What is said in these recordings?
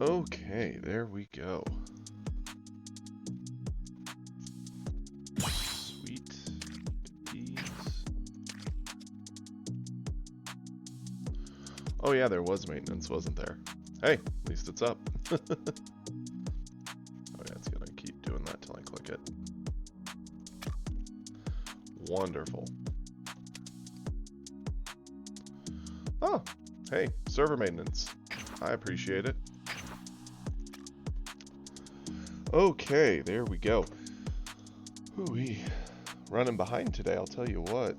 Okay, there we go. Sweet. These. Oh yeah, there was maintenance, wasn't there? Hey, at least it's up. Oh yeah, it's gonna keep doing that till I click it. Wonderful. Oh, hey, server maintenance. I appreciate it. Okay, there we go. Ooh-wee. Running behind today, I'll tell you what.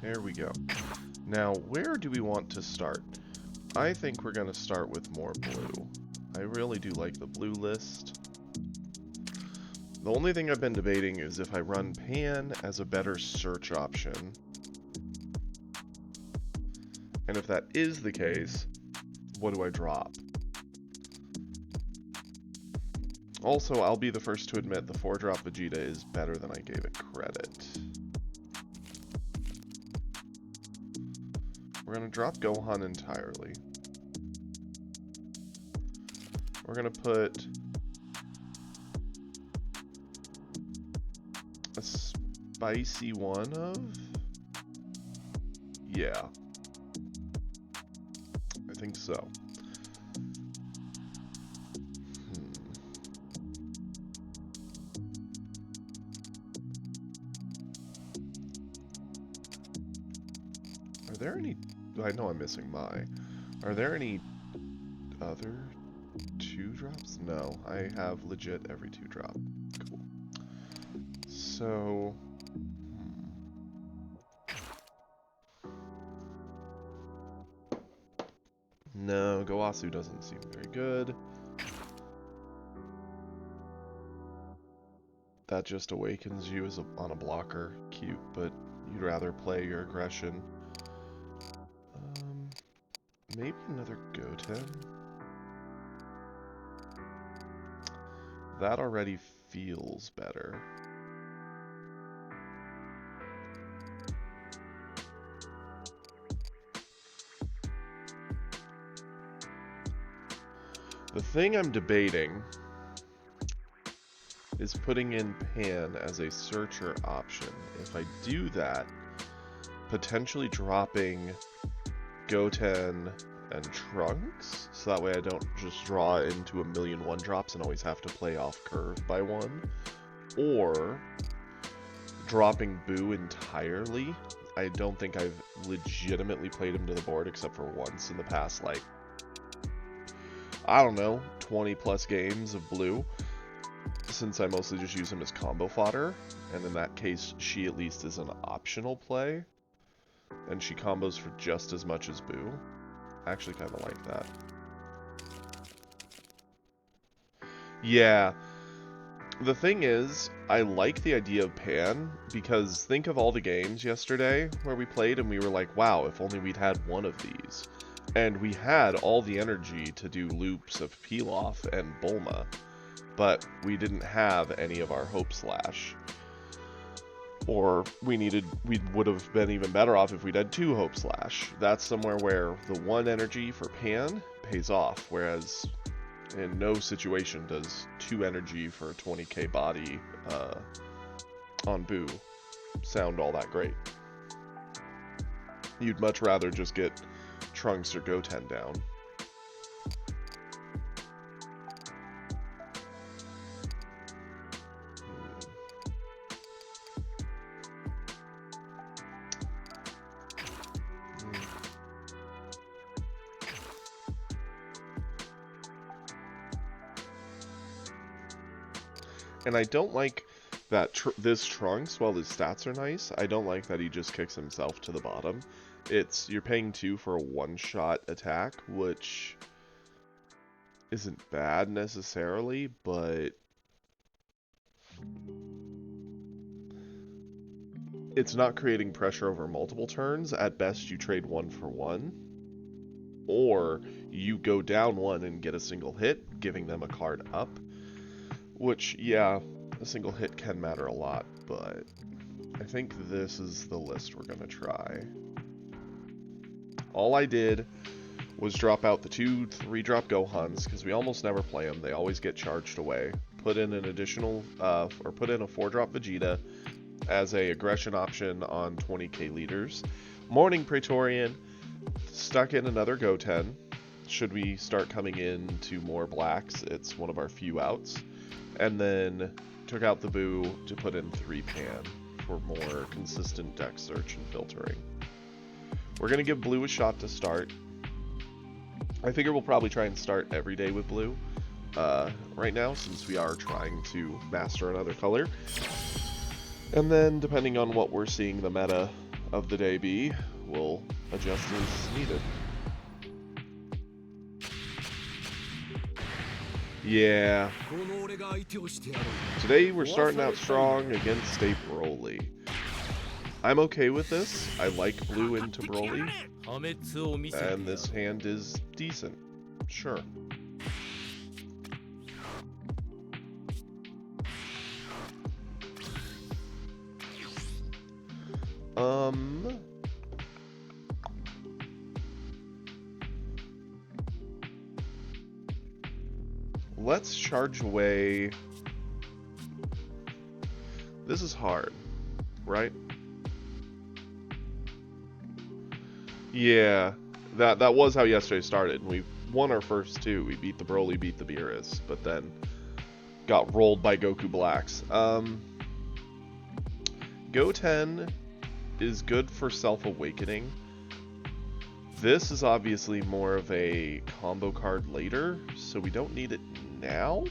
There we go. Now, where do we want to start? I think we're going to start with more blue. I really do like the blue list. The only thing I've been debating is if I run Pan as a better search option. And if that is the case, what do I drop? Also, I'll be the first to admit the 4-drop Vegeta is better than I gave it credit. We're going to drop Gohan entirely. We're going to put a spicy one of... Yeah. I think so. Are there any... I know I'm missing Mai. Are there any other 2-drops? No, I have legit every 2-drop. Cool. So... No, Gowasu doesn't seem very good. That just awakens you as on a blocker. Cute, but you'd rather play your aggression. Maybe another Goten? That already feels better. The thing I'm debating is putting in Pan as a searcher option. If I do that, potentially dropping Goten and Trunks, so that way I don't just draw into a million 1-drops and always have to play off curve by one, or dropping Boo entirely. I don't think I've legitimately played him to the board except for once in the past, like, I don't know, 20 plus games of Blue, since I mostly just use him as combo fodder, and in that case, she at least is an optional play, and she combos for just as much as Boo. I actually kind of like that. Yeah. The thing is, I like the idea of Pan, because think of all the games yesterday where we played and we were like, wow, if only we'd had one of these. And we had all the energy to do loops of Pilaf and Bulma, but we didn't have any of our Hope Slash. Or we would have been even better off if we'd had 2 Hope Slash. That's somewhere where the 1 energy for Pan pays off, whereas in no situation does 2 energy for a 20k body on Boo sound all that great. You'd much rather just get Trunks or Goten down. And I don't like that this Trunks, while his stats are nice, I don't like that he just kicks himself to the bottom. You're paying 2 for a 1-shot attack, which isn't bad necessarily, but it's not creating pressure over multiple turns. At best, you trade 1 for 1, or you go down 1 and get a single hit, giving them a card up. Which, yeah, a single hit can matter a lot, but I think this is the list we're going to try. All I did was drop out the 2 3-drop Gohans, because we almost never play them. They always get charged away. Put in an additional, or put in a 4-drop Vegeta as a aggression option on 20k leaders. Morning Praetorian, stuck in another Goten. Should we start coming into more blacks, it's one of our few outs. And then took out the Boo to put in 3 Pan for more consistent deck search and filtering. We're going to give Blue a shot to start. I figure we'll probably try and start every day with Blue right now, since we are trying to master another color. And then, depending on what we're seeing the meta of the day be, we'll adjust as needed. Yeah. Today we're starting out strong against a Broly. I'm okay with this. I like Blue into Broly. And this hand is decent. Sure. Let's charge away. This is hard, right? Yeah, that was how yesterday started. We won our first 2. We beat the Broly, beat the Beerus, but then got rolled by Goku Blacks. Goten is good for self-awakening. This is obviously more of a combo card later, so we don't need it now.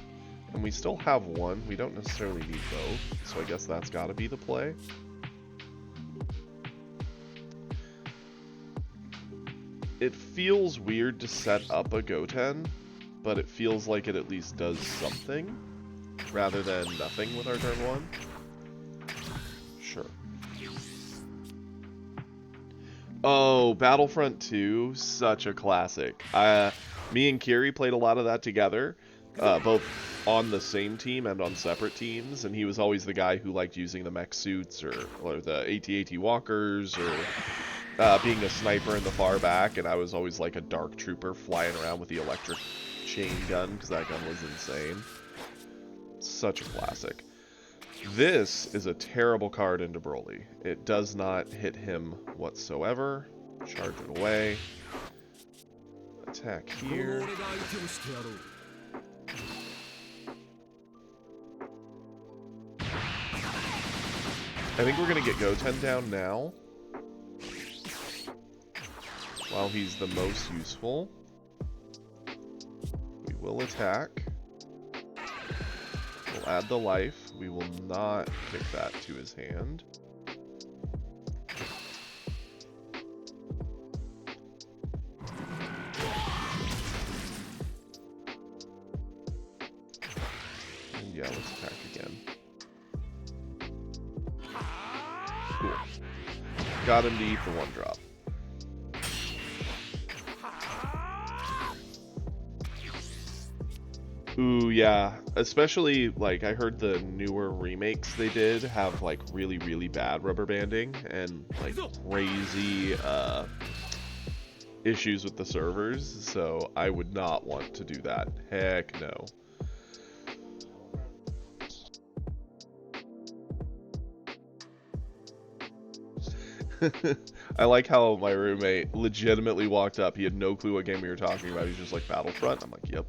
And we still have one. We don't necessarily need both, so I guess that's got to be the play. It feels weird to set up a Goten, but it feels like it at least does something, rather than nothing with our turn 1. Sure. Oh, Battlefront 2, such a classic. Me and Kiri played a lot of that together, both on the same team and on separate teams, and he was always the guy who liked using the mech suits or the AT-AT walkers or being a sniper in the far back, and I was always like a dark trooper flying around with the electric chain gun because that gun was insane. Such a classic. This is a terrible card into Broly. It does not hit him whatsoever. Charge it away. Attack here. I think we're going to get Goten down now, while he's the most useful. We will attack. We'll add the life. We will not kick that to his hand. And yeah, let's attack again. Cool. Got him to eat the 1-drop. Ooh, yeah. Especially, like, I heard the newer remakes they did have, like, really, really bad rubber banding and, like, crazy, issues with the servers, so I would not want to do that. Heck no. I like how my roommate legitimately walked up. He had no clue what game we were talking about. He's just like, Battlefront? I'm like, yep.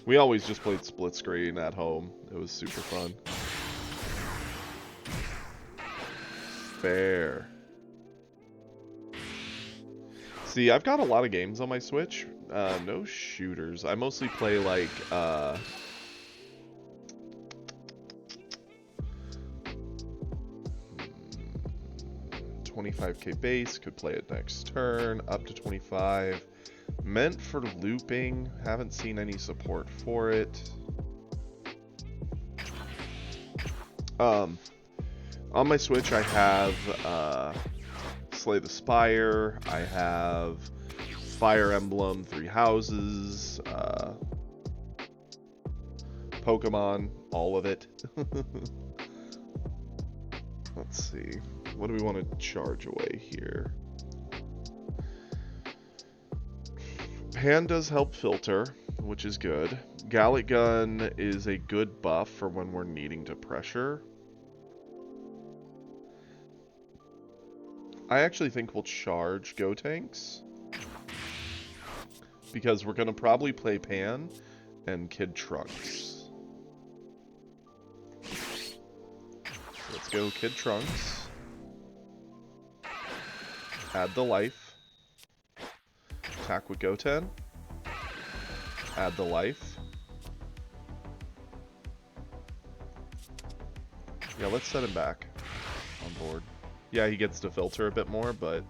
We always just played split screen at home. It was super fun. Fair. See, I've got a lot of games on my Switch. No shooters. I mostly play like 25k base, could play it next turn, up to 25. Meant for looping, haven't seen any support for it. On my Switch I have Slay the Spire, I have Fire Emblem 3 Houses, Pokemon, all of it. Let's Let's see. What do we want to charge away here? Pan does help filter, which is good. Gallic Gun is a good buff for when we're needing to pressure. I actually think we'll charge Gotenks, because we're going to probably play Pan and Kid Trunks. Let's go Kid Trunks. Add the life. Attack with Goten. Add the life. Yeah, let's set him back on board. Yeah, he gets to filter a bit more, but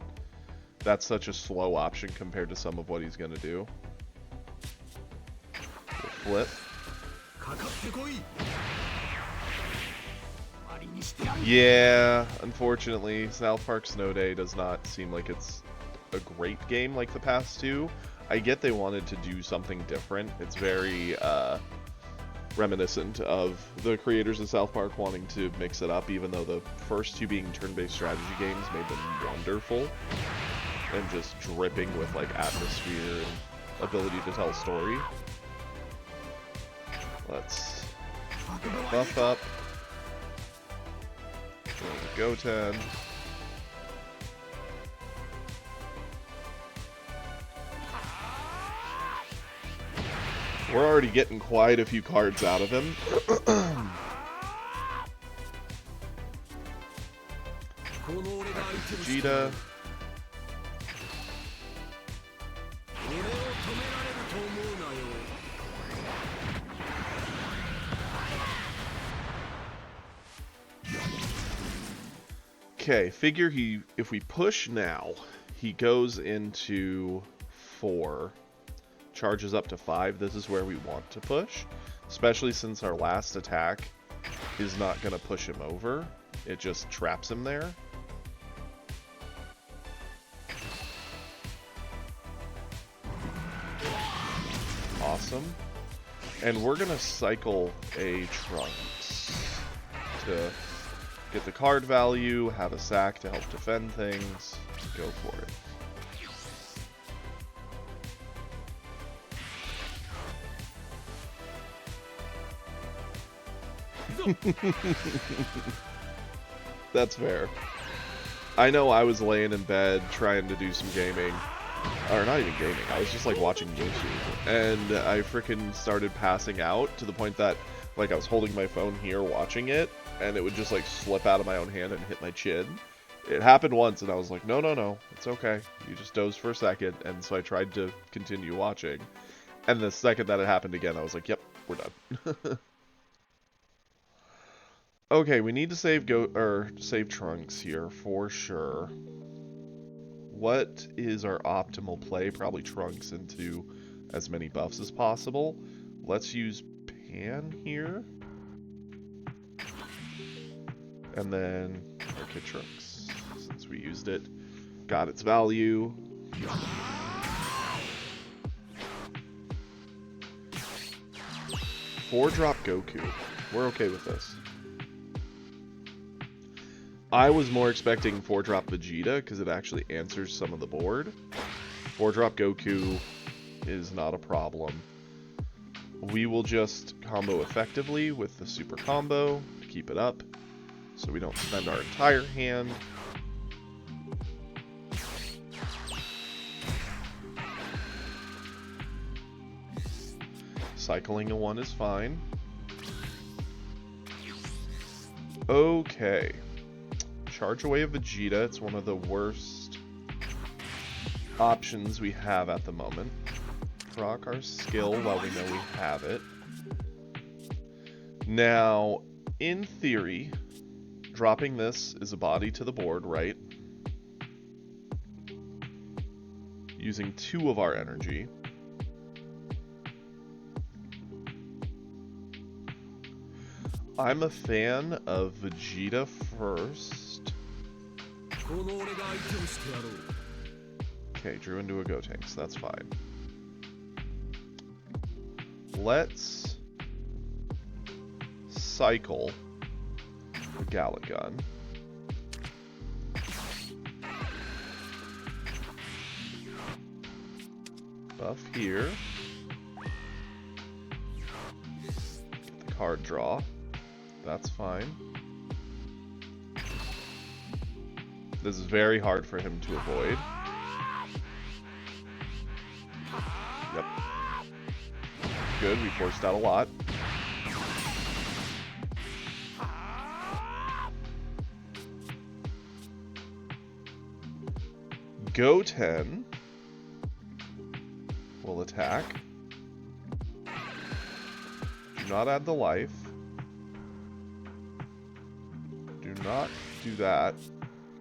that's such a slow option compared to some of what he's going to do. We'll flip. Yeah, unfortunately, South Park Snow Day does not seem like it's a great game like the past two. I get they wanted to do something different. It's very reminiscent of the creators of South Park wanting to mix it up, even though the first two being turn-based strategy games made them wonderful and just dripping with like atmosphere and ability to tell a story. Let's buff up. Goten. We're already getting quite a few cards out of him. Vegeta. Okay, figure if we push now, he goes into 4. Charges up to 5. This is where we want to push, especially since our last attack is not going to push him over. It just traps him there. Awesome. And we're going to cycle a Trunks to get the card value, have a sack to help defend things. Go for it. That's fair. I know I was laying in bed trying to do some gaming. Or not even gaming, I was just like watching YouTube. And I freaking started passing out to the point that like I was holding my phone here watching it and it would just like slip out of my own hand and hit my chin. It happened once and I was like, no, it's okay. You just dozed for a second. And so I tried to continue watching. And the second that it happened again, I was like, yep, we're done. Okay, we need to save Trunks here for sure. What is our optimal play? Probably Trunks into as many buffs as possible. Let's use Pan here. And then our Kid Trunks, since we used it, got its value. 4-drop Goku. We're okay with this. I was more expecting 4-drop Vegeta because it actually answers some of the board. 4-drop Goku is not a problem. We will just combo effectively with the super combo to keep it up so we don't spend our entire hand. Cycling a 1 is fine. Okay. Charge away a Vegeta. It's one of the worst options we have at the moment. Proc our skill while we know we have it. Now, in theory, dropping this is a body to the board, right? Using 2 of our energy. I'm a fan of Vegeta first. Okay, drew into a Gotenks, that's fine. Let's cycle the Gallic Gun. Buff here. Get the card draw. That's fine. This is very hard for him to avoid. Yep. Good, we forced out a lot. Goten will attack. Do not add the life. Do not do that.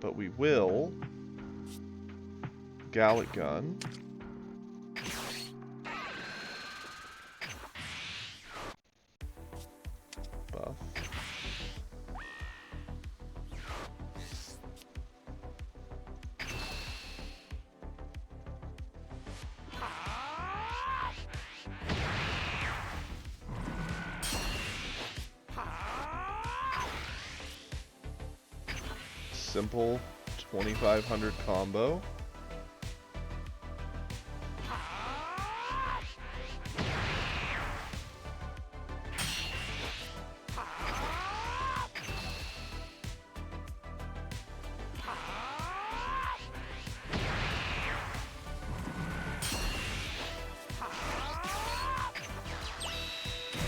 But we will Gallic Gun. Buff. Simple 2500 combo.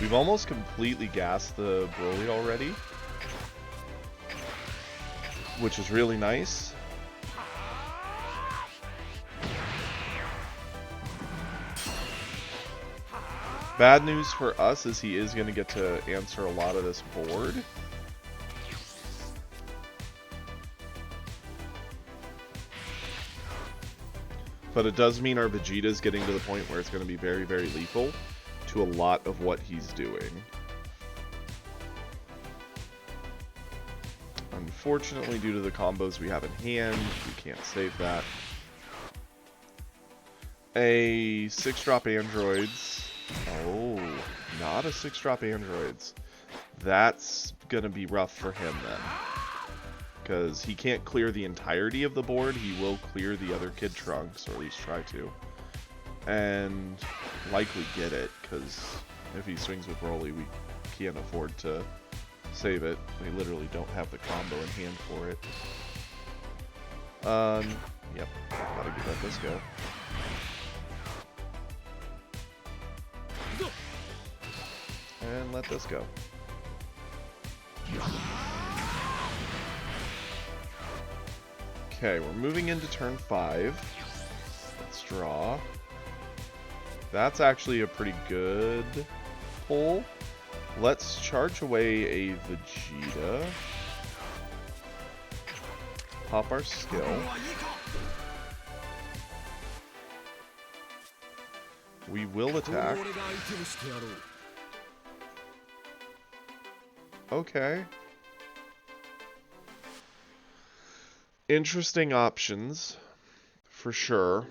We've almost completely gassed the Broly already, which is really nice. Bad news for us is he is going to get to answer a lot of this board. But it does mean our Vegeta is getting to the point where it's going to be very, very lethal to a lot of what he's doing. Unfortunately, due to the combos we have in hand, we can't save that. A 6-drop androids. Oh, not a 6-drop androids. That's gonna be rough for him then. Because he can't clear the entirety of the board. He will clear the other Kid Trunks, or at least try to. And likely get it, because if he swings with Broly, we can't afford to save it. We literally don't have the combo in hand for it. Yep, gotta let this go. And let this go. Okay, we're moving into turn 5. Let's draw. That's actually a pretty good pull. Let's charge away a Vegeta. Pop our skill. We will attack. Okay. Interesting options, for sure.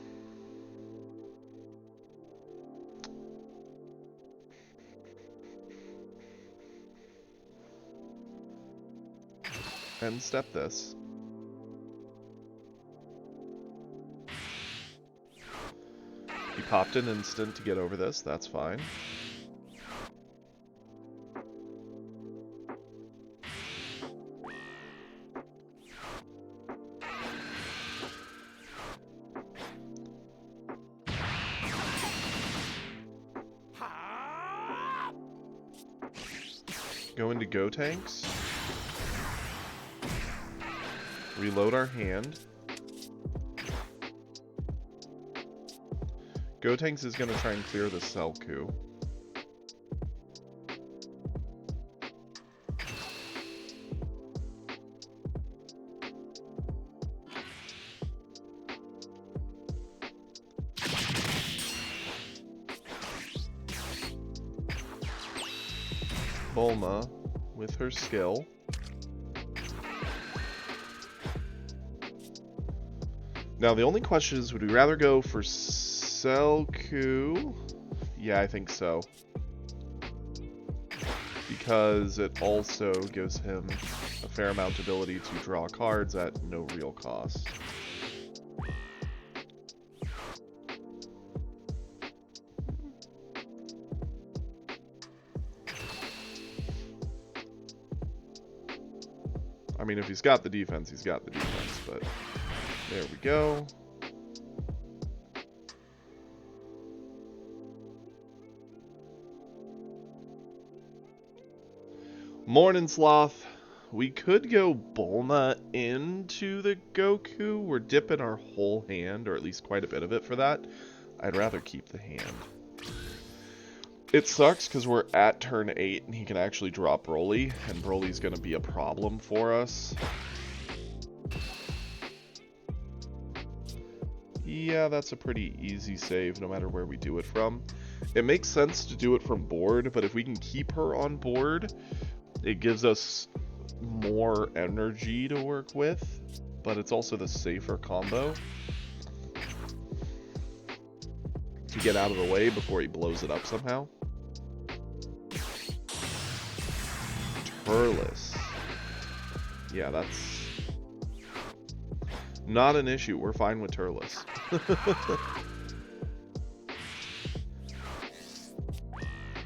End step this. He popped an instant to get over this, that's fine. Go into Gotenks. Reload our hand. Gotenks is going to try and clear the Cell Coup. Bulma with her skill. Now the only question is, would we rather go for Cell Coup? Yeah, I think so. Because it also gives him a fair amount of ability to draw cards at no real cost. I mean, if he's got the defense, he's got the defense, but there we go. Morning, Sloth. We could go Bulma into the Goku. We're dipping our whole hand, or at least quite a bit of it for that. I'd rather keep the hand. It sucks because we're at turn 8 and he can actually drop Broly, and Broly's going to be a problem for us. Yeah, that's a pretty easy save no matter where we do it from. It makes sense to do it from board, but if we can keep her on board, it gives us more energy to work with, but it's also the safer combo to get out of the way before he blows it up somehow. Turles. Yeah, that's not an issue. We're fine with Turles.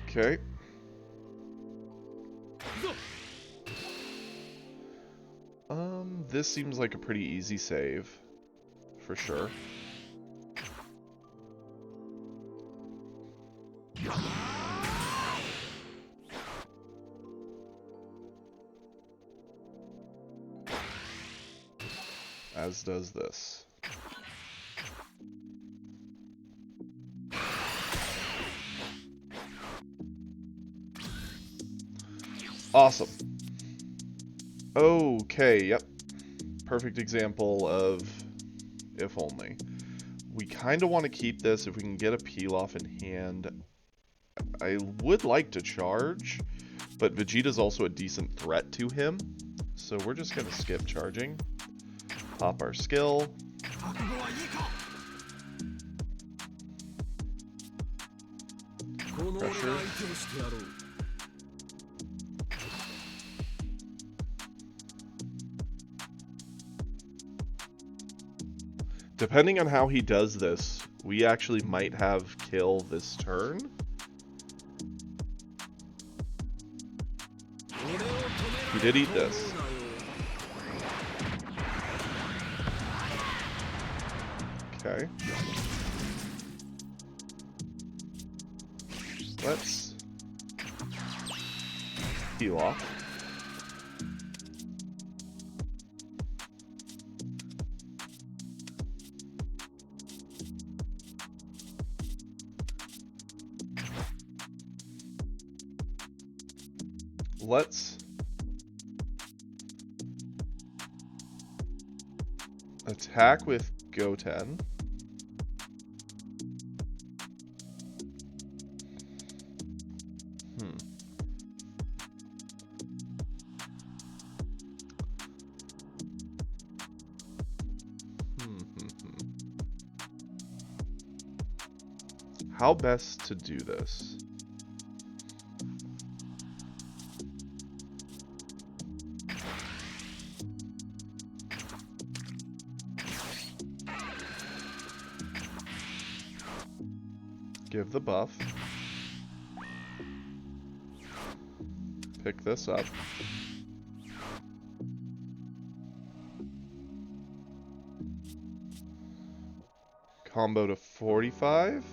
Okay. This seems like a pretty easy save, for sure. As does this. Awesome. Okay, yep. Perfect example of if only. We kind of want to keep this if we can get a peel off in hand. I would like to charge, but Vegeta's also a decent threat to him. So we're just going to skip charging. Pop our skill. Pressure. Depending on how he does this, we actually might have kill this turn. He did eat this. Okay. Let's heal off. Let's attack with Goten. How best to do this? Give the buff. Pick this up. Combo to 45.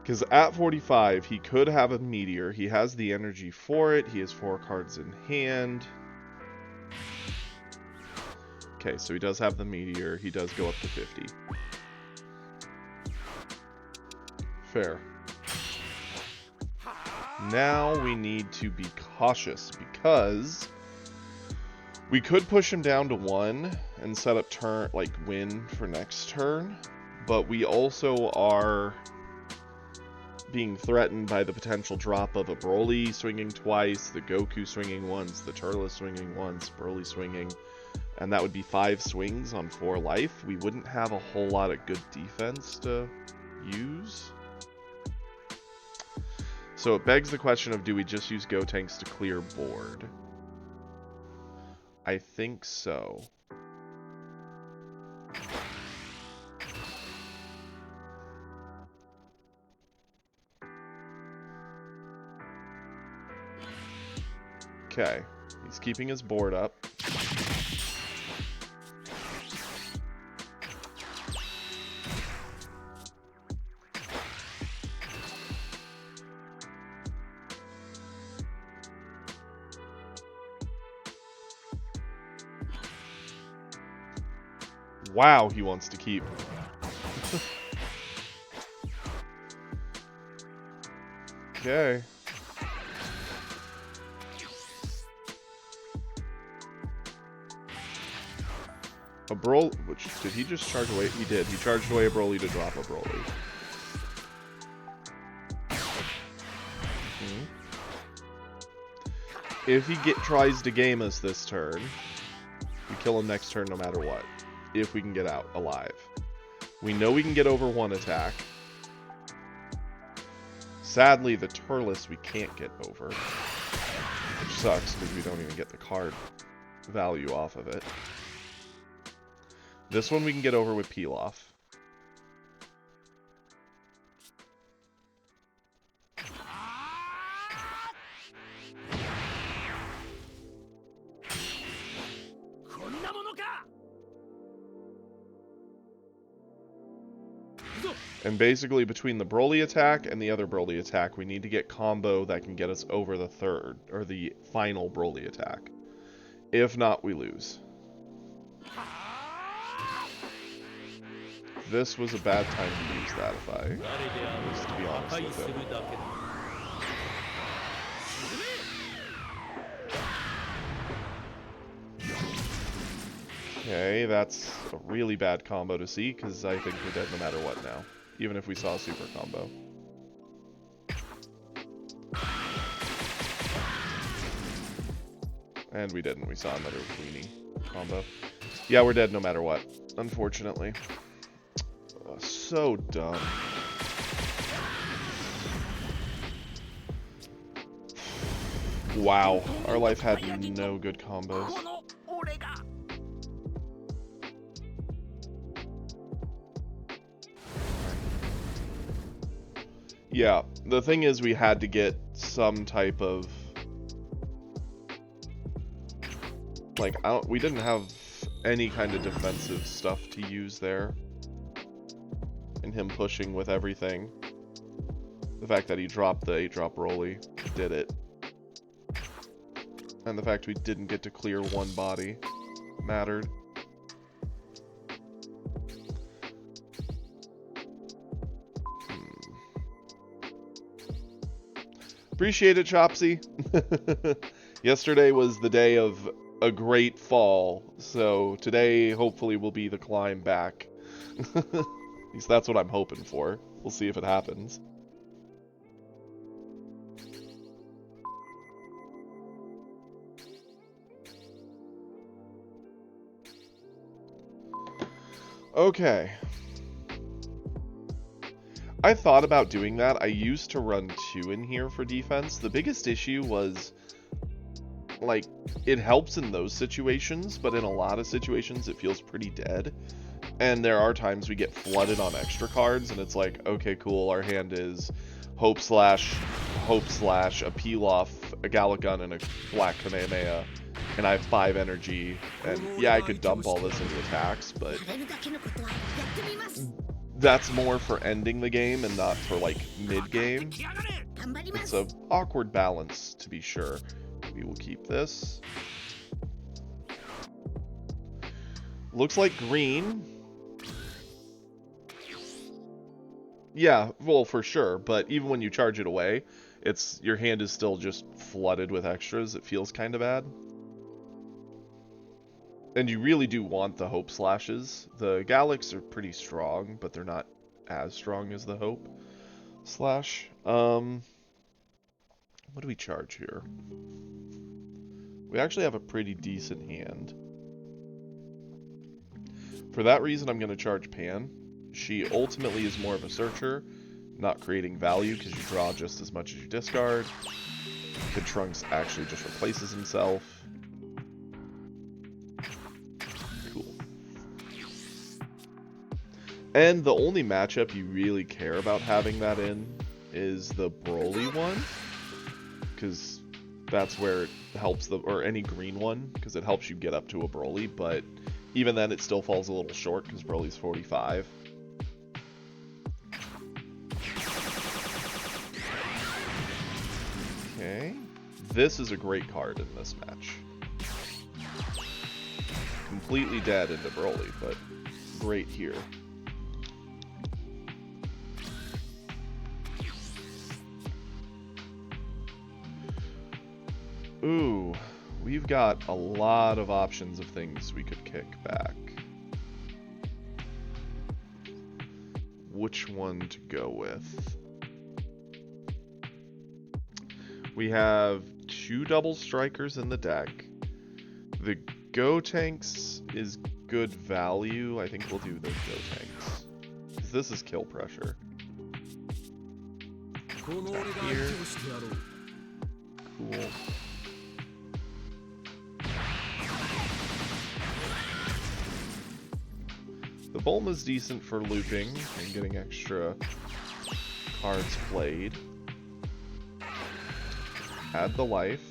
Because at 45, he could have a meteor. He has the energy for it. He has 4 cards in hand. Okay, so he does have the meteor. He does go up to 50. Fair. Now we need to be cautious because we could push him down to 1 and set up turn, like win for next turn, but we also are being threatened by the potential drop of a Broly swinging twice, the Goku swinging once, the Turles swinging once, Broly swinging, and that would be 5 swings on 4 life. We wouldn't have a whole lot of good defense to use. So it begs the question of, do we just use Gotenks to clear board? I think so. Okay, he's keeping his board up. Wow, he wants to keep. Okay. A Broly, which, did he just charge away? He did. He charged away a Broly to drop a Broly. If he tries to game us this turn, we kill him next turn no matter what. If we can get out alive. We know we can get over one attack. Sadly, the Turles we can't get over. Which sucks because we don't even get the card value off of it. This one we can get over with Pilaf. And basically between the Broly attack and the other Broly attack, we need to get combo that can get us over the third, or the final Broly attack. If not, we lose. This was a bad time to use that if I was to be honest with it. Okay, that's a really bad combo to see, because I think we're dead no matter what now. Even if we saw a super combo. And we didn't, we saw another weenie combo. Yeah, we're dead no matter what, unfortunately. So dumb. Wow, our life had no good combos. Yeah, the thing is we had to get some type of... Like, we didn't have any kind of defensive stuff to use there. And him pushing with everything. The fact that he dropped the 8-drop Broly did it. And the fact we didn't get to clear one body mattered. Appreciate it, Chopsy. Yesterday was the day of a great fall, so today hopefully will be the climb back. At least that's what I'm hoping for. We'll see if it happens. Okay. I thought about doing that. I used to run 2 in here for defense. The biggest issue was, like, it helps in those situations, but in a lot of situations it feels pretty dead. And there are times we get flooded on extra cards, and it's like, okay, cool, our hand is Hope Slash, a Pilaf, a Galagun, and a Black Kamehameha. And I have 5 energy, and yeah, I could dump all this into attacks, but that's more for ending the game and not for, like, mid-game. It's an awkward balance, to be sure. We will keep this. Looks like green. Yeah, well, for sure, but even when you charge it away, your hand is still just flooded with extras. It feels kind of bad. And you really do want the Hope Slashes. The Galax are pretty strong, but they're not as strong as the Hope Slash. What do we charge here? We actually have a pretty decent hand. For that reason, I'm going to charge Pan. She ultimately is more of a searcher, not creating value because you draw just as much as you discard. Kid Trunks actually just replaces himself. Cool. And the only matchup you really care about having that in is the Broly one, because that's where it helps or any green one, because it helps you get up to a Broly, but even then it still falls a little short because Broly's 45. Okay, this is a great card in this match. Completely dead into Broly, but great here. Ooh, we've got a lot of options of things we could kick back. Which one to go with? We have 2 double strikers in the deck. The Gotenks is good value. I think we'll do the Gotenks, because this is kill pressure. Here. Cool. The Bulma's decent for looping and getting extra cards played. Add the life.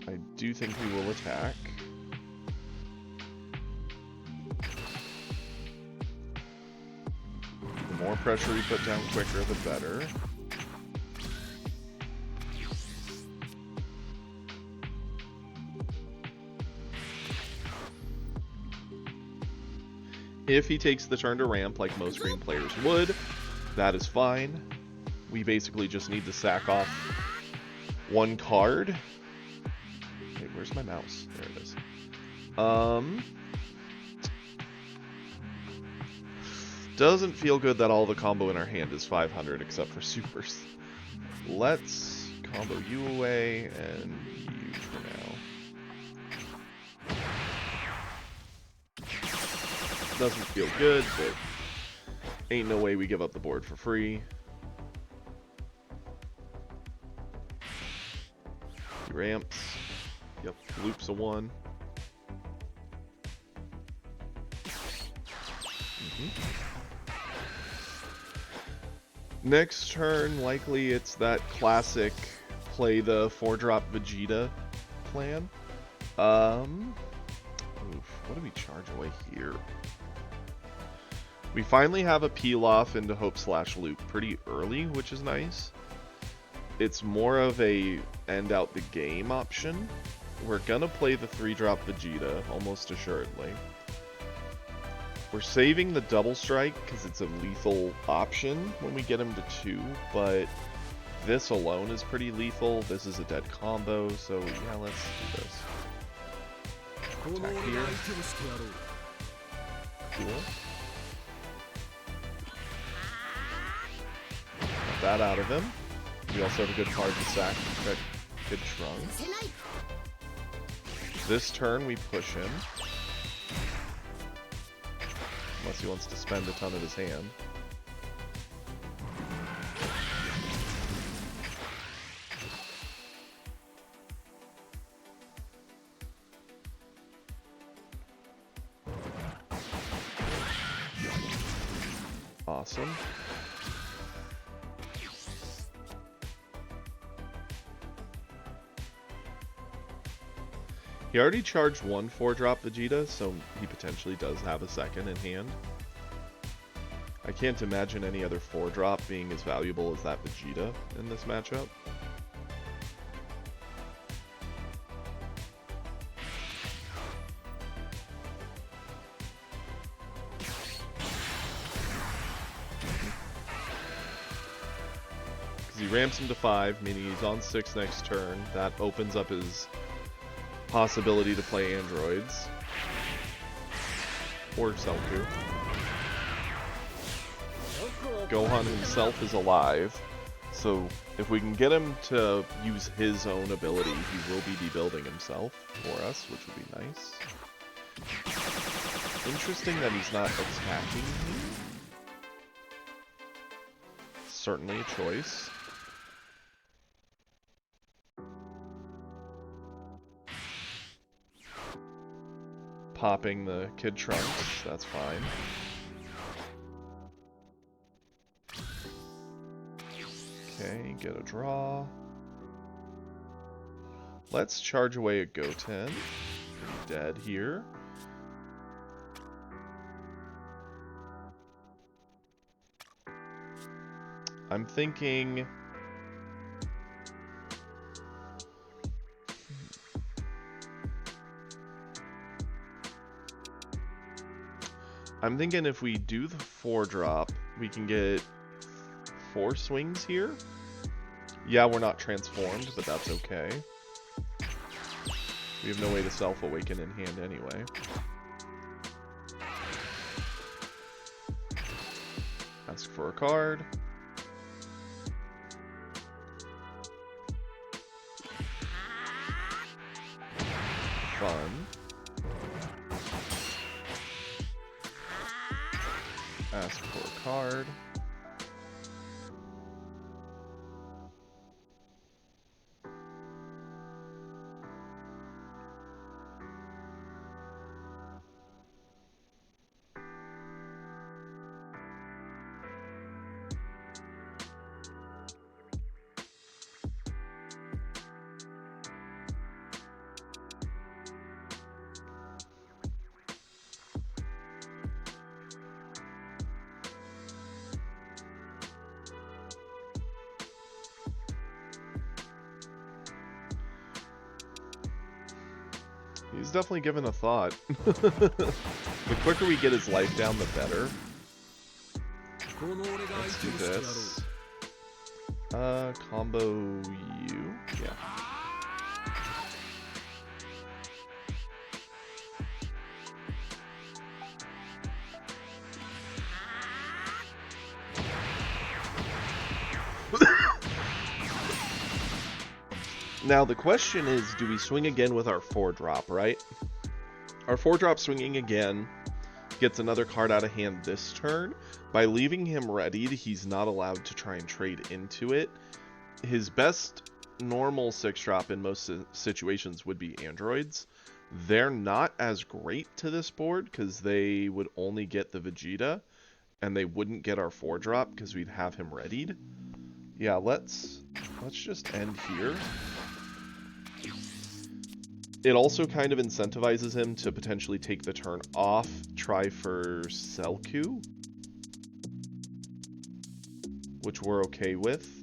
I do think we will attack. The more pressure we put down quicker, the better. If he takes the turn to ramp like most green players would, that is fine. We basically just need to sack off 1 card. Wait, where's my mouse? There it is. Doesn't feel good that all the combo in our hand is 500 except for supers. Let's combo you away and you for now. Doesn't feel good, but ain't no way we give up the board for free. He ramps. Yep, loops a 1. Next turn, likely it's that classic play the 4-drop Vegeta plan. What do we charge away here? We finally have a peel off into Hope/Loop pretty early, which is nice. It's more of a end out the game option. We're gonna play the 3-drop Vegeta, almost assuredly. We're saving the double strike because it's a lethal option when we get him to 2, but this alone is pretty lethal. This is a dead combo, so yeah, let's do this. Attack here. Cool. Got that out of him. We also have a good card to sack that Kid Trunks. This turn we push him. Unless he wants to spend a ton of his hand. Awesome. He already charged 1 4-drop Vegeta, so he potentially does have a second in hand. I can't imagine any other 4-drop being as valuable as that Vegeta in this matchup. Because he ramps him to 5, meaning he's on 6 next turn. That opens up his possibility to play androids. Or Selku. Gohan himself is alive, so if we can get him to use his own ability, he will be debuilding himself for us, which would be nice. interesting that he's not attacking me. Certainly a choice. Popping the Kid Trunks, that's fine. Okay, get a draw. Let's charge away a Goten. Dead here. I'm thinking... if we do the 4-drop, we can get 4 swings here. Yeah, we're not transformed, but that's okay. We have no way to self-awaken in hand anyway. Ask for a card. Fun. Ask for a card. He's definitely given a thought. The quicker we get his life down, the better. Let's do this. Combo you. Yeah. Now the question is, do we swing again with our 4-drop, right? Our 4-drop swinging again gets another card out of hand this turn. By leaving him readied, he's not allowed to try and trade into it. His best normal 6-drop in most situations would be androids. They're not as great to this board because they would only get the Vegeta, and they wouldn't get our 4-drop because we'd have him readied. Yeah, let's just end here. It also kind of incentivizes him to potentially take the turn off, try for Selku, which we're okay with.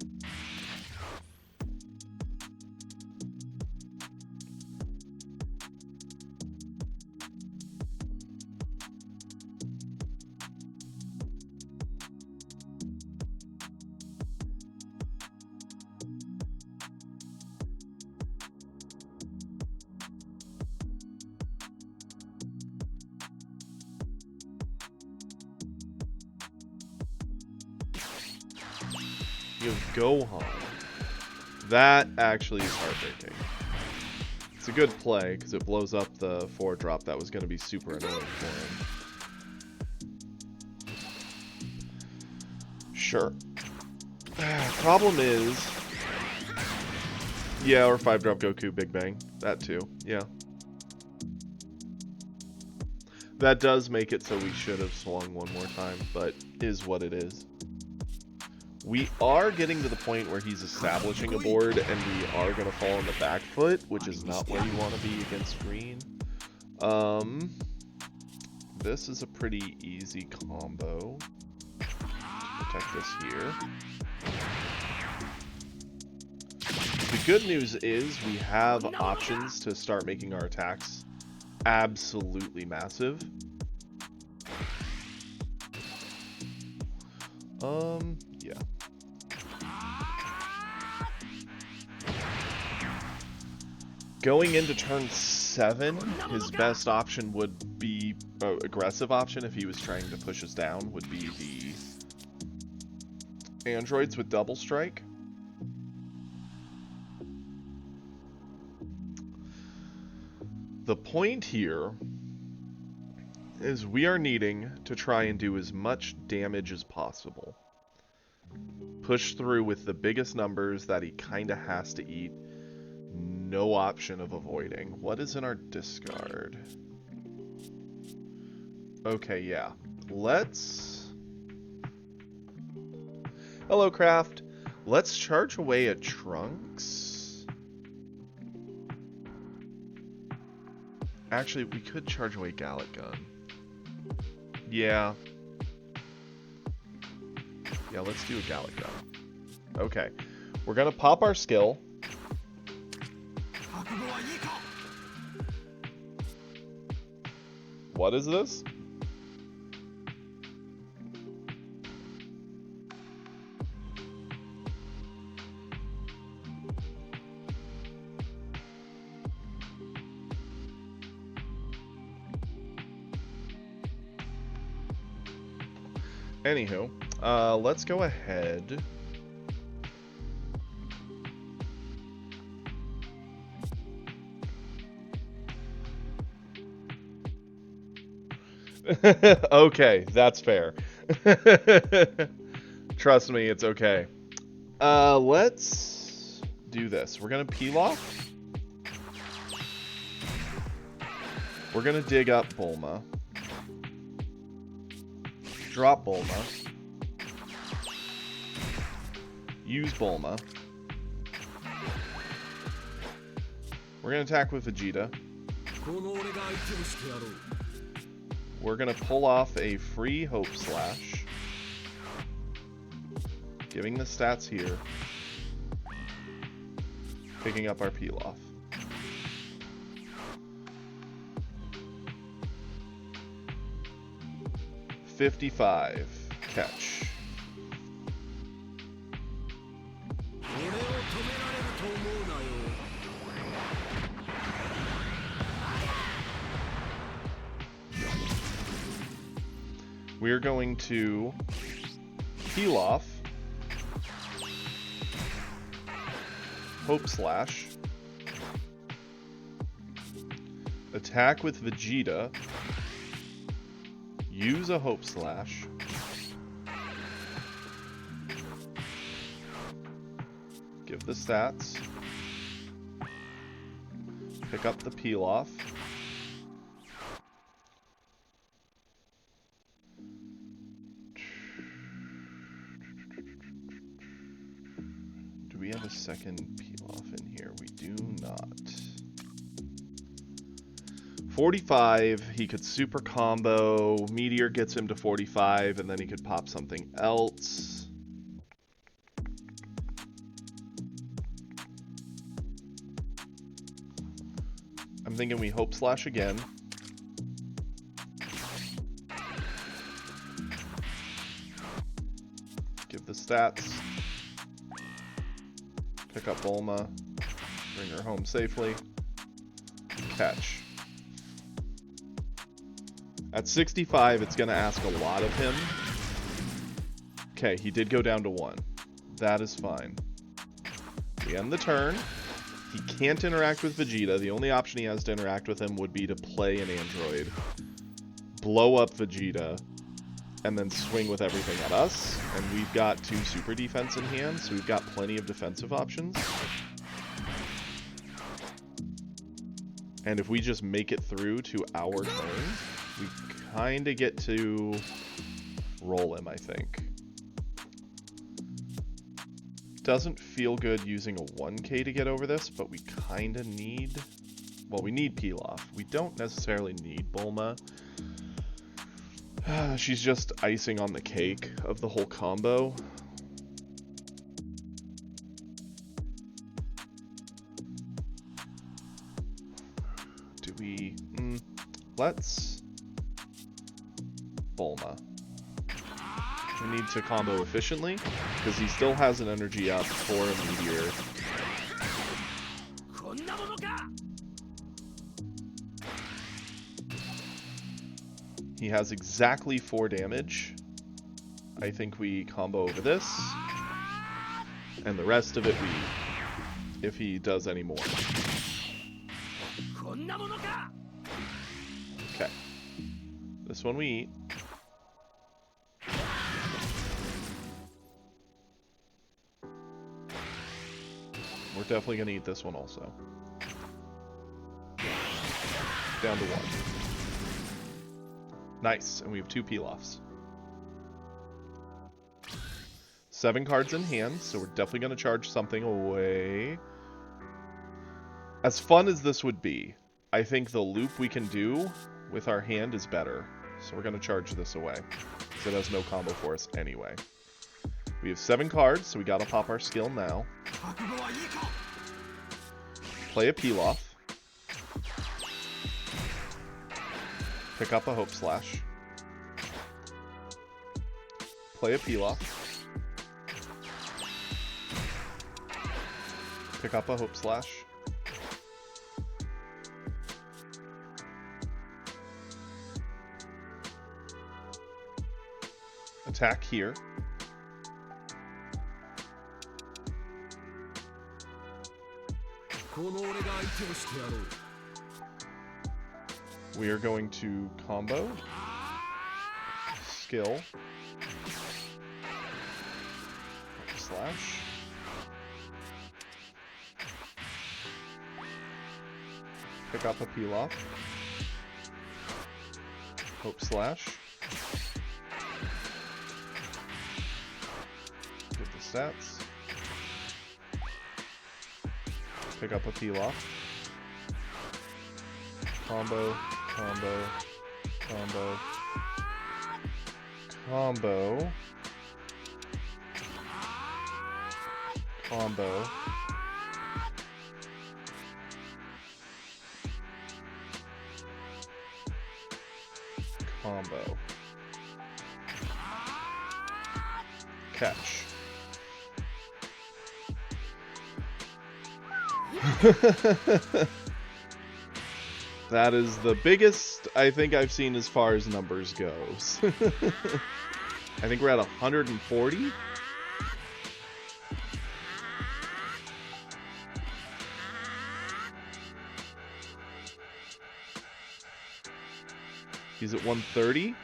You have Gohan. That actually is heartbreaking. It's a good play because it blows up the 4-drop that was going to be super annoying for him. Sure. Problem is... Yeah, or 5-drop Goku Big Bang. That too. Yeah. That does make it so we should have swung one more time, but is what it is. We are getting to the point where he's establishing a board, and we are going to fall on the back foot, which is not where you want to be against green. This is a pretty easy combo. Protect this here. The good news is we have options to start making our attacks absolutely massive. Yeah. Going into turn 7, his best option would be, aggressive option if he was trying to push us down, would be the androids with double strike. The point here is we are needing to try and do as much damage as possible. Push through with the biggest numbers that he kind of has to eat. No option of avoiding. What is in our discard? Okay, yeah. Let's... Hello, Craft. Let's charge away at Trunks. Actually, we could charge away Gallic Gun. Yeah. Yeah, let's do a Gallic Gun. Okay. We're gonna pop our skill. What is this? Anywho, let's go ahead. Okay, that's fair. Trust me, it's okay. Let's do this. We're gonna peel off. We're gonna dig up Bulma. Drop Bulma. Use Bulma. We're gonna attack with Vegeta. We're gonna pull off a free Hope Slash. Giving the stats here. Picking up our peel off. $55. Catch. We're going to peel off Hope Slash, attack with Vegeta, use a Hope Slash, give the stats, pick up the peel off, do we have a second peel off in here? We do not. 45, he could super combo, Meteor gets him to 45, and then he could pop something else. I'm thinking we Hope Slash again. Give the stats. Pick up Bulma. Bring her home safely. Catch. At 65, it's going to ask a lot of him. Okay, he did go down to 1. That is fine. We end the turn. He can't interact with Vegeta. The only option he has to interact with him would be to play an android, blow up Vegeta, and then swing with everything at us. And we've got 2 super defense in hand, so we've got plenty of defensive options. And if we just make it through to our turn, we kind of get to roll him, I think. Doesn't feel good using a 1K to get over this, but we kind of need... Well, we need peel off. We don't necessarily need Bulma. She's just icing on the cake of the whole combo. Do we... let's... Bulma. We need to combo efficiently, because he still has an energy up for a Meteor. He has exactly 4 damage. I think we combo over this. And the rest of it we... if he does any more. Okay. This one we eat. We're definitely going to eat this one also. Down to 1. Nice, and we have 2 peel-offs. 7 cards in hand, so we're definitely going to charge something away. As fun as this would be, I think the loop we can do with our hand is better. So we're going to charge this away, because it has no combo for us anyway. We have 7 cards, so we got to pop our skill now. Play a peel-off. Pick up a Hope Slash. Play a peel-off. Pick up a Hope Slash. Attack here. We are going to combo. Skill. Slash. Pick up a peel off. Hope Slash. Get the stats. Pick up a peel off. Combo, combo, combo, combo, combo, combo, catch. That is the biggest I think I've seen as far as numbers goes. I think we're at 140. He's at 130.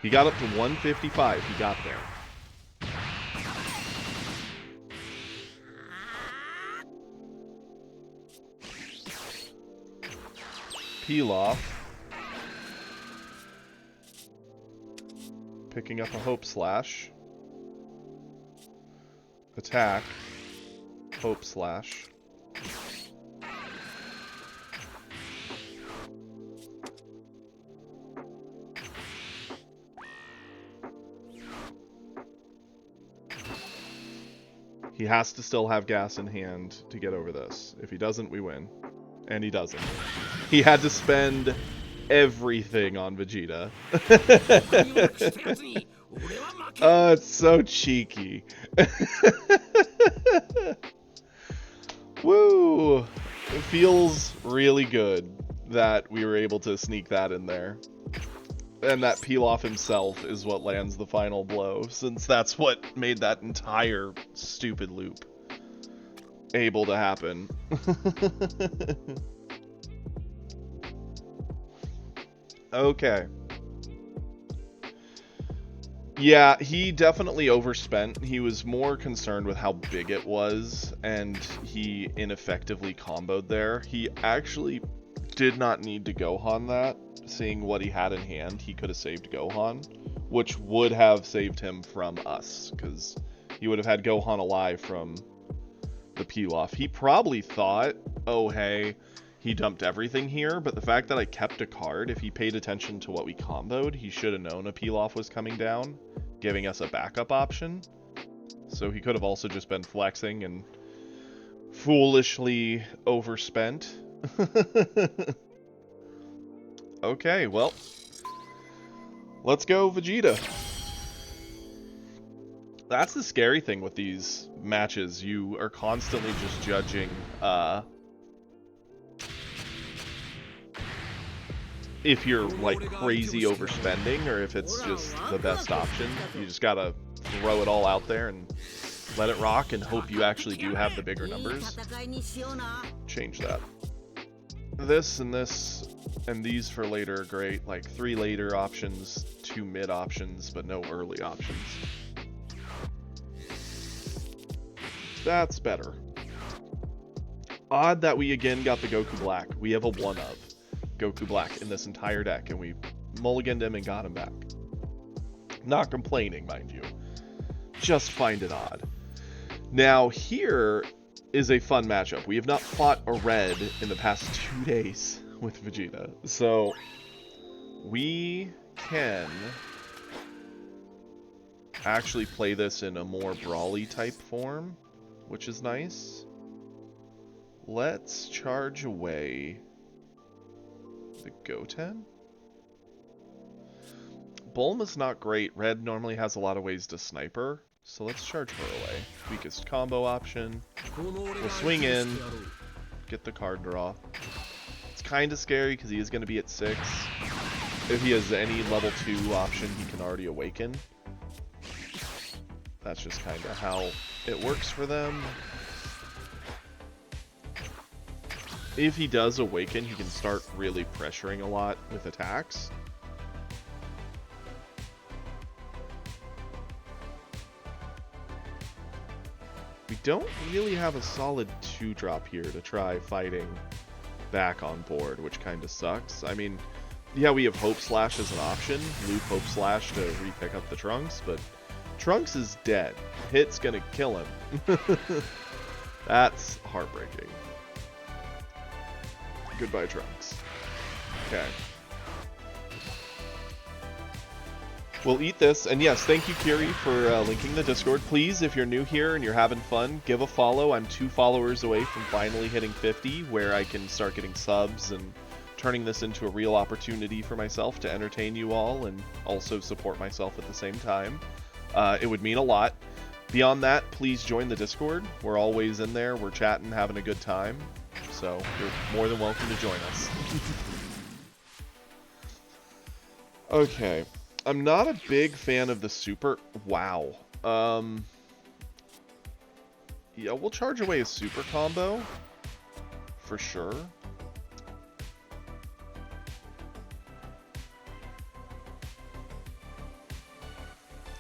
He got up to 155. He got there. Peel off. Picking up a Hope Slash. Attack. Hope Slash. He has to still have gas in hand to get over this. If he doesn't, we win. And he doesn't. He had to spend everything on Vegeta. Oh, it's so cheeky. Woo! It feels really good that we were able to sneak that in there. And that peel off himself is what lands the final blow, since that's what made that entire stupid loop able to happen. Okay. Yeah, he definitely overspent. He was more concerned with how big it was, and he ineffectively comboed there. He actually did not need to Gohan that. Seeing what he had in hand, he could have saved Gohan, which would have saved him from us, because he would have had Gohan alive from the peel-off. He probably thought, oh hey, he dumped everything here, but the fact that I kept a card, if he paid attention to what we comboed, he should have known a peel-off was coming down, giving us a backup option. So he could have also just been flexing and foolishly overspent. Okay, well, let's go Vegeta. That's the scary thing with these matches. You are constantly just judging if you're like crazy overspending or if it's just the best option. You just gotta throw it all out there and let it rock and hope you actually do have the bigger numbers. Change that. This and these for later are great. Like 3 later options, 2 mid options, but no early options. That's better. Odd that we again got the Goku Black. We have a 1 of Goku Black in this entire deck, and we mulliganed him and got him back. Not complaining, mind you. Just find it odd. Now, here is a fun matchup. We have not fought a red in the past 2 days with Vegeta. So, we can actually play this in a more brawly type form, which is nice. Let's charge away the Goten. Bulma's not great. Red normally has a lot of ways to sniper, so let's charge her away. Weakest combo option. We'll swing in, get the card draw. It's kind of scary because he is going to be at 6. If he has any level 2 option, he can already awaken. That's just kind of how it works for them. If he does awaken, he can start really pressuring a lot with attacks. We don't really have a solid 2-drop here to try fighting back on board, which kind of sucks. I mean, yeah, we have Hope Slash as an option. Loop Hope Slash to re-pick up the Trunks, but Trunks is dead. Hit's gonna kill him. That's heartbreaking. Goodbye, Trunks. Okay. We'll eat this, and yes, thank you, Kiri, for linking the Discord. Please, if you're new here and you're having fun, give a follow. I'm 2 followers away from finally hitting 50, where I can start getting subs and turning this into a real opportunity for myself to entertain you all and also support myself at the same time. It would mean a lot. Beyond that, please join the Discord. We're always in there. We're chatting, having a good time. So you're more than welcome to join us. Okay. I'm not a big fan of the super... Wow. Yeah, we'll charge away a super combo. For sure.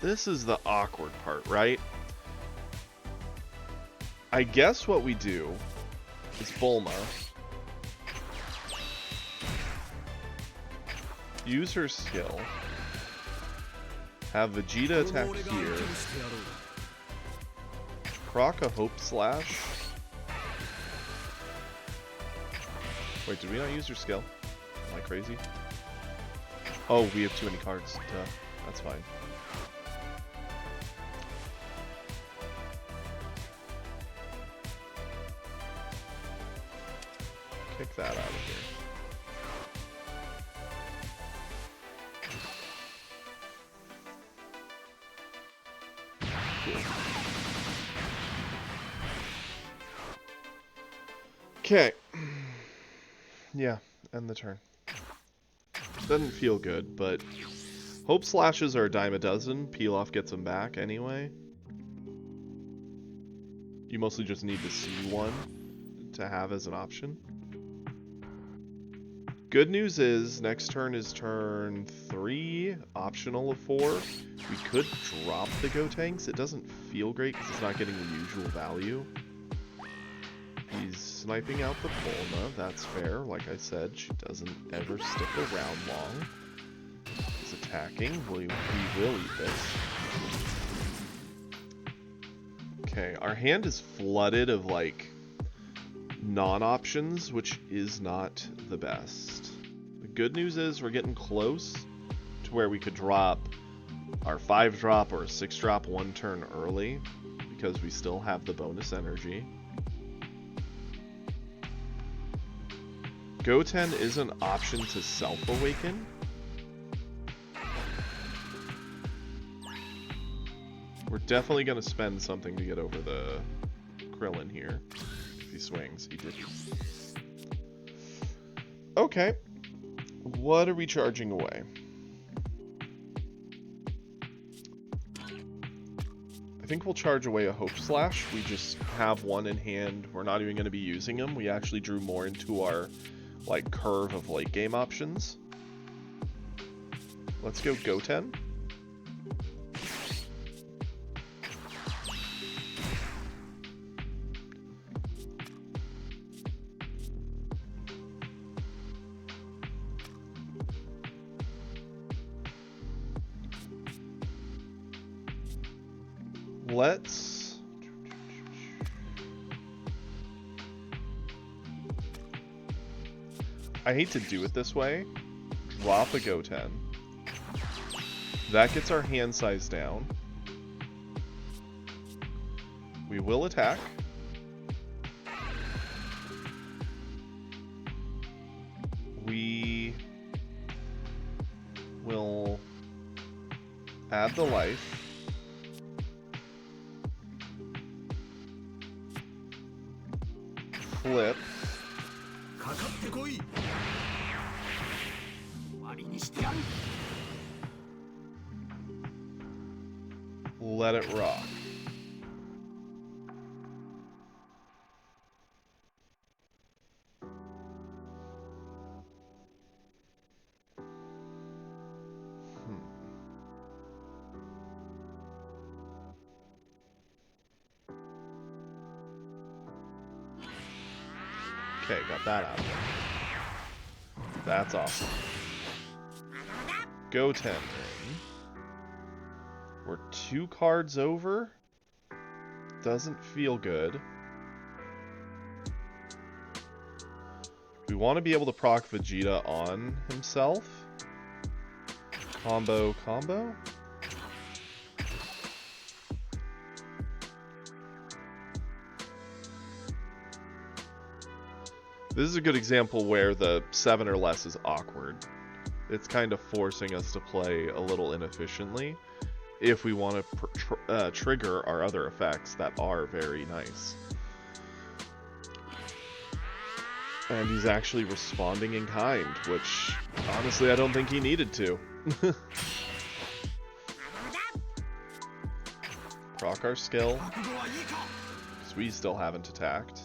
This is the awkward part, right? I guess what we do is Bulma. Use her skill. Have Vegeta attack here. Proc a Hope Slash. Wait, did we not use her skill? Am I crazy? Oh, we have too many cards. Duh. That's fine. Kick that out of here. Cool. Okay. Yeah, end the turn. Doesn't feel good, but Hope Slashes are a dime a dozen. Pilaf gets them back anyway. You mostly just need to see one to have as an option. Good news is, next turn is turn 3, optional of 4. We could drop the Gotenks. It doesn't feel great because it's not getting the usual value. He's sniping out the Bulma, that's fair. Like I said, she doesn't ever stick around long. He's attacking. We will eat this. Okay, our hand is flooded of, like, non-options, which is not the best. The good news is we're getting close to where we could drop our 5-drop or a 6-drop 1 turn early, because we still have the bonus energy. Goten is an option to self-awaken. We're definitely going to spend something to get over the Krillin here. If he swings, he didn't. Okay. What are we charging away? I think we'll charge away a Hope Slash. We just have one in hand. We're not even going to be using them. We actually drew more into our like curve of late game options. Let's go Goten. Let's... I hate to do it this way. Drop a Goten. That gets our hand size down. We will attack. We will add the life. Flip. Let it rock. Okay, got that out. That's awesome. Goten in. We're 2 cards over. Doesn't feel good. We want to be able to proc Vegeta on himself. Combo. This is a good example where the 7 or less is awkward. It's kind of forcing us to play a little inefficiently if we want to trigger our other effects that are very nice. And he's actually responding in kind, which honestly I don't think he needed to. Proc our skill, because we still haven't attacked.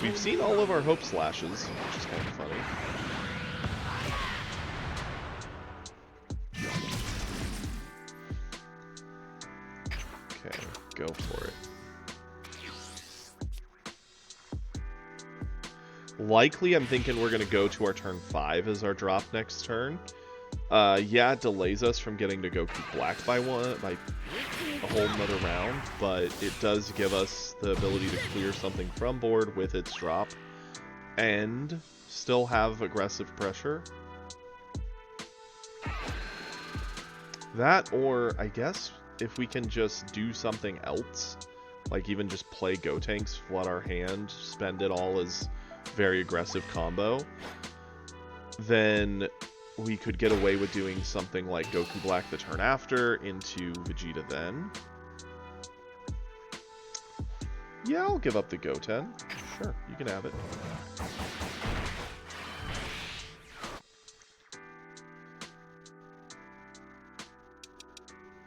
We've seen all of our Hope Slashes, which is kind of funny. Okay, go for it. Likely, I'm thinking we're going to go to our turn 5 as our drop next turn. Yeah, it delays us from getting to Goku Black by a whole nother round, but it does give us the ability to clear something from board with its drop and still have aggressive pressure. That, or I guess if we can just do something else, like even just play Gotenks, flood our hand, spend it all as very aggressive combo, then we could get away with doing something like Goku Black the turn after into Vegeta then. Yeah, I'll give up the Goten. Sure, you can have it.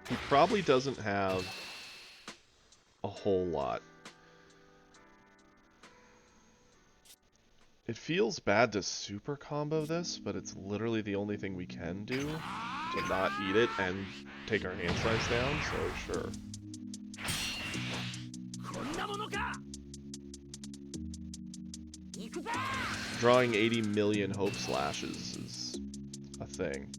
He probably doesn't have a whole lot. It feels bad to super combo this, but it's literally the only thing we can do to not eat it and take our hand size down, so sure. Drawing 80 million Hope Slashes is a thing.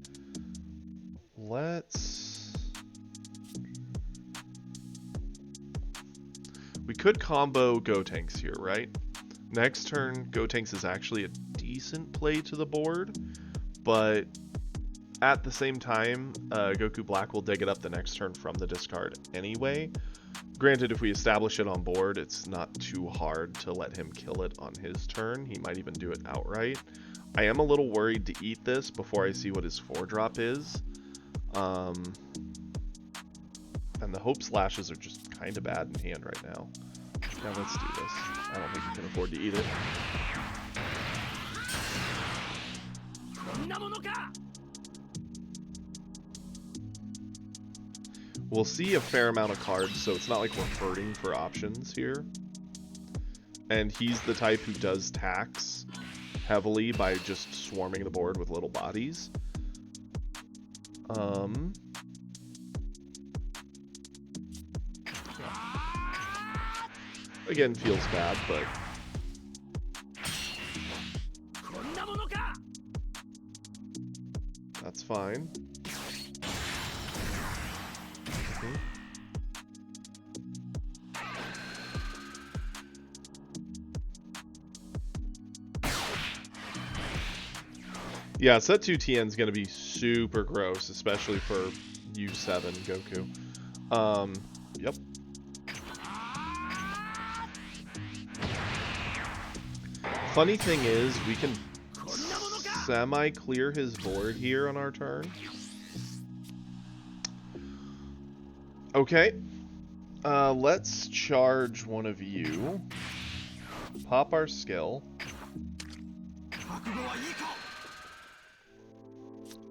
We could combo Gotenks here, right? Next turn, Gotenks is actually a decent play to the board, but at the same time, Goku Black will dig it up the next turn from the discard anyway. Granted, if we establish it on board, it's not too hard to let him kill it on his turn. He might even do it outright. I am a little worried to eat this before I see what his 4-drop is. And the Hope Slashes are just kind of bad in hand right now. Now let's do this. I don't think you can afford to eat it. We'll see a fair amount of cards, so it's not like we're hurting for options here. And he's the type who does tax heavily by just swarming the board with little bodies. Again, feels bad, but that's fine. Yeah, set 2 TN is going to be super gross, especially for U7 Goku. Yep. Funny thing is, we can semi-clear his board here on our turn. Okay. Let's charge one of you. Pop our skill.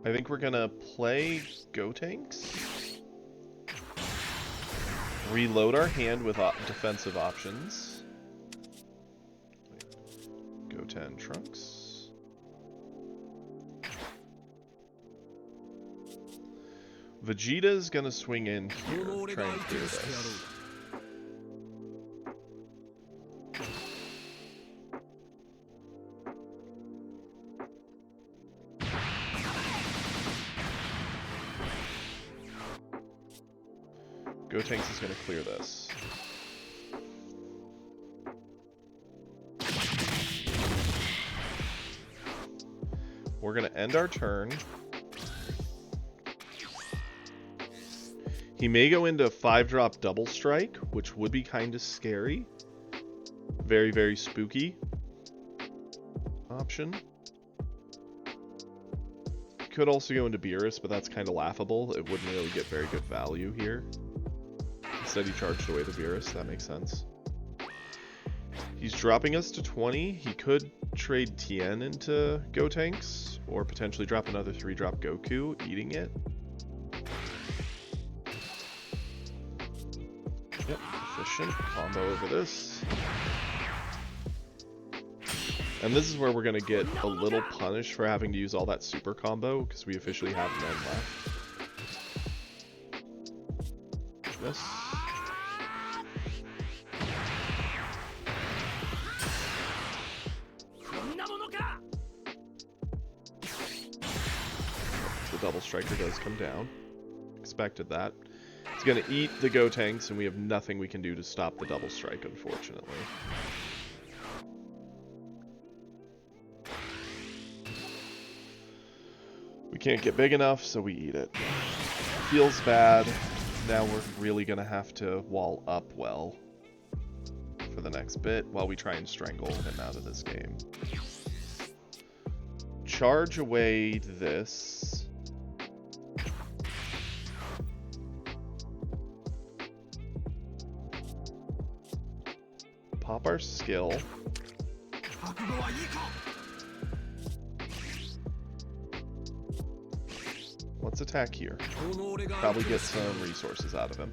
I think we're gonna play Gotenks. Reload our hand with defensive options. Goten Trunks. Vegeta's gonna swing in here, try and clear this. Gotenks is going to clear this. We're going to end our turn. He may go into 5-drop double strike, which would be kind of scary. Very, very spooky option. Could also go into Beerus, but that's kind of laughable. It wouldn't really get very good value here. Instead he charged away the Beerus, that makes sense. He's dropping us to 20. He could trade Tien into Gotenks, or potentially drop another 3-drop Goku, eating it. Yep, efficient. Combo over this. And this is where we're going to get a little punished for having to use all that super combo, because we officially have none left. This. The double striker does come down. Expected that. It's going to eat the Gotenks, and we have nothing we can do to stop the double strike, unfortunately. We can't get big enough, so we eat it. Feels bad. Now we're really going to have to wall up well for the next bit while we try and strangle him out of this game. Charge away this. Pop our skill. Let's attack here. Probably get some resources out of him.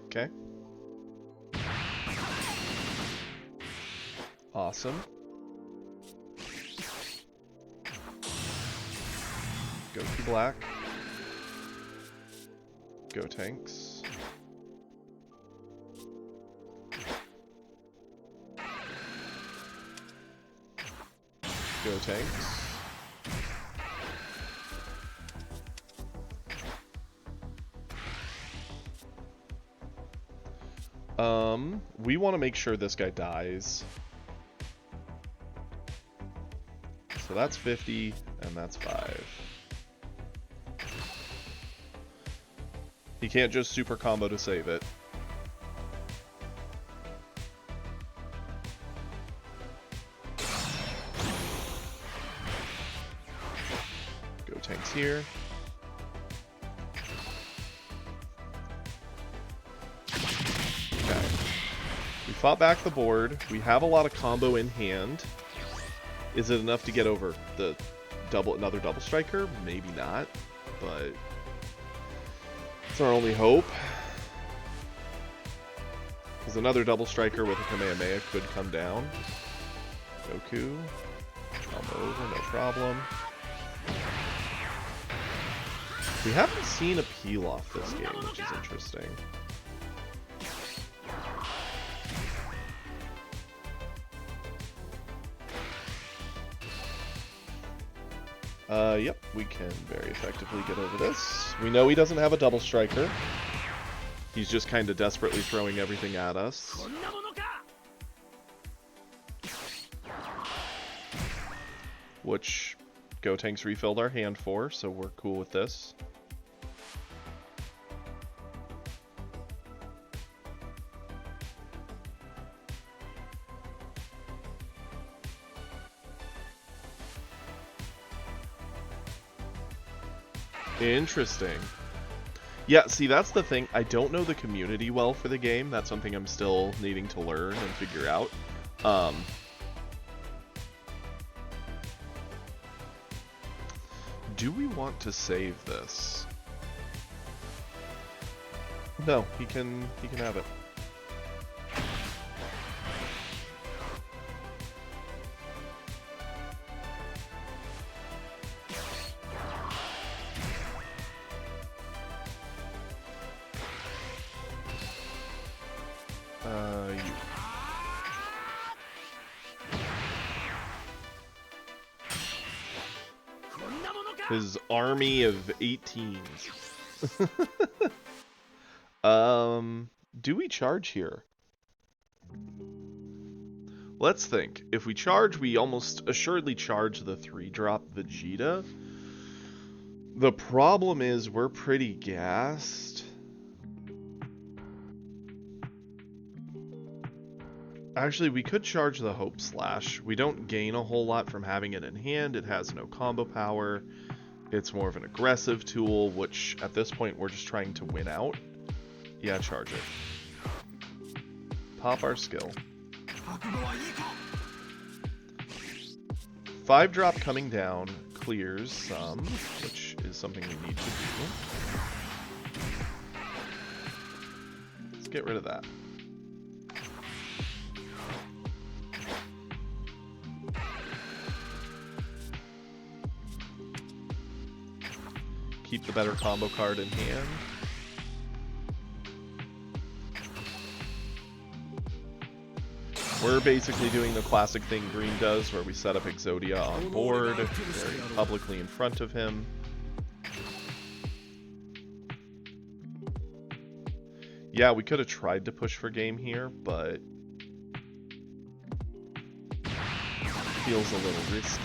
Okay. Awesome. Goku Black. Gotenks. Gotenks. We want to make sure this guy dies. So that's 50, and that's 5. He can't just super combo to save it. trunks here. Okay. We fought back the board. We have a lot of combo in hand. Is it enough to get over the another double striker? Maybe not, but it's our only hope. Because another double striker with a Kamehameha could come down. Goku. Combo over, no problem. We haven't seen a peel off this game, which is interesting. Yep, we can very effectively get over this. We know he doesn't have a double striker. He's just kind of desperately throwing everything at us. Which Gotenks refilled our hand for, so we're cool with this. Interesting. Yeah, see, that's the thing. I don't know the community well for the game. That's something I'm still needing to learn and figure out. Do we want to save this? No, he can have it. His army of 18s. Do we charge here? Let's think. If we charge, we almost assuredly charge the 3-drop Vegeta. The problem is we're pretty gassed. Actually, we could charge the Hope Slash. We don't gain a whole lot from having it in hand. It has no combo power. It's more of an aggressive tool, which at this point we're just trying to win out. Yeah, charge it. Pop our skill. 5-drop coming down clears some, which is something we need to do. Let's get rid of that. Keep the better combo card in hand. We're basically doing the classic thing Green does, where we set up Exodia on board, very publicly in front of him. Yeah, we could have tried to push for game here, but feels a little risky.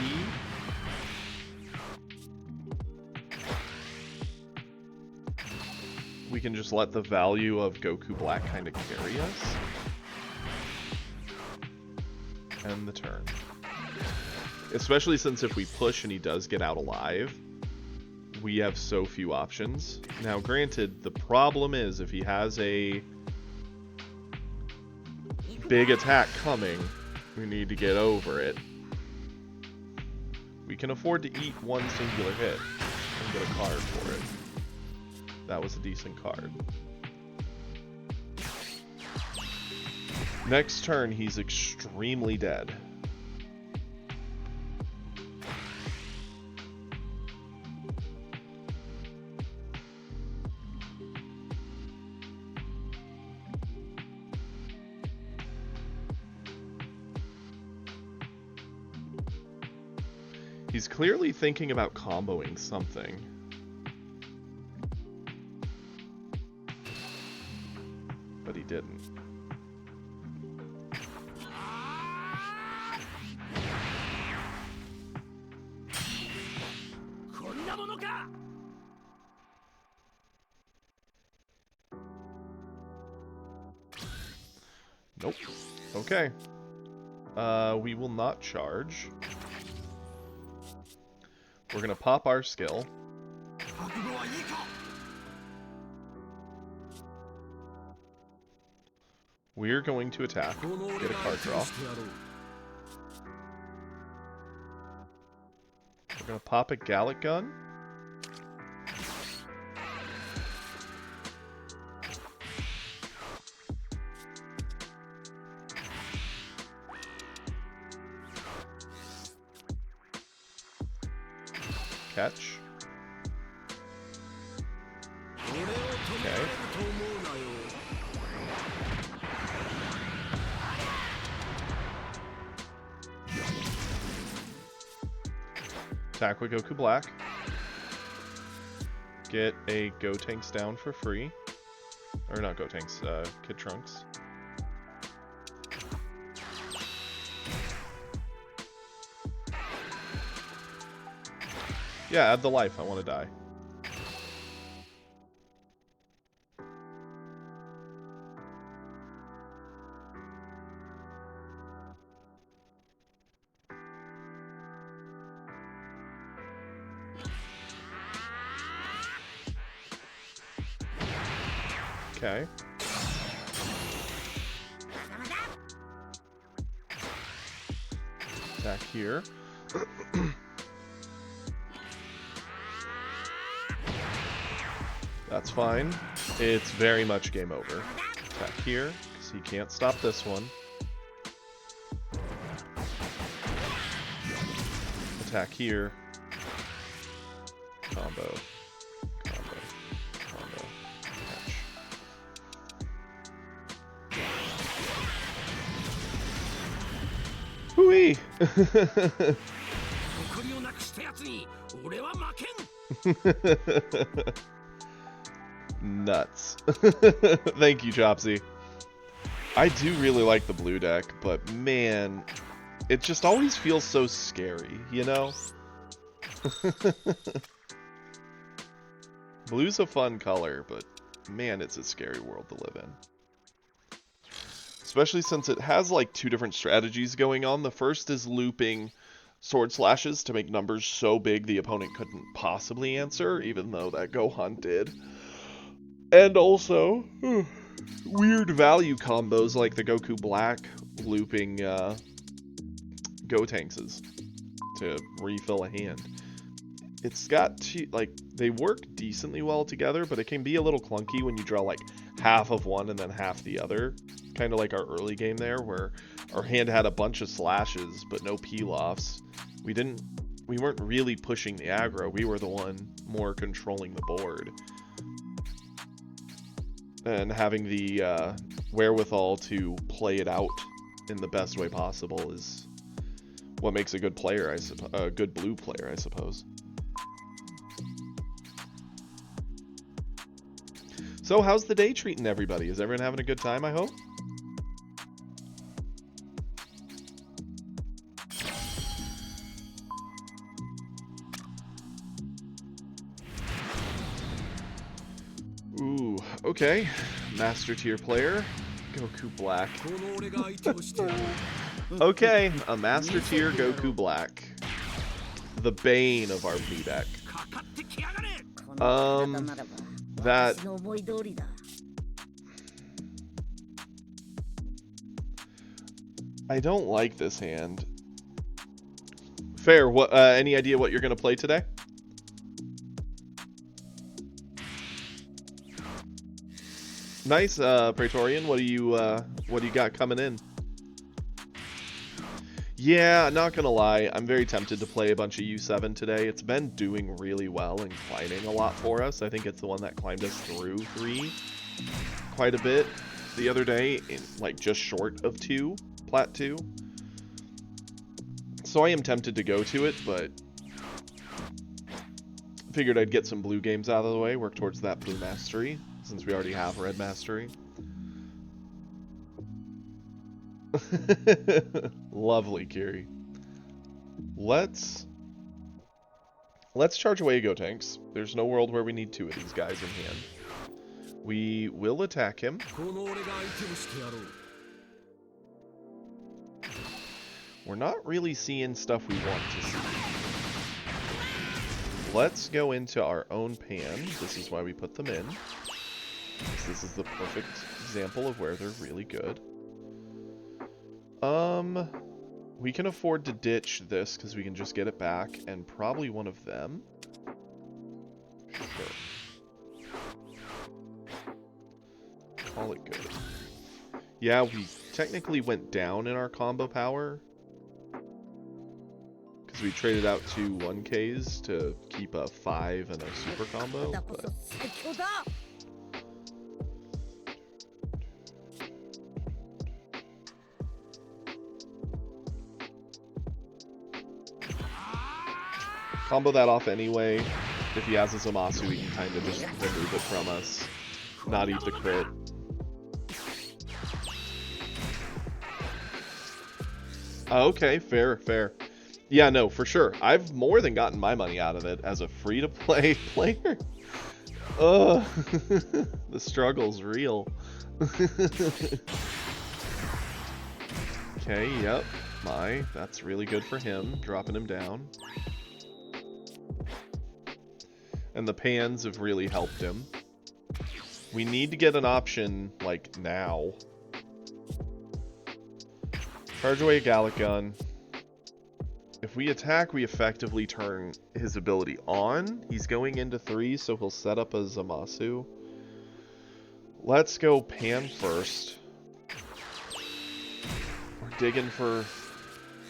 We can just let the value of Goku Black kind of carry us. End the turn. Especially since if we push and he does get out alive, we have so few options. Now granted, the problem is if he has a big attack coming, we need to get over it. We can afford to eat one singular hit and get a card for it. That was a decent card. Next turn, he's extremely dead. He's clearly thinking about comboing something. But he didn't. Nope. Okay. We will not charge. We're gonna pop our skill. We're going to attack. Get a card draw. We're going to pop a Gallic Gun. Catch. Okay. Attack with Goku Black. Get a Gotenks down for free. Or not Gotenks, Kid Trunks. Yeah, add the life. I want to die. Okay. Attack here. That's fine. It's very much game over. Attack here, because he can't stop this one. Attack here. Combo. Combo. Combo. Catch. Hooey! Nuts. Thank you, Chopsy. I do really like the blue deck, but man, it just always feels so scary, you know? Blue's a fun color, but man, it's a scary world to live in. Especially since it has like two different strategies going on. The first is looping sword slashes to make numbers so big the opponent couldn't possibly answer, even though that Gohan did. And also, weird value combos like the Goku Black looping Gotenkses to refill a hand. It's got two, like, they work decently well together, but it can be a little clunky when you draw like half of one and then half the other. Kind of like our early game there, where our hand had a bunch of slashes but no peel-offs. We weren't really pushing the aggro, we were the one more controlling the board. And having the wherewithal to play it out in the best way possible is what makes a good player, a good blue player, I suppose. So, how's the day treating everybody? Is everyone having a good time, I hope? Ooh, okay. Master tier player. Goku Black. Okay, a master tier Goku Black. The bane of our blue deck. That... I don't like this hand. Fair, what, any idea what you're gonna play today? Nice, Praetorian. What do you got coming in? Yeah, not gonna lie, I'm very tempted to play a bunch of U7 today. It's been doing really well and climbing a lot for us. I think it's the one that climbed us through 3 quite a bit the other day, in like just short of 2, Plat 2. So I am tempted to go to it, but figured I'd get some blue games out of the way, work towards that blue mastery, since we already have red mastery. Lovely, Kiri. Let's charge away Gotenks. There's no world where we need 2 of these guys in hand. We will attack him. We're not really seeing stuff we want to see. Let's go into our own pan. This is why we put them in. This is the perfect example of where they're really good. We can afford to ditch this because we can just get it back, and probably one of them. Sure. Call it good. Yeah, we technically went down in our combo power. Because we traded out 2 1Ks to keep a 5 and a super combo. But... combo that off anyway. If he has a Zamasu, he can kind of just remove it from us. Not eat the crit. Okay, fair, fair. Yeah, no, for sure. I've more than gotten my money out of it as a free-to-play player. Ugh. The struggle's real. Okay, yep. That's really good for him, dropping him down. And the pans have really helped him. We need to get an option, like, now. Charge away a Gallic Gun. If we attack, we effectively turn his ability on. He's going into 3, so he'll set up a Zamasu. Let's go pan first. We're digging for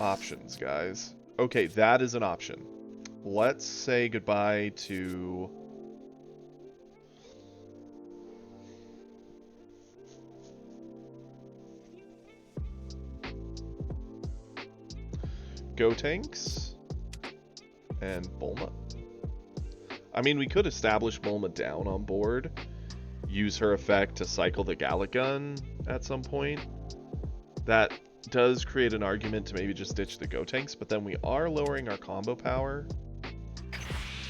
options, guys. Okay, that is an option. Let's say goodbye to... Gotenks and Bulma. I mean, we could establish Bulma down on board, use her effect to cycle the Gallic Gun at some point. That does create an argument to maybe just ditch the Gotenks, but then we are lowering our combo power.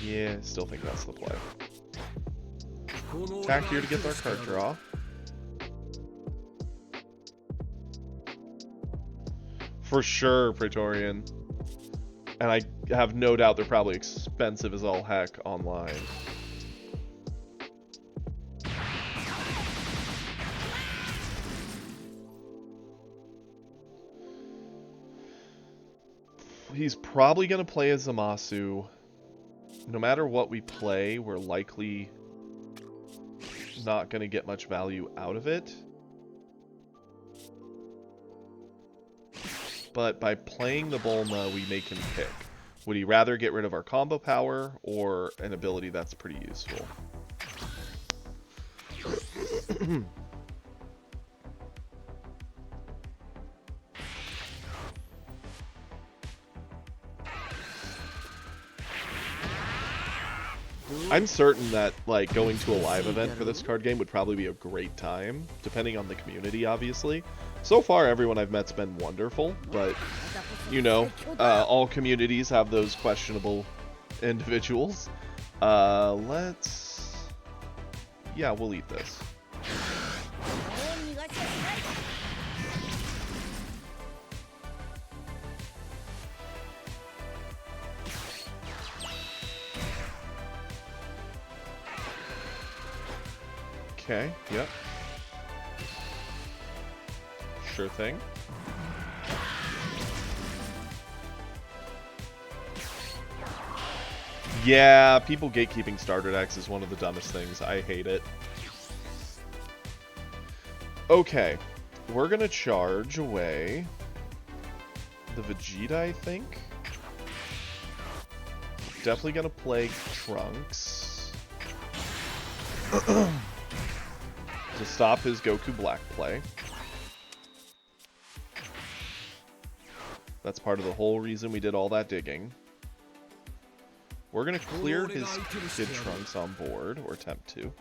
Yeah, still think that's the play. Attack here to get our card draw. For sure, Praetorian. And I have no doubt they're probably expensive as all heck online. He's probably going to play as Zamasu. No matter what we play, we're likely not going to get much value out of it. But by playing the Bulma, we make him pick. Would he rather get rid of our combo power or an ability that's pretty useful? I'm certain that, like, going to a live event for this card game would probably be a great time, depending on the community, obviously. So far, everyone I've met's been wonderful, but, you know, all communities have those questionable individuals. Let's... yeah, we'll eat this. Okay, yep. Sure thing. Yeah, people gatekeeping starter decks is one of the dumbest things. I hate it. Okay, we're gonna charge away the Vegeta, I think. Definitely gonna play Trunks. To stop his Goku Black play. That's part of the whole reason we did all that digging. We're going to clear his Kid Trunks on board, or attempt to.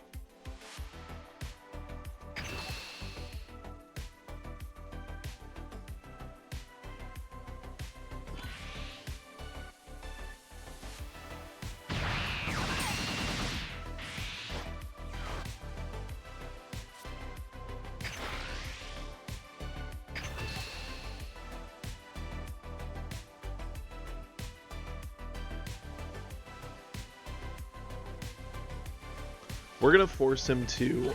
We're going to force him to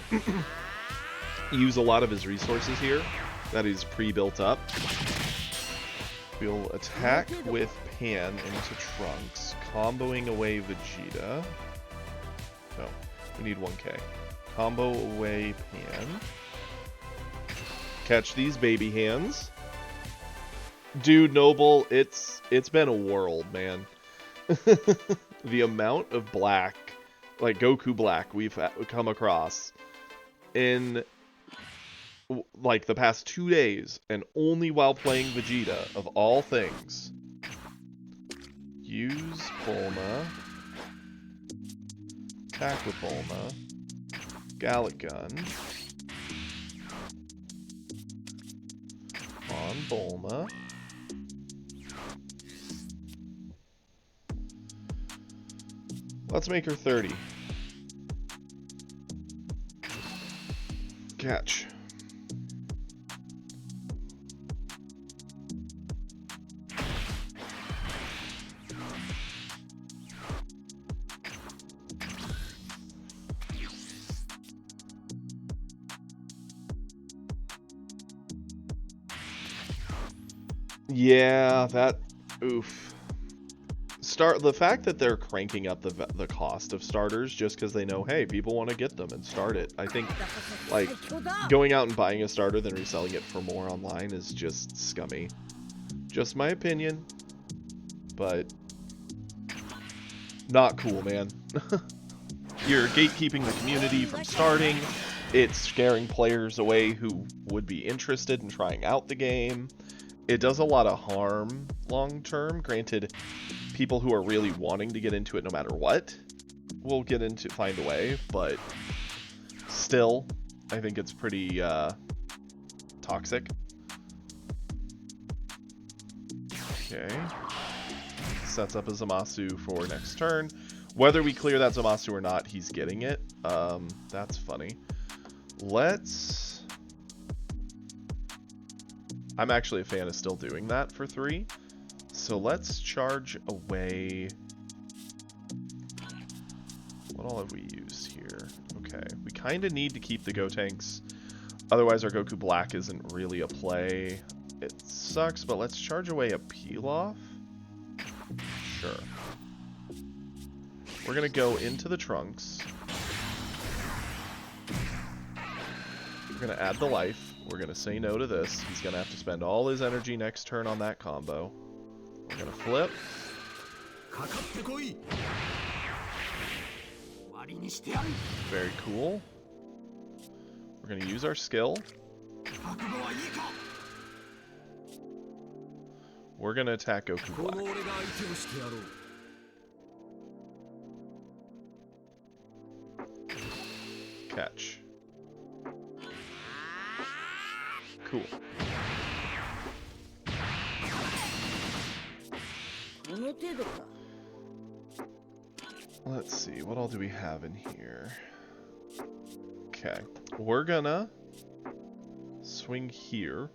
use a lot of his resources here that he's pre-built up. We'll attack with Pan into Trunks, comboing away Vegeta. No, we need 1k. Combo away Pan. Catch these baby hands. Dude, Noble, it's been a world, man. The amount of black, like Goku Black, we've come across in like the past 2 days, and only while playing Vegeta, of all things. Use Bulma. Attack with Bulma. Gallic Gun. On Bulma. Let's make her 30. Catch. Yeah, that... Oof. The fact that they're cranking up the cost of starters just because they know, hey, people want to get them and start it. I think, like, going out and buying a starter then reselling it for more online is just scummy. Just my opinion. But not cool, man. You're gatekeeping the community from starting. It's scaring players away who would be interested in trying out the game. It does a lot of harm long term. Granted, people who are really wanting to get into it no matter what will find a way, but still, I think it's pretty toxic. Okay. Sets up a Zamasu for next turn. Whether we clear that Zamasu or not, he's getting it. That's funny. I'm actually a fan of still doing that for 3. So let's charge away... What all have we used here? Okay, we kind of need to keep the Gotenks. Otherwise our Goku Black isn't really a play. It sucks, but let's charge away a Pilaf. Sure. We're going to go into the Trunks. We're going to add the life. We're going to say no to this. He's going to have to spend all his energy next turn on that combo. We're going to flip. Very cool. We're going to use our skill. We're going to attack Goku Black. Catch. Cool. Let's see, what all do we have in here? Okay, we're gonna swing here,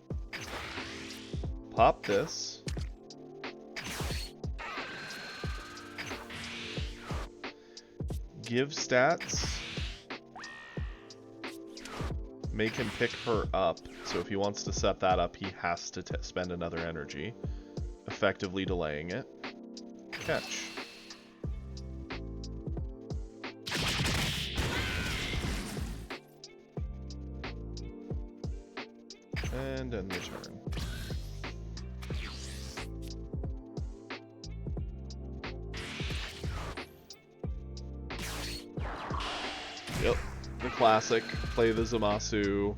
pop this, give stats, make him pick her up, so if he wants to set that up, he has to spend another energy, effectively delaying it. Catch. And end the turn. Yep, the classic. Play the Zamasu,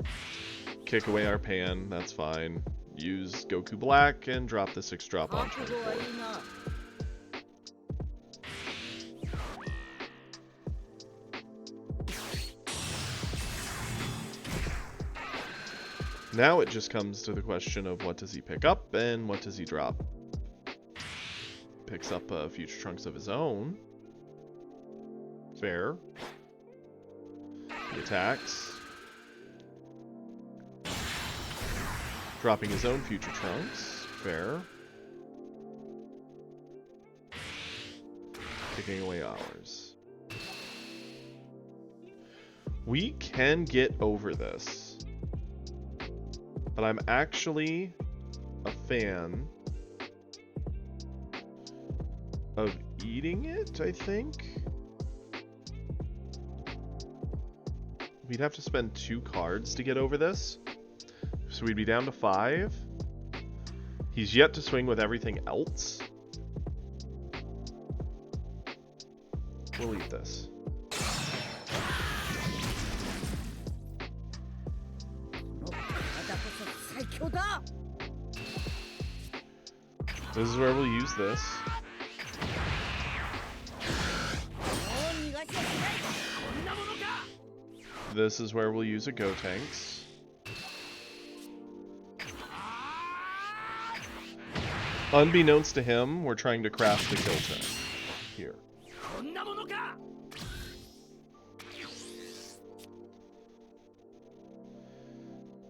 kick away our Pan, that's fine. Use Goku Black and drop the 6-drop on turn 4. Now it just comes to the question of what does he pick up and what does he drop. Picks up future Trunks of his own. Fair. He attacks. Dropping his own future Trunks. Fair. Taking away ours. We can get over this. But I'm actually a fan of eating it, I think. We'd have to spend 2 cards to get over this. So we'd be down to 5. He's yet to swing with everything else. We'll eat this. This is where we'll use this. This is where we'll use a Gotenks. Unbeknownst to him, we're trying to craft the kill turn here.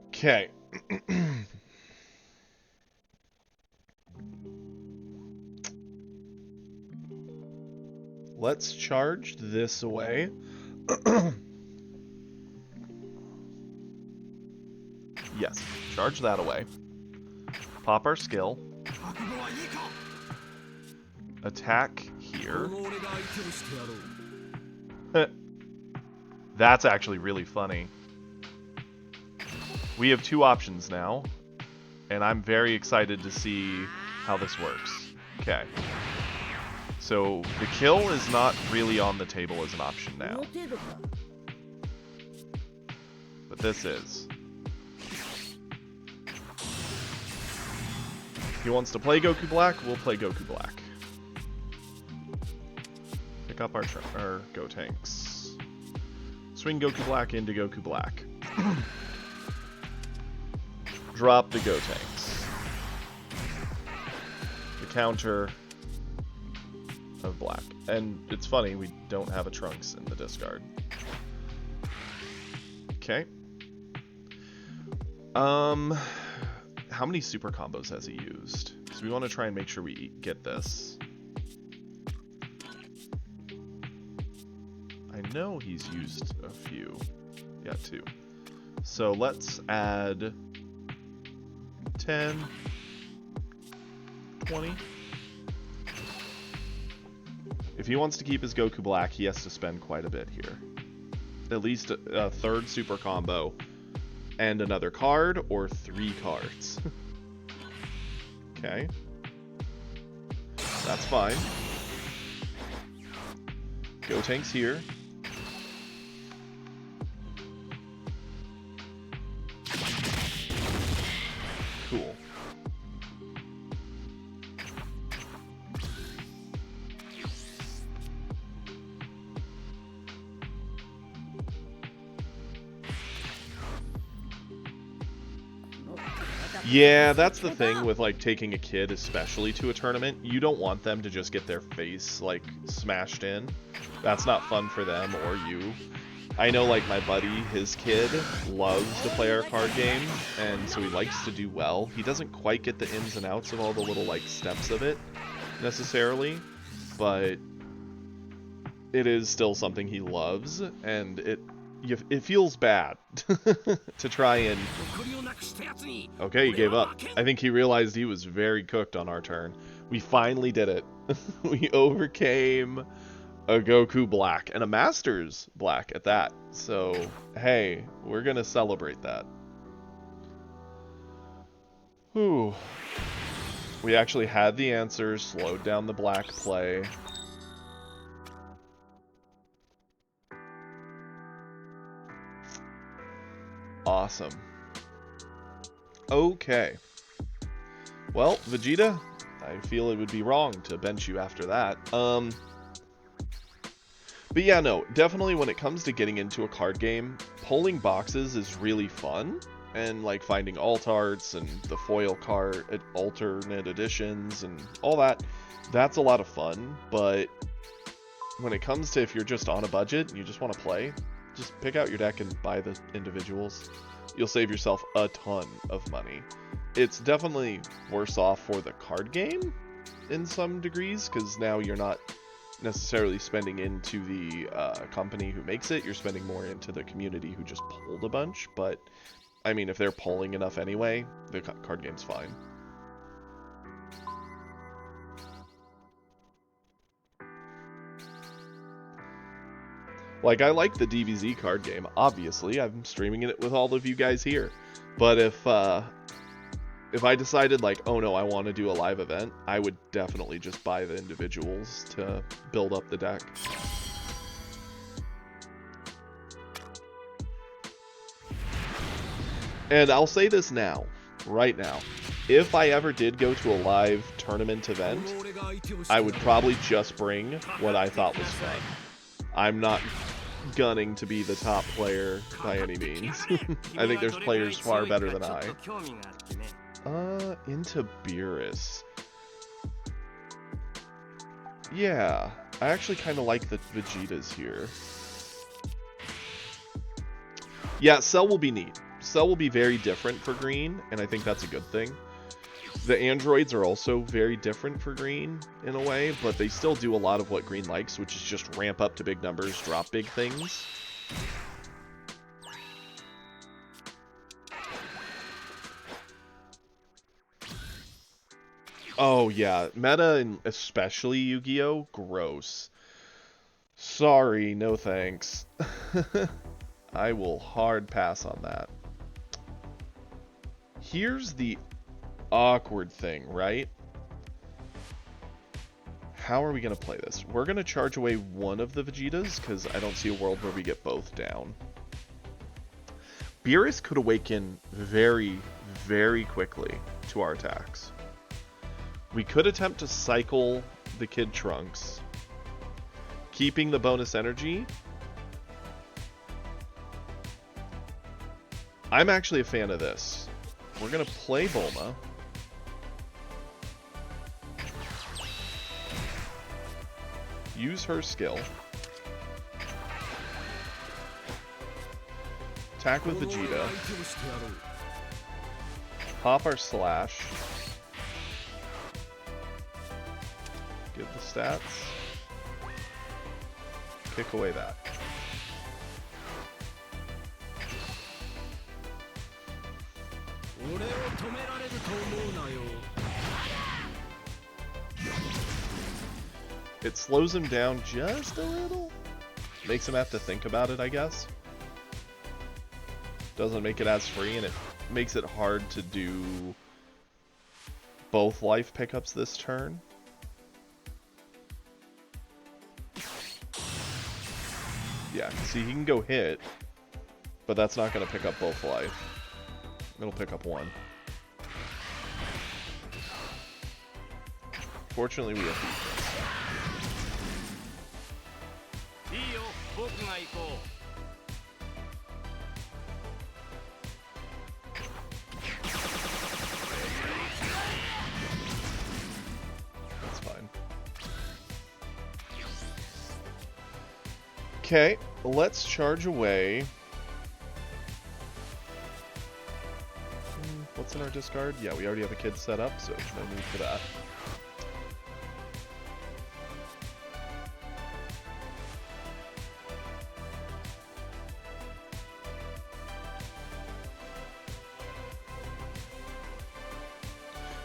Okay. Let's charge this away. Yes, charge that away. Pop our skill. Attack here. That's actually really funny. We have 2 options now, and I'm very excited to see how this works. Okay. So the kill is not really on the table as an option now. But this is. If he wants to play Goku Black, we'll play Goku Black. Pick up our Gotenks. Swing Goku Black into Goku Black. Drop the Gotenks. The counter of Black. And it's funny, we don't have a Trunks in the discard. Okay. How many super combos has he used? Because we want to try and make sure we get this. I know he's used a few. Yeah, 2. So let's add 10, 20. If he wants to keep his Goku Black, he has to spend quite a bit here. At least a 3rd super combo and another card, or 3 cards. Okay. That's fine. Gotenks here. Cool. Yeah, that's the thing with, like, taking a kid especially to a tournament. You don't want them to just get their face, like, smashed in. That's not fun for them or you. I know, like, my buddy, his kid loves to play our card game, and so he likes to do well. He doesn't quite get the ins and outs of all the little, like, steps of it, necessarily, but it is still something he loves, and it feels bad to try and... Okay, he gave up. I think he realized he was very cooked on our turn. We finally did it. We overcame a Goku Black, and a Masters Black at that. So, hey, we're gonna celebrate that. Whew. We actually had the answers, slowed down the Black play. Awesome. Okay. Well, Vegeta, I feel it would be wrong to bench you after that. But yeah, no, definitely when it comes to getting into a card game, pulling boxes is really fun. And like finding alt arts and the foil card, alternate editions and all that, that's a lot of fun. But when it comes to if you're just on a budget and you just want to play, just pick out your deck and buy the individuals. You'll save yourself a ton of money. It's definitely worse off for the card game in some degrees, because now you're not necessarily spending into the company who makes it. You're spending more into the community who just pulled a bunch. But I mean, if they're pulling enough anyway, the card game's fine. Like, I like the DBZ card game, obviously. I'm streaming it with all of you guys here. But if I decided, like, oh no, I want to do a live event, I would definitely just buy the individuals to build up the deck. And I'll say this now, right now. If I ever did go to a live tournament event, I would probably just bring what I thought was fun. I'm not gunning to be the top player by any means. I think there's players far better than I. Into Beerus. Yeah, I actually kind of like the Vegetas here. Yeah, Cell will be neat. Cell will be very different for green, and I think that's a good thing. The androids are also very different for green, in a way, but they still do a lot of what green likes, which is just ramp up to big numbers, drop big things. Oh yeah, meta and especially Yu-Gi-Oh! Gross. Sorry, no thanks. I will hard pass on that. Here's the awkward thing, right? How are we going to play this? We're going to charge away one of the Vegetas, because I don't see a world where we get both down. Beerus could awaken very, very quickly to our attacks. We could attempt to cycle the Kid Trunks, keeping the bonus energy. I'm actually a fan of this. We're going to play Bulma. Use her skill. Attack with Vegeta. Pop our Slash. Give the stats. Kick away that. It slows him down just a little. Makes him have to think about it, I guess. Doesn't make it as free, and it makes it hard to do both life pickups this turn. Yeah, see, he can go hit, but that's not going to pick up both life. It'll pick up one. Fortunately, we have defense. That's fine. Okay, let's charge away. What's in our discard? Yeah, we already have a kid set up, so no need for that.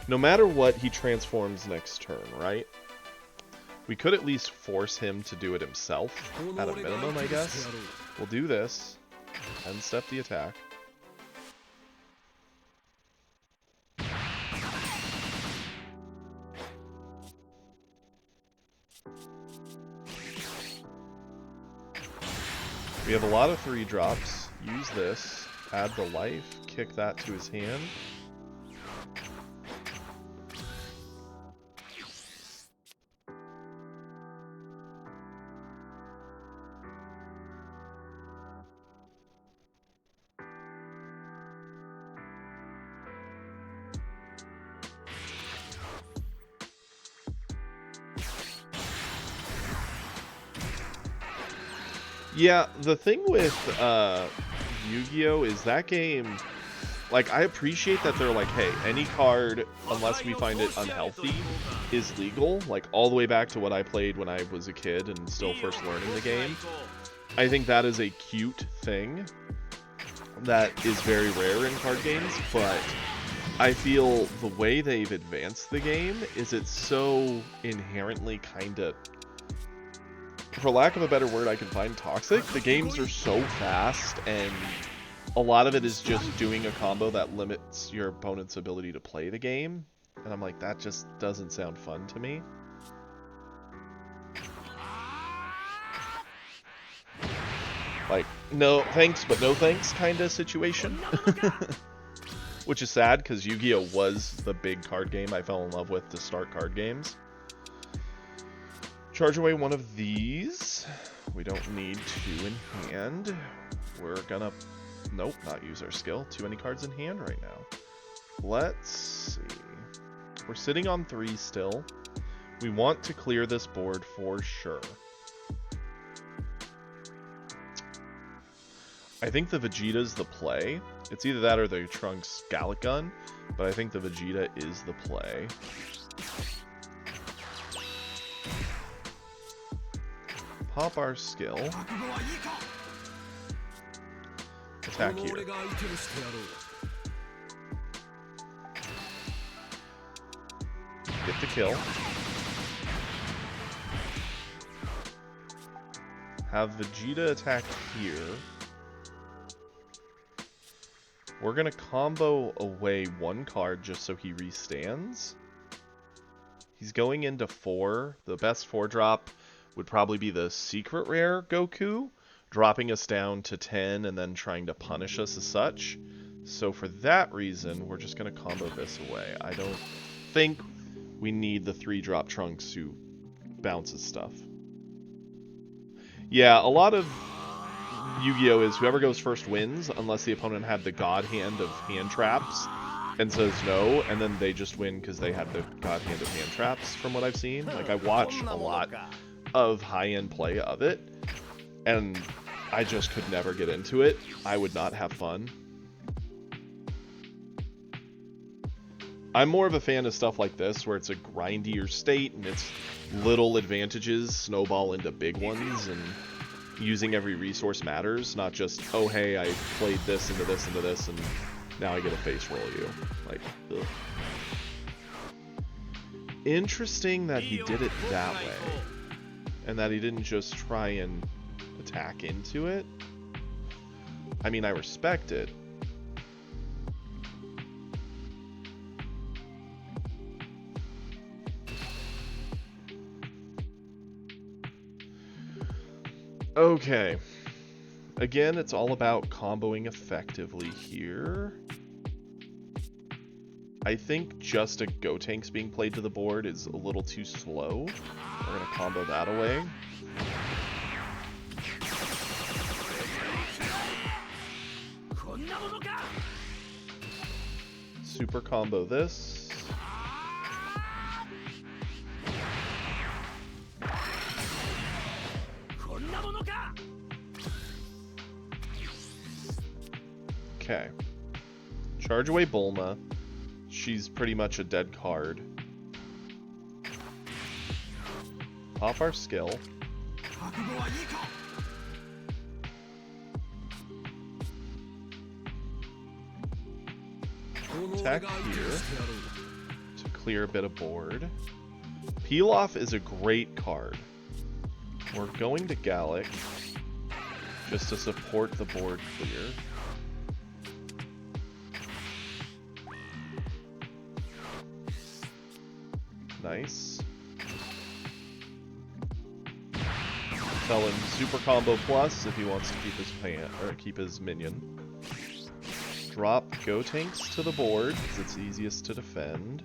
No matter what, he transforms next turn, right? We could at least force him to do it himself, at a minimum, I guess. We'll do this, and step the attack. We have a lot of 3-drops. Use this, add the life, kick that to his hand. Yeah, the thing with Yu-Gi-Oh! Is that game, like, I appreciate that they're like, hey, any card, unless we find it unhealthy, is legal. Like, all the way back to what I played when I was a kid and still first learning the game. I think that is a cute thing. that is very rare in card games, but I feel the way they've advanced the game is it's so inherently kind of, for lack of a better word I can find, toxic. The games are so fast, and a lot of it is just doing a combo that limits your opponent's ability to play the game. And I'm like, that just doesn't sound fun to me. Like, no thanks, but no thanks kind of situation. Which is sad, because Yu-Gi-Oh! Was the big card game I fell in love with to start card games. Charge away one of these. We don't need two in hand. We're gonna... Nope, not use our skill. Too many cards in hand right now. Let's see. We're sitting on 3 still. We want to clear this board for sure. I think the Vegeta's the play. It's either that or the Trunks Gallic Gun, but I think the Vegeta is the play. Pop our skill. Attack here. Get the kill. Have Vegeta attack here. We're gonna combo away 1 card just so he restands. He's going into 4. The best 4-drop would probably be the secret rare Goku, dropping us down to 10 and then trying to punish us as such. So for that reason, we're just going to combo this away. I don't think we need the 3-drop Trunks who bounces stuff. Yeah, a lot of Yu-Gi-Oh! Is whoever goes first wins, unless the opponent had the God Hand of hand traps and says no, and then they just win because they had the God Hand of hand traps, from what I've seen. Like, I watch a lot of high-end play of it, and I just could never get into it. I would not have fun. I'm more of a fan of stuff like this, where it's a grindier state, and it's little advantages snowball into big ones, and using every resource matters, not just, oh hey, I played this into this into this, and now I get to face roll you. Like, ugh. Interesting that he did it that way, and that he didn't just try and attack into it. I mean, I respect it. Okay. Again, it's all about comboing effectively here. I think just a Gotenks being played to the board is a little too slow. We're gonna combo that away. Super combo this. Okay. Charge away Bulma. She's pretty much a dead card. Pop our skill. Attack here to clear a bit of board. Peel-Off is a great card. We're going to Gallic just to support the board clear. Nice. Tell him Super Combo Plus if he wants to keep his keep his minion. Drop Gotenks to the board because it's easiest to defend.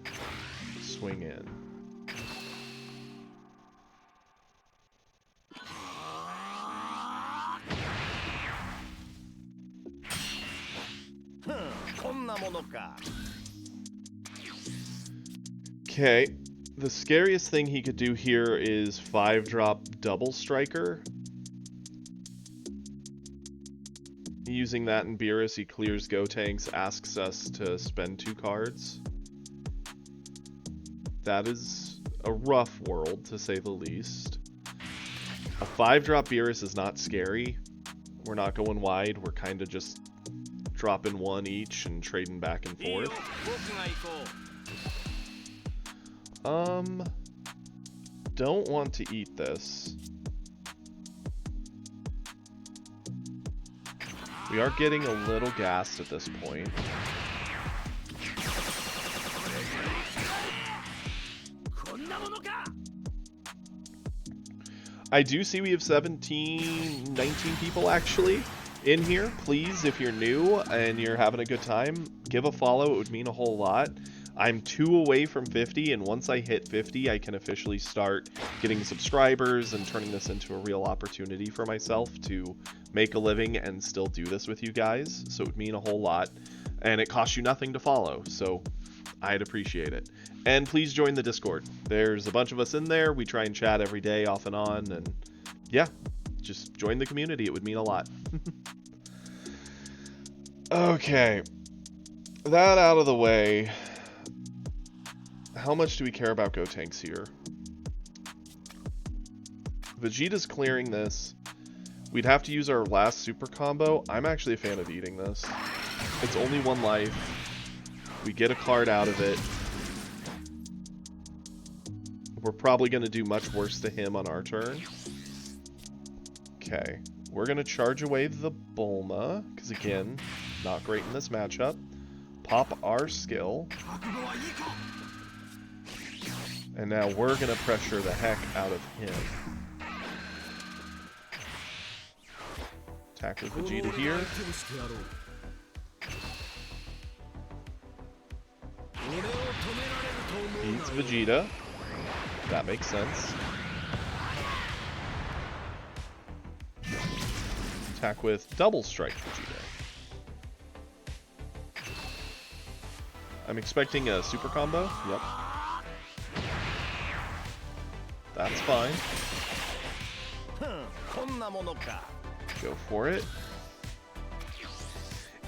Swing in. Okay, the scariest thing he could do here is 5-drop Double Striker. Using that in Beerus, he clears Gotenks, asks us to spend 2 cards. That is a rough world, to say the least. A 5-drop Beerus is not scary. We're not going wide, we're kind of just dropping one each and trading back and forth. Don't want to eat this. We are getting a little gassed at this point. I do see we have 17, 19 people actually in here. Please, if you're new and you're having a good time, give a follow. It would mean a whole lot. I'm 2 away from 50, and once I hit 50, I can officially start getting subscribers and turning this into a real opportunity for myself to make a living and still do this with you guys. So it would mean a whole lot, and it costs you nothing to follow, so I'd appreciate it. And please join the Discord. There's a bunch of us in there. We try and chat every day off and on, and yeah, just join the community. It would mean a lot. Okay, that out of the way. How much do we care about Gotenks here? Vegeta's clearing this. We'd have to use our last super combo. I'm actually a fan of eating this. It's only 1 life. We get a card out of it. We're probably going to do much worse to him on our turn. Okay. We're going to charge away the Bulma, because again, not great in this matchup. Pop our skill. And now we're going to pressure the heck out of him. Attack with Vegeta here. Beats Vegeta. That makes sense. Attack with Double Strike Vegeta. I'm expecting a super combo. Yep. That's fine. Go for it.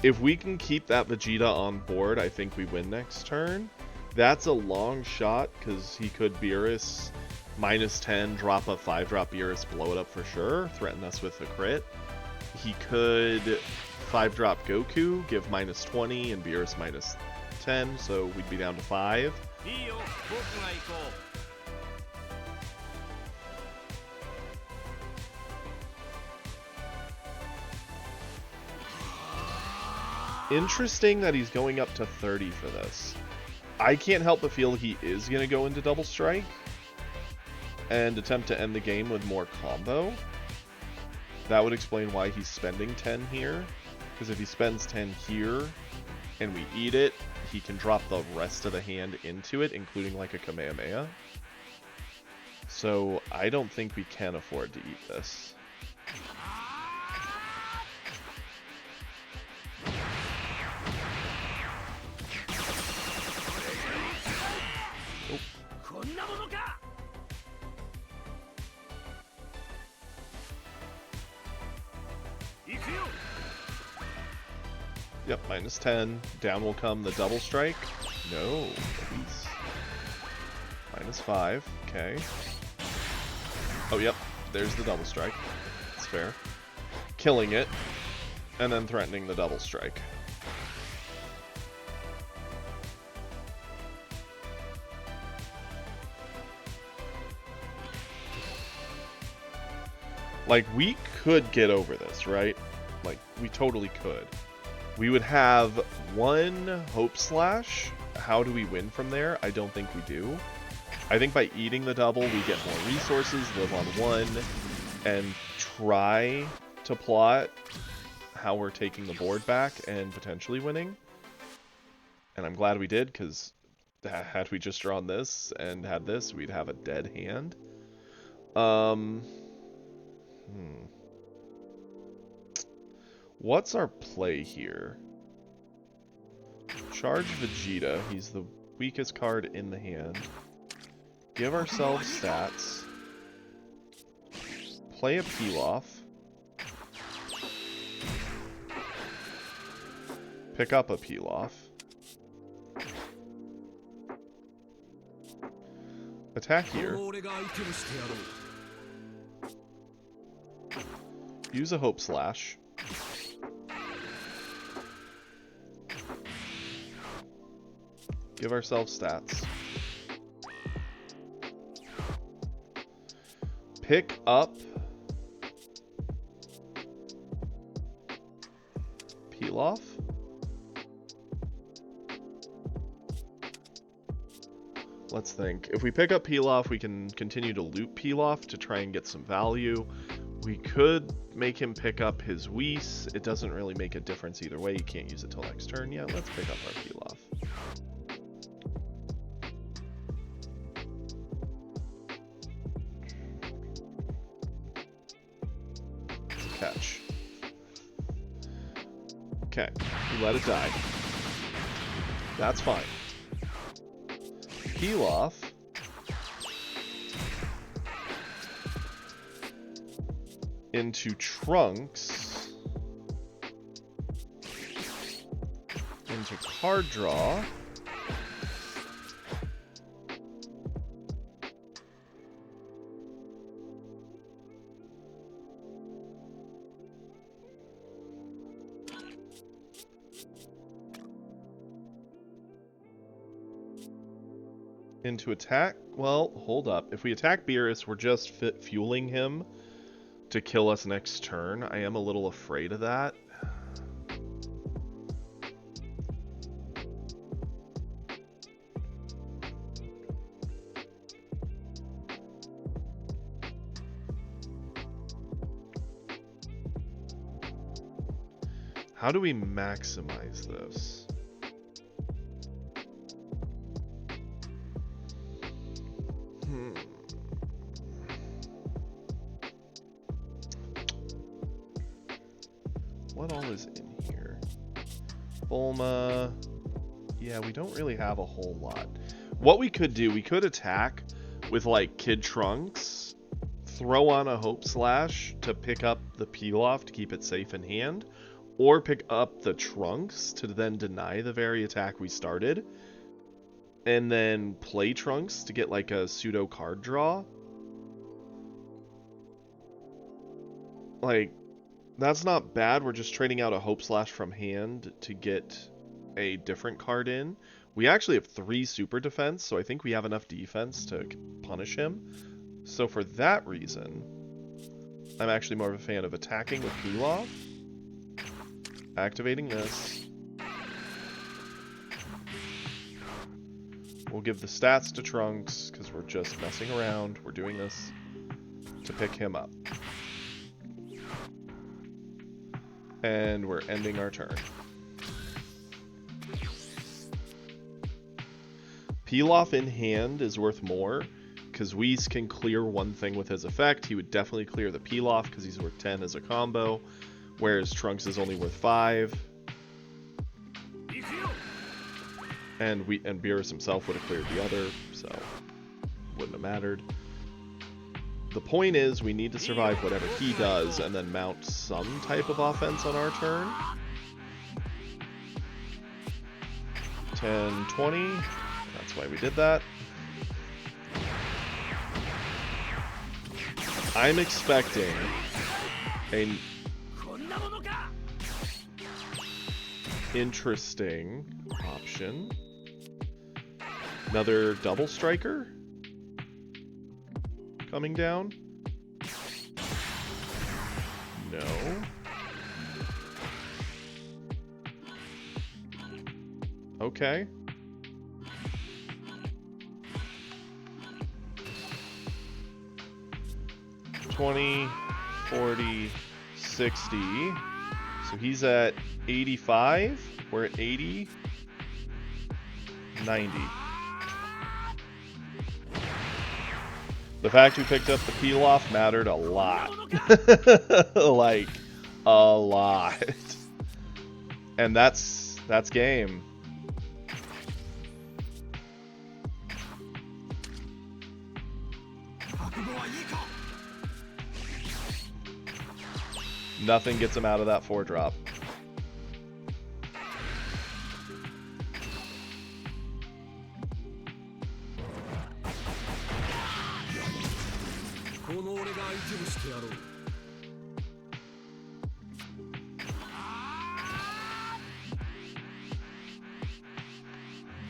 If we can keep that Vegeta on board, I think we win next turn. That's a long shot, because he could Beerus -10, drop a 5-drop Beerus, blow it up for sure, threaten us with a crit. He could 5-drop Goku, give -20 and Beerus -10, so we'd be down to 5. Interesting that he's going up to 30 for this. I can't help but feel he is going to go into Double Strike and attempt to end the game with more combo. That would explain why he's spending 10 here, because if he spends 10 here and we eat it, he can drop the rest of the hand into it, including like a Kamehameha. So I don't think we can afford to eat this. Yep, -10. Down will come the Double Strike. No, please. -5. Okay. Oh, yep. There's the Double Strike. That's fair. Killing it. And then threatening the Double Strike. Like, we could get over this, right? Like, we totally could. We would have 1 Hope Slash. How do we win from there? I don't think we do. I think by eating the double, we get more resources, live on 1, and try to plot how we're taking the board back and potentially winning. And I'm glad we did, because had we just drawn this and had this, we'd have a dead hand. What's our play here? Charge Vegeta. He's the weakest card in the hand. Give ourselves stats. Play a Pilaf. Pick up a Pilaf. Attack here. Use a Hope Slash. Give ourselves stats. Pick up Pilaf. Let's think. If we pick up Pilaf, we can continue to loot Pilaf to try and get some value. We could make him pick up his Whis. It doesn't really make a difference either way. You can't use it till next turn. Yeah, let's pick up our Pilaf. Catch. Okay, we let it die. That's fine. Pilaf into Trunks into card draw. Into attack. Well, hold up. If we attack Beerus, we're just fueling him to kill us next turn. I am a little afraid of that. How do we maximize this? What all is in here? Bulma. Yeah, we don't really have a whole lot. What we could do, we could attack with like Kid Trunks, throw on a Hope Slash to pick up the Pilaf to keep it safe in hand, or pick up the Trunks to then deny the very attack we started, and then play Trunks to get like a pseudo card draw. Like, that's not bad. We're just trading out a Hope Slash from hand to get a different card in. We actually have 3 super defense, so I think we have enough defense to punish him. So for that reason, I'm actually more of a fan of attacking with Pilaf, activating this. We'll give the stats to Trunks because we're just messing around. We're doing this to pick him up. And we're ending our turn. Pilaf in hand is worth more, because Whis can clear one thing with his effect. He would definitely clear the Pilaf, because he's worth 10 as a combo, whereas Trunks is only worth 5. And Beerus himself would have cleared the other, so wouldn't have mattered. The point is, we need to survive whatever he does and then mount some type of offense on our turn. 10, 20. That's why we did that. I'm expecting an interesting option. Another double striker coming down? No. Okay. $20, $40, $60. So he's at 85. We're at 80. 90. The fact we picked up the Pilaf mattered a lot. Like, a lot. And that's game. Nothing gets him out of that 4-drop.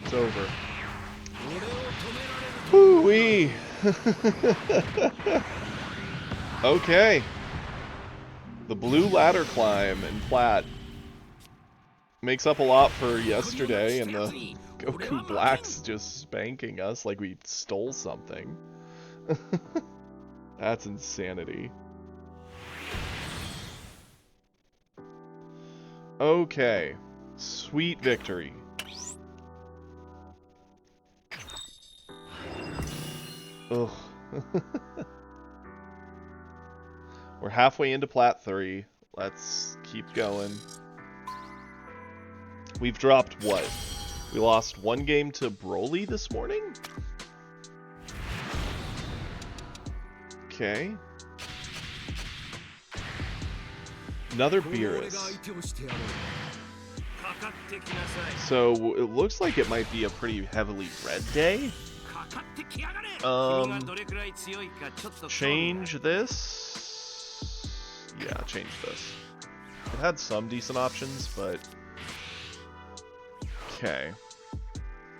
It's over. Ooh-wee! Okay. The blue ladder climb in Plat makes up a lot for yesterday, and the Goku Black's just spanking us like we stole something. That's insanity. Okay. Sweet victory. Ugh. We're halfway into Plat 3. Let's keep going. We've dropped what? We lost one game to Broly this morning? Okay. Another Beerus. So it looks like it might be a pretty heavily red day. Change this. Yeah, change this. It had some decent options, but okay.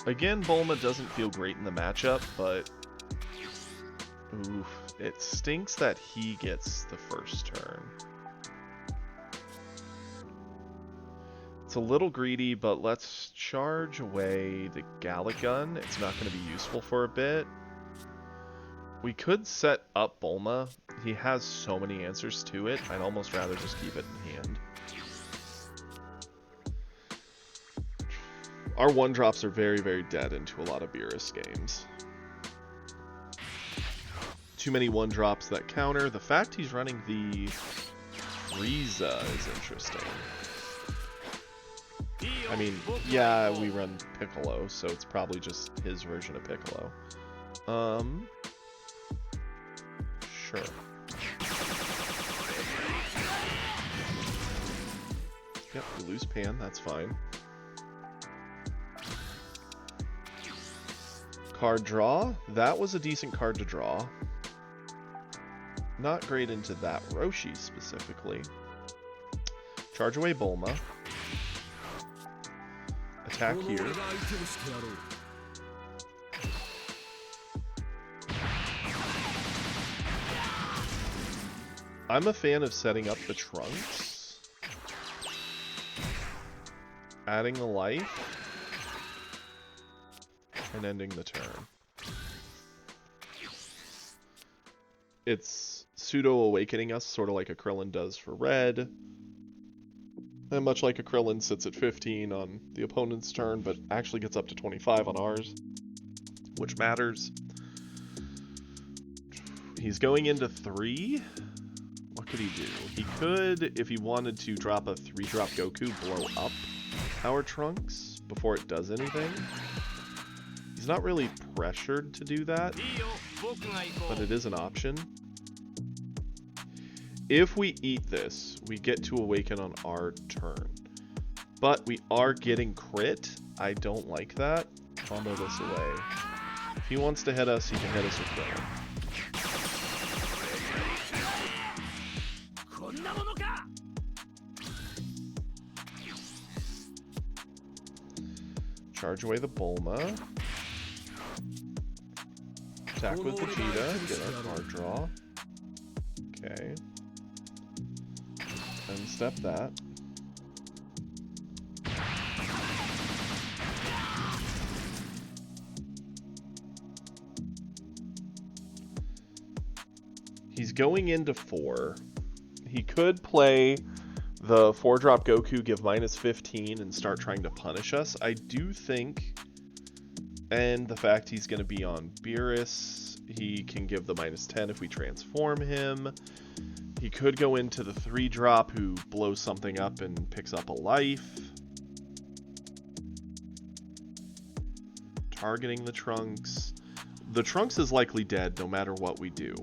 Again, Bulma doesn't feel great in the matchup, but oof, it stinks that he gets the first turn. It's a little greedy, but let's charge away the Gallic Gun. It's not going to be useful for a bit. We could set up Bulma. He has so many answers to it, I'd almost rather just keep it in hand. Our 1-drops are very, very dead into a lot of Beerus games. Too many 1-drops that counter. The fact he's running the Frieza is interesting. I mean, yeah, we run Piccolo, so it's probably just his version of Piccolo. Sure. Yep, we lose Pan, that's fine. Card draw. That was a decent card to draw. Not great into that Roshi specifically. Charge away Bulma. Attack here. I'm a fan of setting up the Trunks. Adding the life. And ending the turn. It's pseudo-awakening us, sort of like a Krillin does for red. And much like a Krillin sits at 15 on the opponent's turn, but actually gets up to 25 on ours, which matters. He's going into 3. What could he do? He could, if he wanted to, drop a 3-drop Goku, blow up our Trunks before it does anything. He's not really pressured to do that, but it is an option. If we eat this, we get to awaken on our turn. But we are getting crit. I don't like that. Combo this away. If he wants to hit us, he can hit us with Krillin. Charge away the Bulma. Attack with Vegeta, get our card draw. Okay. And step that. He's going into 4. He could play the 4-drop Goku, give -15, and start trying to punish us. I do think, and the fact he's going to be on Beerus, he can give the -10 if we transform him. He could go into the 3-drop who blows something up and picks up a life. Targeting the Trunks. The Trunks is likely dead no matter what we do.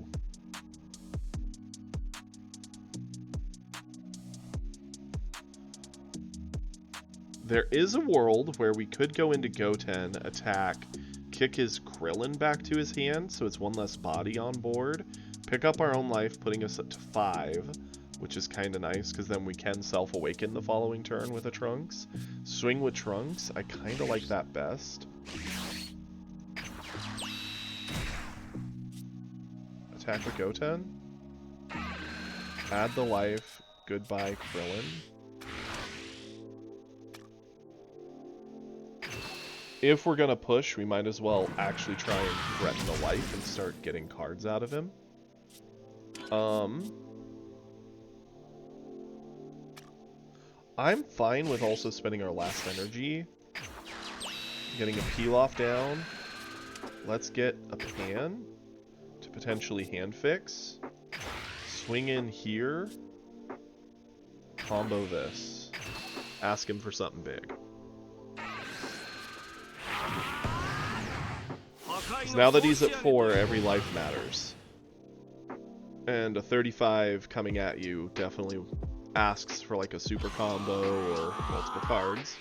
There is a world where we could go into Goten, attack, kick his Krillin back to his hand, so it's one less body on board. Pick up our own life, putting us up to 5, which is kind of nice, because then we can self-awaken the following turn with a Trunks. Swing with Trunks, I kind of like that best. Attack with Goten. Add the life. Goodbye, Krillin. If we're gonna push, we might as well actually try and threaten the life and start getting cards out of him. I'm fine with also spending our last energy. Getting a Pilaf down. Let's get a Pan to potentially hand fix. Swing in here. Combo this. Ask him for something big. Now that he's at 4, every life matters. And a 35 coming at you definitely asks for like a super combo or multiple cards.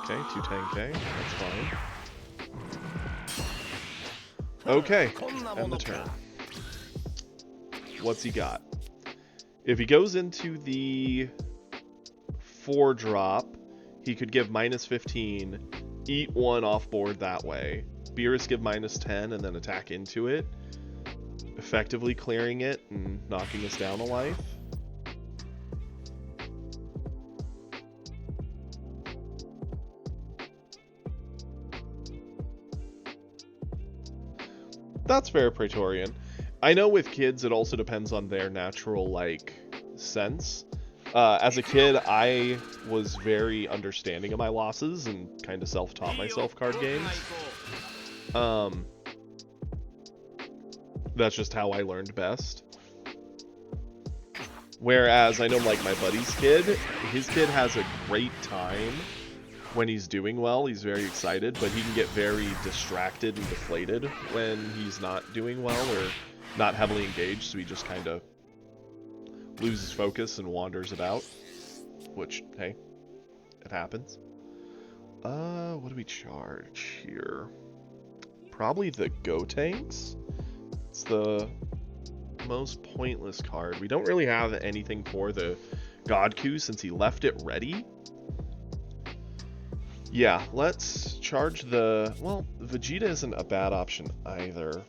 Okay, 210k, that's fine. Okay, and the turn. What's he got? If he goes into the 4-drop, he could give -15, eat 1 off board that way. Beerus give -10 and then attack into it, effectively clearing it and knocking us down a life. That's fair, Praetorian. I know with kids it also depends on their natural, like, sense. As a kid, I was very understanding of my losses and kind of self-taught myself card games. That's just how I learned best. Whereas I know, like, my buddy's kid, his kid has a great time when he's doing well. He's very excited, but he can get very distracted and deflated when he's not doing well or not heavily engaged, so he just kind of loses focus and wanders about, which, hey, it happens. What do we charge here? Probably the Gotenks. It's the most pointless card. We don't really have anything for the Godku since he left it ready. Yeah, let's charge the... Well, Vegeta isn't a bad option either.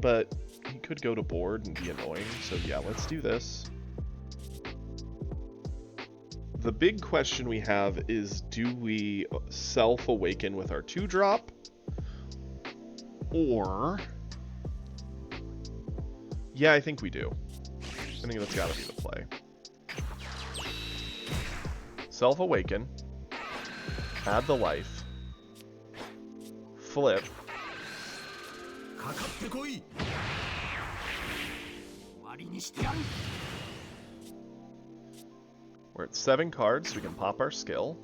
But he could go to board and be annoying, so yeah, let's do this. The big question we have is, do we self-awaken with our 2-drop? Or... Yeah, I think we do. I think that's gotta be the play. Self-awaken. Add the life. Flip. We're at 7 cards, so we can pop our skill.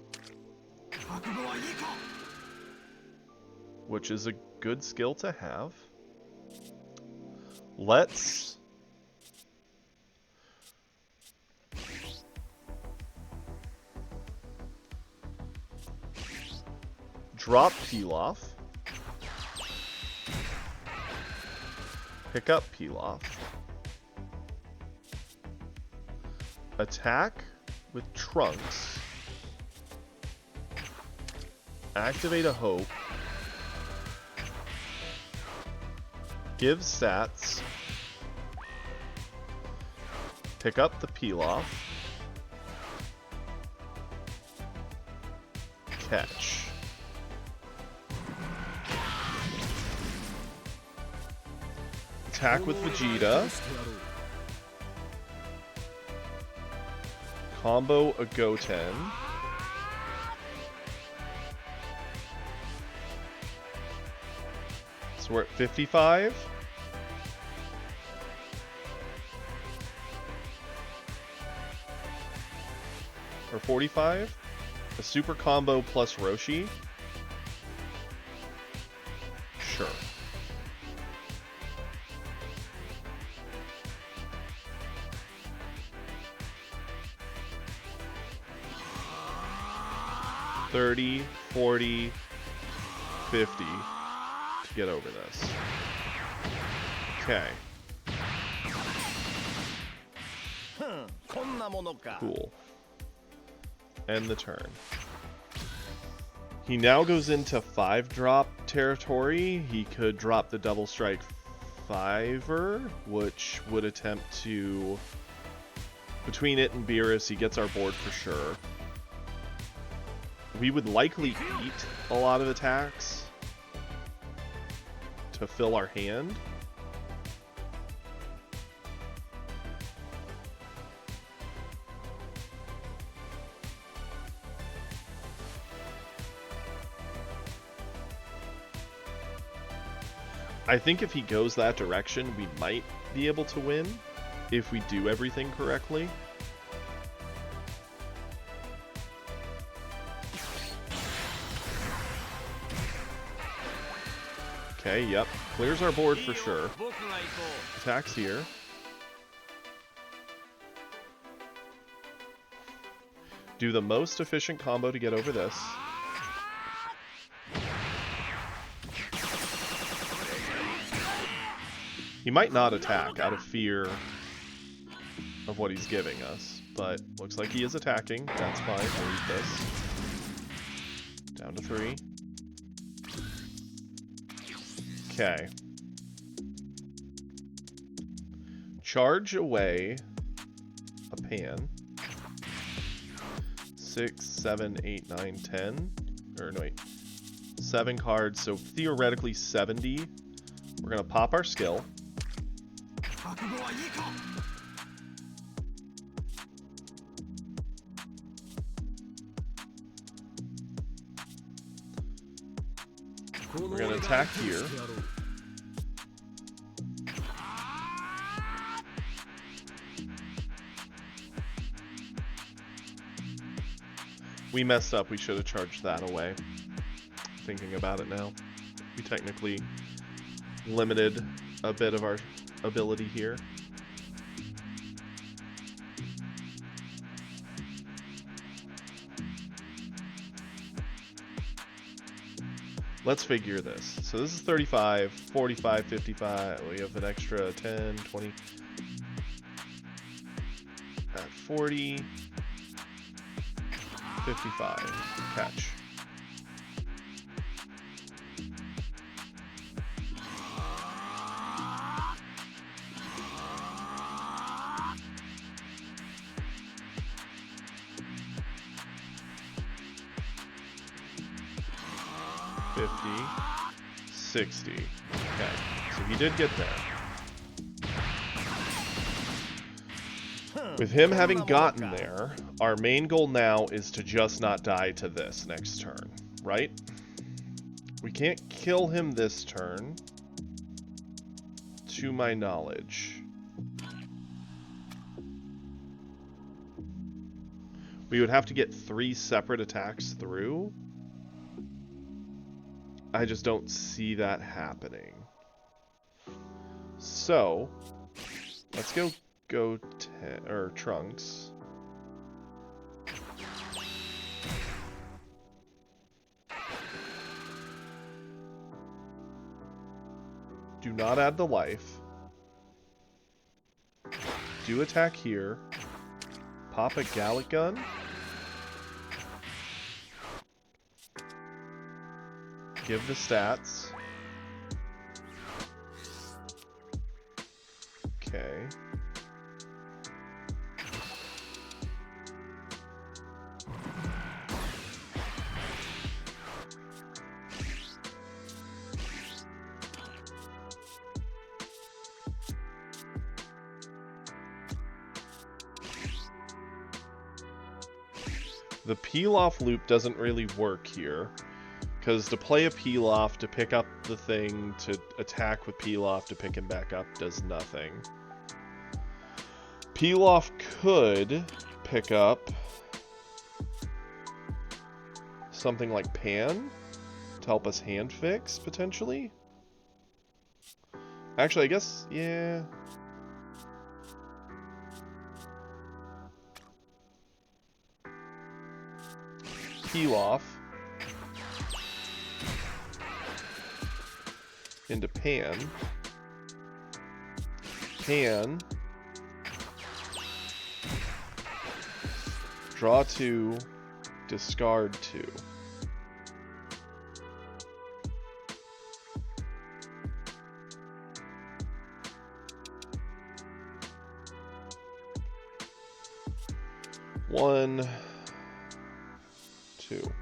Which is a good skill to have. Let's... drop Pilaf. Pick up Pilaf. Attack with Trunks. Activate a Hope. Give stats. Pick up the Pilaf. Catch. Attack with Vegeta. Combo a Goten. So we're at 55. Or 45. A super combo plus Roshi. Sure. $30, $40, $50 to get over this. Okay. Cool. End the turn. He now goes into 5-drop territory. He could drop the double strike 5-er, which would attempt to... Between it and Beerus, he gets our board for sure. We would likely eat a lot of attacks to fill our hand. I think if he goes that direction, we might be able to win if we do everything correctly. Okay, yep. Clears our board for sure. Attacks here. Do the most efficient combo to get over this. He might not attack out of fear of what he's giving us, but looks like he is attacking. That's fine. We'll eat this. Down to 3. Okay. Charge away a pan. 6, 7, 8, 9, 10. Or no, wait. 7 cards, so theoretically 70. We're going to pop our skill. We're going to attack here. We messed up. We should have charged that away. Thinking about it now. We technically limited a bit of our ability here. Let's figure this. So this is 35, 45, 55. We have an extra 10, 20. At 40, 55. Catch. $50, $60. Okay, so he did get there. With him having gotten there, our main goal now is to just not die to this next turn, right? We can't kill him this turn, to my knowledge. We would have to get 3 separate attacks through. I just don't see that happening. So, let's go Trunks. Do not add the life. Do attack here. Pop a Gallic Gun. Give the stats. Okay. The peel-off loop doesn't really work here. Because to play a peel-off, to pick up the thing, to attack with peel-off, to pick him back up, does nothing. Peel-off could pick up something like Pan to help us hand fix, potentially. Actually, I guess, yeah. Peel-off. Into Pan. Pan. Draw 2. Discard 2. 1, 2.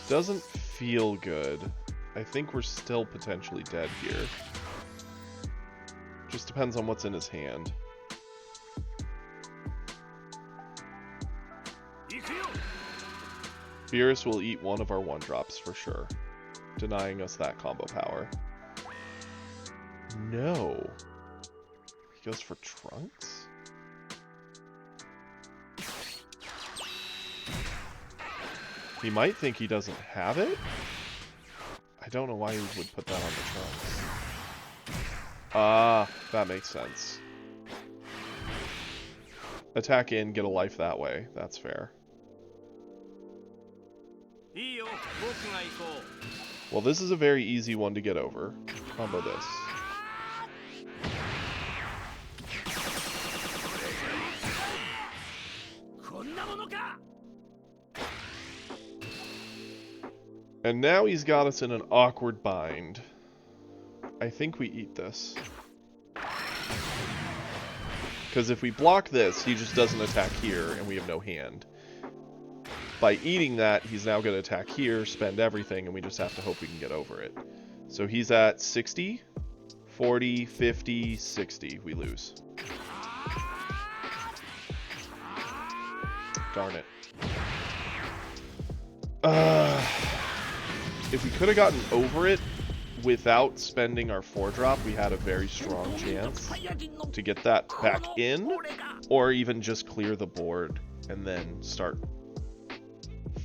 Doesn't feel good. I think we're still potentially dead here. Just depends on what's in his hand. Beerus will eat one of our 1-drops for sure, denying us that combo power. No. He goes for Trunks? He might think he doesn't have it? I don't know why he would put that on the Trunks. Ah, that makes sense. Attack in, get a life that way. That's fair. Well, this is a very easy one to get over. Combo this. And now he's got us in an awkward bind. I think we eat this. Because if we block this, he just doesn't attack here, and we have no hand. By eating that, he's now going to attack here, spend everything, and we just have to hope we can get over it. So he's at 60, 40, 50, 60. We lose. Darn it. If we could have gotten over it without spending our 4-drop, we had a very strong chance to get that back in, or even just clear the board and then start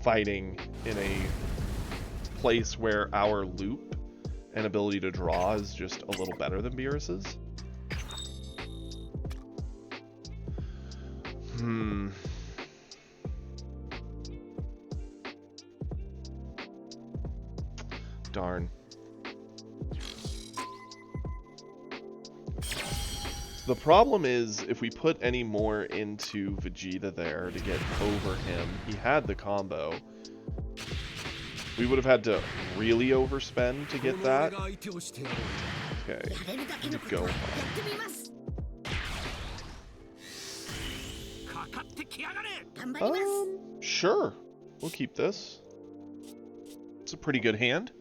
fighting in a place where our loop and ability to draw is just a little better than Beerus's. Darn. The problem is, if we put any more into Vegeta there to get over him, he had the combo. We would have had to really overspend to get that. Okay, go. Sure. We'll keep this. It's a pretty good hand.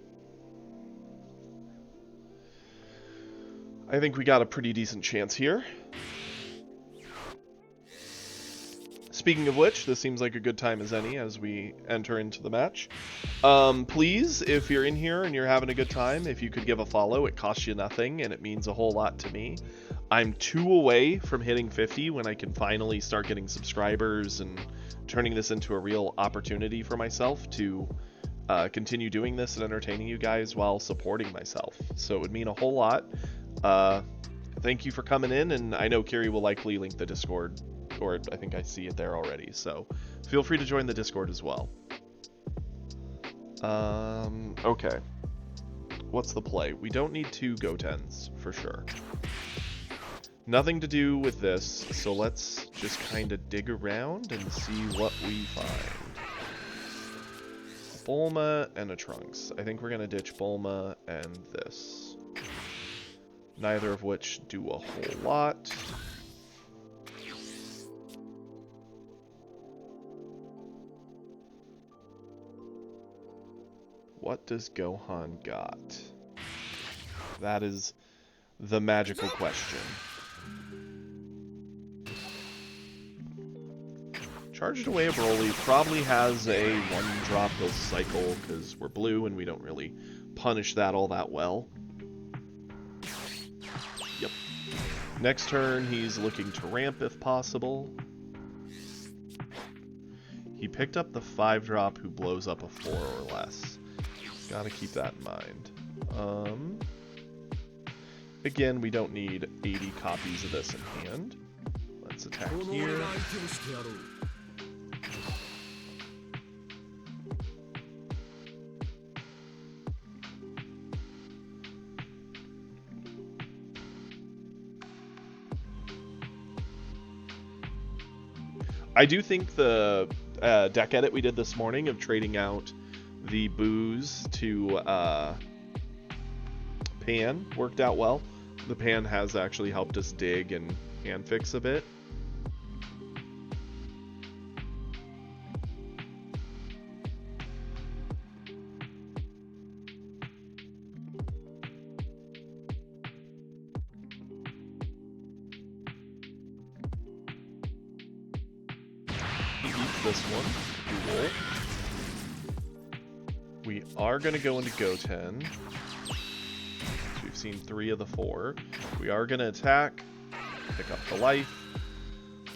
I think we got a pretty decent chance here. Speaking of which, this seems like a good time as any as we enter into the match. Please, if you're in here and you're having a good time, if you could give a follow, it costs you nothing and it means a whole lot to me. I'm 2 away from hitting 50 when I can finally start getting subscribers and turning this into a real opportunity for myself to continue doing this and entertaining you guys while supporting myself. So it would mean a whole lot. Thank you for coming in, and I know Kiri will likely link the Discord, or I think I see it there already, so feel free to join the Discord as well. Okay. What's the play? We don't need 2 Gotens, for sure. Nothing to do with this, so let's just kind of dig around and see what we find. Bulma and a Trunks. I think we're going to ditch Bulma and this. Neither of which do a whole lot. What does Gohan got? That is the magical question. Charged Away a Broly probably has a 1-drop he'll cycle because we're blue and we don't really punish that all that well. Yep. Next turn, he's looking to ramp if possible. He picked up the 5-drop who blows up a 4 or less. Gotta keep that in mind. Again, we don't need 80 copies of this in hand. Let's attack here. I do think the deck edit we did this morning of trading out the booze to Pan worked out well. The Pan has actually helped us dig and hand fix a bit. This one. Cool. We are going to go into Goten. So we've seen 3 of the 4. We are going to attack. Pick up the life.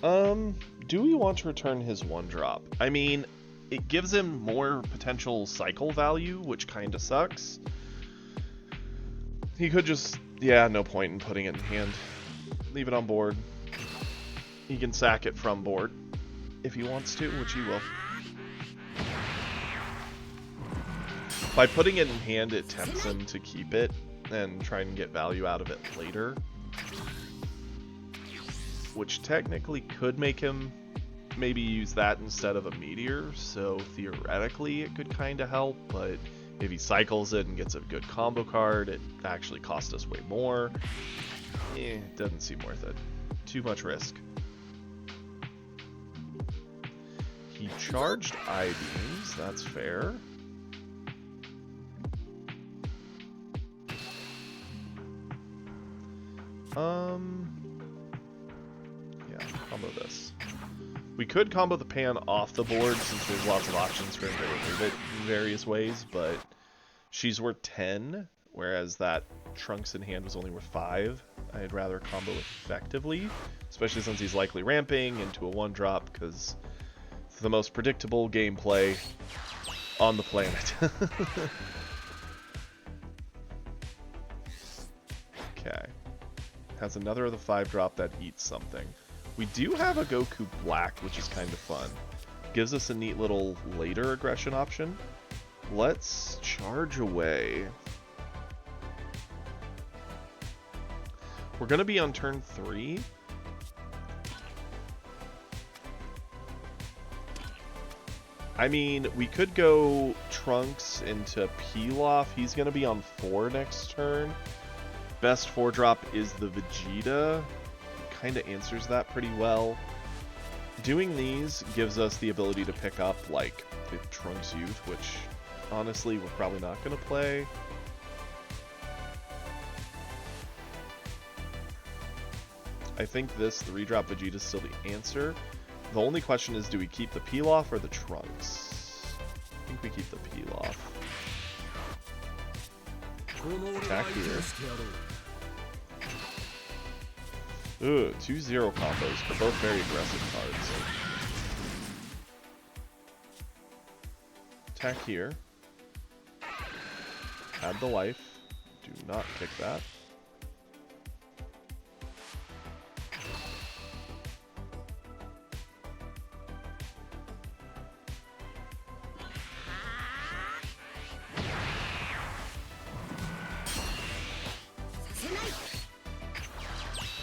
Do we want to return his 1-drop? I mean, it gives him more potential cycle value, which kind of sucks. He could just... Yeah, no point in putting it in hand. Leave it on board. He can sack it from board if he wants to, which he will. By putting it in hand, it tempts him to keep it and try and get value out of it later. Which technically could make him maybe use that instead of a meteor, so theoretically it could kind of help, but if he cycles it and gets a good combo card, it actually costs us way more. Doesn't seem worth it. Too much risk. He charged I-beams, that's fair. Yeah, combo this. We could combo the Pan off the board since there's lots of options for him to remove it in various ways, but she's worth 10, whereas that Trunks in hand was only worth 5. I'd rather combo effectively, especially since he's likely ramping into a 1-drop, because it's the most predictable gameplay on the planet. Okay. Has another of the 5-drop that eats something. We do have a Goku Black, which is kind of fun. Gives us a neat little later aggression option. Let's charge away. We're going to be on turn 3. I mean, we could go Trunks into Pilaf. He's going to be on 4 next turn. Best 4-drop is the Vegeta. Kind of answers that pretty well. Doing these gives us the ability to pick up, like, the Trunks Youth, which, honestly, we're probably not going to play. I think this 3-drop Vegeta is still the answer. The only question is, do we keep the Pilaf or the Trunks? I think we keep the Pilaf. Attack here. Ooh, 2-0 combos, but both very aggressive cards. Attack here. Add the life. Do not kick that.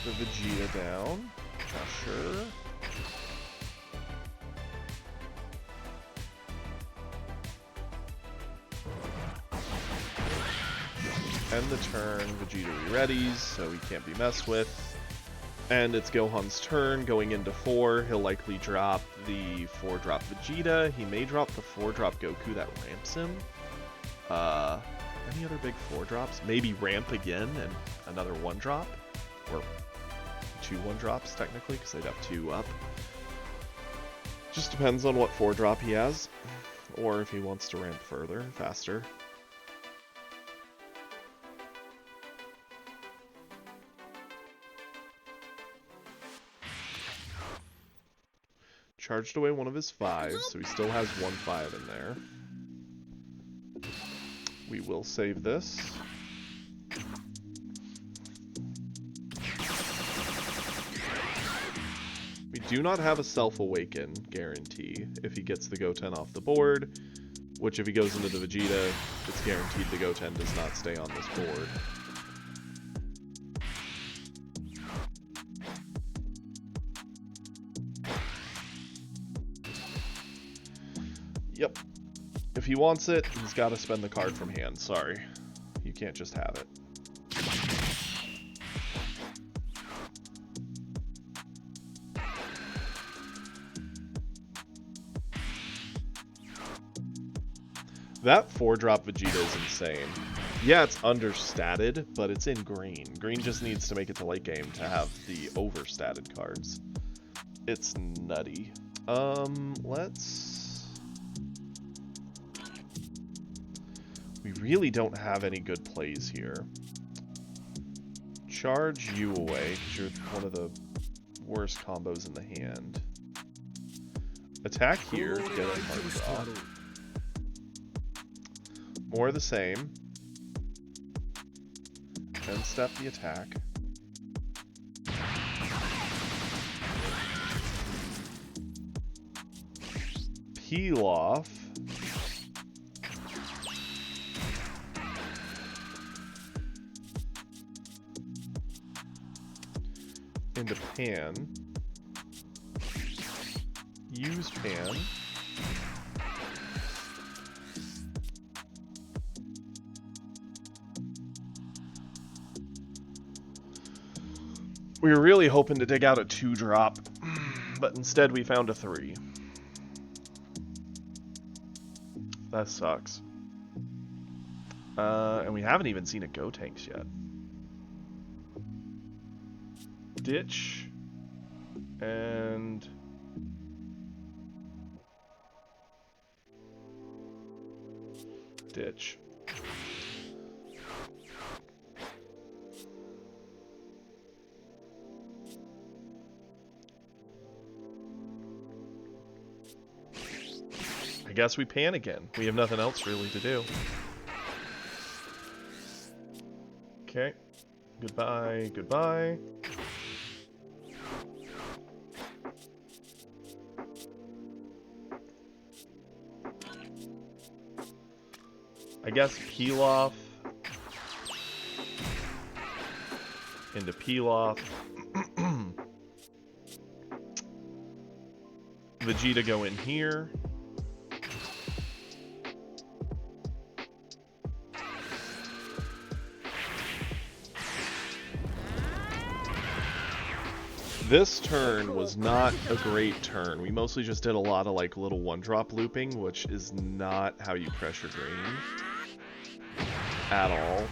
The Vegeta down. Sure. End the turn. Vegeta re-readies, so he can't be messed with. And it's Gohan's turn. Going into 4, he'll likely drop the 4-drop Vegeta. He may drop the 4-drop Goku that ramps him. Any other big 4-drops? Maybe ramp again and another 1-drop? Or 2 1-drops technically, because they'd have 2 up. Just depends on what 4-drop he has, or if he wants to ramp further, faster. Charged away one of his 5s, so he still has 1 5 in there. We will save this. We do not have a Self-Awaken guarantee if he gets the Goten off the board, which if he goes into the Vegeta, it's guaranteed the Goten does not stay on this board. Yep. If he wants it, he's got to spend the card from hand. Sorry. You can't just have it. That 4-drop Vegeta is insane. Yeah, it's understated, but it's in green. Green just needs to make it to late game to have the overstated cards. It's nutty. Let's... We really don't have any good plays here. Charge you away, because you're one of the worst combos in the hand. Attack here, get a card draw. More of the same. Then step the attack. Peel off. Into pan. Use pan. We were really hoping to dig out a 2-drop, but instead we found a 3. That sucks. And we haven't even seen a Gotenks yet. Ditch. And... ditch. I guess we pan again. We have nothing else really to do. Okay. Goodbye, goodbye. I guess peel off into peel off. Vegeta go in here. This turn was not a great turn. We mostly just did a lot of like little 1-drop looping, which is not how you pressure green at all.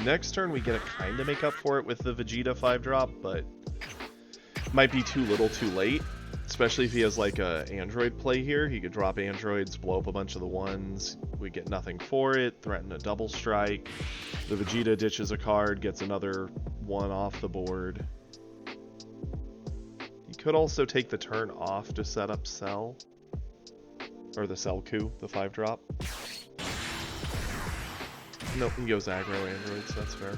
Next turn we get to kind of make up for it with the Vegeta 5-drop, but might be too little too late, especially if he has like a android play here. He could drop androids, blow up a bunch of the ones, we get nothing for it, threaten a double strike. The Vegeta ditches a card, gets another one off the board. He could also take the turn off to set up Cell. Or the Cell coup, the 5-drop. Nope, he goes aggro androids, that's fair.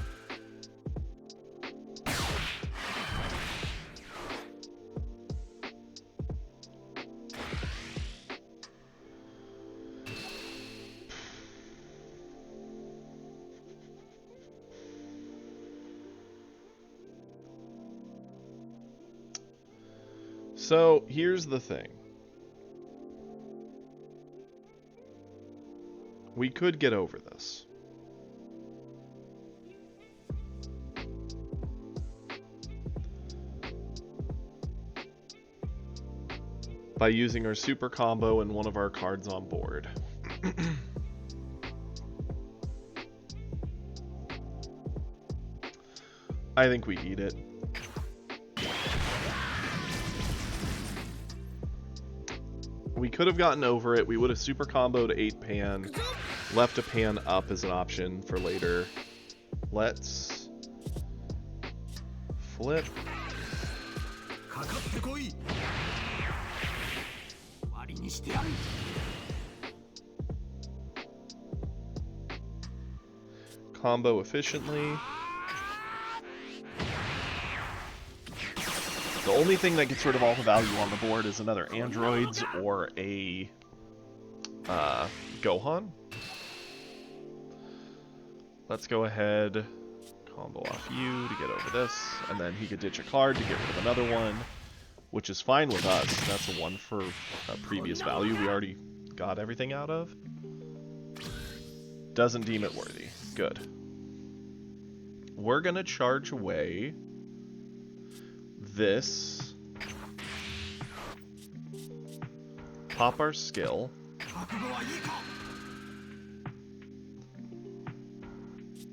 So, here's the thing. We could get over this. By using our super combo and one of our cards on board. I think we eat it. We could have gotten over it. We would have super comboed 8 pan, left a pan up as an option for later. Let's flip. Combo efficiently. The only thing that gets rid of all the value on the board is another androids or a Gohan. Let's go ahead, combo off you to get over this, and then he could ditch a card to get rid of another one, which is fine with us. That's a 1 for a previous value we already got everything out of. Doesn't deem it worthy. Good. We're gonna charge away this pop our skill.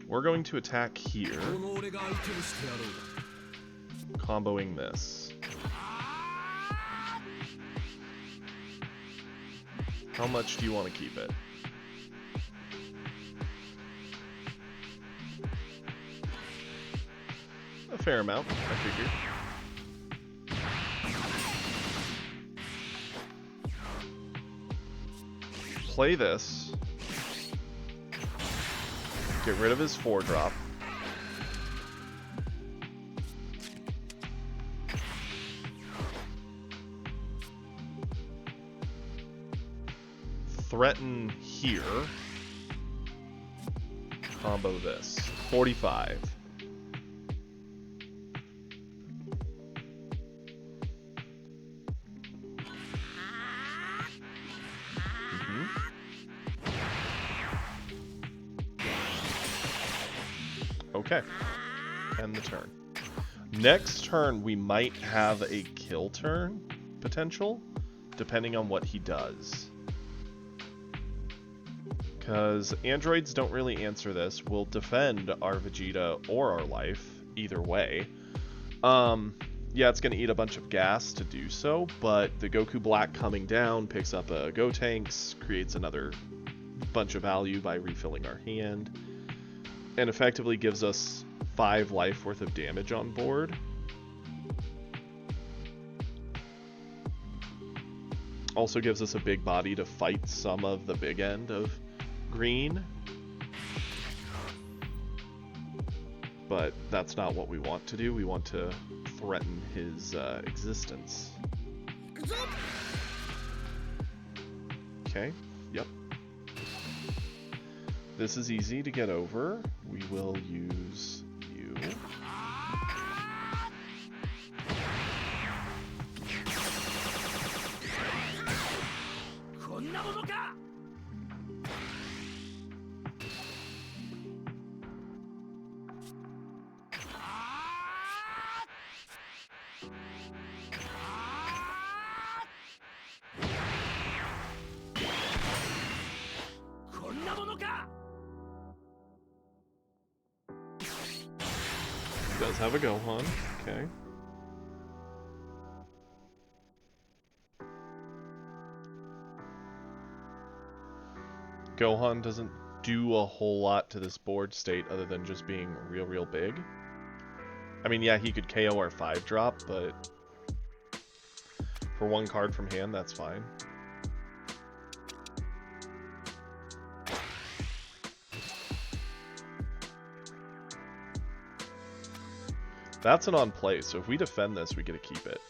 We're going to attack here, comboing this. How much do you want to keep it? A fair amount, I figured. Play this. Get rid of his 4-drop. Threaten here. Combo this. 45. Okay. End the turn. Next turn, we might have a kill turn potential, depending on what he does. Because androids don't really answer this. We'll defend our Vegeta or our life, either way. Yeah, it's going to eat a bunch of gas to do so, but the Goku Black coming down picks up a Gotenks, creates another bunch of value by refilling our hand, and effectively gives us 5 life worth of damage on board. Also gives us a big body to fight some of the big end of green. But that's not what we want to do. We want to threaten his existence. Okay, yep. This is easy to get over. We will use you. Does have a Gohan, okay. Gohan doesn't do a whole lot to this board state other than just being real big. I mean, yeah, he could KO our 5-drop, but for 1 card from hand, that's fine. That's an on play, so if we defend this, we get to keep it.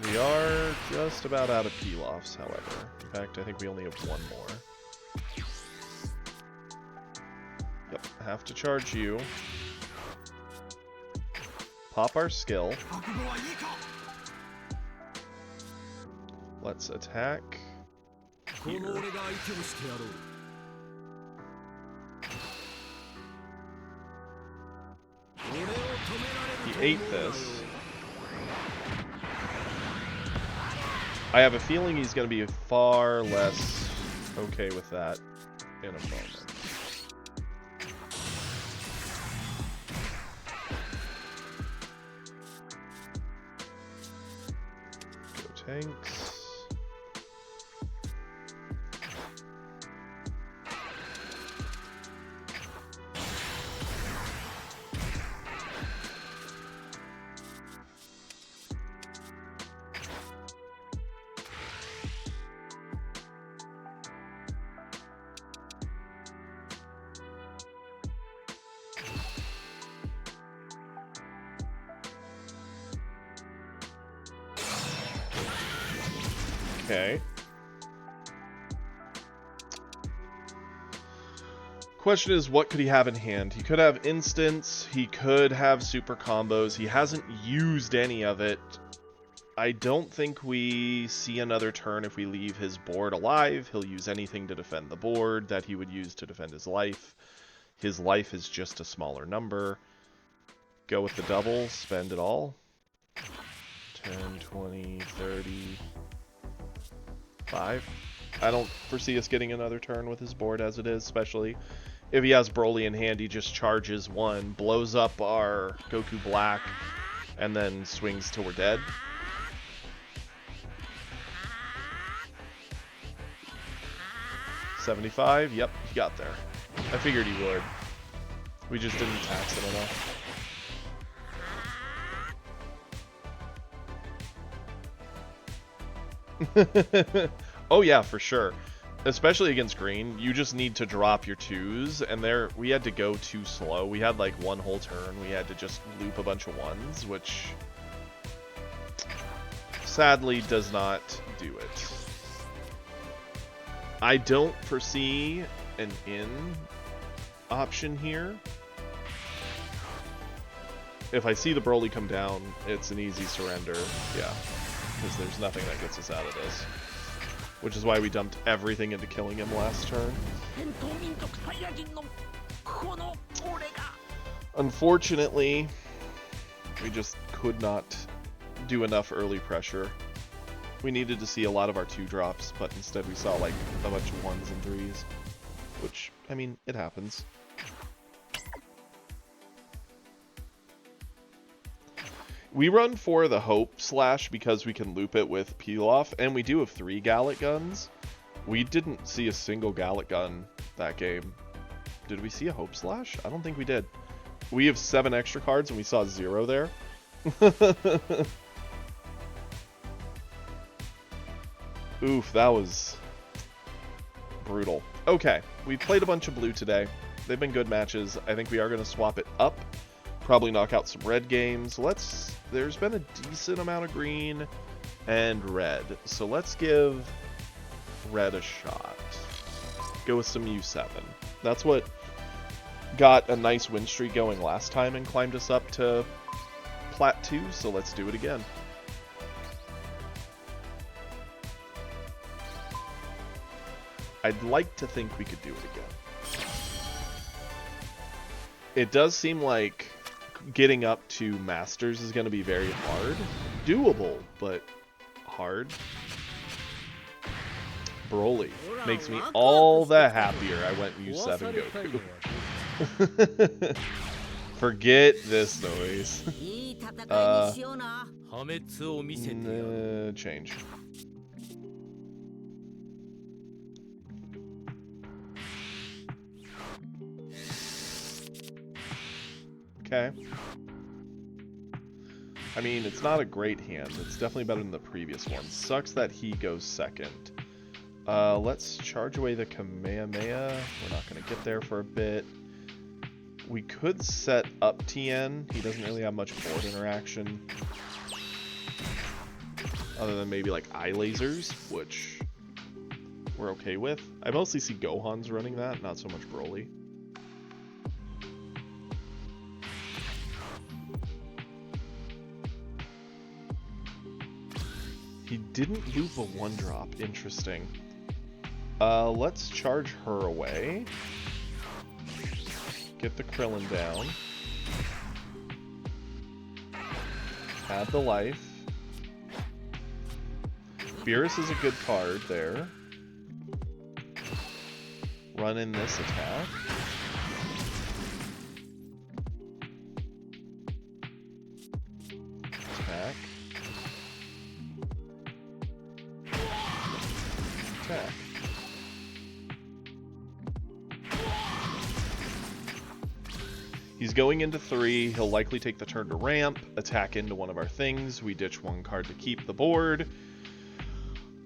We are just about out of peel-offs, however. In fact, I think we only have 1 more. Yep, have to charge you. Pop our skill. Let's attack here. He ate this. I have a feeling he's going to be far less okay with that in a moment. Gotenks. Okay. Question is, what could he have in hand? He could have instants, he could have super combos, he hasn't used any of it. I don't think we see another turn if we leave his board alive. He'll use anything to defend the board that he would use to defend his life. His life is just a smaller number. Go with the double, spend it all. 10, 20, 30, 5. I don't foresee us getting another turn with his board as it is, especially if he has Broly in hand. He just charges 1, blows up our Goku Black, and then swings till we're dead. $75, yep, he got there. I figured he would. We just didn't tax him enough. Oh yeah, for sure. Especially against green, you just need to drop your 2s, and there we had to go too slow. We had like 1 whole turn. We had to just loop a bunch of 1s, which sadly does not do it. I don't foresee an in option here. If I see the Broly come down, it's an easy surrender. Yeah, because there's nothing that gets us out of this. Which is why we dumped everything into killing him last turn. Unfortunately, we just could not do enough early pressure. We needed to see a lot of our 2 drops, but instead we saw like a bunch of 1s and 3s. Which, I mean, it happens. We run for the Hope Slash because we can loop it with Pilaf, and we do have 3 Gallic guns. We didn't see a single Gallic gun that game. Did we see a Hope Slash? I don't think we did. We have 7 extra cards, and we saw 0 there. Oof, that was brutal. Okay, we've played a bunch of blue today. They've been good matches. I think we are going to swap it up. Probably knock out some red games. There's been a decent amount of green and red. So let's give red a shot. Go with some U7. That's what got a nice win streak going last time and climbed us up to Plat 2, so let's do it again. I'd like to think we could do it again. It does seem like getting up to Masters is going to be very hard. Doable, but hard. Broly makes me all the happier I went U7 Goku. Forget this noise. Change. Okay. I mean, it's not a great hand. It's definitely better than the previous one. Sucks that he goes second. Let's charge away the Kamehameha. We're not going to get there for a bit. We could set up Tien. He doesn't really have much board interaction. Other than maybe like eye lasers, which we're okay with. I mostly see Gohan's running that, not so much Broly. He didn't loop a 1-drop. Interesting. Let's charge her away. Get the Krillin down. Add the life. Beerus is a good card there. Run in this attack. Attack. Attack. He's going into 3. He'll likely take the turn to ramp, attack into one of our things. We ditch 1 card to keep the board.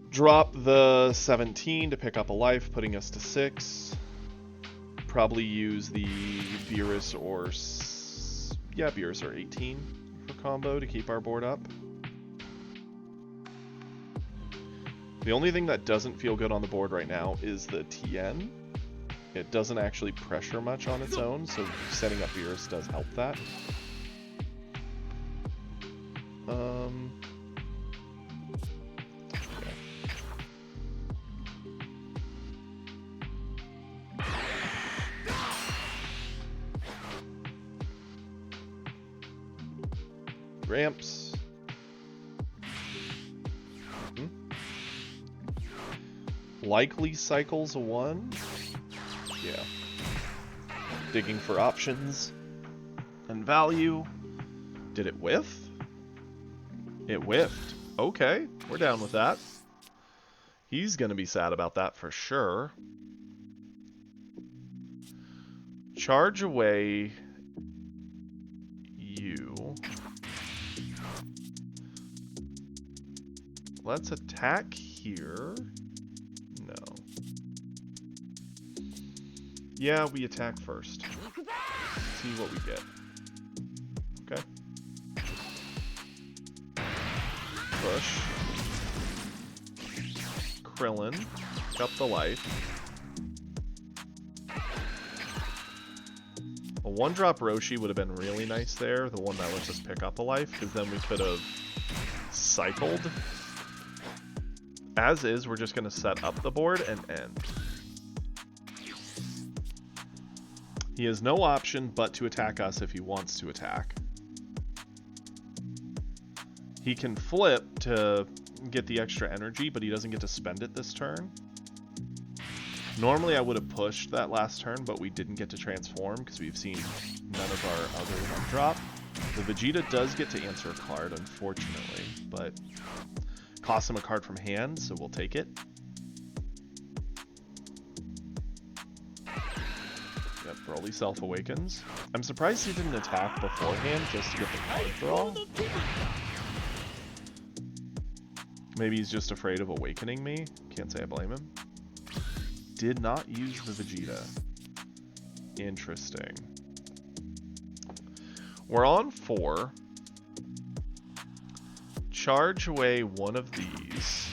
Drop the 17 to pick up a life, putting us to 6. Probably use the Beerus or... yeah, Beerus or 18 for combo to keep our board up. The only thing that doesn't feel good on the board right now is the Tien. It doesn't actually pressure much on its own, so setting up Beerus does help that. ramps. Likely cycles a 1. Yeah. Digging for options and value. Did it whiff? It whiffed. Okay, we're down with that. He's gonna be sad about that for sure. Charge away you. Let's attack here. No. Yeah, we attack first. See what we get. Okay. Push. Krillin. Up the life. A 1-drop Roshi would have been really nice there. The one that lets us pick up a life, because then we could have cycled. As is, we're just going to set up the board and end. He has no option but to attack us if he wants to attack. He can flip to get the extra energy, but he doesn't get to spend it this turn. Normally I would have pushed that last turn, but we didn't get to transform because we've seen none of our other 1-drop. The Vegeta does get to answer a card, unfortunately, but costs him a card from hand, so we'll take it. Yep, Broly self-awakens. I'm surprised he didn't attack beforehand just to get the card draw. Maybe he's just afraid of awakening me. Can't say I blame him. Did not use the Vegeta. Interesting. We're on 4. Charge away one of these.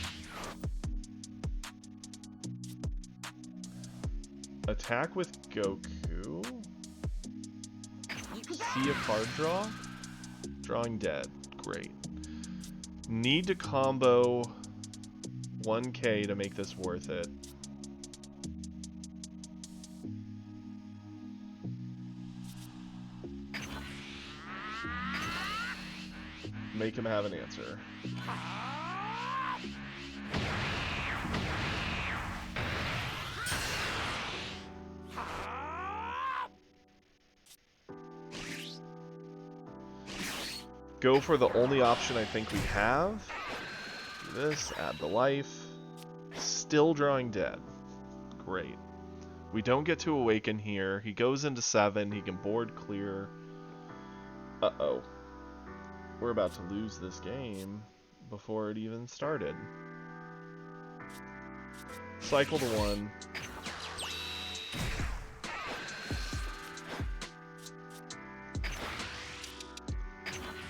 Attack with Goku. See a card draw. Drawing dead. Great. Need to combo 1k to make this worth it. Make him have an answer. Go for the only option I think we have. Do this, add the life. Still drawing dead. Great. We don't get to awaken here. He goes into 7. He can board clear. Uh-oh. We're about to lose this game before it even started. Cycle to 1.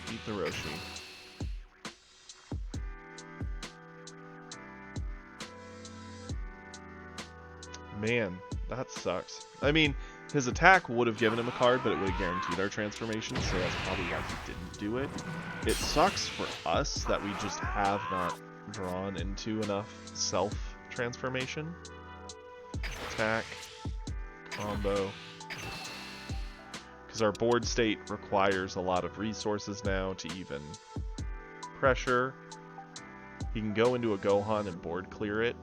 Beat the Roshi. Man, that sucks. I mean, his attack would have given him a card, but it would have guaranteed our transformation, so that's probably why he didn't do it. It sucks for us that we just have not drawn into enough self-transformation. Attack. Combo. Because our board state requires a lot of resources now to even pressure. He can go into a Gohan and board clear it.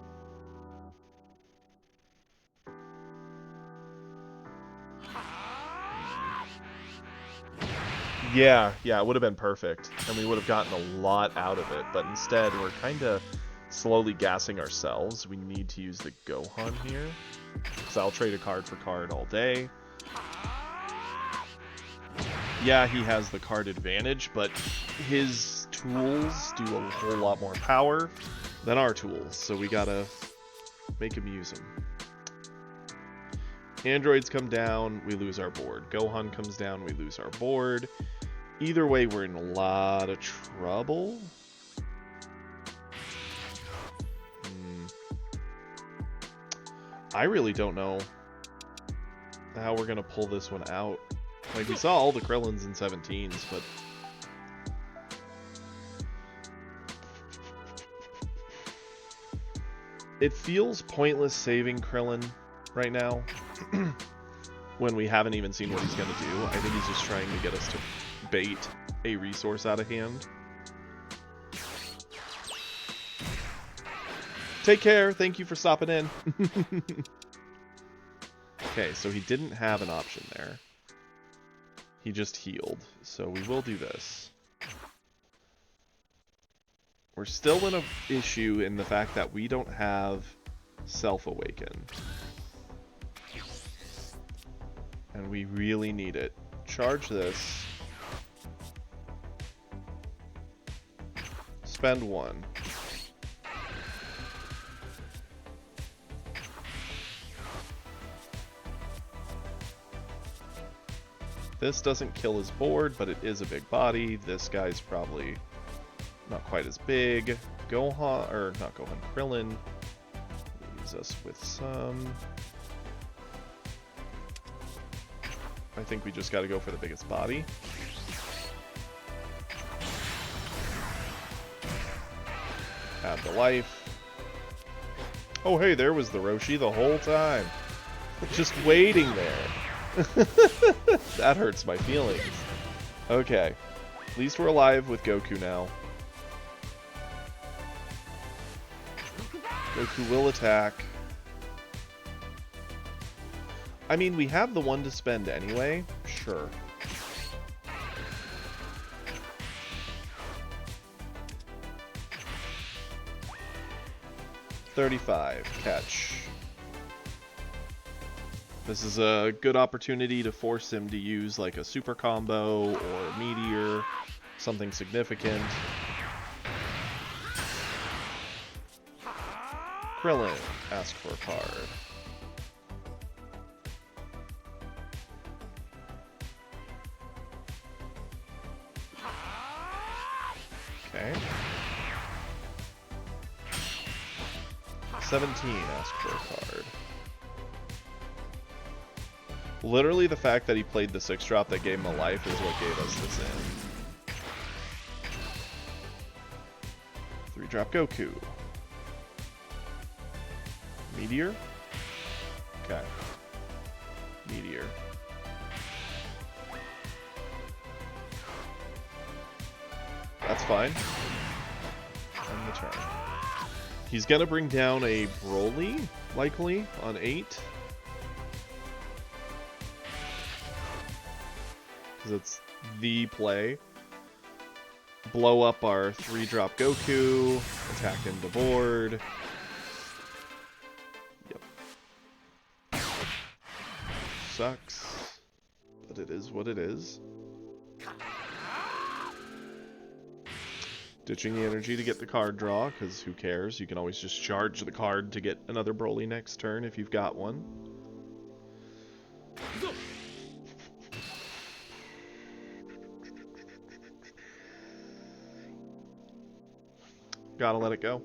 Yeah, it would have been perfect, and we would have gotten a lot out of it, but instead we're kind of slowly gassing ourselves. We need to use the Gohan here, because I'll trade a card for card all day. Yeah, he has the card advantage, but his tools do a whole lot more power than our tools, so we gotta make him use them. Androids come down, we lose our board. Gohan comes down, we lose our board. Either way, we're in a lot of trouble. I really don't know how we're gonna pull this one out. Like, we saw all the Krillins in 17s, but it feels pointless saving Krillin right now when we haven't even seen what he's gonna do. I think he's just trying to get us to bait a resource out of hand. Take care. Thank you for stopping in. Okay, so he didn't have an option there. He just healed. So we will do this. We're still in an issue in the fact that we don't have Self-Awaken. And we really need it. Charge this. Spend 1. This doesn't kill his board, but it is a big body. This guy's probably not quite as big. Gohan, or not Gohan, Krillin leaves us with some. I think we just got to go for the biggest body. Add the life. Oh, hey, there was the Roshi the whole time. Just waiting there. That hurts my feelings. Okay. At least we're alive with Goku now. Goku will attack. I mean, we have the 1 to spend anyway. Sure. $35. Catch. This is a good opportunity to force him to use like a super combo or meteor, something significant. Krillin, ask for a card. Okay. 17, ask for a card. Literally, the fact that he played the 6-drop that gave him a life is what gave us this in. 3-drop Goku. Meteor? Okay. Meteor. That's fine. End the turn. He's gonna bring down a Broly, likely, on 8. Because it's the play. Blow up our 3-drop Goku, attack into board. Yep. Sucks, but it is what it is. Ditching the energy to get the card draw, because who cares? You can always just charge the card to get another Broly next turn if you've got one. Gotta let it go.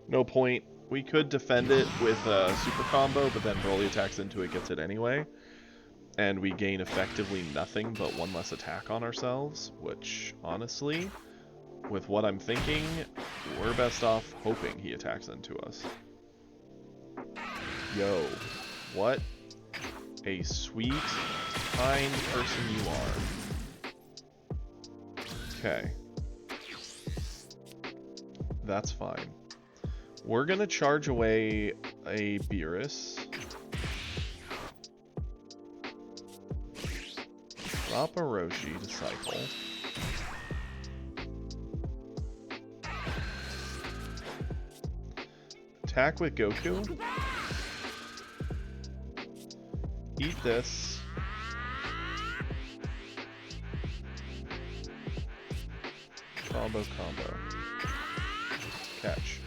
No point. We could defend it with a super combo, but then Broly attacks into it, gets it anyway. And we gain effectively nothing but 1 less attack on ourselves, which, honestly, with what I'm thinking, we're best off hoping he attacks into us. Yo, what a sweet, kind person you are. Okay. That's fine. We're gonna charge away a Beerus. Drop a Roshi to cycle. Attack with Goku. Eat this. Combo. Catch.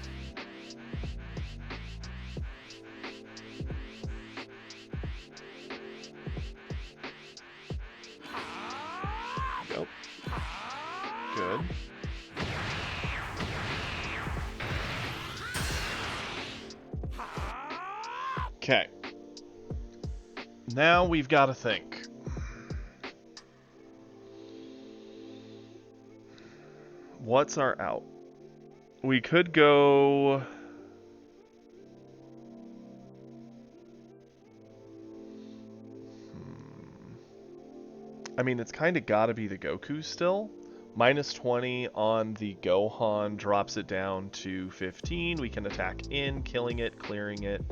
Yep. Good. Okay. Now we've got to think. What's our out? We could go... I mean, it's kind of got to be the Goku still. Minus 20 on the Gohan drops it down to 15. We can attack in, killing it, clearing it.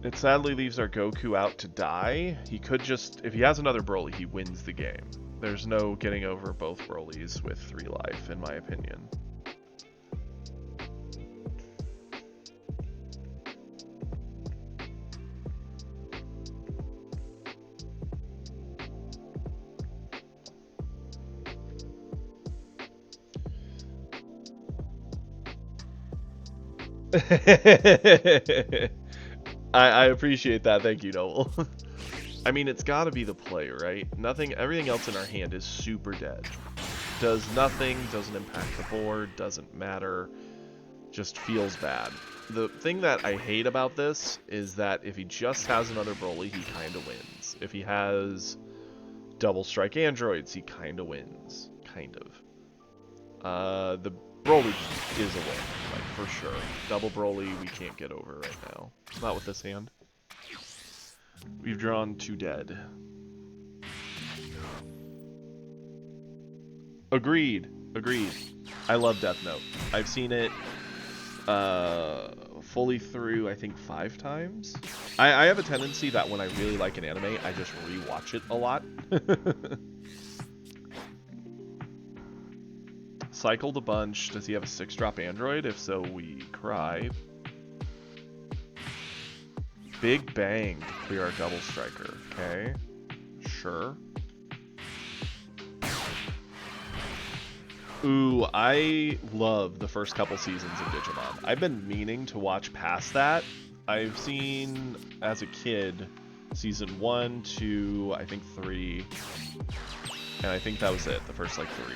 It sadly leaves our Goku out to die. He could just, if he has another Broly, he wins the game. There's no getting over both Brolys with 3 life, in my opinion. I appreciate that. Thank you, Noble. I mean, it's got to be the play, right? Everything else in our hand is super dead. Does nothing, doesn't impact the board, doesn't matter, just feels bad. The thing that I hate about this is that if he just has another Broly, he kind of wins. If he has double strike androids, he kind of wins. Kind of. The Broly is a win, like, for sure. Double Broly, we can't get over right now. Not with this hand. We've drawn 2 dead. Agreed. Agreed. I love Death Note. I've seen it fully through, I think, 5 times. I have a tendency that when I really like an anime, I just rewatch it a lot. Cycled a bunch. Does he have a 6-drop android? If so, we cry. Big Bang to clear our double striker. Okay. Sure. Ooh, I love the first couple seasons of Digimon. I've been meaning to watch past that. I've seen, as a kid, season 1, 2, I think 3. And I think that was it, the first, like, 3.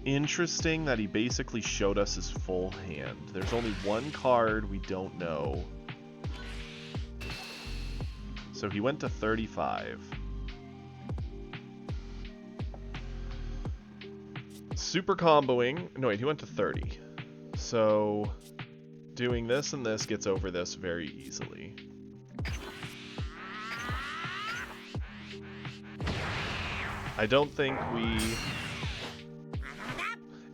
Interesting that he basically showed us his full hand. There's only 1 card we don't know. So he went to 35. Super comboing. No, wait, he went to 30. So doing this and this gets over this very easily. I don't think we...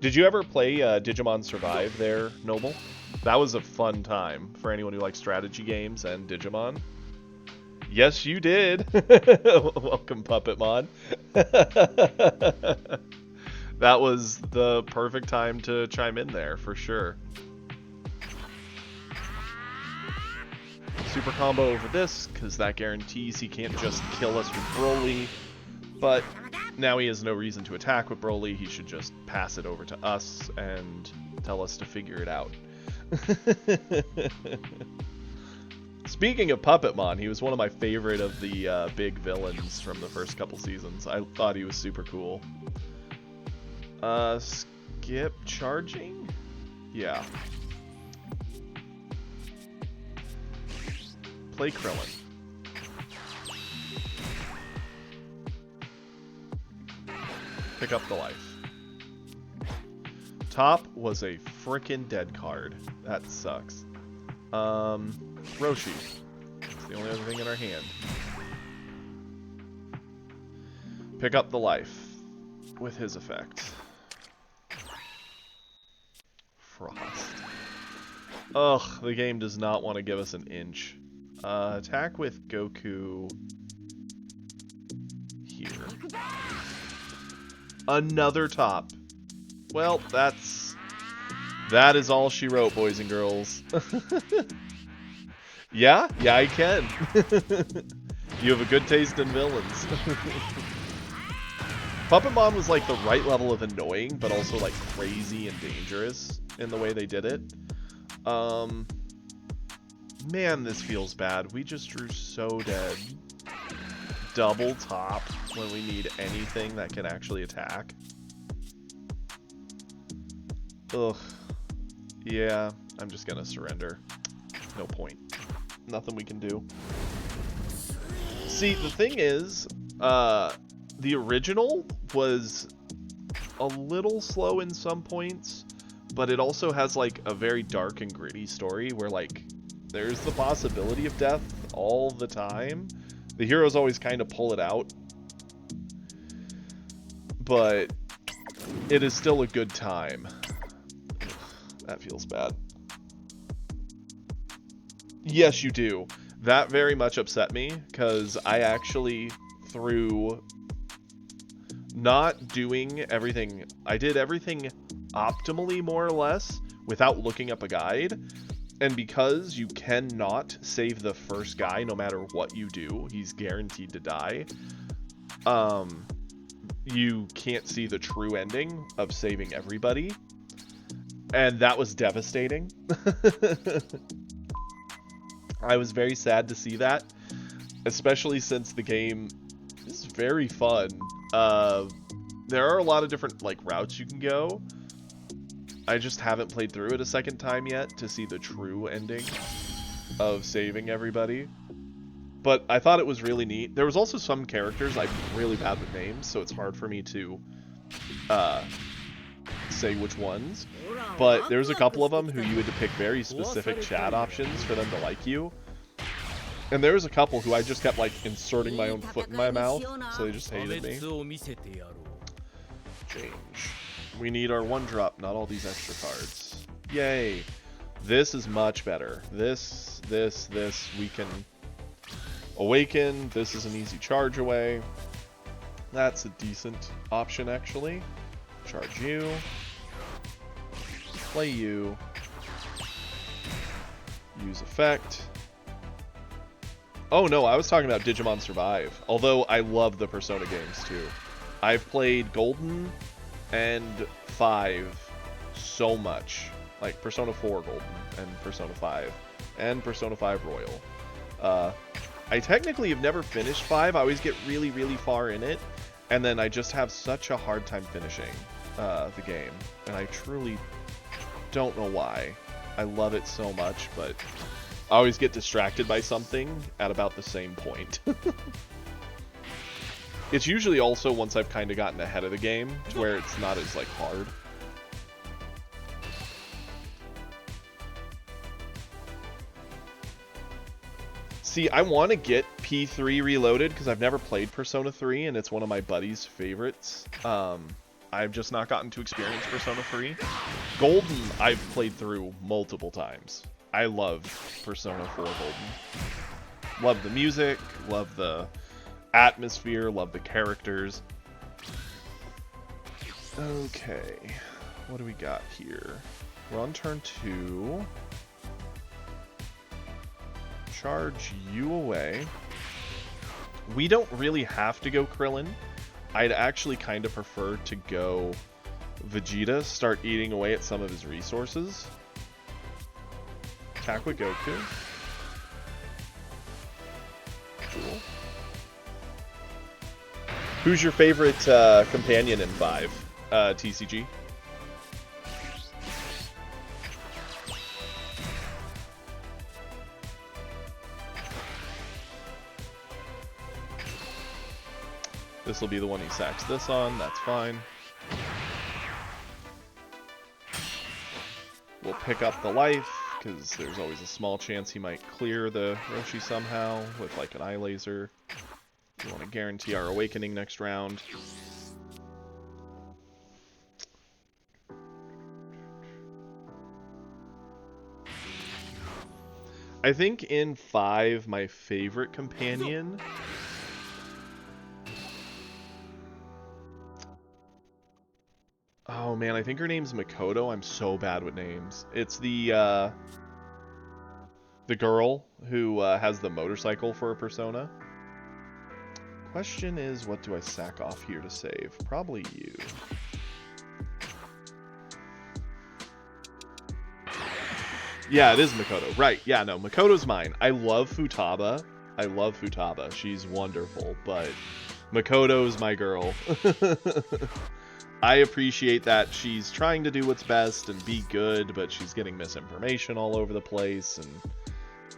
Did you ever play Digimon Survive there, Noble? That was a fun time for anyone who likes strategy games and Digimon. Yes, you did. Welcome, Puppetmon. That was the perfect time to chime in there, for sure. Super combo over this, because that guarantees he can't just kill us with Broly. But now he has no reason to attack with Broly. He should just pass it over to us and tell us to figure it out. Speaking of Puppetmon, he was one of my favorite of the big villains from the first couple seasons. I thought he was super cool. Skip charging? Yeah. Play Krillin. Pick up the life. Top was a frickin' dead card. That sucks. Roshi. It's the only other thing in our hand. Pick up the life with his effect. Frost. Ugh, the game does not want to give us an inch. Attack with Goku here. Another top. Well, that is all she wrote, boys and girls. Yeah, I can. You have a good taste in villains. Puppetmon was like the right level of annoying, but also like crazy and dangerous in the way they did it. Man, this feels bad. We just drew so dead. Double top when we need anything that can actually attack. Ugh. Yeah, I'm just gonna surrender. No point. Nothing we can do. See, the thing is, the original was a little slow in some points, but it also has like a very dark and gritty story where like there's the possibility of death all the time. The heroes always kind of pull it out, but it is still a good time. That feels bad. Yes, you do. That very much upset me, because I actually, through not doing everything, I did everything optimally, more or less, without looking up a guide. And because you cannot save the first guy no matter what you do, he's guaranteed to die, you can't see the true ending of saving everybody. And that was devastating. I was very sad to see that, especially since the game is very fun. There are a lot of different like routes you can go. I just haven't played through it a second time yet to see the true ending of saving everybody. But I thought it was really neat. There was also some characters I'm really bad with names, so it's hard for me to say which ones. But there's a couple of them who you had to pick very specific chat options for them to like you. And there was a couple who I just kept like inserting my own foot in my mouth, so they just hated me. Change. We need our one drop, not all these extra cards. Yay. This is much better. This, we can awaken. This is an easy charge away. That's a decent option, actually. Charge you. Play you. Use effect. Oh no, I was talking about Digimon Survive. Although I love the Persona games too. I've played Golden and 5 so much. Like Persona 4 Golden and Persona 5. And Persona 5 Royal. I technically have never finished 5. I always get really, really far in it. And then I just have such a hard time finishing the game. And I truly don't know why. I love it so much, but I always get distracted by something at about the same point. It's usually also once I've kind of gotten ahead of the game, where it's not as, like, hard. See, I want to get P3 Reloaded, because I've never played Persona 3, and it's one of my buddy's favorites. I've just not gotten to experience Persona 3. Golden, I've played through multiple times. I love Persona 4 Golden. Love the music, love the atmosphere, love the characters. Okay, what do we got here? We're on turn 2. Charge you away. We don't really have to go Krillin. I'd actually kind of prefer to go Vegeta, start eating away at some of his resources. Attack with Goku. Cool. Who's your favorite companion in 5, TCG? This will be the one he sacks this on, that's fine. We'll pick up the life, because there's always a small chance he might clear the Roshi somehow with like an eye laser. We want to guarantee our awakening next round. I think in 5, my favorite companion... Oh man, I think her name's Makoto. I'm so bad with names. It's the girl who has the motorcycle for a persona. Question is, what do I sack off here to save? Probably you. Yeah, it is Makoto. Right, yeah, no, Makoto's mine. I love Futaba. I love Futaba. She's wonderful, but Makoto's my girl. I appreciate that she's trying to do what's best and be good, but she's getting misinformation all over the place, and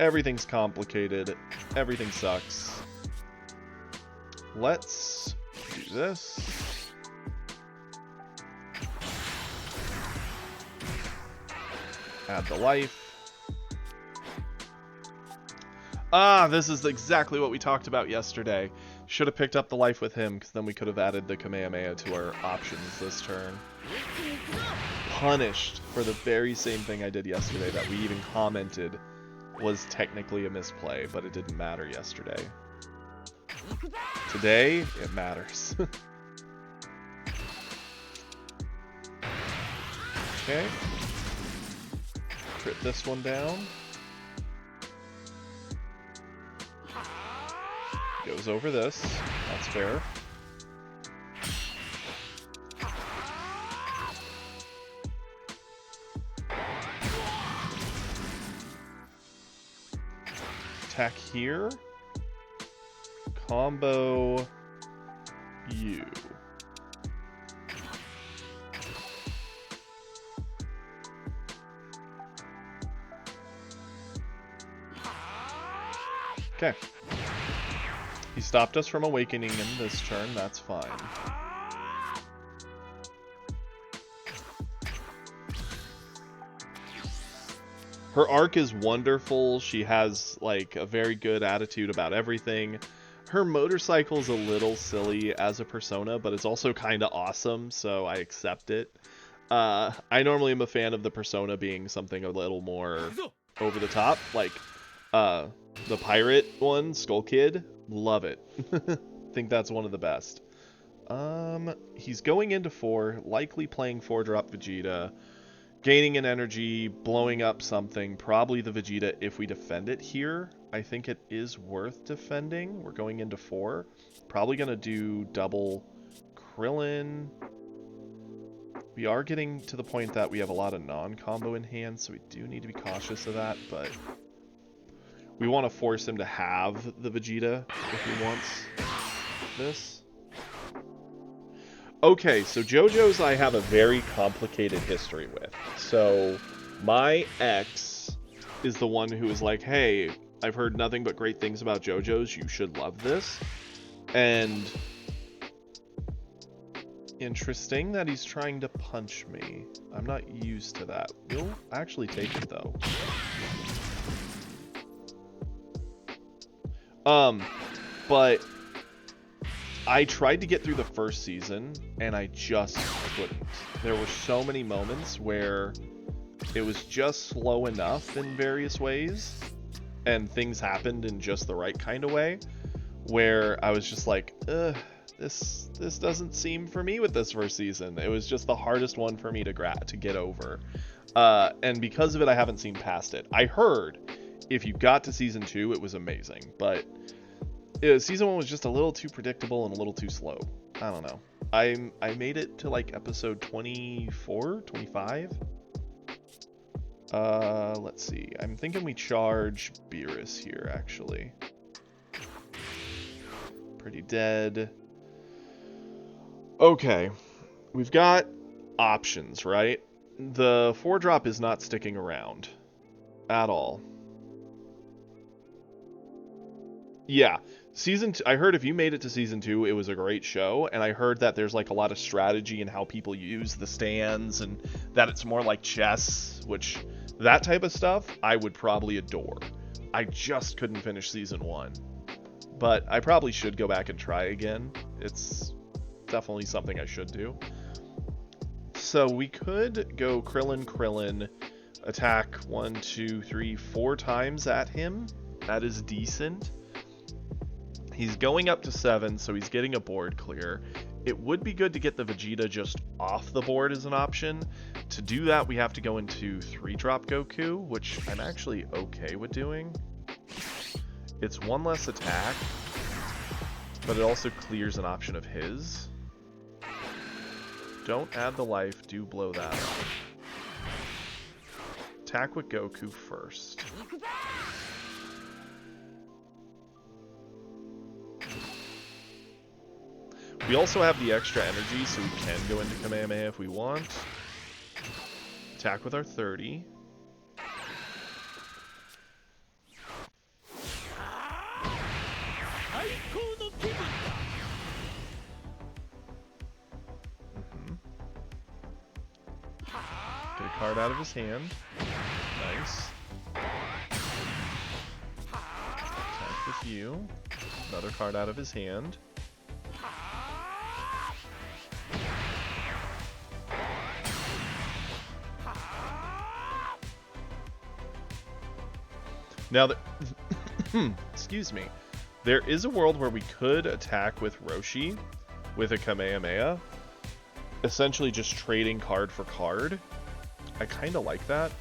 everything's complicated. Everything sucks. Let's do this. Add the life. Ah, this is exactly what we talked about yesterday. Should have picked up the life with him, because then we could have added the Kamehameha to our options this turn. Punished for the very same thing I did yesterday that we even commented was technically a misplay, but it didn't matter yesterday. Today, it matters. Okay. Crit this one down. Goes over this. That's fair. Attack here. Combo you. Okay. He stopped us from awakening in this turn, that's fine. Her arc is wonderful. She has, like, a very good attitude about everything. Her motorcycle's a little silly as a persona, but it's also kind of awesome, so I accept it. I normally am a fan of the persona being something a little more over the top, like the pirate one, Skull Kid. Love it. Think that's one of the best. He's going into 4, likely playing 4-drop Vegeta. Gaining an energy, blowing up something, probably the Vegeta if we defend it here. I think it is worth defending. We're going into 4. Probably going to do double Krillin. We are getting to the point that we have a lot of non-combo in hand, so we do need to be cautious of that, but we want to force him to have the Vegeta if he wants this. Okay, so JoJo's I have a very complicated history with. So, my ex is the one who is like, hey, I've heard nothing but great things about JoJo's, you should love this. And interesting that he's trying to punch me. I'm not used to that. We'll actually take it, though. But I tried to get through the first season, and I just couldn't. There were so many moments where it was just slow enough in various ways, and things happened in just the right kind of way, where I was just like, this doesn't seem for me with this first season. It was just the hardest one for me to get over. And because of it, I haven't seen past it. I heard if you got to season 2, it was amazing, but season 1 was just a little too predictable and a little too slow. I don't know. I made it to like episode 24, 25. Let's see. I'm thinking we charge Beerus here, actually. Pretty dead. Okay. We've got options, right? The 4-drop is not sticking around at all. Yeah. Season 2, I heard if you made it to season 2, it was a great show, and I heard that there's like a lot of strategy in how people use the stands, and that it's more like chess, which that type of stuff I would probably adore. I just couldn't finish season 1, but I probably should go back and try again. It's definitely something I should do. So we could go Krillin, attack 1, 2, 3, 4 times at him. That is decent. He's going up to 7, so he's getting a board clear. It would be good to get the Vegeta just off the board as an option. To do that, we have to go into 3-drop Goku, which I'm actually okay with doing. It's 1 less attack, but it also clears an option of his. Don't add the life, do blow that up. Attack with Goku first. We also have the extra energy, so we can go into Kamehameha if we want. Attack with our 30. Get a card out of his hand. Nice. you. Another card out of his hand. Now that... excuse me. There is a world where we could attack with Roshi with a Kamehameha. Essentially just trading card for card. I kind of like that.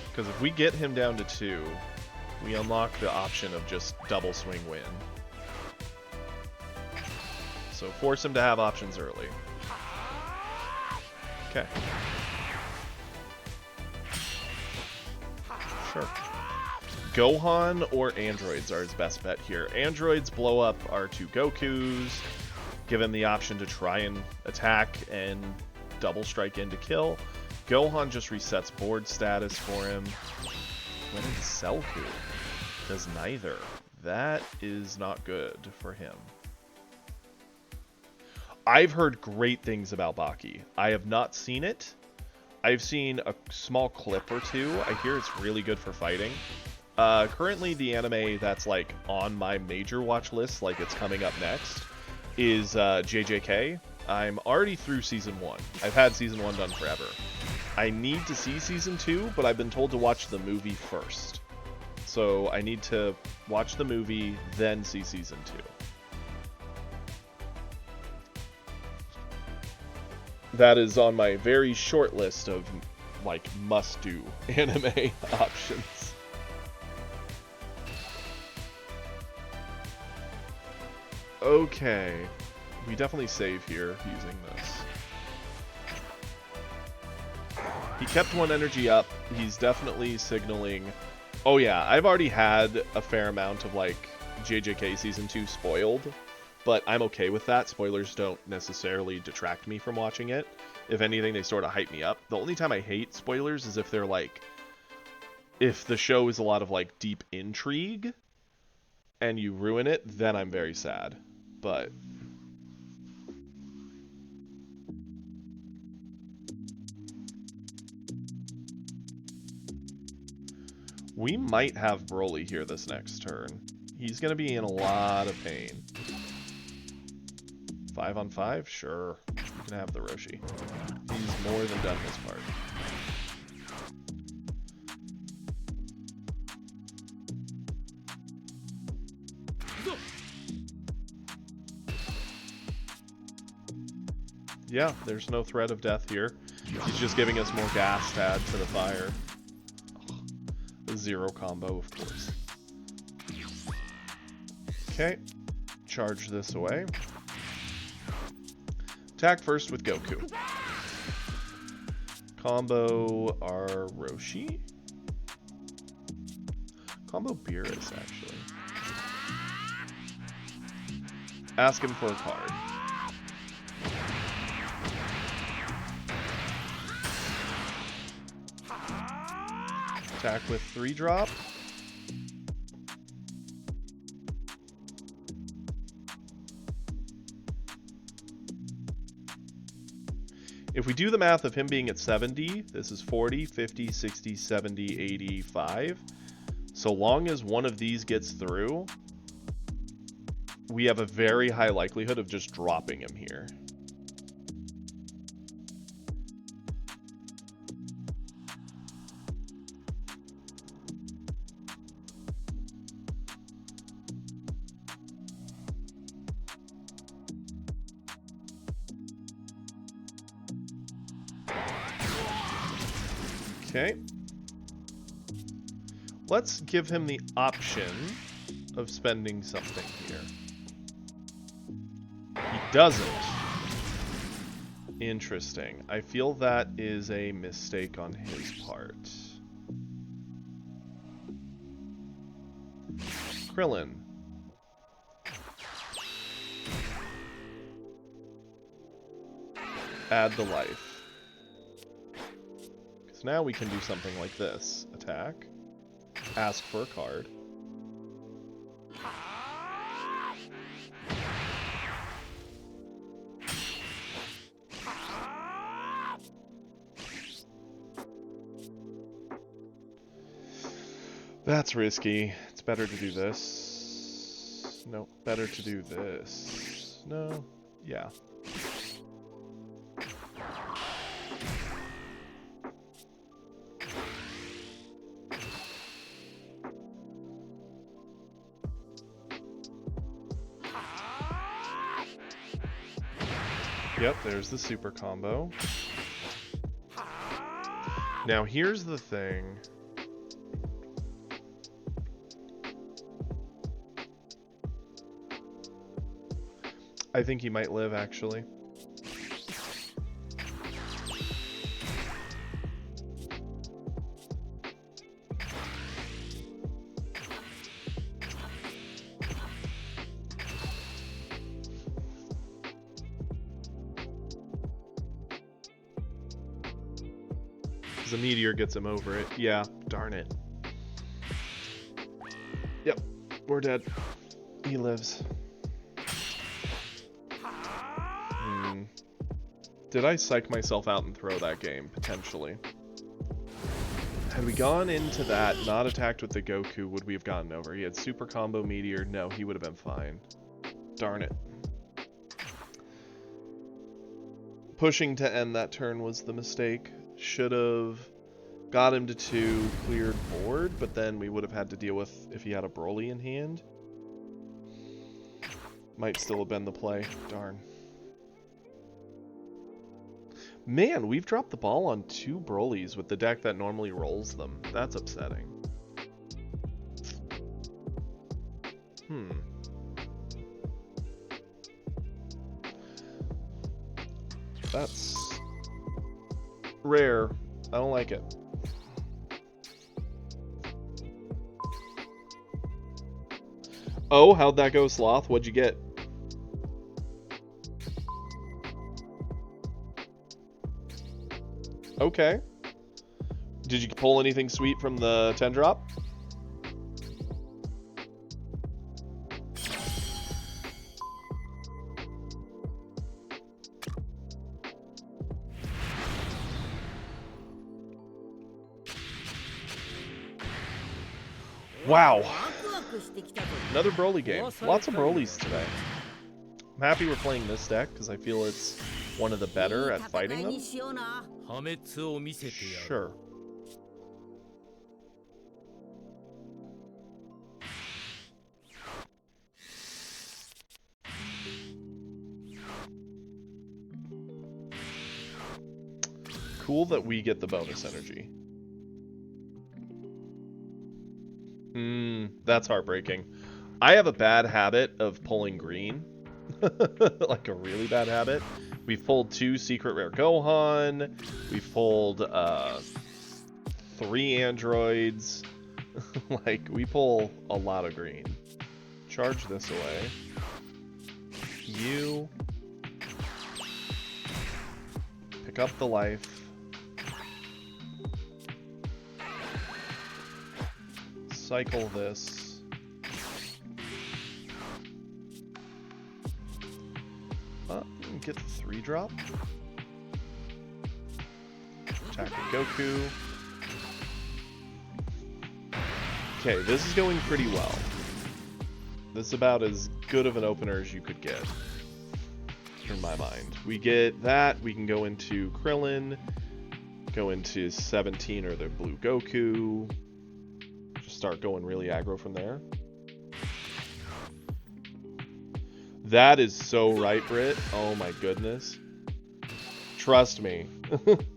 Because if we get him down to 2, we unlock the option of just double swing win. So force him to have options early. Okay. Sure. Gohan or androids are his best bet here. Androids blow up our 2 Gokus, give him the option to try and attack and double strike in to kill. Gohan just resets board status for him. When is Selku? Does neither. That is not good for him. I've heard great things about Baki. I have not seen it. I've seen a small clip or 2. I hear it's really good for fighting. Currently, the anime that's like on my major watch list, like it's coming up next, is JJK. I'm already through season 1. I've had season 1 done forever. I need to see season 2, but I've been told to watch the movie first. So I need to watch the movie, then see season 2. That is on my very short list of, like, must-do anime options. Okay. We definitely save here using this. He kept 1 energy up. He's definitely signaling... Oh yeah, I've already had a fair amount of, like, JJK Season 2 spoiled. But I'm okay with that. Spoilers don't necessarily detract me from watching it. If anything, they sort of hype me up. The only time I hate spoilers is if they're like... If the show is a lot of, like, deep intrigue, and you ruin it, then I'm very sad. But... we might have Broly here this next turn. He's going to be in a lot of pain. 5 on 5? Sure. You can have the Roshi. He's more than done his part. Yeah, there's no threat of death here. He's just giving us more gas to add to the fire. A 0 combo, of course. Okay. Charge this away. Attack first with Goku. Combo our Roshi. Combo Beerus, actually. Ask him for a card. Attack with 3-drop. If we do the math of him being at 70, this is 40, 50, 60, 70, 85. So long as one of these gets through, we have a very high likelihood of just dropping him here. Okay. Let's give him the option of spending something here. He doesn't. Interesting. I feel that is a mistake on his part. Krillin. Add the life. Now we can do something like this. Attack. Ask for a card. That's risky. It's better to do this. No, better to do this. No, yeah. Yep, there's the super combo. Now here's the thing. I think he might live, actually. The meteor gets him over it. Yeah, darn it. Yep, we're dead. He lives. Did I psych myself out and throw that game? Potentially. Had we gone into that, not attacked with the Goku, would we have gotten over? He had super combo meteor. No, he would have been fine. Darn it. Pushing to end that turn was the mistake. Should have got him to 2, cleared board, but then we would have had to deal with if he had a Broly in hand. Might still have been the play. Darn. Man, we've dropped the ball on 2 Brolys with the deck that normally rolls them. That's upsetting. That's rare. I don't like it. Oh, how'd that go, Sloth? What'd you get? Okay. Did you pull anything sweet from the 10 drop? Wow. Another Broly game. Lots of Brolys today. I'm happy we're playing this deck because I feel it's one of the better at fighting them. Sure. Cool that we get the bonus energy. That's heartbreaking. I have a bad habit of pulling green. Like a really bad habit. We've pulled 2 secret rare Gohan. We've pulled 3 androids. Like, we pull a lot of green. Charge this away. You pick up the life. Cycle this. Get the 3 drop. Attack with Goku. Okay, this is going pretty well. This is about as good of an opener as you could get, in my mind. We get that, we can go into Krillin, go into 17 or the Blue Goku, just start going really aggro from there. That is so right, Britt. Oh my goodness. Trust me.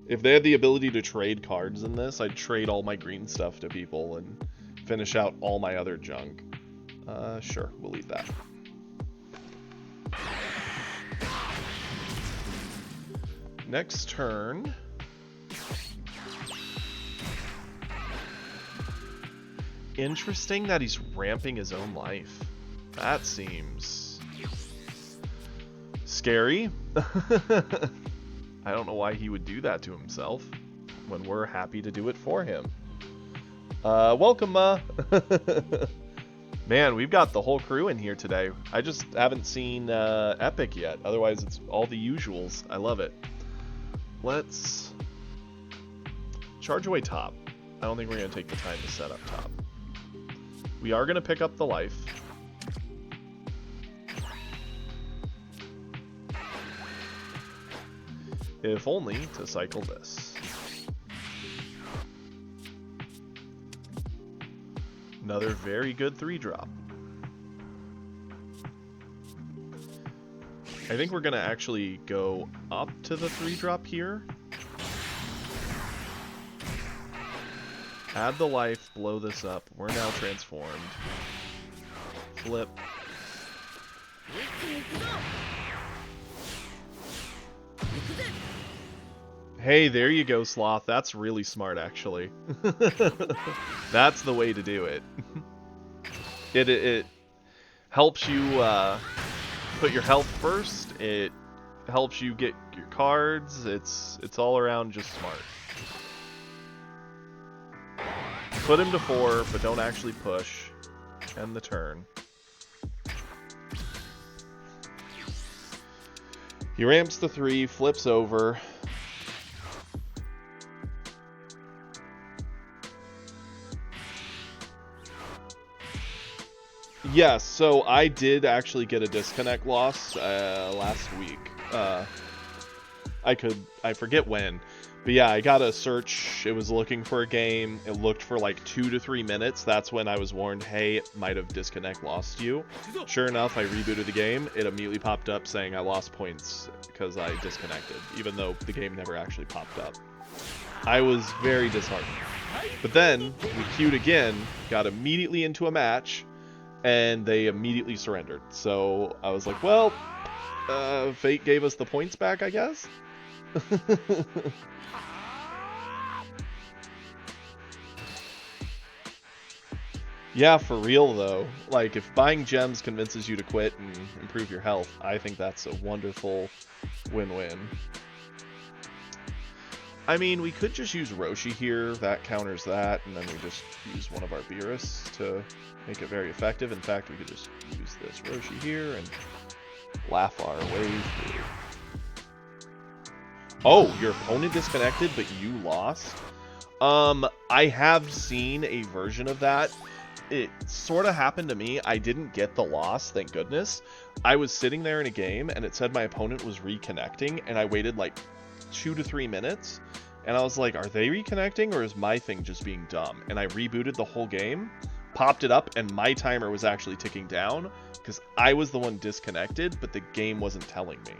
If they had the ability to trade cards in this, I'd trade all my green stuff to people and finish out all my other junk. Sure, we'll eat that. Next turn. Interesting that he's ramping his own life. That seems scary. I don't know why he would do that to himself when we're happy to do it for him. Welcome, Ma. Man, we've got the whole crew in here today. I just haven't seen Epic yet. Otherwise, it's all the usuals. I love it. Let's charge away top. I don't think we're going to take the time to set up top. We are going to pick up the life. If only to cycle this. Another very good 3-drop. I think we're going to actually go up to the 3-drop here. Add the life, blow this up. We're now transformed. Flip. Hey, there you go, Sloth. That's really smart, actually. That's the way to do it. It helps you put your health first. It helps you get your cards. It's all around just smart. Put him to 4, but don't actually push. End the turn. He ramps to 3, flips over. Yes, so I did actually get a disconnect loss last week. I forget when, but yeah, I got a search. It was looking for a game. It looked for like 2 to 3 minutes. That's when I was warned, hey, it might have disconnect lost you. Sure enough, I rebooted the game. It immediately popped up saying I lost points because I disconnected, even though the game never actually popped up. I was very disheartened. But then we queued again, got immediately into a match, and they immediately surrendered. So I was like, well, fate gave us the points back, I guess? Yeah, for real though. Like, if buying gems convinces you to quit and improve your health, I think that's a wonderful win-win. I mean, we could just use Roshi here. That counters that, and then we just use one of our Beerus to make it very effective. In fact, we could just use this Roshi here and laugh our way through. Oh, your opponent disconnected, but you lost? I have seen a version of that. It sort of happened to me. I didn't get the loss, thank goodness. I was sitting there in a game, and it said my opponent was reconnecting, and I waited like 2 to 3 minutes, and I was like, are they reconnecting, or is my thing just being dumb? And I rebooted the whole game, popped it up, and my timer was actually ticking down, because I was the one disconnected, but the game wasn't telling me.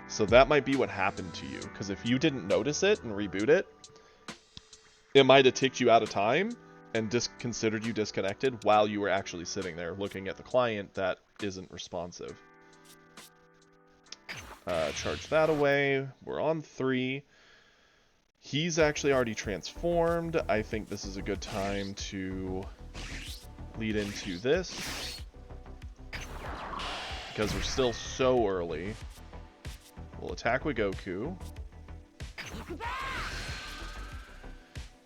So that might be what happened to you, because if you didn't notice it and reboot it, it might have ticked you out of time, and considered you disconnected while you were actually sitting there looking at the client that isn't responsive. Charge that away. We're on 3. He's actually already transformed. I think this is a good time to lead into this, because we're still so early. We'll attack with Goku.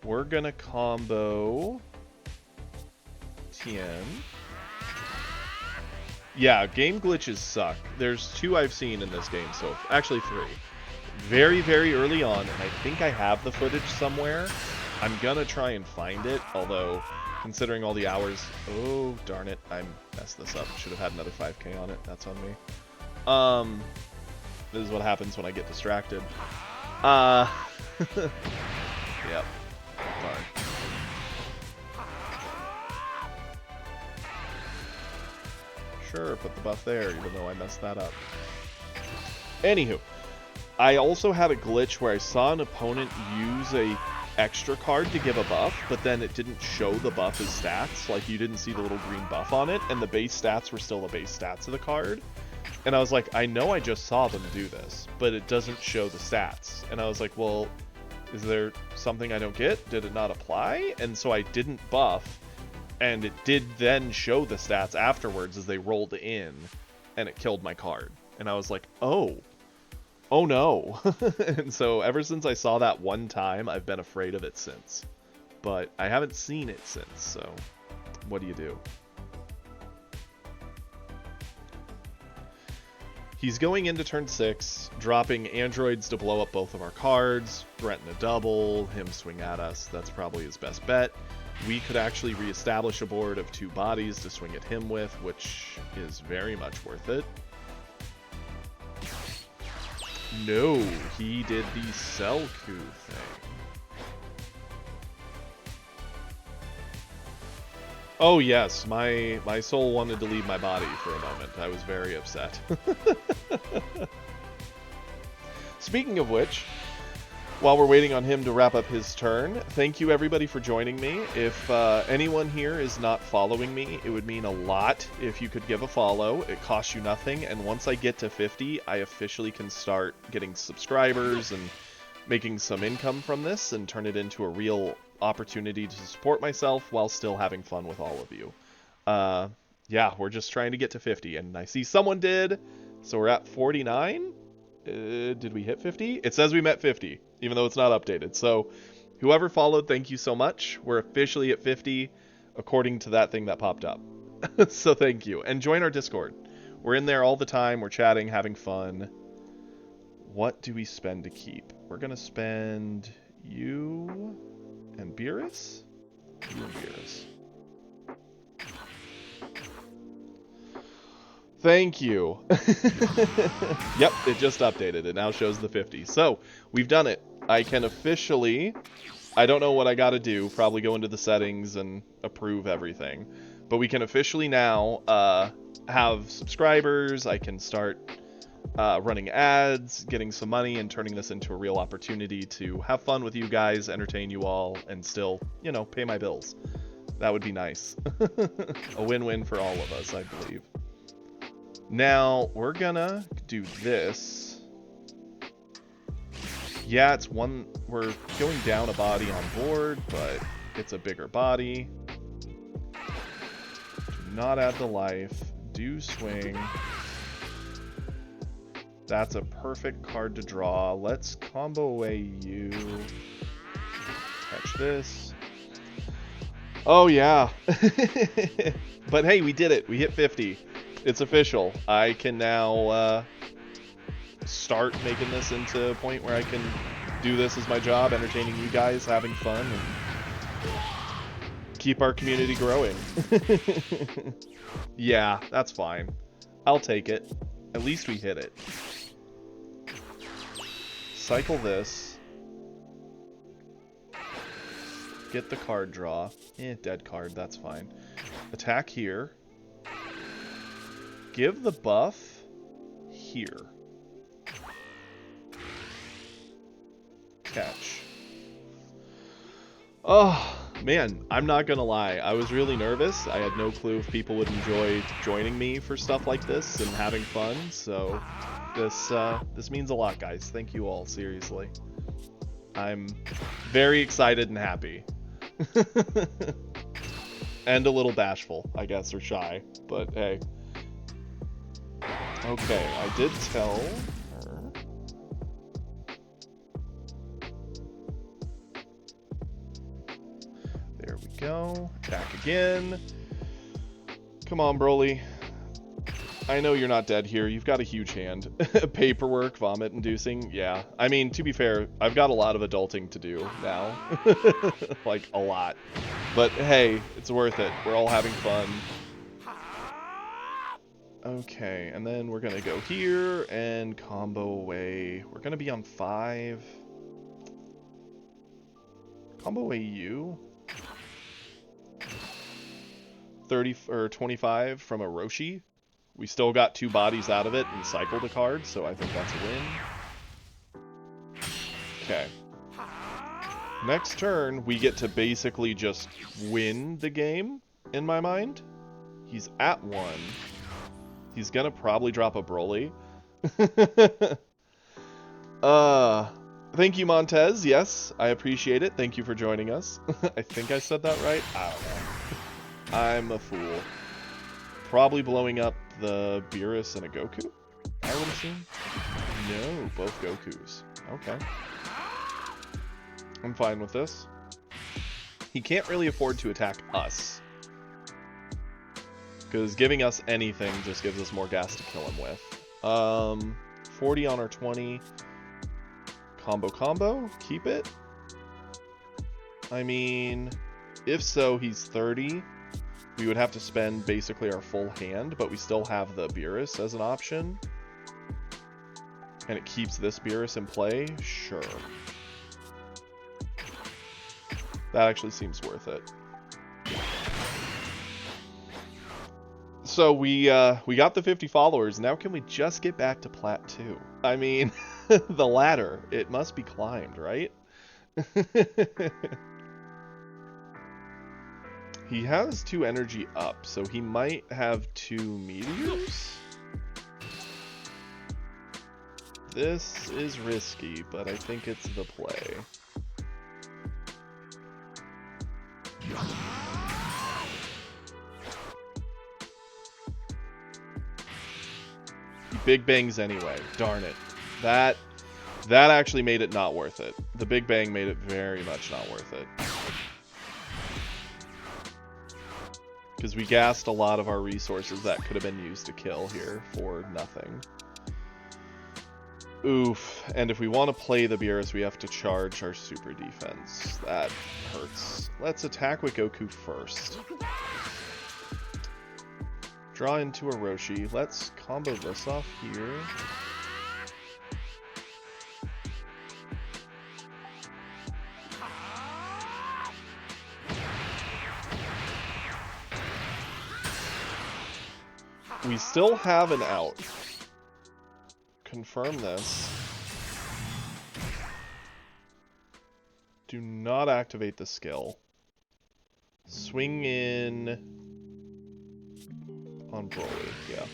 We're gonna combo Tien. Yeah, game glitches suck. There's 2 I've seen in this game, so actually 3. Very, very early on, and I think I have the footage somewhere. I'm gonna try and find it, although considering all the hours... Oh, darn it, I messed this up. Should have had another 5k on it. That's on me. This is what happens when I get distracted. Yep. Darn. Sure, put the buff there, even though I messed that up. Anywho, I also had a glitch where I saw an opponent use a extra card to give a buff, but then it didn't show the buff as stats. Like, you didn't see the little green buff on it, and the base stats were still the base stats of the card. And I was like, I know I just saw them do this, but it doesn't show the stats. And I was like, well, is there something I don't get? Did it not apply? And so I didn't buff, and it did then show the stats afterwards as they rolled in, and it killed my card. And I was like, oh no. And so ever since I saw that one time, I've been afraid of it since. But I haven't seen it since, so what do you do? He's going into turn 6, dropping androids to blow up both of our cards, threaten a double, him swing at us. That's probably his best bet. we could actually reestablish a board of 2 bodies to swing at him with, which is very much worth it. No, he did the Selku thing. Oh yes, my soul wanted to leave my body for a moment. I was very upset. Speaking of which, while we're waiting on him to wrap up his turn, thank you everybody for joining me. If anyone here is not following me, it would mean a lot if you could give a follow. It costs you nothing, and once I get to 50, I officially can start getting subscribers and making some income from this and turn it into a real opportunity to support myself while still having fun with all of you. Yeah, we're just trying to get to 50, and I see someone did, so we're at 49. Did we hit 50? It says we met 50, even though it's not updated. So whoever followed, thank you so much. We're officially at 50 according to that thing that popped up. So thank you. And join our Discord. We're in there all the time. We're chatting, having fun. What do we spend to keep? We're going to spend you and Beerus? You and Beerus. Thank you. Yep, it just updated. It now shows the 50. So, we've done it. I can officially... I don't know what I gotta do. Probably go into the settings and approve everything. But we can officially now have subscribers. I can start running ads, getting some money, and turning this into a real opportunity to have fun with you guys, entertain you all, and still, you know, pay my bills. That would be nice. A win-win for all of us, I believe. Now, we're gonna do this. Yeah, it's one... We're going down a body on board, but it's a bigger body. Do not add the life. Do swing. That's a perfect card to draw. Let's combo away you. Catch this. Oh, yeah. But hey, we did it. We hit 50. It's official. I can now start making this into a point where I can do this as my job, entertaining you guys, having fun, and keep our community growing. Yeah, that's fine. I'll take it. At least we hit it. Cycle this. Get the card draw. Dead card, that's fine. Attack here. Give the buff here. Catch. Oh, man, I'm not gonna lie. I was really nervous. I had no clue if people would enjoy joining me for stuff like this and having fun, so this means a lot, guys. Thank you all, seriously. I'm very excited and happy. And a little bashful, I guess, or shy, but hey. Okay, I did tell her. There we go. Attack again. Come on, Broly. I know you're not dead here. You've got a huge hand. Paperwork, vomit-inducing. Yeah. I mean, to be fair, I've got a lot of adulting to do now. Like, a lot. But hey, it's worth it. We're all having fun. Okay, and then we're gonna go here and combo away. We're gonna be on 5. Combo away you. 30 or 25 from a Roshi. We still got 2 bodies out of it and cycled a card, so I think that's a win. Okay. Next turn, we get to basically just win the game, in my mind. He's at 1. He's gonna probably drop a Broly. Thank you, Montez. Yes, I appreciate it. Thank you for joining us. I think I said that right. I don't know. I'm a fool. Probably blowing up the Beerus and a Goku, I would assume. No, both Gokus. Okay. I'm fine with this. He can't really afford to attack us, because giving us anything just gives us more gas to kill him with. 40 on our 20. Combo. Keep it. I mean, If so, he's 30. We would have to spend basically our full hand, but we still have the Beerus as an option. And it keeps this Beerus in play? Sure. That actually seems worth it. So we got the 50 followers. Now can we just get back to Plat 2? I mean, the ladder, it must be climbed, right? He has 2 energy up, so he might have 2 meteors? This is risky, but I think it's the play. He big bangs anyway. Darn it. That actually made it not worth it. The big bang made it very much not worth it. Because we gassed a lot of our resources that could have been used to kill here for nothing. Oof. And if we want to play the Beerus, we have to charge our super defense. That hurts. Let's attack with Goku first. Draw into a Roshi. Let's combo this off here. We still have an out. Confirm this. Do not activate the skill. Swing in on Broly, yeah.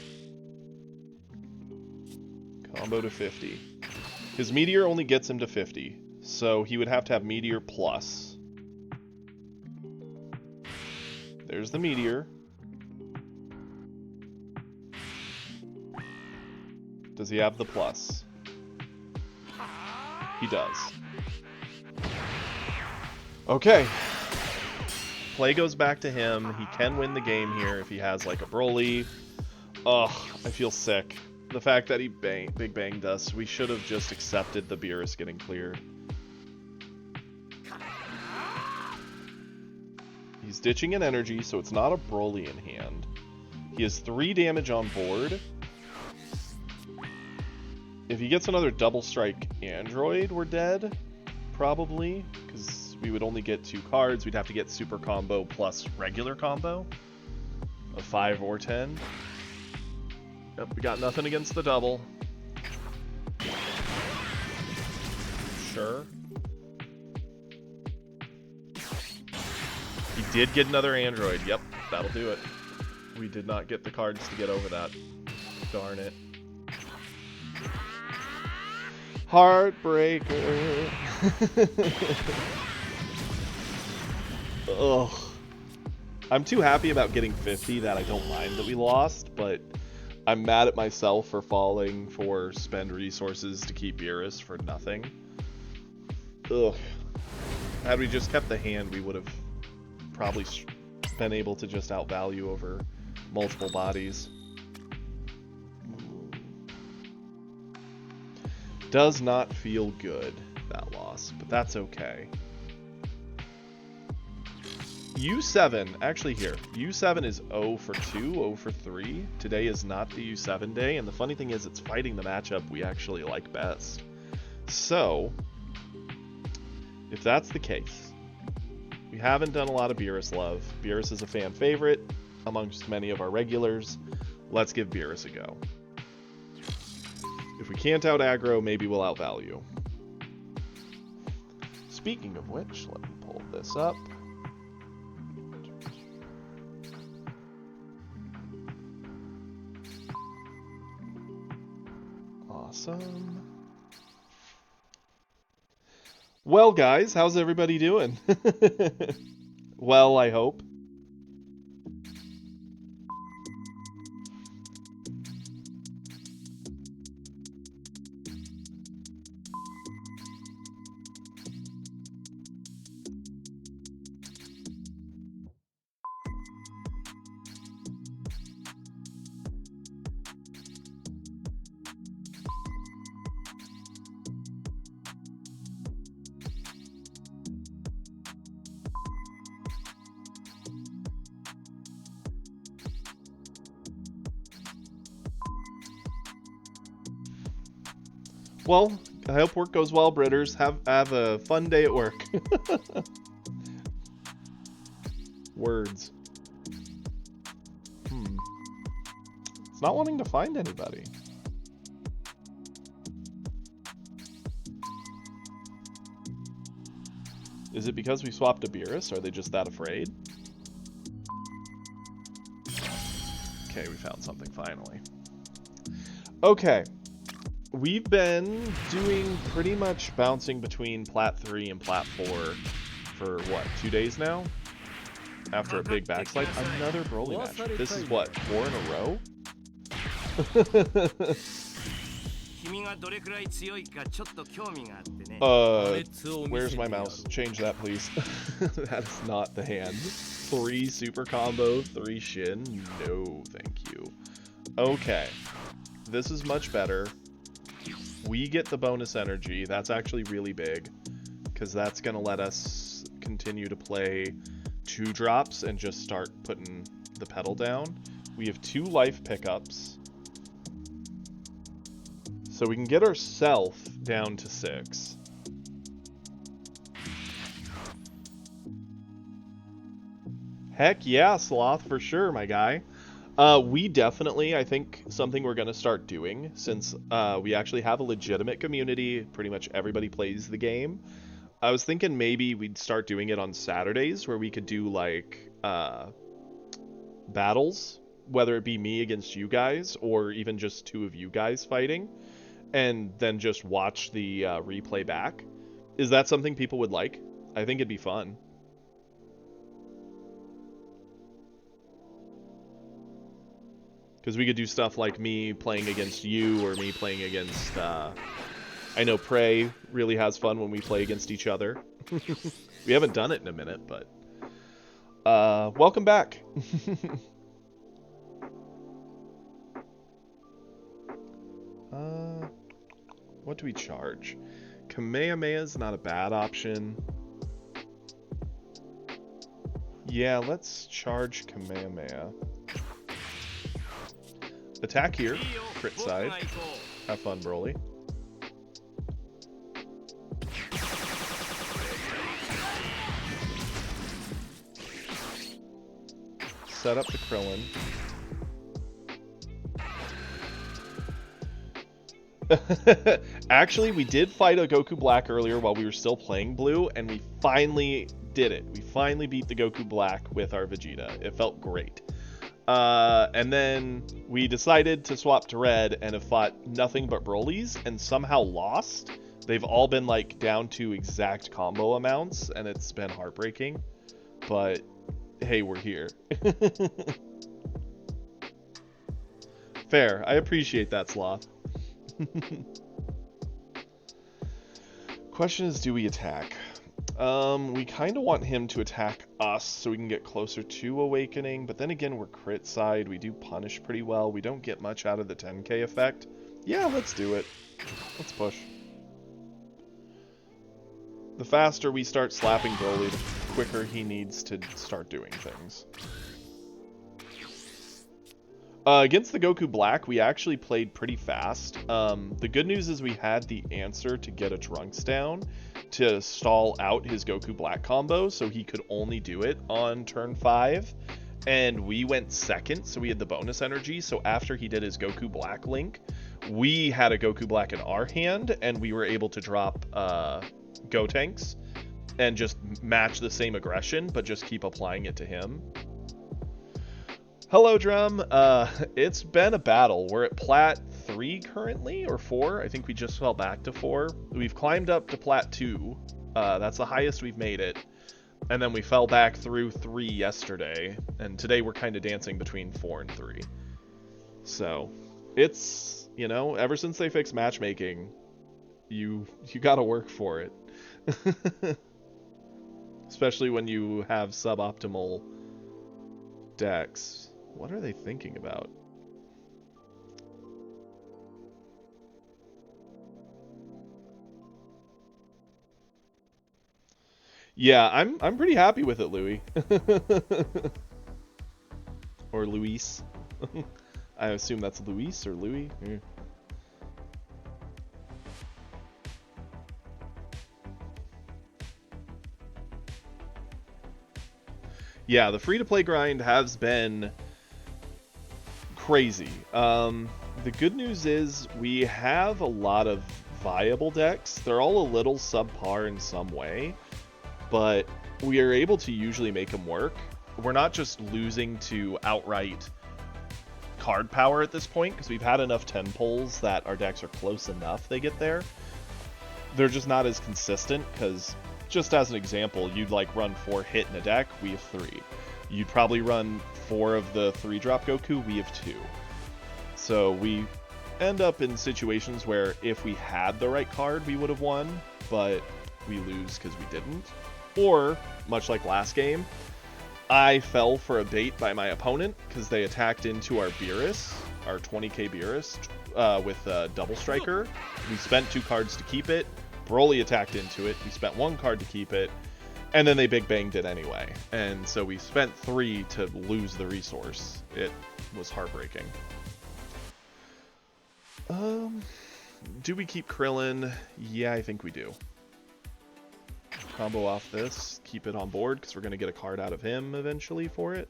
Combo to 50. His Meteor only gets him to 50, so he would have to have Meteor plus. There's the Meteor. Does he have the plus? He does. Okay. Play goes back to him. He can win the game here if he has like a Broly. Ugh, I feel sick. The fact that he big banged us. We should have just accepted the Beerus getting cleared. He's ditching an energy, so it's not a Broly in hand. He has 3 damage on board. If he gets another double strike android, we're dead. Probably. Because we would only get 2 cards. We'd have to get super combo plus regular combo. Of 5 or 10. Yep, we got nothing against the double. Sure. He did get another android. Yep, that'll do it. We did not get the cards to get over that. Darn it. Heartbreaker. Ugh. I'm too happy about getting 50 that I don't mind that we lost, but I'm mad at myself for falling for spend resources to keep Beerus for nothing. Ugh. Had we just kept the hand, we would have probably been able to just outvalue over multiple bodies. Does not feel good, that loss, but that's okay. U7, actually here, U7 is 0 for 2, 0 for 3. Today is not the U7 day, and the funny thing is it's fighting the matchup we actually like best. So, if that's the case, we haven't done a lot of Beerus love. Beerus is a fan favorite amongst many of our regulars. Let's give Beerus a go. If we can't out aggro, maybe we'll outvalue. Speaking of which, let me pull this up. Awesome. Well, guys, how's everybody doing? Well, I hope. Well, I hope work goes well, Britters. Have a fun day at work. Words. It's not wanting to find anybody. Is it because we swapped a Beerus? Are they just that afraid? Okay, we found something finally. Okay. We've been doing pretty much bouncing between Plat 3 and Plat 4 for, what, 2 days now? After a big backslide. Another Broly match. This is what, 4 in a row? Where's my mouse? Change that, please. That is not the hand. 3 super combo, 3 Shin. No, thank you. Okay. This is much better. We get the bonus energy. That's actually really big, because that's going to let us continue to play 2 drops and just start putting the pedal down. We have 2 life pickups. So we can get ourselves down to 6. Heck yeah, Sloth, for sure, my guy. We definitely, I think, something we're going to start doing, since we actually have a legitimate community, pretty much everybody plays the game. I was thinking maybe we'd start doing it on Saturdays, where we could do, like, battles, whether it be me against you guys, or even just 2 of you guys fighting, and then just watch the replay back. Is that something people would like? I think it'd be fun. Because we could do stuff like me playing against you, or me playing against, I know Prey really has fun when we play against each other. We haven't done it in a minute, but... welcome back! What do we charge? Kamehameha is not a bad option. Yeah, let's charge Kamehameha. Attack here, crit side. Have fun, Broly. Set up the Krillin. Actually, we did fight a Goku Black earlier while we were still playing Blue, and we finally did it. We finally beat the Goku Black with our Vegeta. It felt great. And then we decided to swap to Red and have fought nothing but Brolys and somehow lost. They've all been like down to exact combo amounts, and it's been heartbreaking. But hey, we're here. Fair. I appreciate that, Sloth. Question is, do we attack? We kind of want him to attack us so we can get closer to Awakening, but then again, we're crit side. We do punish pretty well. We don't get much out of the 10k effect. Yeah, let's do it. Let's push. The faster we start slapping Broly, the quicker he needs to start doing things. Against the Goku Black, we actually played pretty fast. The good news is we had the answer to get a Trunks down to stall out his Goku Black combo, so he could only do it on turn 5. And we went second, so we had the bonus energy. So after he did his Goku Black link, we had a Goku Black in our hand, and we were able to drop Gotenks and just match the same aggression, but just keep applying it to him. Hello, Drum. It's been a battle. We're at Plat 3 currently, or 4. I think we just fell back to 4. We've climbed up to Plat 2. That's the highest we've made it. And then we fell back through 3 yesterday. And today we're kind of dancing between 4 and 3. So, it's, you know, ever since they fixed matchmaking, you gotta work for it. Especially when you have suboptimal decks. What are they thinking about? Yeah, I'm pretty happy with it, Louis. Or Luis. I assume that's Luis or Louis. Yeah. Yeah, the free-to-play grind has been crazy. The good news is we have a lot of viable decks. They're all a little subpar in some way, but we are able to usually make them work. We're not just losing to outright card power at this point, because we've had enough 10 pulls that our decks are close enough they get there. They're just not as consistent, because just as an example, you'd like run 4 hit in a deck, we have 3. You'd probably run 4 of the 3-drop Goku, we have 2. So we end up in situations where if we had the right card, we would have won, but we lose because we didn't. Or, much like last game, I fell for a bait by my opponent because they attacked into our Beerus, our 20k Beerus, with a Double Striker. We spent 2 cards to keep it. Broly attacked into it. We spent 1 card to keep it. And then they big banged it anyway. And so we spent 3 to lose the resource. It was heartbreaking. Do we keep Krillin? Yeah, I think we do. Combo off this, keep it on board, because we're going to get a card out of him eventually for it.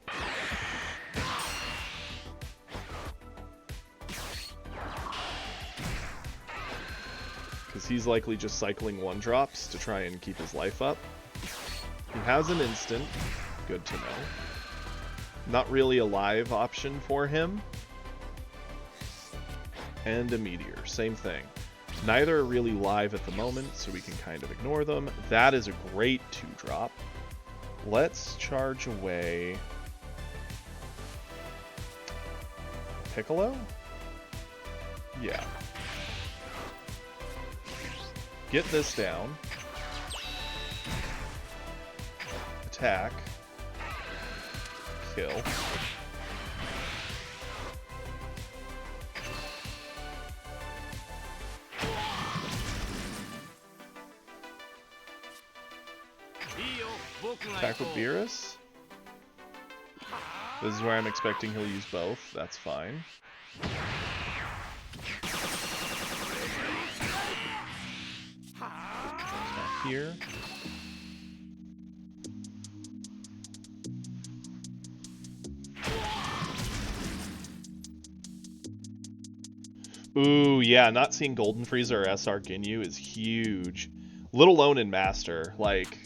Because he's likely just cycling 1-drops to try and keep his life up. He has an instant, good to know. Not really a live option for him. And a meteor, same thing. Neither are really live at the moment, so we can kind of ignore them. That is a great 2-drop. Let's charge away Piccolo? Yeah. Get this down. Attack. Kill. Attack with Beerus. This is where I'm expecting he'll use both. That's fine. Attack here. Ooh, yeah, not seeing Golden Frieza or SR Ginyu is huge. Let alone in Master, like...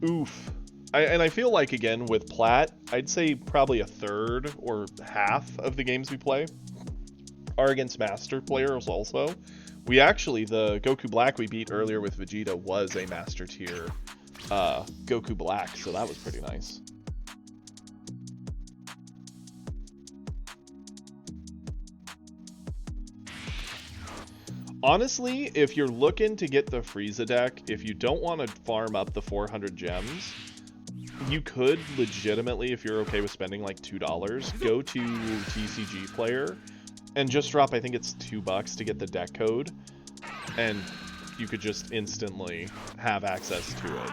Oof. And I feel like, again, with Plat, I'd say probably a third or half of the games we play are against Master players also. We actually, the Goku Black we beat earlier with Vegeta was a Master tier Goku Black, so that was pretty nice. Honestly, if you're looking to get the Frieza deck, if you don't want to farm up the 400 gems, you could legitimately, if you're okay with spending like $2, go to TCG Player and just drop, I think it's $2 to get the deck code, and you could just instantly have access to it.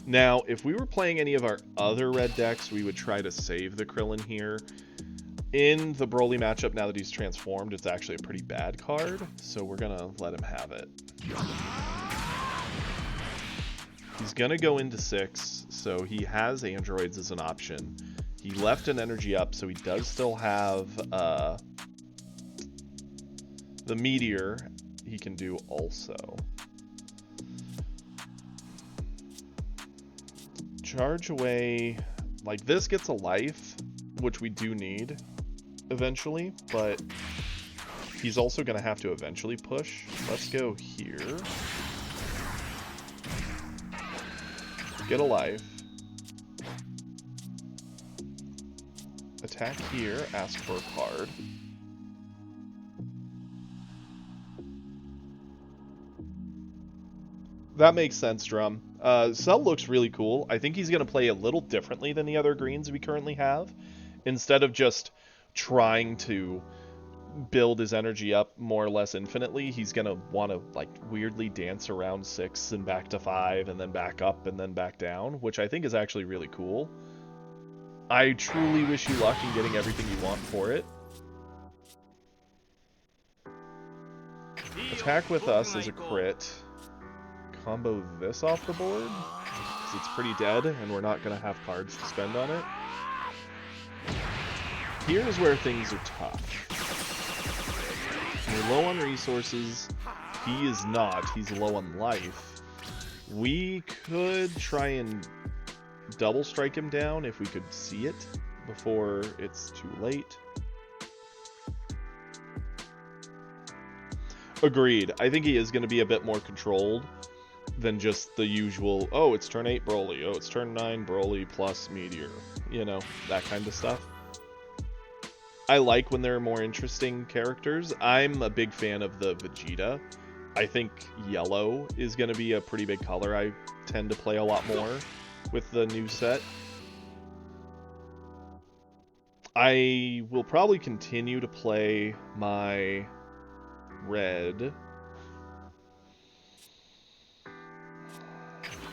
Now, if we were playing any of our other red decks, we would try to save the Krillin here. In the Broly matchup, now that he's transformed, it's actually a pretty bad card, so we're gonna let him have it. He's gonna go into 6, so he has androids as an option. He left an energy up, so he does still have the meteor he can do also. Charge away, like this gets a life, which we do need eventually, but he's also going to have to eventually push. Let's go here. Get a life. Attack here, ask for a card. That makes sense, Drum. Cell looks really cool. I think he's going to play a little differently than the other greens we currently have. Instead of just trying to build his energy up more or less infinitely, he's going to want to like weirdly dance around 6 and back to 5 and then back up and then back down, which I think is actually really cool. I truly wish you luck in getting everything you want for it. Attack with us is a crit. combo this off the board, because it's pretty dead, and we're not going to have cards to spend on it. Here's where things are tough. We're low on resources. He is not. He's low on life. We could try and double strike him down if we could see it before it's too late. Agreed. I think he is going to be a bit more controlled than just the usual, oh, it's turn 8 Broly, oh, it's turn 9 Broly plus Meteor. You know, that kind of stuff. I like when there are more interesting characters. I'm a big fan of the Vegeta. I think yellow is going to be a pretty big color I tend to play a lot more with the new set. I will probably continue to play my red.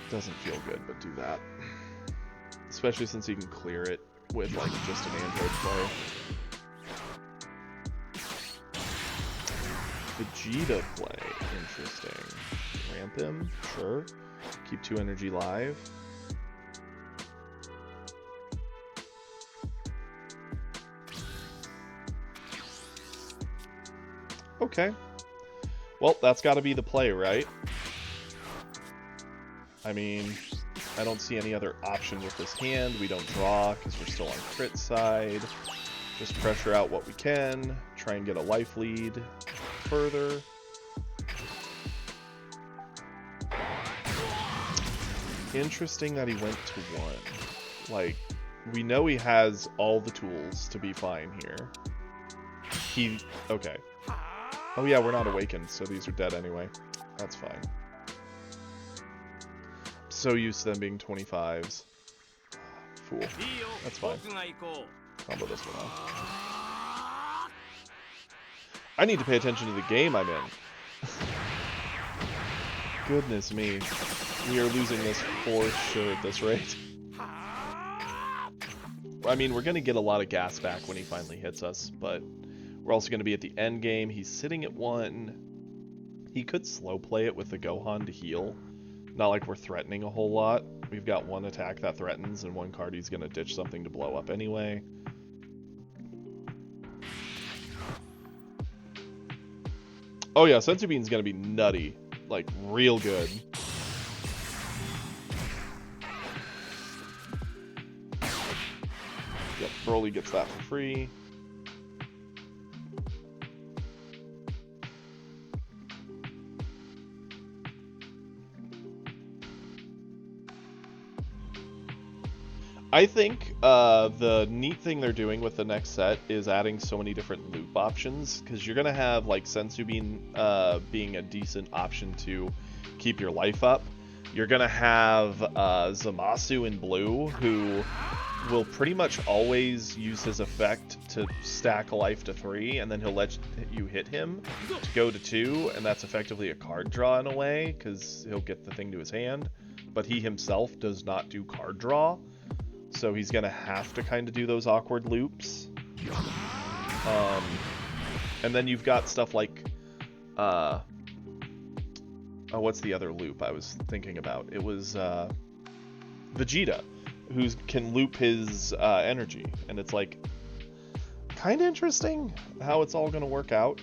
Doesn't feel good, but do that. Especially since you can clear it with like just an android play. Vegeta play, interesting. Ramp him, sure. Keep 2 energy live. Okay. Well, that's got to be the play, right? I mean, I don't see any other option with this hand. We don't draw because we're still on crit side. Just pressure out what we can. Try and get a life lead further. Interesting that he went to 1. Like, we know he has all the tools to be fine here. Okay. Oh yeah, we're not awakened, so these are dead anyway. That's fine. So used to them being 25s. Fool. That's fine. Combo this one off. I need to pay attention to the game I'm in. Goodness me. We are losing this for sure at this rate. I mean, we're going to get a lot of gas back when he finally hits us, but we're also going to be at the end game. He's sitting at 1. He could slow play it with the Gohan to heal. Not like we're threatening a whole lot. We've got 1 attack that threatens and 1 card he's going to ditch something to blow up anyway. Oh yeah, Senzu Bean's going to be nutty. Like, real good. Yep, Broly gets that for free. I think the neat thing they're doing with the next set is adding so many different loop options, because you're going to have like Senzu Bean being a decent option to keep your life up. You're going to have Zamasu in blue, who will pretty much always use his effect to stack a life to 3, and then he'll let you hit him to go to 2, and that's effectively a card draw in a way, because he'll get the thing to his hand, but he himself does not do card draw. So he's going to have to kind of do those awkward loops. And then you've got stuff like... oh, what's the other loop I was thinking about? It was Vegeta, who can loop his energy. And it's like, kind of interesting how it's all going to work out.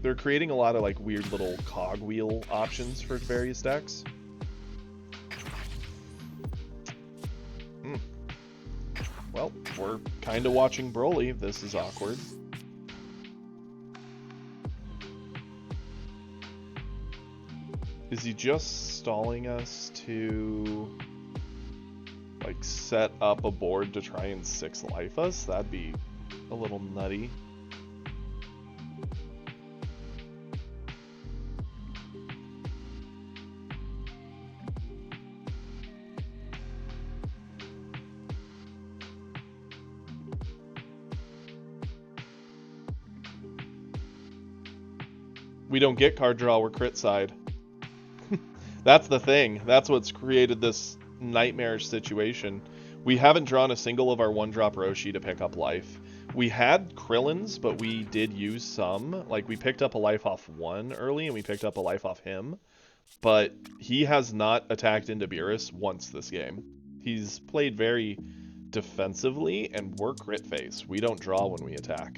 They're creating a lot of like weird little cogwheel options for various decks. Well, we're kind of watching Broly. This is awkward. Is he just stalling us to like set up a board to try and 6 life us? That'd be a little nutty. We don't get card draw, we're crit side. That's the thing. That's what's created this nightmarish situation. We haven't drawn a single of our 1-drop Roshi to pick up life. We had Krillin's, but we did use some. Like, we picked up a life off 1 early, and we picked up a life off him. but he has not attacked into Beerus once this game. He's played very defensively, and we're crit face. We don't draw when we attack.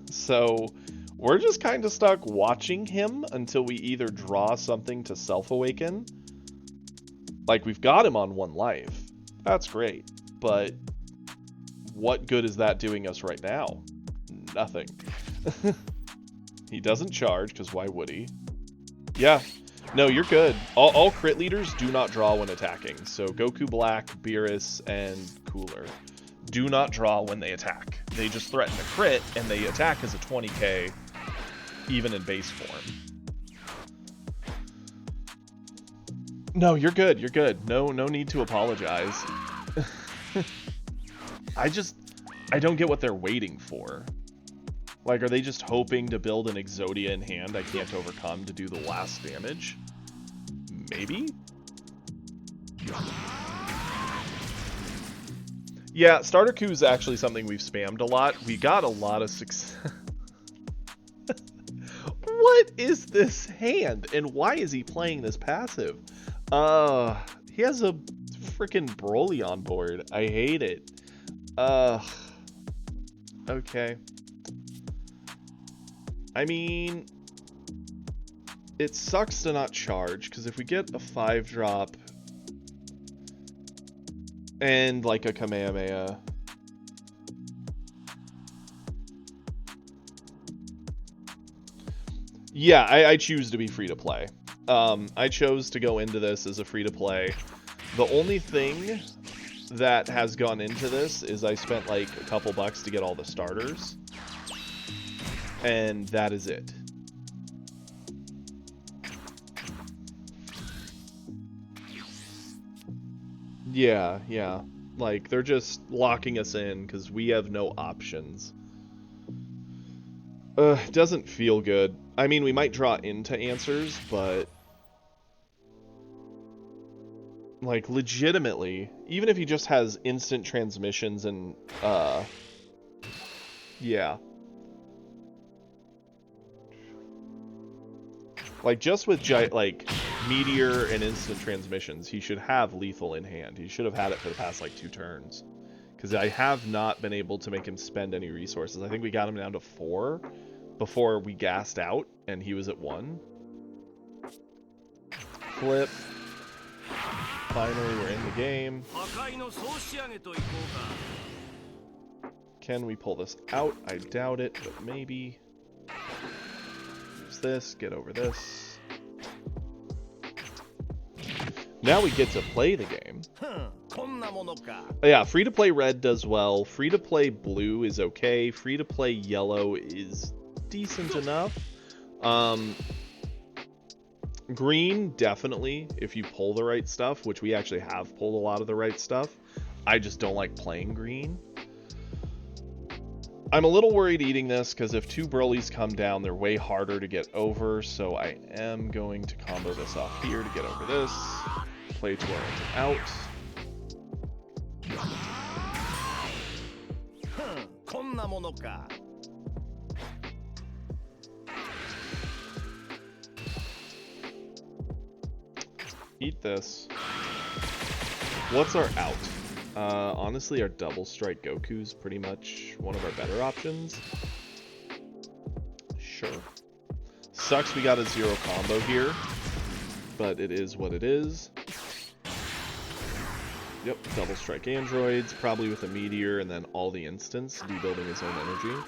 So we're just kind of stuck watching him until we either draw something to self-awaken. Like, we've got him on 1 life. That's great. But what good is that doing us right now? Nothing. He doesn't charge, because why would he? Yeah. No, you're good. All crit leaders do not draw when attacking. So Goku Black, Beerus, and Cooler do not draw when they attack. They just threaten to crit, and they attack as a 20k, even in base form. No, you're good. You're good. No need to apologize. I don't get what they're waiting for. Like, are they just hoping to build an Exodia in hand I can't overcome to do the last damage? Maybe? Yeah, Starter Coup is actually something we've spammed a lot. We got a lot of success. What is this hand? And why is he playing this passive? He has a freaking Broly on board. I hate it. Okay. I mean, it sucks to not charge, because if we get a 5-drop and like a Kamehameha, yeah, I choose to be free to play. I chose to go into this as a free to play. The only thing that has gone into this is I spent like a couple bucks to get all the starters. And that is it. Yeah. Like, they're just locking us in because we have no options. It doesn't feel good. I mean, we might draw into answers, but... like, legitimately, even if he just has instant transmissions and, yeah. Like, just with, like, Meteor and instant transmissions, he should have lethal in hand. He should have had it for the past, like, 2 turns. Because I have not been able to make him spend any resources. I think we got him down to 4 before we gassed out, and he was at 1. Flip. Finally, we're in the game. Can we pull this out? I doubt it, but maybe. Use this, get over this. Now we get to play the game. Yeah, free-to-play red does well. Free-to-play blue is okay. Free-to-play yellow is decent enough. Green, definitely, if you pull the right stuff, which we actually have pulled a lot of the right stuff. I just don't like playing green. I'm a little worried eating this, because if 2 Broly's come down, they're way harder to get over, so I am going to combo this off here to get over this. Play to our out. Eat this. What's our out? Honestly, our double strike Goku's pretty much one of our better options. Sure. Sucks we got a 0 combo here, but it is what it is. Yep, double strike androids, probably with a meteor and then all the instants, debuilding his own energy.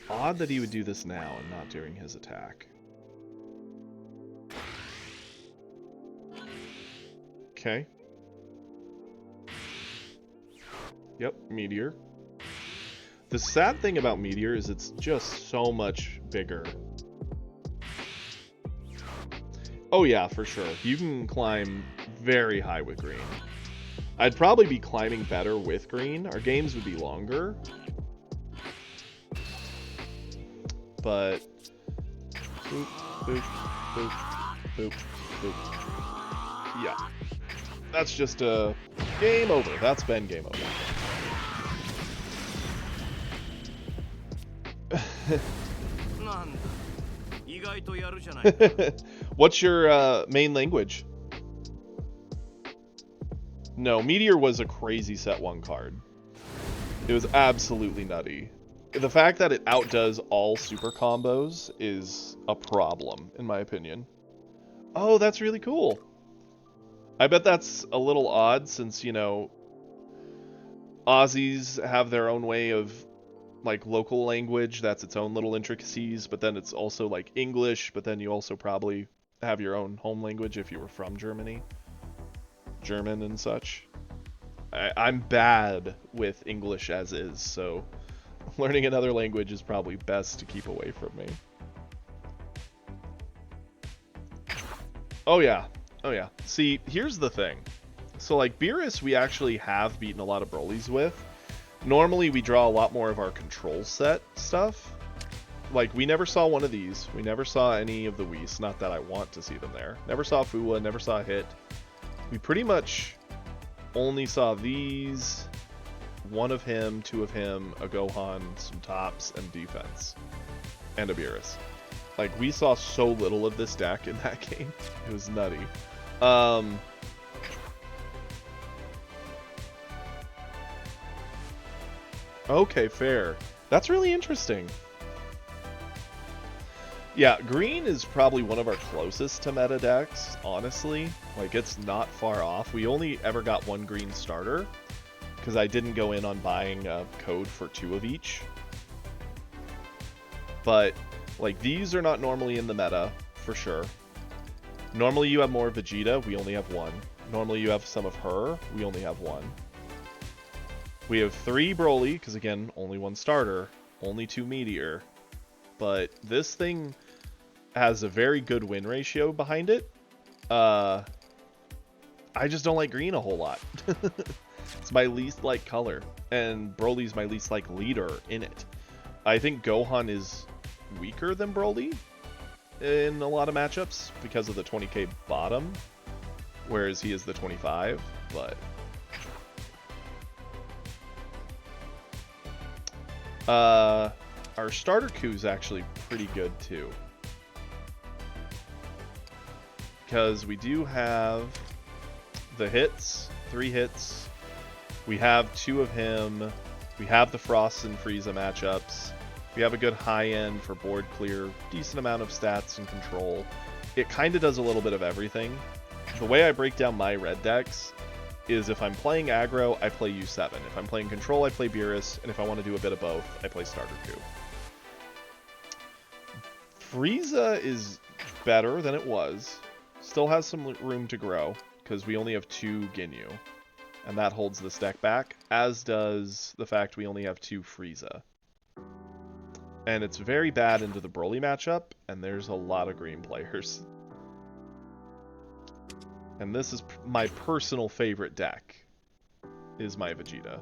Odd that he would do this now and not during his attack. Okay. Yep, Meteor. The sad thing about Meteor is it's just so much bigger. Oh yeah, for sure. You can climb very high with green. I'd probably be climbing better with green. Our games would be longer. But... boop, boop, boop, boop, boop. Yeah. That's just a game over. That's been game over. What's your main language? No, Meteor was a crazy set 1 card. It was absolutely nutty. The fact that it outdoes all super combos is a problem, in my opinion. Oh, that's really cool. I bet that's a little odd since, you know, Aussies have their own way of, like, local language. That's its own little intricacies, but then it's also, like, English, but then you also probably have your own home language if you were from Germany. German and such. I'm bad with English as is, so learning another language is probably best to keep away from me. Oh yeah. Oh yeah. See, here's the thing. So like Beerus we actually have beaten a lot of Brolys with. Normally we draw a lot more of our control set stuff. Like we never saw one of these. We never saw any of the Whis. Not that I want to see them there. Never saw Fuwa, never saw Hit. We pretty much only saw these, 1 of him, 2 of him, a Gohan, some tops, and defense. And a Beerus. Like, we saw so little of this deck in that game. It was nutty. Okay, fair. That's really interesting. Yeah, green is probably one of our closest to meta decks, honestly. Like, it's not far off. We only ever got 1 green starter, because I didn't go in on buying a code for 2 of each. But, like, these are not normally in the meta, for sure. Normally you have more Vegeta, we only have 1. Normally you have some of her, we only have 1. We have 3 Broly, because again, only 1 starter, only 2 Meteor. But this thing has a very good win ratio behind it. I just don't like green a whole lot. It's my least liked color, and Broly's my least liked leader in it. I think Gohan is weaker than Broly in a lot of matchups because of the 20k bottom, whereas he is the 25, but... our starter coup is actually pretty good too. Because we do have the hits, 3 hits. We have 2 of him. We have the Frost and Frieza matchups. We have a good high end for board clear, decent amount of stats and control. It kind of does a little bit of everything. The way I break down my red decks is if I'm playing aggro, I play U7. If I'm playing control, I play Beerus. And if I want to do a bit of both, I play starter coup. Frieza is better than it was. Still has some room to grow, because we only have 2 Ginyu. And that holds this deck back, as does the fact we only have 2 Frieza. And it's very bad into the Broly matchup, and there's a lot of green players. And this is my personal favorite deck, is my Vegeta.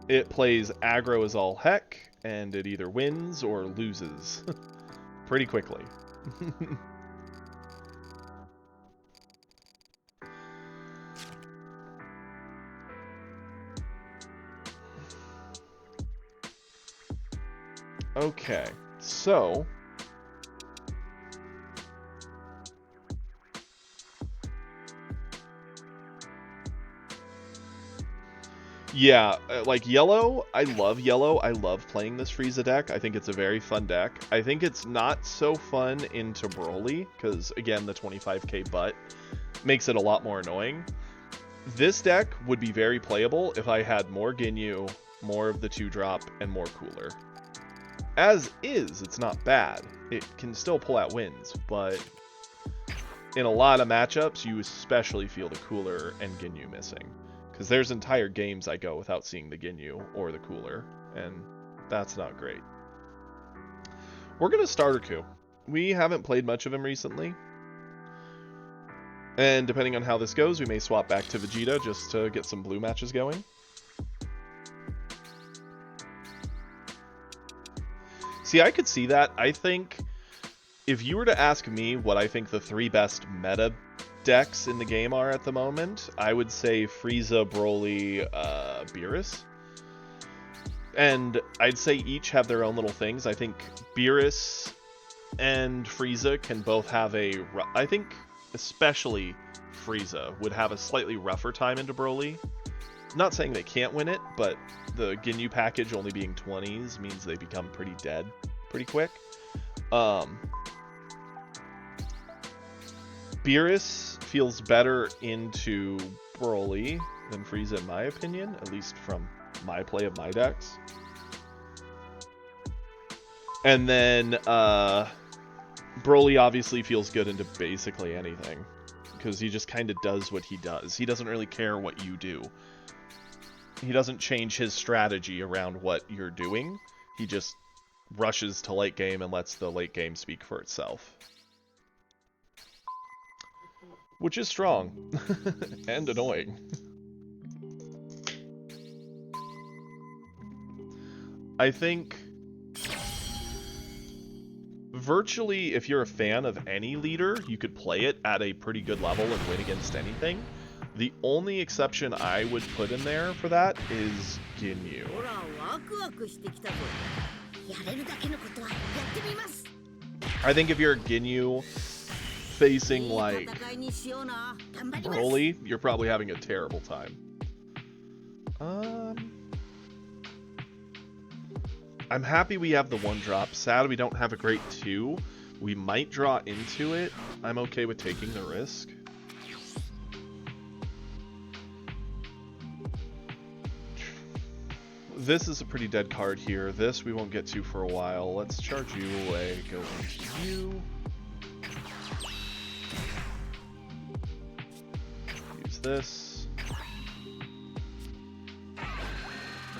It plays aggro as all heck, and it either wins or loses pretty quickly. Okay, so... yeah, like Yellow, I love Yellow. I love playing this Frieza deck. I think it's a very fun deck. I think it's not so fun into Broly, because, again, the 25k butt makes it a lot more annoying. This deck would be very playable if I had more Ginyu, more of the 2-drop, and more Cooler. As is, it's not bad. It can still pull out wins, but in a lot of matchups, you especially feel the Cooler and Ginyu missing. Because there's entire games I go without seeing the Ginyu or the Cooler, and that's not great. We're going to starter coup. We haven't played much of him recently. And depending on how this goes, we may swap back to Vegeta just to get some blue matches going. See, I could see that. I think if you were to ask me what I think the 3 best meta decks in the game are at the moment, I would say Frieza, Broly, Beerus. And I'd say each have their own little things. I think Beerus and Frieza can both have a... I think especially Frieza would have a slightly rougher time into Broly. Not saying they can't win it, but the Ginyu package only being 20s means they become pretty dead pretty quick. Beerus feels better into Broly than Frieza in my opinion, at least from my play of my decks. And then Broly obviously feels good into basically anything, because he just kind of does what he does. He doesn't really care what you do. He doesn't change his strategy around what you're doing. He just rushes to late game and lets the late game speak for itself. Which is strong. And annoying. I think... virtually, if you're a fan of any leader, you could play it at a pretty good level and win against anything. The only exception I would put in there for that is Ginyu. I think if you're Ginyu facing like Broly, you're probably having a terrible time. I'm happy we have the 1-drop. Sad we don't have a great 2. We might draw into it. I'm okay with taking the risk. This is a pretty dead card here. This we won't get to for a while. Let's charge you away. Go into you. Use this.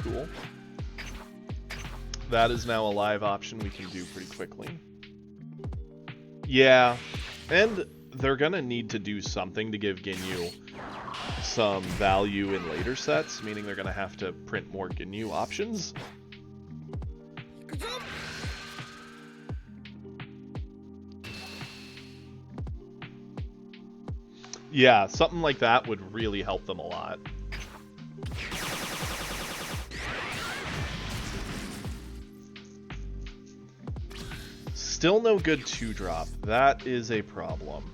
Cool. That is now a live option we can do pretty quickly. Yeah, and they're gonna need to do something to give Ginyu some value in later sets, meaning they're gonna have to print more Ginyu options. Yeah, something like that would really help them a lot. Still no good 2-drop. That is a problem.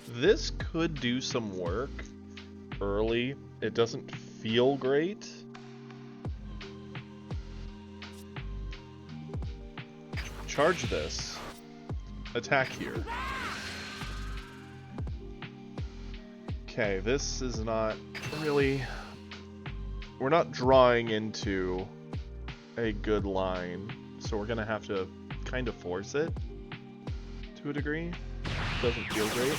This could do some work early. It doesn't feel great. Charge this. Attack here. Okay, this is not really... we're not drawing into a good line, so we're gonna have to kind of force it to a degree. Doesn't feel great.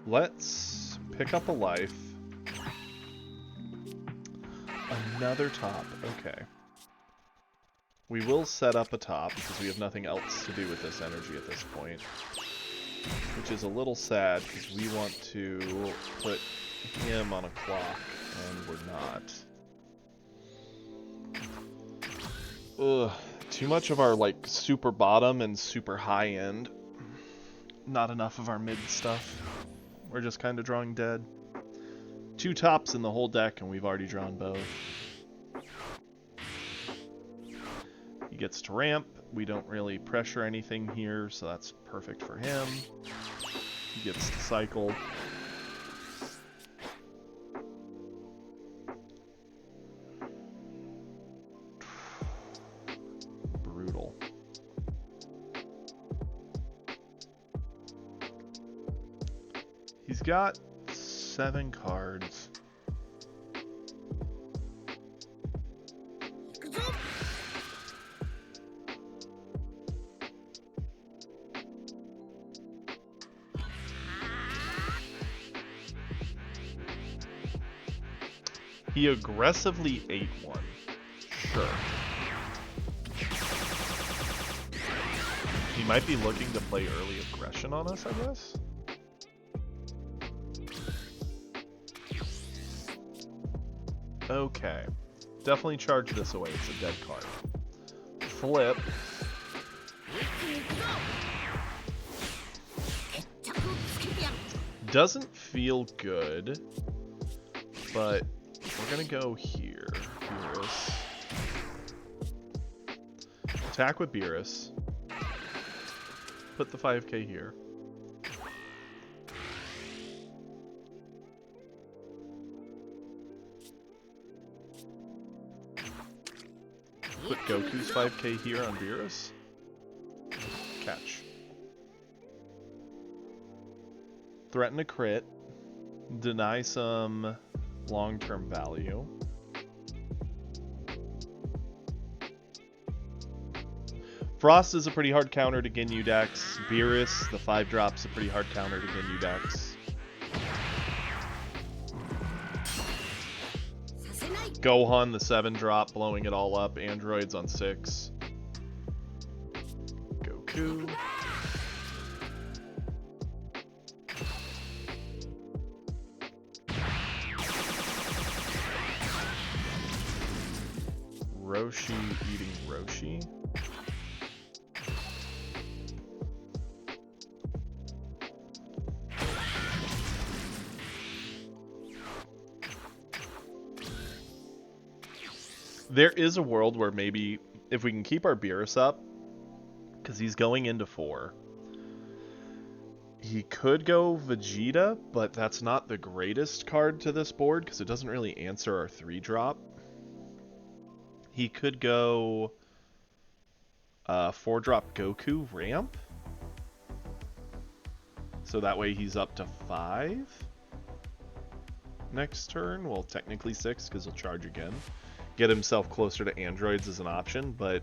Let's pick up a life. Another top, okay. We will set up a top because we have nothing else to do with this energy at this point. Which is a little sad because we want to put him on a clock and we're not. Ugh, too much of our like super bottom and super high end. Not enough of our mid stuff. We're just kind of drawing dead. 2 tops in the whole deck and we've already drawn both. He gets to ramp. We don't really pressure anything here, so that's perfect for him. He gets to cycle. Brutal. He's got 7 cards. He aggressively ate one. Sure. He might be looking to play early aggression on us, I guess? Okay. Definitely charge this away. It's a dead card. Flip. Doesn't feel good, but we're gonna go here. Beerus. Attack with Beerus. Put the 5k here. Put Goku's 5k here on Beerus. Catch. Threaten a crit. Deny some long-term value. Frost is a pretty hard counter to Ginyu Dex. Beerus, the 5-drop's a pretty hard counter to Ginyu Dex. Gohan, the 7-drop, blowing it all up. Androids on 6. Goku. Roshi eating Roshi. There is a world where maybe if we can keep our Beerus up, because he's going into 4, he could go Vegeta, but that's not the greatest card to this board because it doesn't really answer our 3-drop. He could go 4-drop Goku ramp. So that way he's up to 5 next turn. Well, technically 6 because he'll charge again. Get himself closer to androids as an option, but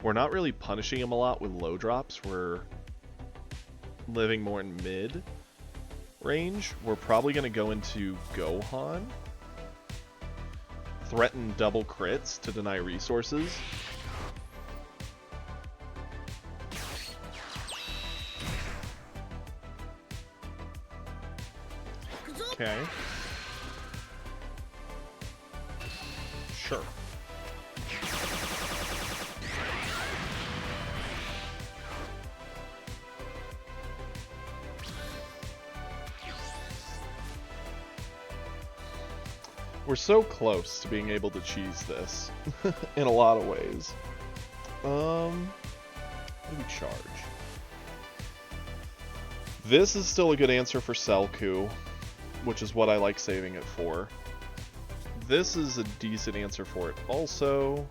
we're not really punishing him a lot with low drops. We're living more in mid range. We're probably going to go into Gohan. Threaten double crits to deny resources. Okay. Sure. We're so close to being able to cheese this in a lot of ways. Maybe charge. This is still a good answer for Selku, which is what I like saving it for. This is a decent answer for it also.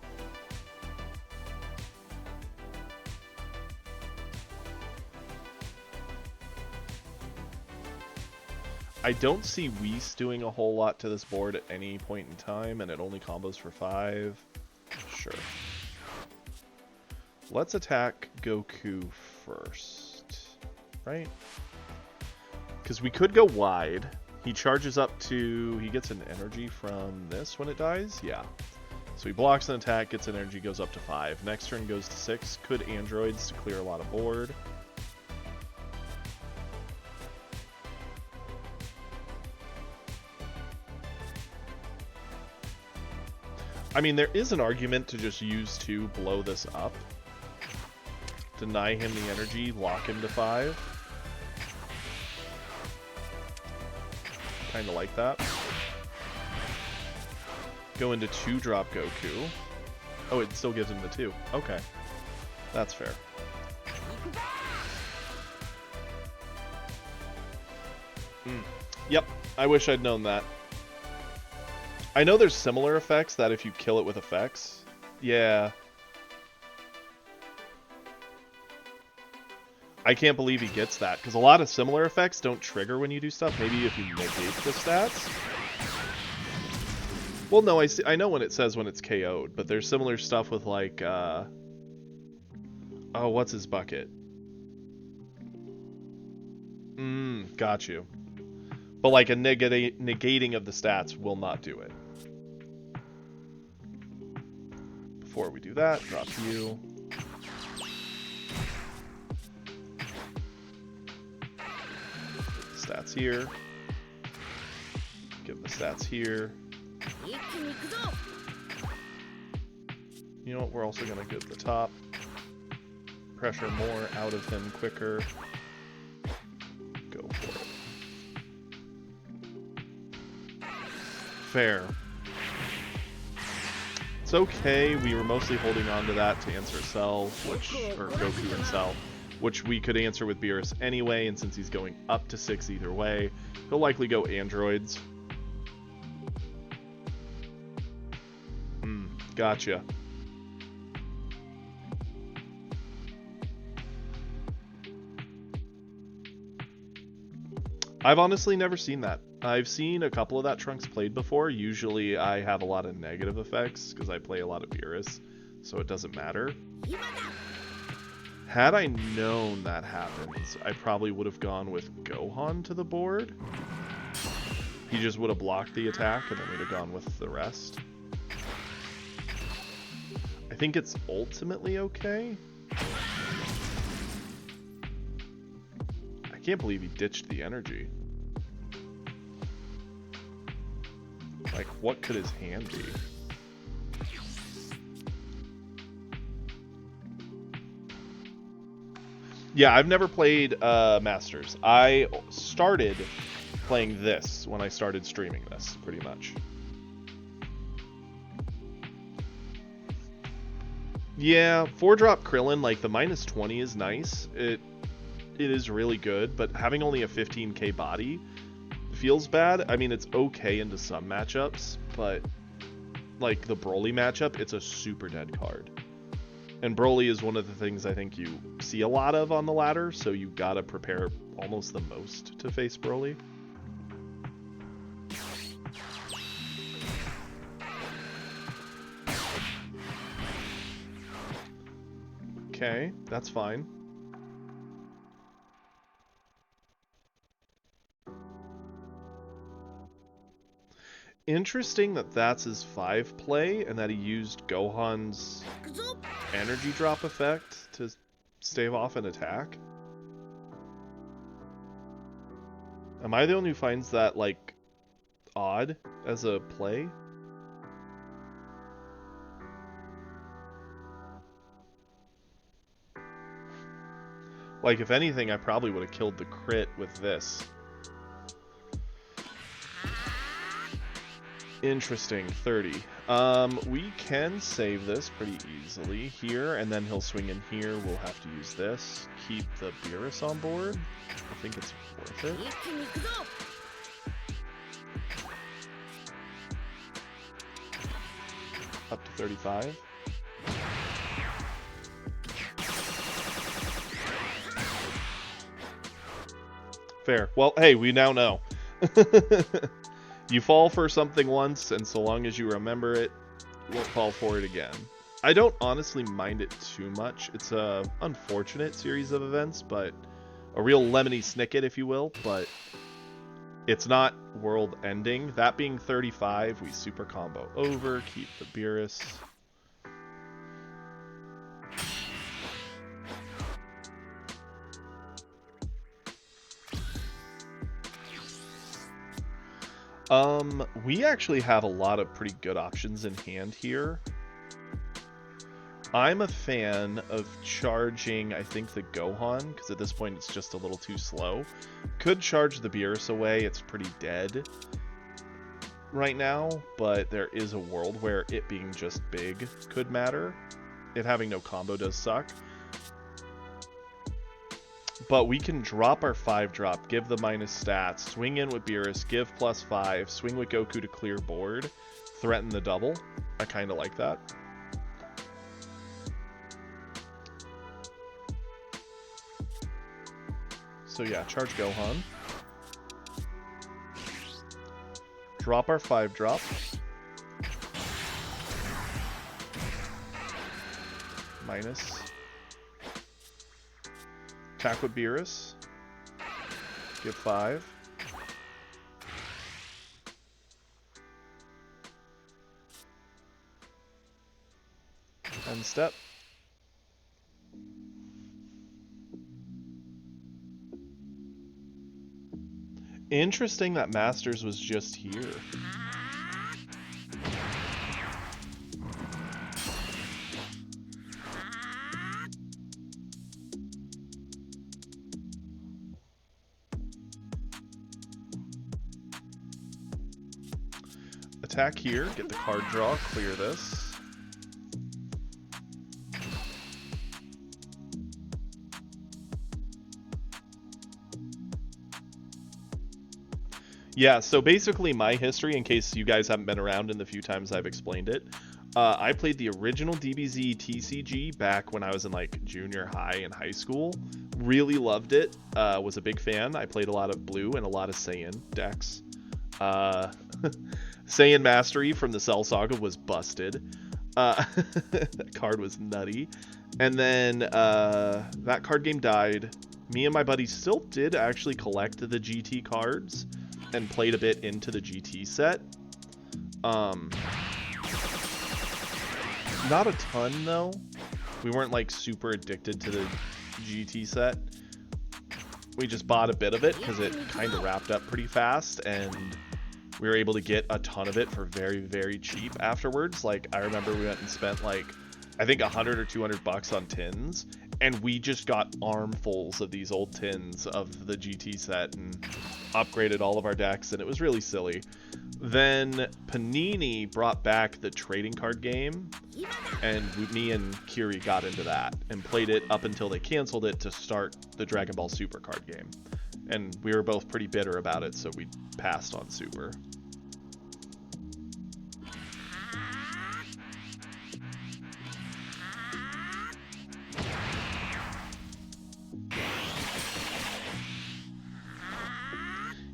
I don't see Whis doing a whole lot to this board at any point in time, and it only combos for 5. Sure. Let's attack Goku first, right? Because we could go wide. He charges up to... He gets an energy from this when it dies? Yeah. So he blocks an attack, gets an energy, goes up to 5. Next turn goes to 6. Could androids to clear a lot of board. I mean, there is an argument to just use 2, blow this up. Deny him the energy, lock him to 5. Kind of like that. Go into 2-drop Goku. Oh, it still gives him the 2. Okay. That's fair. Yep, I wish I'd known that. I know there's similar effects that if you kill it with effects. Yeah. I can't believe he gets that, because a lot of similar effects don't trigger when you do stuff. Maybe if you negate the stats. Well, no, I know when it says when it's KO'd, but there's similar stuff with like, oh, what's his bucket? Got you. But like a negating of the stats will not do it. Before we do that, drop you. Stats here. Give the stats here. You know what, we're also going to go to the top. Pressure more out of him quicker. Go for it. Fair. It's okay, we were mostly holding on to that to answer Cell, or Goku and Cell, which we could answer with Beerus anyway, and since he's going up to 6 either way, he'll likely go androids. Gotcha. I've honestly never seen that. I've seen a couple of that Trunks played before. Usually I have a lot of negative effects because I play a lot of Beerus, so it doesn't matter. Had I known that happens, I probably would have gone with Gohan to the board. He just would have blocked the attack and then we'd have gone with the rest. I think it's ultimately okay. I can't believe he ditched the energy. Like, what could his hand be? Yeah, I've never played Masters. I started playing this when I started streaming this, pretty much. Yeah, 4-drop Krillin, like, the -20 is nice. It is really good, but having only a 15k body feels bad. I mean, it's okay into some matchups, but like the Broly matchup, it's a super dead card. And Broly is one of the things I think you see a lot of on the ladder, so you gotta prepare almost the most to face Broly. Okay, that's fine. Interesting that that's his 5 play, and that he used Gohan's energy drop effect to stave off an attack. Am I the one who finds that, like, odd as a play? Like, if anything, I probably would have killed the crit with this. Interesting, 30. We can save this pretty easily here, and then he'll swing in here. We'll have to use this. Keep the Beerus on board. I think it's worth it. Up to 35. Fair. Well, hey, we now know. You fall for something once, and so long as you remember it, you won't fall for it again. I don't honestly mind it too much. It's a unfortunate series of events, but a real lemony snicket, if you will, but it's not world-ending. That being 35, we super combo over, keep the Beerus. We actually have a lot of pretty good options in hand here. I'm a fan of charging, I think, the Gohan, because at this point it's just a little too slow. Could charge the Beerus away, it's pretty dead right now, but there is a world where it being just big could matter. It having no combo does suck. But we can drop our 5-drop, give the minus stats, swing in with Beerus, give +5, swing with Goku to clear board, threaten the double. I kind of like that. So yeah, charge Gohan. Drop our 5-drop. Minus. Attack with Beerus. Give 5. End step. Interesting that Masters was just here. attack here, get the card draw, clear this. Yeah, so basically my history, in case you guys haven't been around in the few times I've explained it, I played the original DBZ TCG back when I was in like junior high and high school. Really loved it. Was a big fan. I played a lot of blue and a lot of Saiyan decks. Saiyan Mastery from the Cell Saga was busted. That card was nutty. And then that card game died. Me and my buddies still did actually collect the GT cards and played a bit into the GT set. Not a ton though. We weren't like super addicted to the GT set. We just bought a bit of it because it kind of wrapped up pretty fast, and we were able to get a ton of it for very, very cheap afterwards. Like, I remember we went and spent like, I think 100 or 200 bucks on tins, and we just got armfuls of these old tins of the GT set and upgraded all of our decks, and it was really silly. Then Panini brought back the trading card game, and me and Kiri got into that and played it up until they canceled it to start the Dragon Ball Super card game. And we were both pretty bitter about it, so we passed on Super.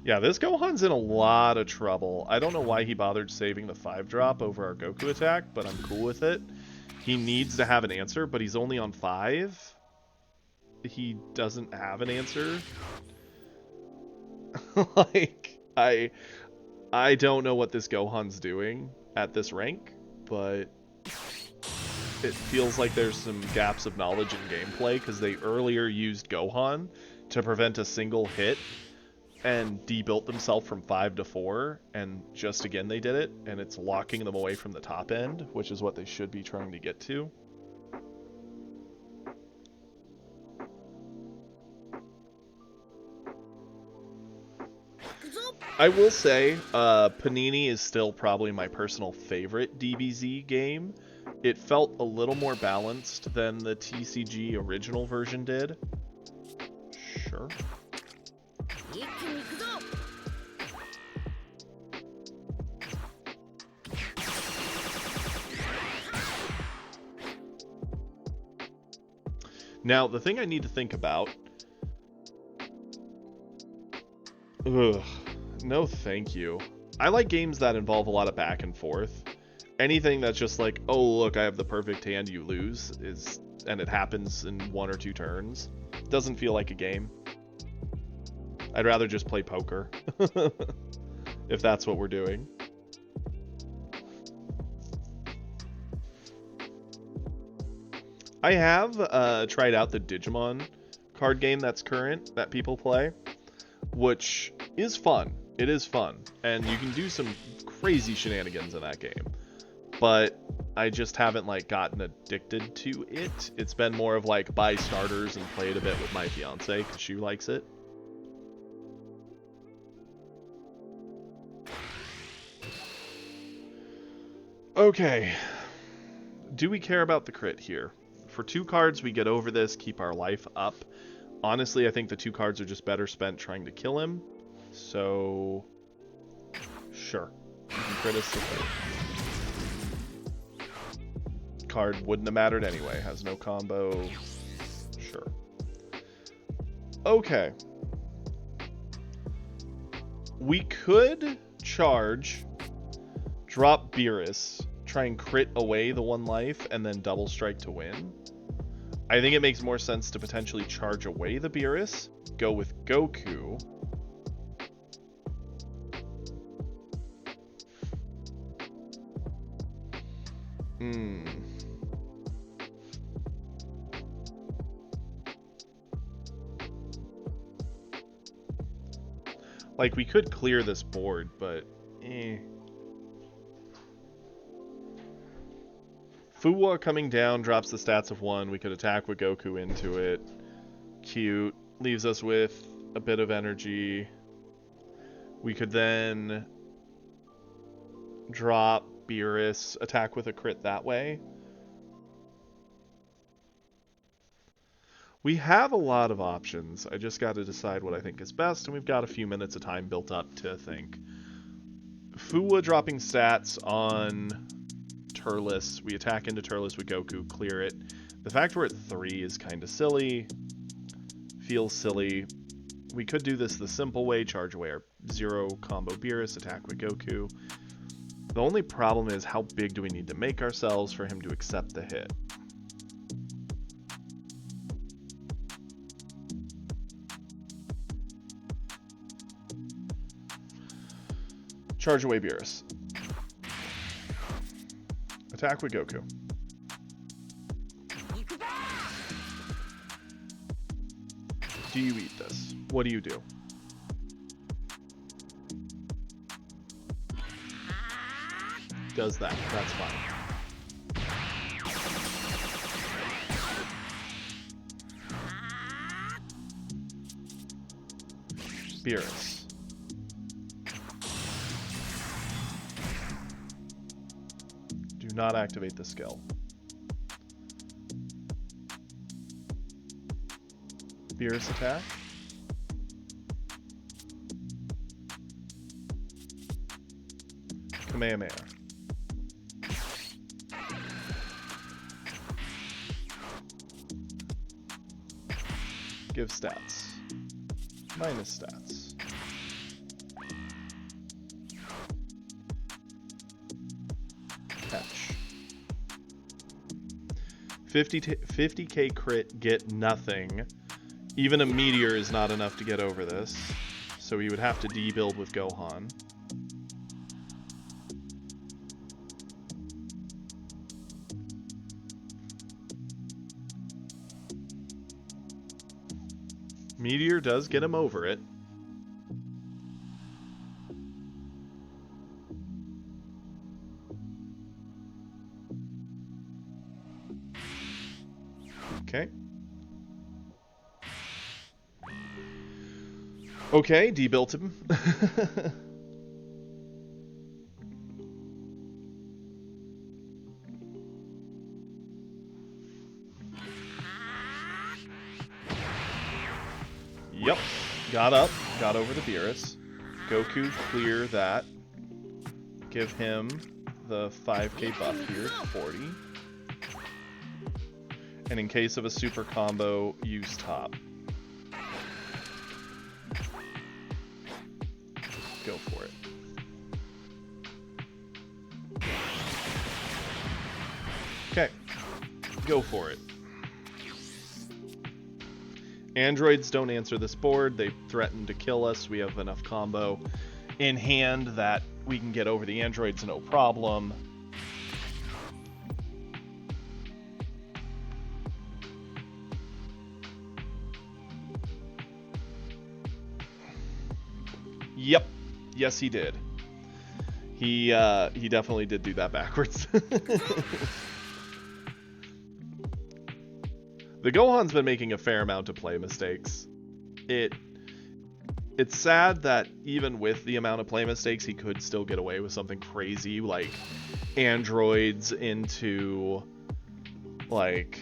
Yeah, this Gohan's in a lot of trouble. I don't know why he bothered saving the 5-drop over our Goku attack, but I'm cool with it. He needs to have an answer, but he's only on 5. He doesn't have an answer. Like, I don't know what this Gohan's doing at this rank, but it feels like there's some gaps of knowledge in gameplay, because they earlier used Gohan to prevent a single hit and debuilt themselves from 5 to 4, and just again they did it, and it's locking them away from the top end, which is what they should be trying to get to. I will say, Panini is still probably my personal favorite DBZ game. It felt a little more balanced than the TCG original version did. Sure. Now, the thing I need to think about... Ugh. No thank you. I like games that involve a lot of back and forth. Anything that's just like, oh look, I have the perfect hand, you lose, and it happens in 1 or 2 turns, doesn't feel like a game. I'd rather just play poker. If that's what we're doing. I have tried out the Digimon card game that's current, that people play, which is fun. It is fun, and you can do some crazy shenanigans in that game. But I just haven't like gotten addicted to it. It's been more of like buy starters and play it a bit with my fiance because she likes it. Okay. Do we care about the crit here? For 2 cards, we get over this, keep our life up. Honestly, I think the 2 cards are just better spent trying to kill him. So, sure. You can crit us. Card wouldn't have mattered anyway. Has no combo. Sure. Okay. We could charge, drop Beerus, try and crit away the 1 life, and then double strike to win. I think it makes more sense to potentially charge away the Beerus, go with Goku. Like, we could clear this board, but Fuwa coming down drops the stats of 1. We could attack with Goku into it. Cute. Leaves us with a bit of energy. We could then drop Beerus, attack with a crit that way. We have a lot of options. I just got to decide what I think is best, and we've got a few minutes of time built up to think. Fuwa dropping stats on Turles. We attack into Turles with Goku, clear it. The fact we're at 3 is kind of silly. Feels silly. We could do this the simple way, charge away our 0 combo Beerus, attack with Goku. The only problem is how big do we need to make ourselves for him to accept the hit? Charge away Beerus. Attack with Goku. Do you eat this? What do you do? Does that. That's fine. Beerus. Do not activate the skill. Beerus attack. Kamehameha. Give stats. Minus stats. Catch. 50k crit, get nothing. Even a meteor is not enough to get over this. So we would have to debuild with Gohan. Meteor does get him over it. Okay. Okay, debuilt him. Yep. Got up. Got over the Beerus. Goku, clear that. Give him the 5k buff here, 40. And in case of a super combo, use top. Go for it. Okay. Go for it. Androids don't answer this board. They threaten to kill us. We have enough combo in hand that we can get over the androids no problem. Yep. Yes, he did. He definitely did do that backwards. The Gohan's been making a fair amount of play mistakes. It's sad that even with the amount of play mistakes, he could still get away with something crazy like androids into like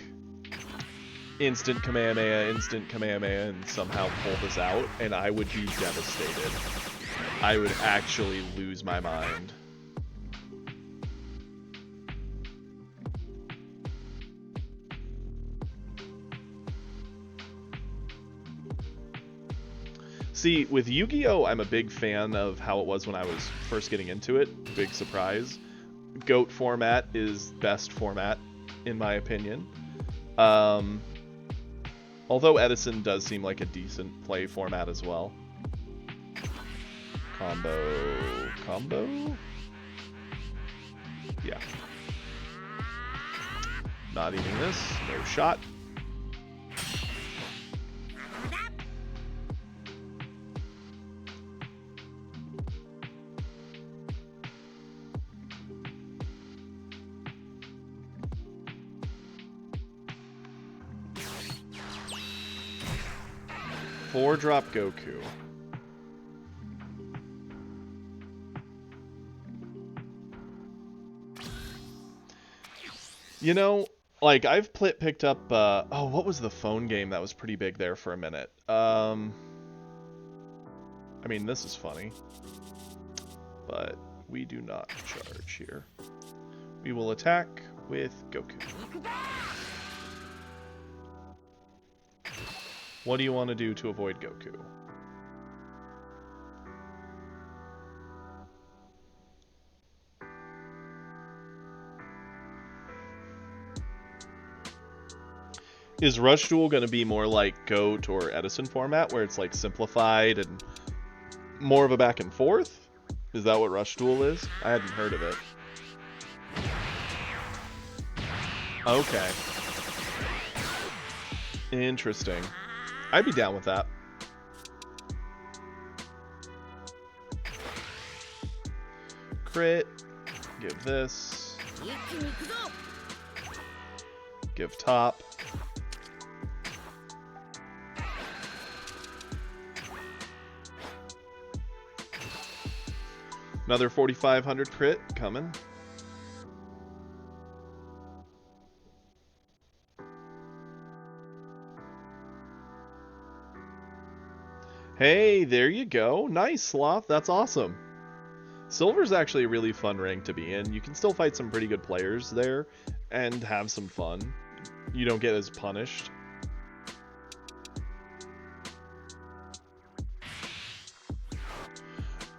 instant Kamehameha, and somehow pull this out, and I would be devastated. I would actually lose my mind. See, with Yu-Gi-Oh, I'm a big fan of how it was when I was first getting into it. Big surprise. GOAT format is best format, in my opinion. Although Edison does seem like a decent play format as well. Combo? Yeah. Not eating this. No shot. Four-drop Goku. You know, like I've picked up. Oh, what was the phone game that was pretty big there for a minute? I mean, this is funny, but we do not charge here. We will attack with Goku. What do you want to do to avoid Goku? Is Rush Duel going to be more like GOAT or Edison format, where it's like simplified and more of a back and forth? Is that what Rush Duel is? I hadn't heard of it. Okay. Interesting. I'd be down with that. Crit. Give this. Give top. Another 4,500 crit coming. Hey, there you go. Nice, Sloth. That's awesome. Silver's actually a really fun rank to be in. You can still fight some pretty good players there and have some fun. You don't get as punished.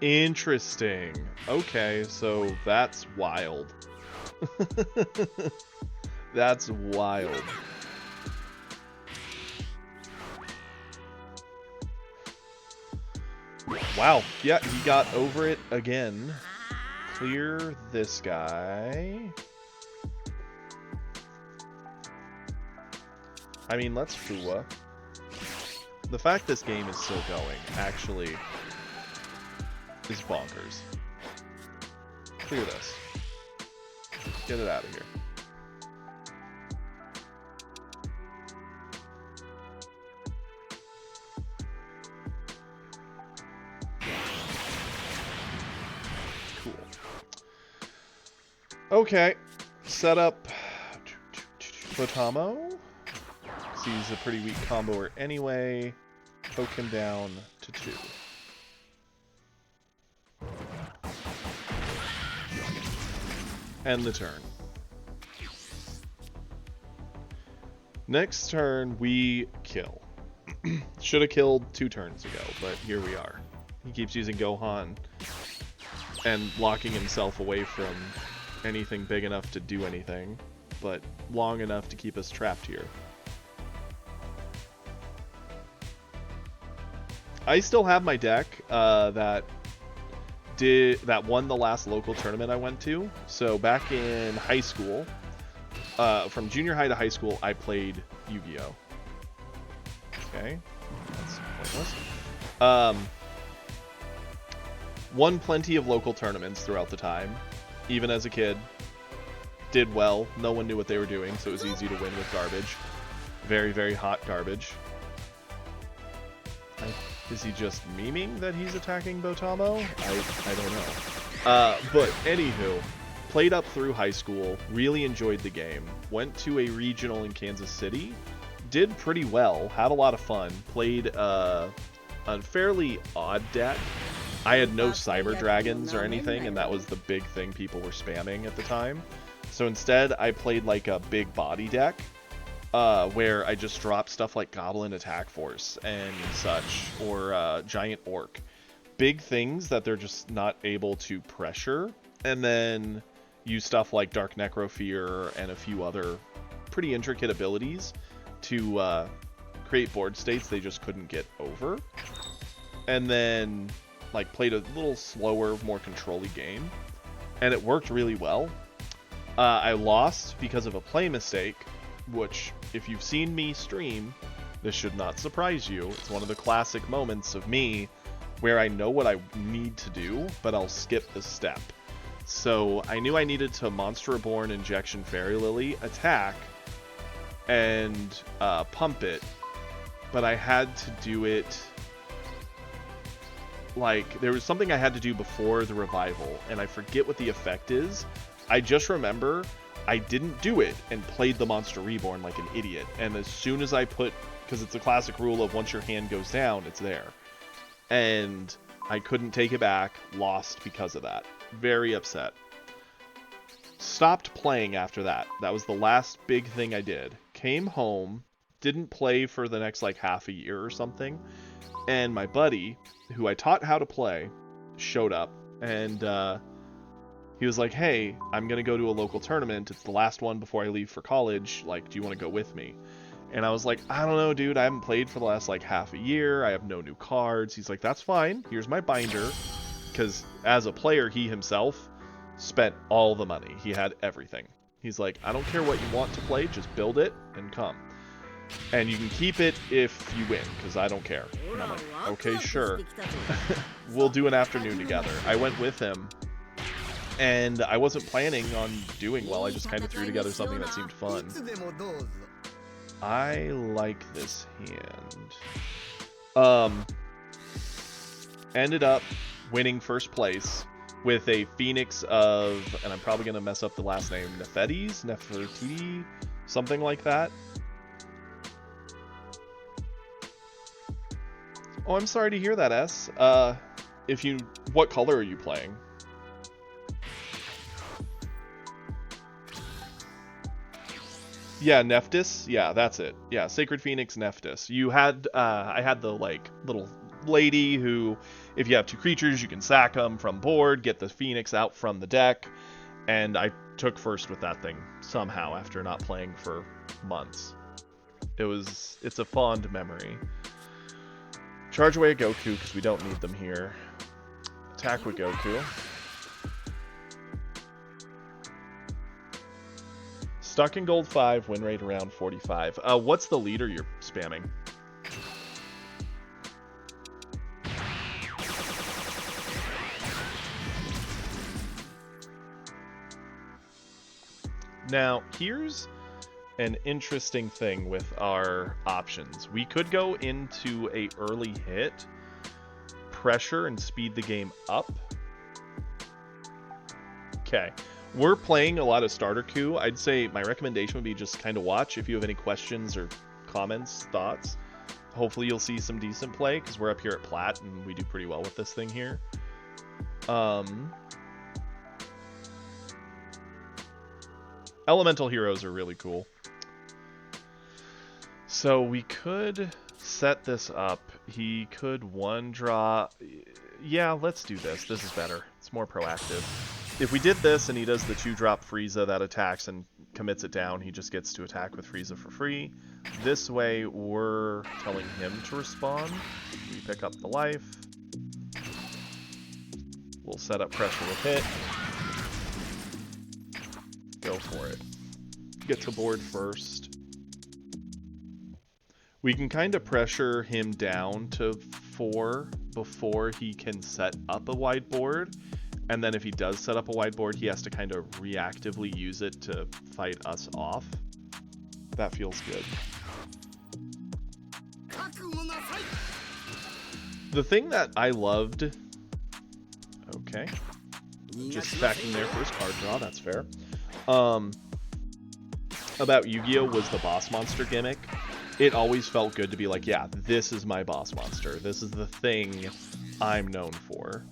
Interesting. Okay, so that's wild. That's wild. Wow. Yeah, he got over it again. Clear this guy. I mean, let's Fua. The fact this game is still going, actually, is bonkers. Clear this. Get it out of here. Cool. Okay. Set up Botamo. He's a pretty weak comboer anyway. Poke him down to 2. End the turn. Next turn, we kill. Should have killed 2 turns ago, but here we are. He keeps using Gohan and locking himself away from anything big enough to do anything, but long enough to keep us trapped here. I still have my deck that won the last local tournament I went to. So back in high school, from junior high to high school, I played Yu-Gi-Oh! Okay, that's pointless. Won plenty of local tournaments throughout the time, even as a kid. Did well. No one knew what they were doing, so it was easy to win with garbage. Very, very hot garbage. Is he just memeing that he's attacking Botamo? I don't know. But anywho, played up through high school, really enjoyed the game, went to a regional in Kansas City, did pretty well, had a lot of fun, played a fairly odd deck. I had no Cyber Dragons or anything, and that was the big thing people were spamming at the time. So instead, I played like a big body deck. Where I just drop stuff like Goblin Attack Force and such, or Giant Orc. Big things that they're just not able to pressure, and then use stuff like Dark Necrofear and a few other pretty intricate abilities to create board states they just couldn't get over. And then like played a little slower, more control-y game, and it worked really well. I lost because of a play mistake, which, if you've seen me stream, this should not surprise you. It's one of the classic moments of me where I know what I need to do, but I'll skip the step. So I knew I needed to Monster Reborn, Injection Fairy Lily, attack, and pump it, but I had to do it like, there was something I had to do before the revival, and I forget what the effect is. I just remember I didn't do it and played the Monster Reborn like an idiot. And as soon as I put, because it's a classic rule of once your hand goes down, it's there. And I couldn't take it back, lost because of that. Very upset. Stopped playing after that. That was the last big thing I did. Came home, didn't play for the next like half a year or something. And my buddy, who I taught how to play, showed up. And he was like, hey, I'm going to go to a local tournament. It's the last one before I leave for college. Like, do you want to go with me? And I was like, I don't know, dude. I haven't played for the last like half a year. I have no new cards. He's like, that's fine. Here's my binder. Because as a player, he himself spent all the money. He had everything. He's like, I don't care what you want to play. Just build it and come. And you can keep it if you win, because I don't care. And I'm like, okay, sure. We'll do an afternoon together. I went with him. And I wasn't planning on doing well. I just kind of threw together something that seemed fun. I like this hand. Ended up winning first place with a Phoenix of, and I'm probably going to mess up the last name, Nefertiti, something like that. Oh, I'm sorry to hear that, S. What color are you playing? Yeah, Nephthys. Yeah, that's it. Yeah, Sacred Phoenix Nephthys. You had, I had the, like, little lady who, if you have two creatures, you can sack them from board, get the Phoenix out from the deck, and I took first with that thing somehow after not playing for months. It's a fond memory. Charge away a Goku, because we don't need them here. Attack with Goku. Stuck in gold 5, win rate around 45. What's the leader you're spamming? Now, here's an interesting thing with our options. We could go into a early hit, pressure, and speed the game up. Okay. We're playing a lot of starter queue. I'd say my recommendation would be just kind of watch. If you have any questions or comments, thoughts, hopefully you'll see some decent play, because we're up here at Plat and we do pretty well with this thing here. Elemental heroes are really cool. So we could set this up. He could one draw. Yeah, let's do this. This is better. It's more proactive. If we did this and he does the 2-drop Frieza that attacks and commits it down, he just gets to attack with Frieza for free. This way, we're telling him to respond. We pick up the life. We'll set up pressure with hit. Go for it. Get to board first. We can kind of pressure him down to 4 before he can set up a wide board. And then if he does set up a wide board, he has to kind of reactively use it to fight us off. That feels good. The thing that I loved... Okay. Just stacking there for his card draw, that's fair. About Yu-Gi-Oh! Was the boss monster gimmick. It always felt good to be like, yeah, this is my boss monster. This is the thing I'm known for.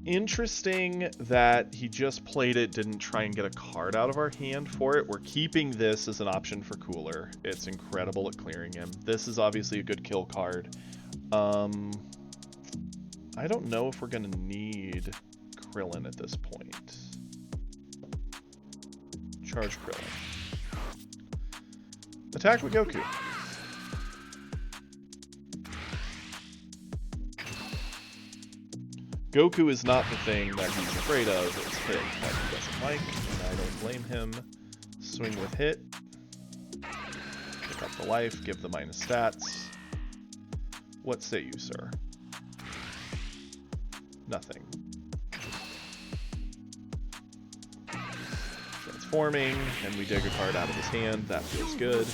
Interesting that he just played it, didn't try and get a card out of our hand for it. We're keeping this as an option for Cooler. It's incredible at clearing him. This is obviously a good kill card. I don't know if we're going to need Krillin at this point. Charge Krillin. Attack with Goku. Goku is not the thing that he's afraid of, it's hit that he doesn't like, and I don't blame him. Swing with hit. Pick up the life, give the minus stats. What say you, sir? Nothing. Transforming, and we dig a card out of his hand, that feels good.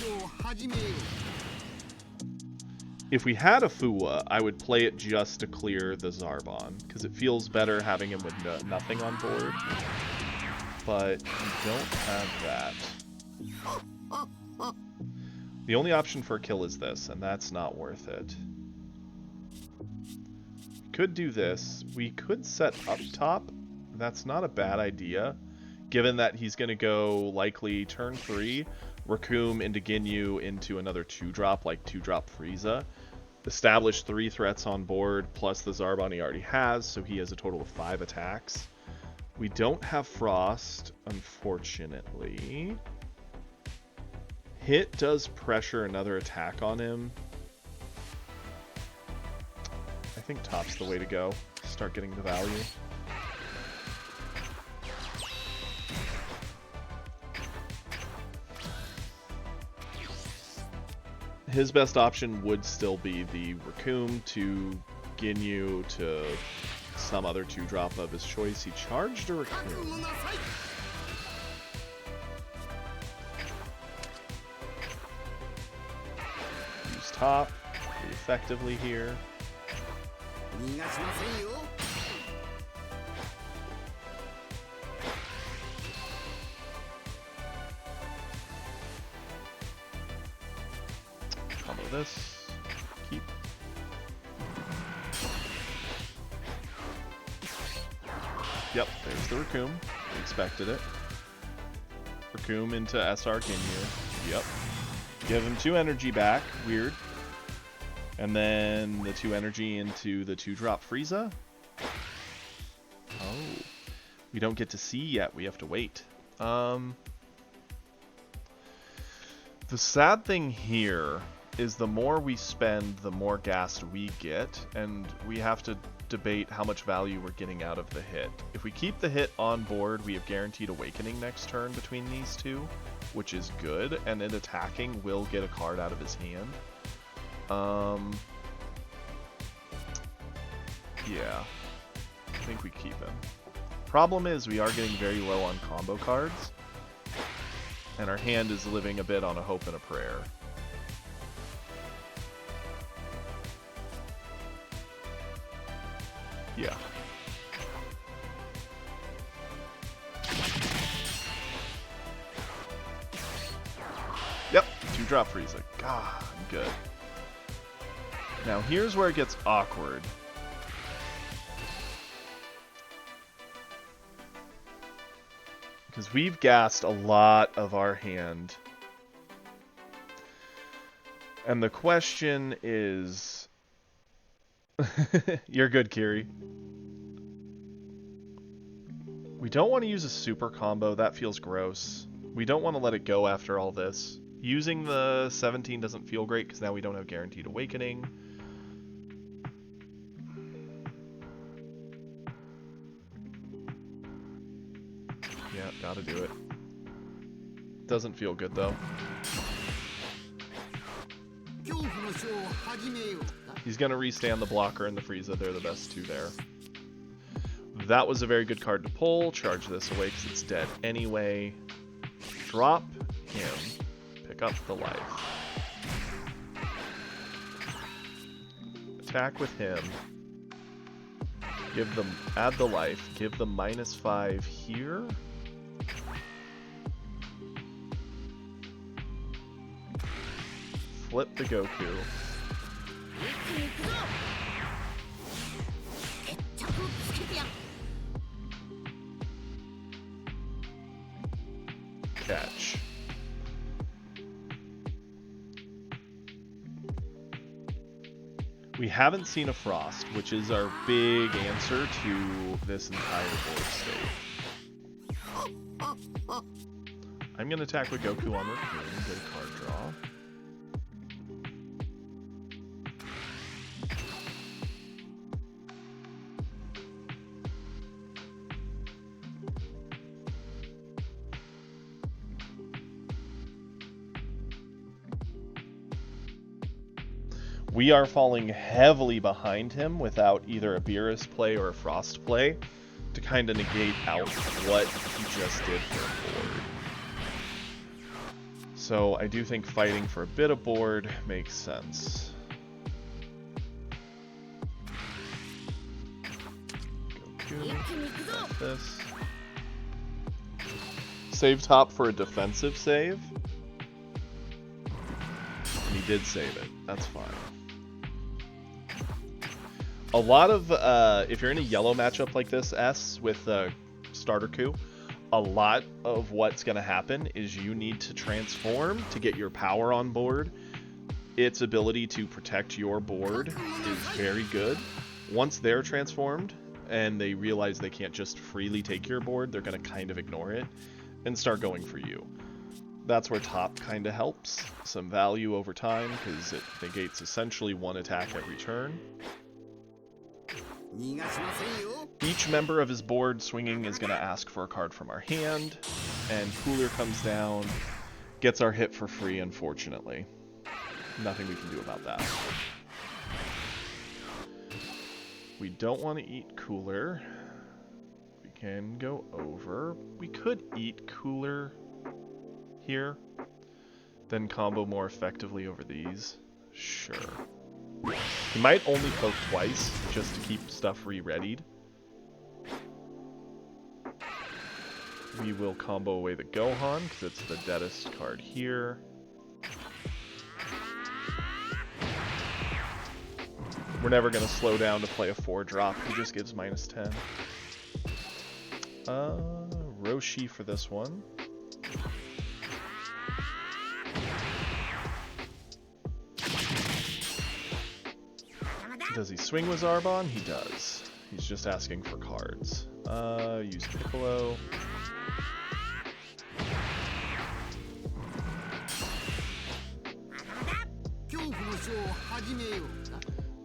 If we had a Fuwa, I would play it just to clear the Zarbon, because it feels better having him with nothing on board. but you don't have that. The only option for a kill is this, and that's not worth it. Could do this. We could set up top. That's not a bad idea, given that he's going to go likely turn 3, Raccoon into Ginyu into another 2-drop, like 2-drop Frieza. Establish 3 threats on board, plus the Zarbon he already has, so he has a total of 5 attacks. We don't have Frost, unfortunately. Hit does pressure another attack on him. I think top's the way to go. Start getting the value. His best option would still be the Raccoon to Ginyu to some other 2-drop of his choice. He charged a Raccoon. Use top pretty effectively here. Combo this. Keep. Yep, there's the Raccoon. We expected it. Raccoon into SR Ginyu. Yep. Give him 2 energy back. Weird. And then the 2 energy into the 2-drop Frieza. Oh. We don't get to see yet. We have to wait. The sad thing here is the more we spend, the more gas we get, and we have to debate how much value we're getting out of the hit. If we keep the hit on board, we have guaranteed awakening next turn between these two, which is good, and in attacking, we'll get a card out of his hand. Yeah, I think we keep him. Problem is, we are getting very low on combo cards, and our hand is living a bit on a hope and a prayer. Yeah. Yep, 2-drop Frieza. God, I'm good. Now here's where it gets awkward. Because we've gassed a lot of our hand. And the question is... You're good, Kiri. We don't want to use a super combo. That feels gross. We don't want to let it go after all this. Using the 17 doesn't feel great because now we don't have guaranteed awakening. Yeah, gotta do it. Doesn't feel good though. He's gonna restand the blocker and the Frieza. They're the best 2 there. That was a very good card to pull. Charge this away because it's dead anyway. Drop him. Pick up the life. Attack with him. Give them, add the life. Give them -5 here. Flip the Goku. Catch. We haven't seen a Frost, which is our big answer to this entire board state. I'm going to attack with Goku on Raccoon, get a card draw. We are falling heavily behind him without either a Beerus play or a Frost play to kind of negate out what he just did for a board. So I do think fighting for a bit of board makes sense. Goku, got this. save top for a defensive save. And he did save it. That's fine. A lot of, if you're in a yellow matchup like this, S, with starter coup, a lot of what's going to happen is you need to transform to get your power on board. Its ability to protect your board is very good. Once they're transformed and they realize they can't just freely take your board, they're going to kind of ignore it and start going for you. That's where top kind of helps. Some value over time because it negates essentially one attack every turn. Each member of his board swinging is going to ask for a card from our hand, and Cooler comes down, gets our hit for free, unfortunately. Nothing we can do about that. We don't want to eat Cooler. We can go over. We could eat Cooler here, then combo more effectively over these. Sure. He might only poke twice, just to keep stuff re-readied. We will combo away the Gohan, because it's the deadest card here. We're never going to slow down to play a 4-drop, he just gives -10. Roshi for this one. Does he swing with Zarbon? He does. He's just asking for cards. Use Piccolo.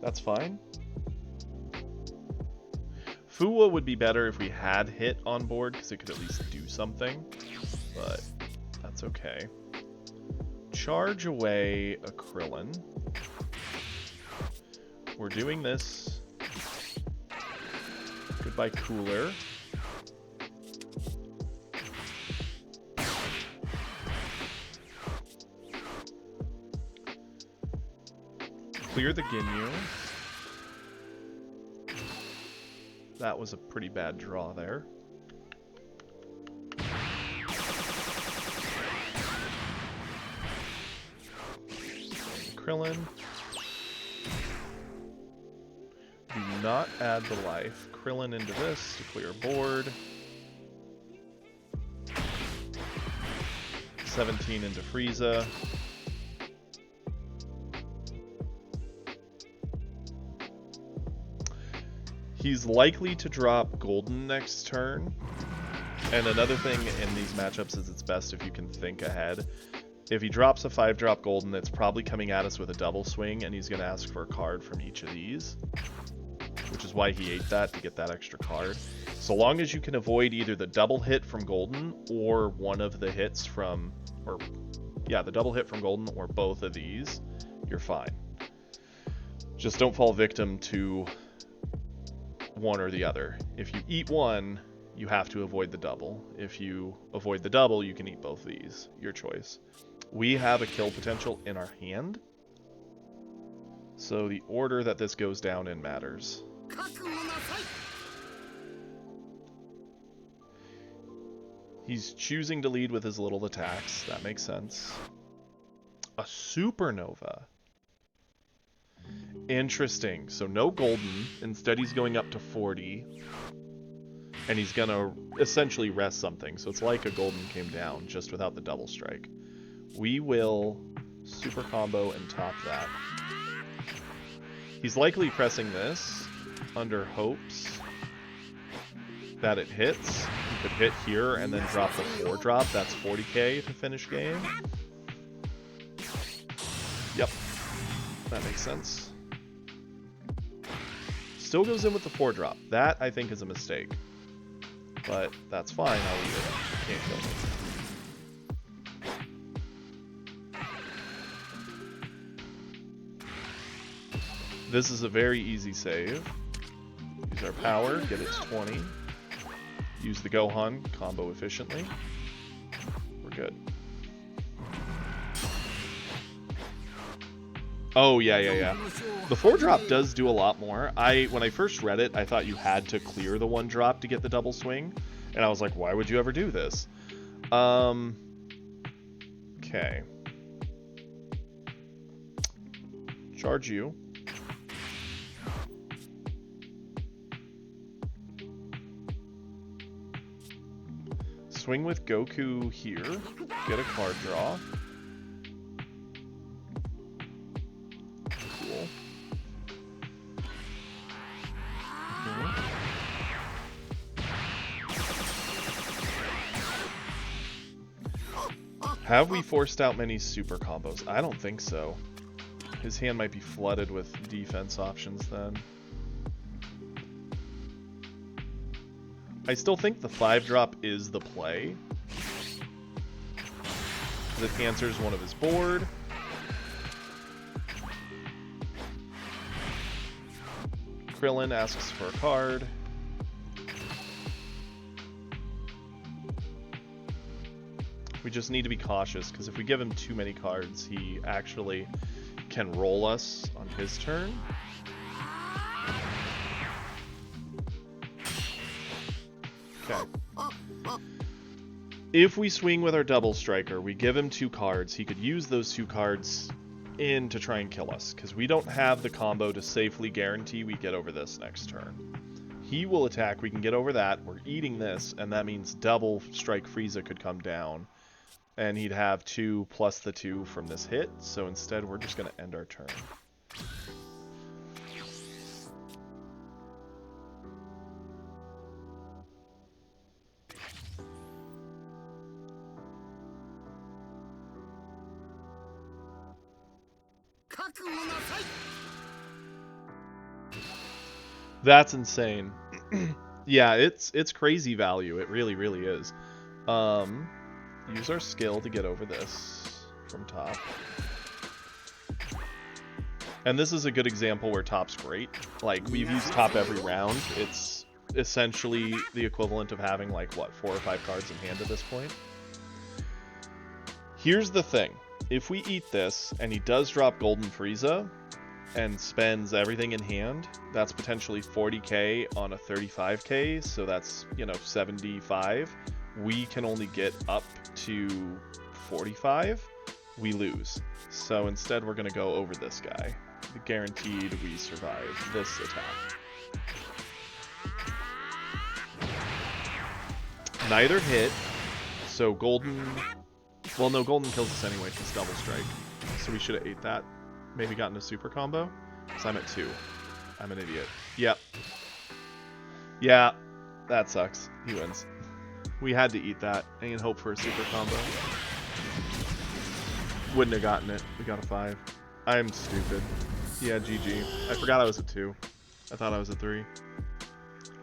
That's fine. Fuwa would be better if we had hit on board, because it could at least do something. But that's okay. Charge away a Krillin. We're doing this. Goodbye, Cooler. Clear the Ginyu. That was a pretty bad draw there. Krillin. Do not add the life. Krillin into this to clear board. 17 into Frieza. He's likely to drop Golden next turn. And another thing in these matchups is it's best if you can think ahead. If he drops a 5-drop Golden, it's probably coming at us with a double swing, and he's going to ask for a card from each of these. Which is why he ate that, to get that extra card. So long as you can avoid either the double hit from Golden or one of the hits from, the double hit from Golden or both of these, you're fine. Just don't fall victim to one or the other. If you eat one, you have to avoid the double. If you avoid the double, you can eat both these. Your choice. We have a kill potential in our hand, so the order that this goes down in matters. He's choosing to lead with his little attacks. That makes sense. A supernova. Interesting. So no Golden. Instead he's going up to 40. And he's going to essentially rest something. So it's like a Golden came down, just without the double strike. We will super combo and top that. He's likely pressing this under hopes that it hits. He could hit here and then drop the 4-drop. That's 40k to finish game. Yep. That makes sense. Still goes in with the 4-drop. That, I think, is a mistake. But that's fine. I'll eat it. Can't kill me. This is a very easy save. Use our power, get it to 20. Use the Gohan, combo efficiently. We're good. Oh, yeah. The 4-drop does do a lot more. When I first read it, I thought you had to clear the 1-drop to get the double swing. And I was like, why would you ever do this? Okay. Charge you. Swing with Goku here. Get a card draw. Cool. Have we forced out many super combos? I don't think so. His hand might be flooded with defense options then. I still think the 5-drop is the play. It answers one of his board. Krillin asks for a card. We just need to be cautious, because if we give him too many cards, he actually can roll us on his turn. Okay. If we swing with our double striker, we give him 2 cards. He could use those 2 cards in to try and kill us, because we don't have the combo to safely guarantee we get over this next turn. He will attack, we can get over that, we're eating this, and that means double strike Frieza could come down. And he'd have 2 plus the 2 from this hit, so instead we're just going to end our turn. That's insane. Yeah, it's crazy value. It really, really is. Use our skill to get over this from top. And this is a good example where top's great. Like, we've used top every round. It's essentially the equivalent of having, like, what, 4 or 5 cards in hand at this point. Here's the thing. If we eat this, and he does drop Golden Frieza, and spends everything in hand, that's potentially 40k on a 35k, so that's, you know, 75. We can only get up to 45. We lose. So instead we're going to go over this guy. Guaranteed we survive this attack. Neither hit, so Golden... Well, no, Golden kills us anyway, because double strike. So we should have ate that. Maybe gotten a super combo? Because I'm at 2. I'm an idiot. Yep. Yeah, that sucks. He wins. We had to eat that and hope for a super combo. Wouldn't have gotten it. We got a 5. I'm stupid. Yeah, GG. I forgot I was at 2. I thought I was at 3.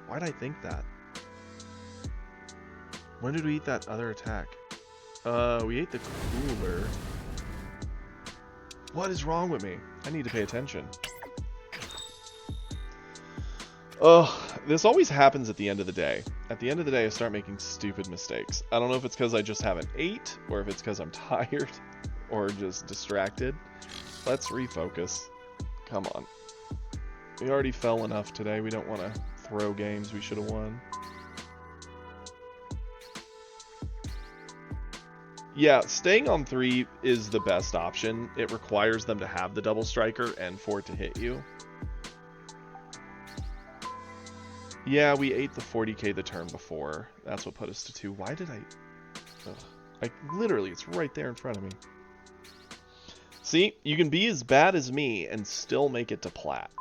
Why'd I think that? When did we eat that other attack? We ate the cooler. What is wrong with me? I need to pay attention. This always happens at the end of the day. At the end of the day, I start making stupid mistakes. I don't know if it's because I just haven't ate, or if it's because I'm tired, or just distracted. Let's refocus. Come on. We already fell enough today. We don't want to throw games we should have won. Yeah, staying on 3 is the best option. It requires them to have the double striker and for it to hit you. Yeah, we ate the 40k the turn before. That's what put us to 2. Why did I... Ugh. Literally, it's right there in front of me. See, you can be as bad as me and still make it to plat.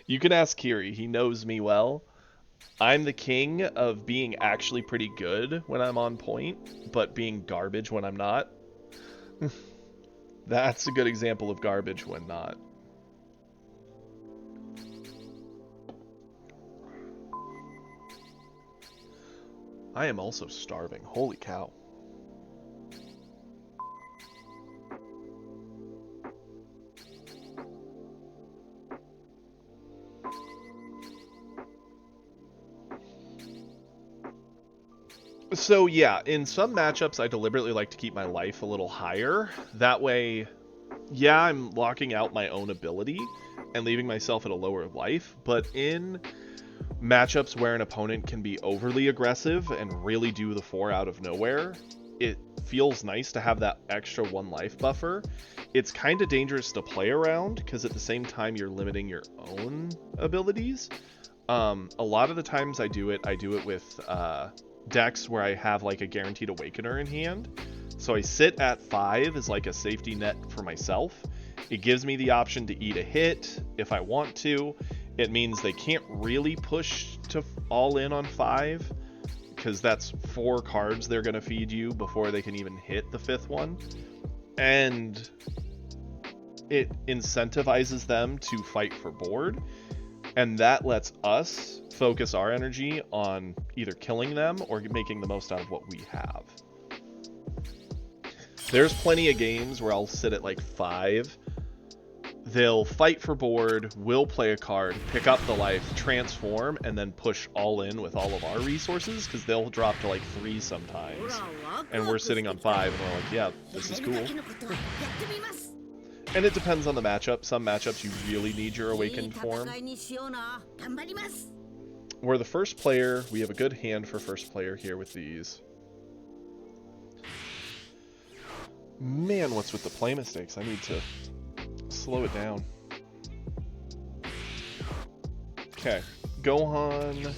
You can ask Kiri. He knows me well. I'm the king of being actually pretty good when I'm on point, but being garbage when I'm not. That's a good example of garbage when not. I am also starving. Holy cow. So yeah, in some matchups I deliberately like to keep my life a little higher. That way, yeah, I'm locking out my own ability and leaving myself at a lower life, but in matchups where an opponent can be overly aggressive and really do the 4 out of nowhere, it feels nice to have that extra 1 life buffer. It's kind of dangerous to play around because at the same time you're limiting your own abilities. A lot of the times I do it with decks where I have like a Guaranteed Awakener in hand. So I sit at 5 as like a safety net for myself. It gives me the option to eat a hit if I want to. It means they can't really push to all in on 5 because that's 4 cards they're going to feed you before they can even hit the 5th one. And it incentivizes them to fight for board. And that lets us focus our energy on either killing them or making the most out of what we have. There's plenty of games where I'll sit at like 5. They'll fight for board, we'll play a card, pick up the life, transform, and then push all in with all of our resources, because they'll drop to like 3 sometimes. And we're sitting on 5, and we're like, yeah, this is cool. And it depends on the matchup. Some matchups you really need your awakened form. We're the first player. We have a good hand for first player here with these. Man, what's with the play mistakes? I need to slow it down. Okay, Gohan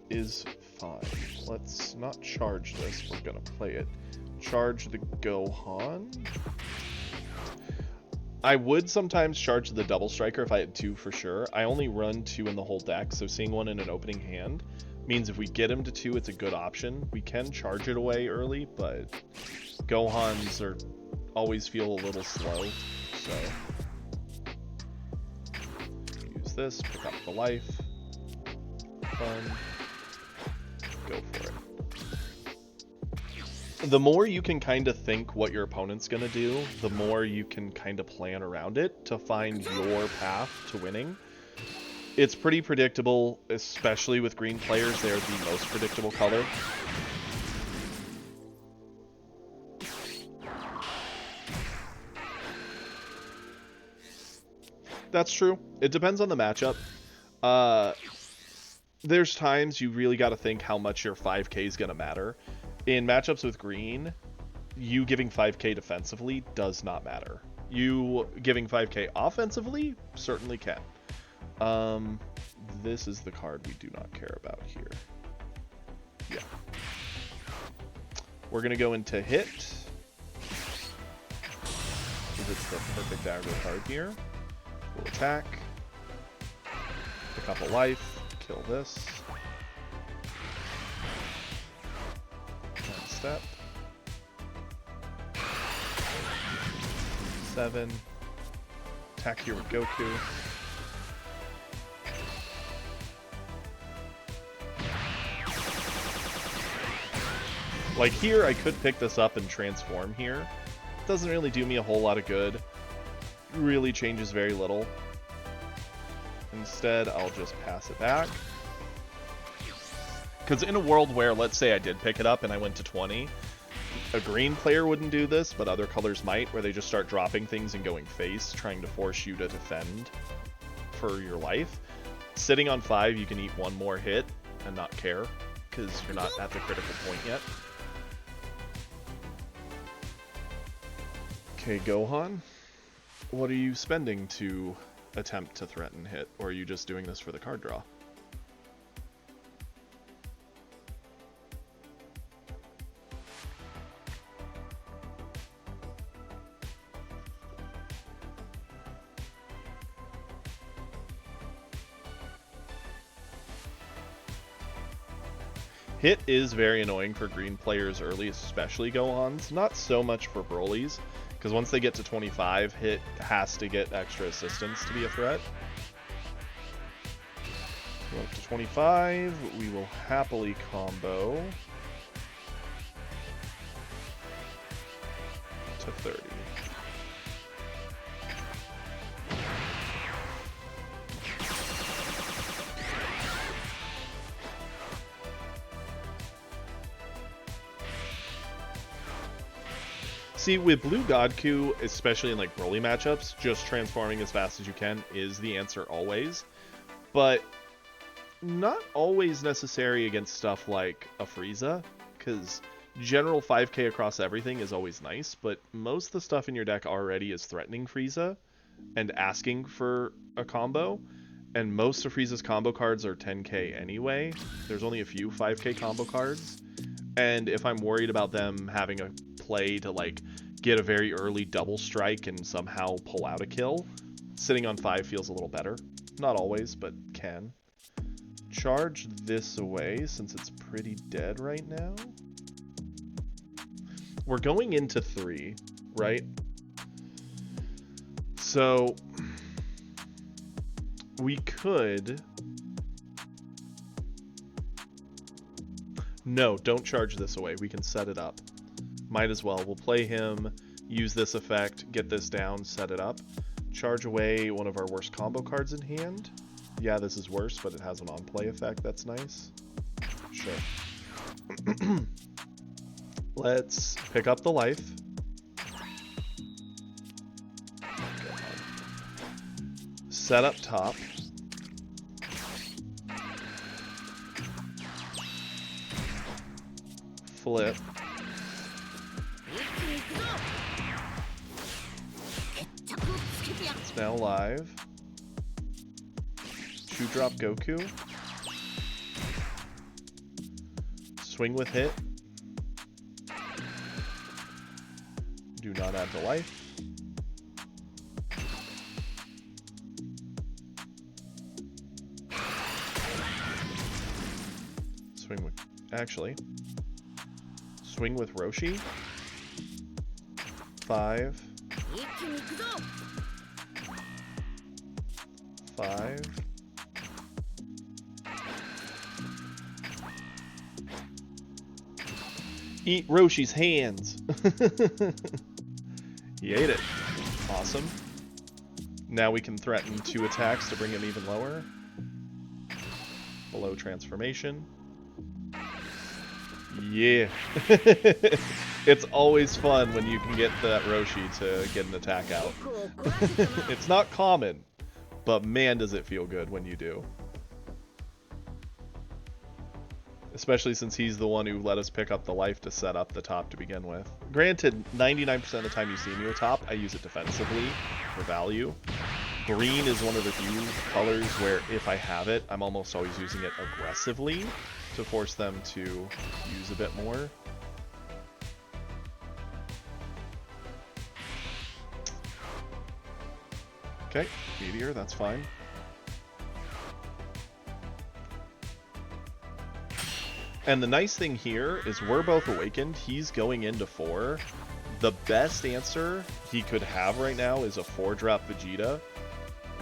is fine. Let's not charge this. We're gonna play it. Charge the Gohan. I would sometimes charge the Double Striker if I had 2 for sure. I only run 2 in the whole deck, so seeing 1 in an opening hand means if we get him to 2, it's a good option. We can charge it away early, but Gohans always feel a little slow, so use this, pick up the life, fun, go for it. The more you can kind of think what your opponent's going to do, the more you can kind of plan around it to find your path to winning. It's pretty predictable, especially with green players. They're the most predictable color. That's true. It depends on the matchup. There's times you really got to think how much your 5k is going to matter. In matchups with green, you giving 5k defensively does not matter. You giving 5k offensively certainly can. This is the card we do not care about here. Yeah. We're going to go into hit, because it's the perfect aggro card here. We'll attack, pick up a life, kill this. One step. 7. Attack here with Goku. Like here, I could pick this up and transform here. Doesn't really do me a whole lot of good. Really changes very little. Instead, I'll just pass it back. Because in a world where, let's say I did pick it up and I went to 20, a green player wouldn't do this, but other colors might, where they just start dropping things and going face, trying to force you to defend for your life. Sitting on 5, you can eat 1 more hit and not care, because you're not at the critical point yet. Okay, Gohan. What are you spending to attempt to threaten hit, or are you just doing this for the card draw? Hit is very annoying for green players early, especially Gohans. Not so much for Broly's, because once they get to 25, hit has to get extra assistance to be a threat. Go up to 25, we will happily combo to 30. See, with Blue Godku, especially in like Broly matchups, just transforming as fast as you can is the answer always. But not always necessary against stuff like a Frieza, because general 5k across everything is always nice, but most of the stuff in your deck already is threatening Frieza and asking for a combo, and most of Frieza's combo cards are 10k anyway. There's only a few 5k combo cards, and if I'm worried about them having a play to like get a very early double strike and somehow pull out a kill, sitting on 5 feels a little better. Not always, but can. Charge this away since it's pretty dead right now. We're going into 3, right? So we could... No, don't charge this away. We can set it up. Might as well. We'll play him, use this effect, get this down, set it up. Charge away one of our worst combo cards in hand. Yeah, this is worse, but it has an on-play effect. That's nice. Sure. Let's pick up the life. Set up top. Flip. It's now live. 2-drop Goku. Swing with hit. Do not add the life. Swing with... Actually. Swing with Roshi. 5. 5. Eat Roshi's hands. He ate it. Awesome. Now we can threaten 2 attacks to bring him even lower. Below transformation. Yeah. It's always fun when you can get that Roshi to get an attack out. It's not common, but man does it feel good when you do. Especially since he's the one who let us pick up the life to set up the top to begin with. Granted, 99% of the time you see me with top, I use it defensively for value. Green is one of the few colors where if I have it, I'm almost always using it aggressively to force them to use a bit more. Okay, Meteor, that's fine. And the nice thing here is we're both awakened. He's going into 4. The best answer he could have right now is a 4-drop Vegeta,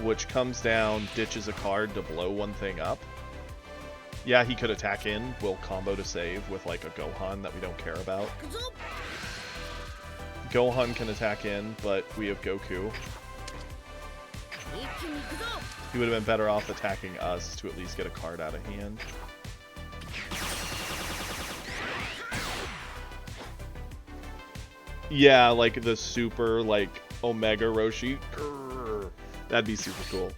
which comes down, ditches a card to blow one thing up. Yeah, he could attack in, will combo to save with like a Gohan that we don't care about. Gohan can attack in, but we have Goku. He would have been better off attacking us to at least get a card out of hand. Yeah, like the super, like, Omega Roshi. Grrr. That'd be super cool.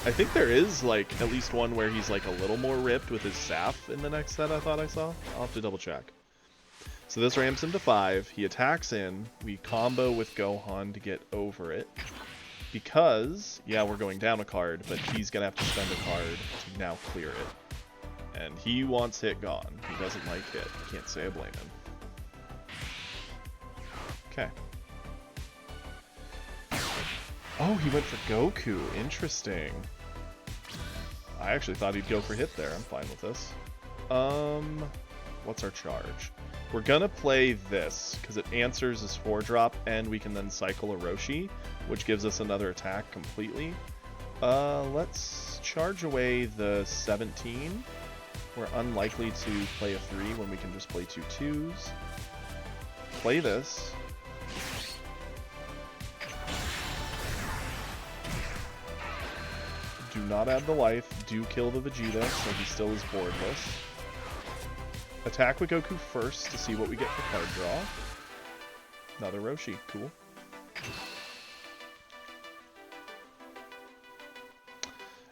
I think there is, like, at least one where he's, like, a little more ripped with his staff in the next set I thought I saw. I'll have to double check. So this ramps him to 5. He attacks in. We combo with Gohan to get over it. Because, yeah, we're going down a card, but he's going to have to spend a card to now clear it. And he wants hit gone. He doesn't like hit. Can't say I blame him. Okay. Oh, he went for Goku. Interesting. I actually thought he'd go for hit there. I'm fine with this. What's our charge? We're gonna play this, because it answers as 4-drop, and we can then cycle a Roshi, which gives us another attack completely. Let's charge away the 17. We're unlikely to play a 3 when we can just play 2 2s. Play this. Do not add the life. Do kill the Vegeta, so he still is boardless. Attack with Goku first to see what we get for card draw. Another Roshi. Cool.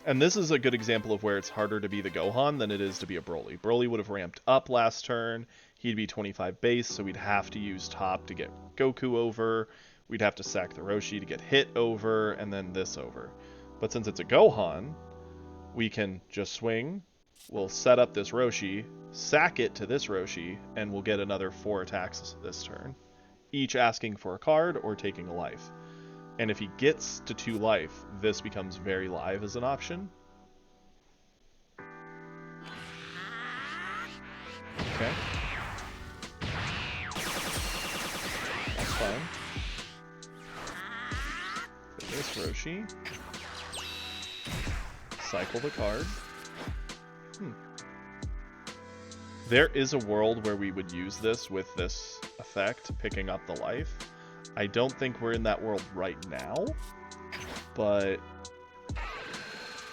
And this is a good example of where it's harder to be the Gohan than it is to be a Broly. Broly would have ramped up last turn. He'd be 25 base, so we'd have to use top to get Goku over. We'd have to sack the Roshi to get hit over, and then this over. But since it's a Gohan, we can just swing. We'll set up this Roshi, sack it to this Roshi, and we'll get another 4 attacks this turn, each asking for a card or taking a life. And if he gets to 2 life, this becomes very live as an option. Okay. That's fine. Get this Roshi. Cycle the card. There is a world where we would use this with this effect, picking up the life. I don't think we're in that world right now, but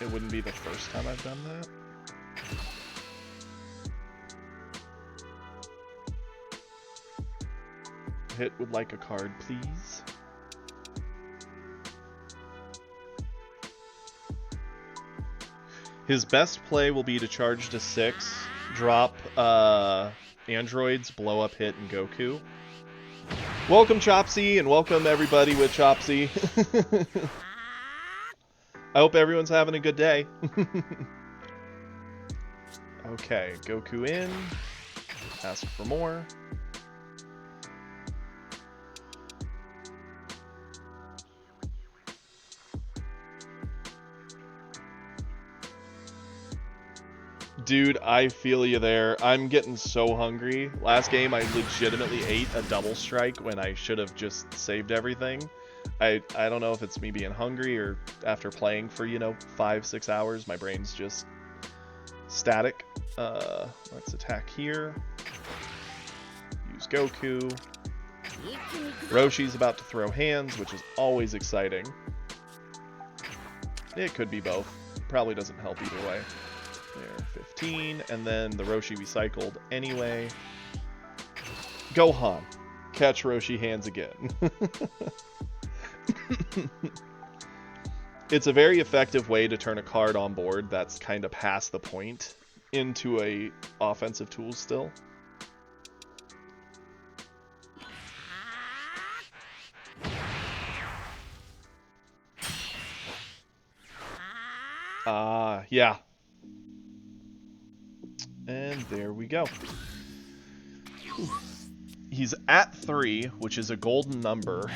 it wouldn't be the first time I've done that. Hit would like a card, please. His best play will be to charge to 6, drop androids, blow up Hit, and Goku. Welcome, Chopsy, and welcome everybody with Chopsy. I hope everyone's having a good day. Okay, Goku in. Ask for more. Dude, I feel you there. I'm getting so hungry. Last game, I legitimately ate a double strike when I should have just saved everything. I don't know if it's me being hungry or after playing for, 5-6 hours, my brain's just static. Let's attack here. Use Goku. Roshi's about to throw hands, which is always exciting. It could be both. Probably doesn't help either way. There, 15, and then the Roshi we cycled anyway. Gohan, catch Roshi hands again. It's a very effective way to turn a card on board that's kind of past the point into a offensive tool still. Yeah. And there we go. Whew. He's at 3, which is a golden number,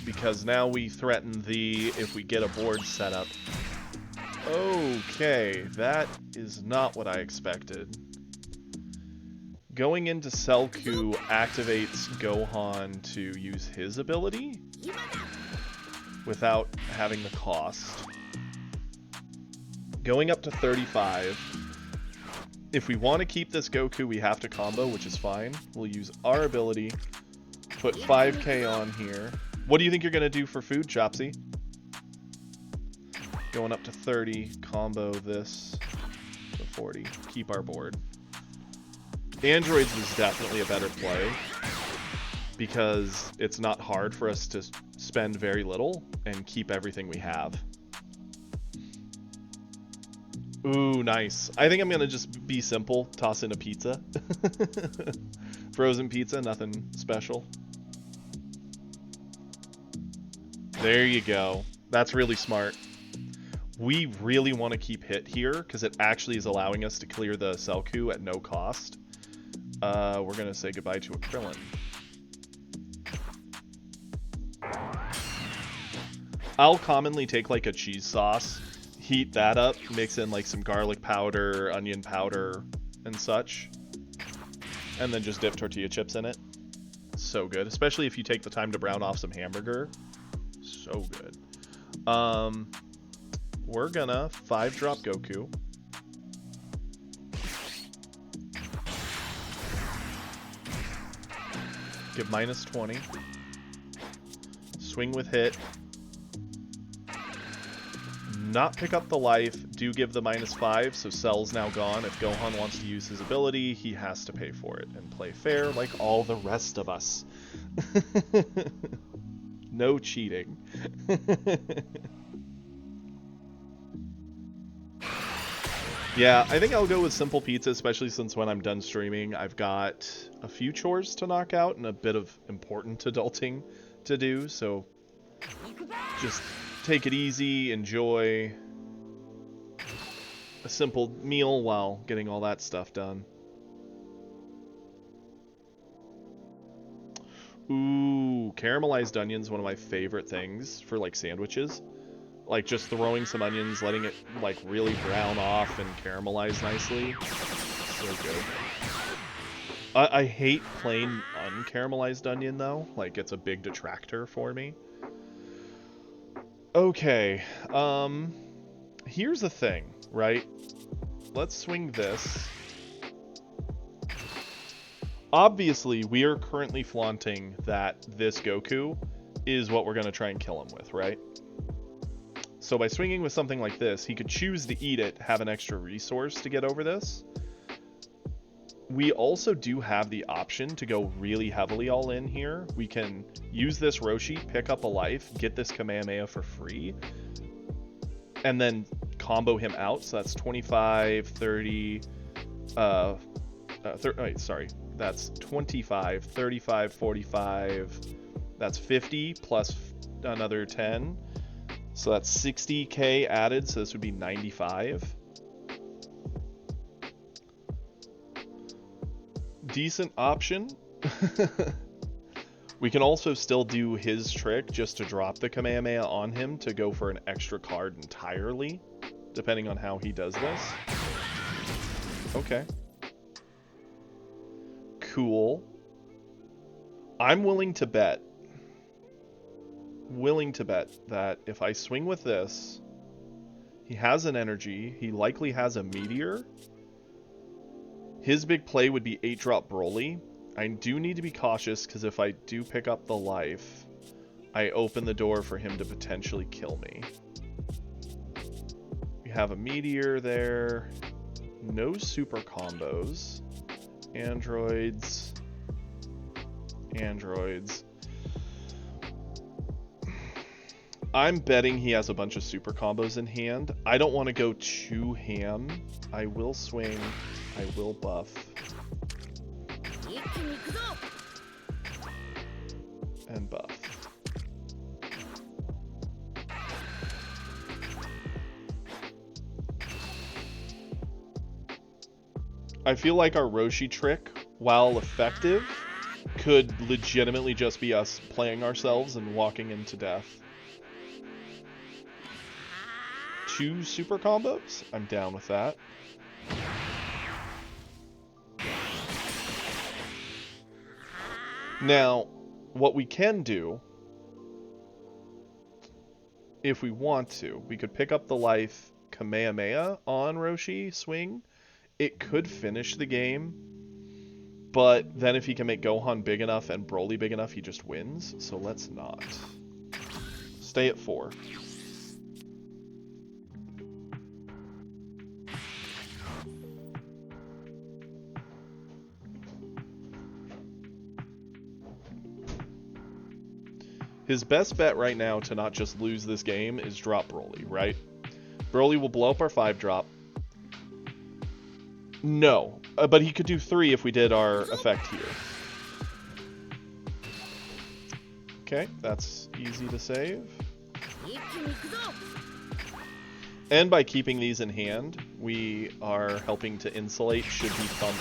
because now we threaten the if we get a board set up. Okay, that is not what I expected. Going into Selku activates Gohan to use his ability without having the cost. Going up to 35. If we want to keep this Goku, we have to combo, which is fine. We'll use our ability, put 5k on here. What do you think you're going to do for food, Chopsy? Going up to 30, combo this to 40. Keep our board. Androids was definitely a better play because it's not hard for us to spend very little and keep everything we have. Ooh, nice. I think I'm going to just be simple. Toss in a pizza. Frozen pizza, nothing special. There you go. That's really smart. We really want to keep Hit here because it actually is allowing us to clear the Selku at no cost. We're going to say goodbye to a Krillin. I'll commonly take like a cheese sauce, heat that up, mix in like some garlic powder, onion powder, and such, and then just dip tortilla chips in it. So good, especially if you take the time to brown off some hamburger. So good. We're gonna 5-drop Goku. Give minus 20. Swing with Hit. Not pick up the life, do give the minus 5, so Cell's now gone. If Gohan wants to use his ability, he has to pay for it and play fair like all the rest of us. No cheating. Yeah, I think I'll go with simple pizza, especially since when I'm done streaming, I've got a few chores to knock out and a bit of important adulting to do, so just take it easy, enjoy a simple meal while getting all that stuff done. Ooh, caramelized onions, one of my favorite things for like sandwiches. Like just throwing some onions, letting it like really brown off and caramelize nicely. So good. I hate plain uncaramelized onion though. Like it's a big detractor for me. Okay, here's the thing, right? Let's swing this. Obviously, we are currently flaunting that this Goku is what we're going to try and kill him with, right? So by swinging with something like this, he could choose to eat it, have an extra resource to get over this. We also do have the option to go really heavily all in here. We can use this Roshi, pick up a life, get this Kamehameha for free, and then combo him out. So that's 25, 30, wait, sorry. That's 25, 35, 45, that's 50 plus another 10. So that's 60k added, so this would be 95. Decent option. We can also still do his trick just to drop the Kamehameha on him to go for an extra card entirely, depending on how he does this. Okay. Cool. I'm willing to bet that if I swing with this, he has an energy, he likely has a meteor. His big play would be 8-drop Broly. I do need to be cautious because if I do pick up the life, I open the door for him to potentially kill me. We have a meteor there. No super combos. Androids. I'm betting he has a bunch of super combos in hand. I don't want to go too ham. I will swing. I will buff. And buff. I feel like our Roshi trick, while effective, could legitimately just be us playing ourselves and walking into death. 2 super combos? I'm down with that. Now, what we can do, if we want to, we could pick up the life Kamehameha on Roshi, swing. It could finish the game, but then if he can make Gohan big enough and Broly big enough, he just wins. So let's not. Stay at 4. His best bet right now to not just lose this game is drop Broly, right? Broly will blow up our 5-drop. No, but he could do 3 if we did our effect here. Okay, that's easy to save. And by keeping these in hand, we are helping to insulate should he pump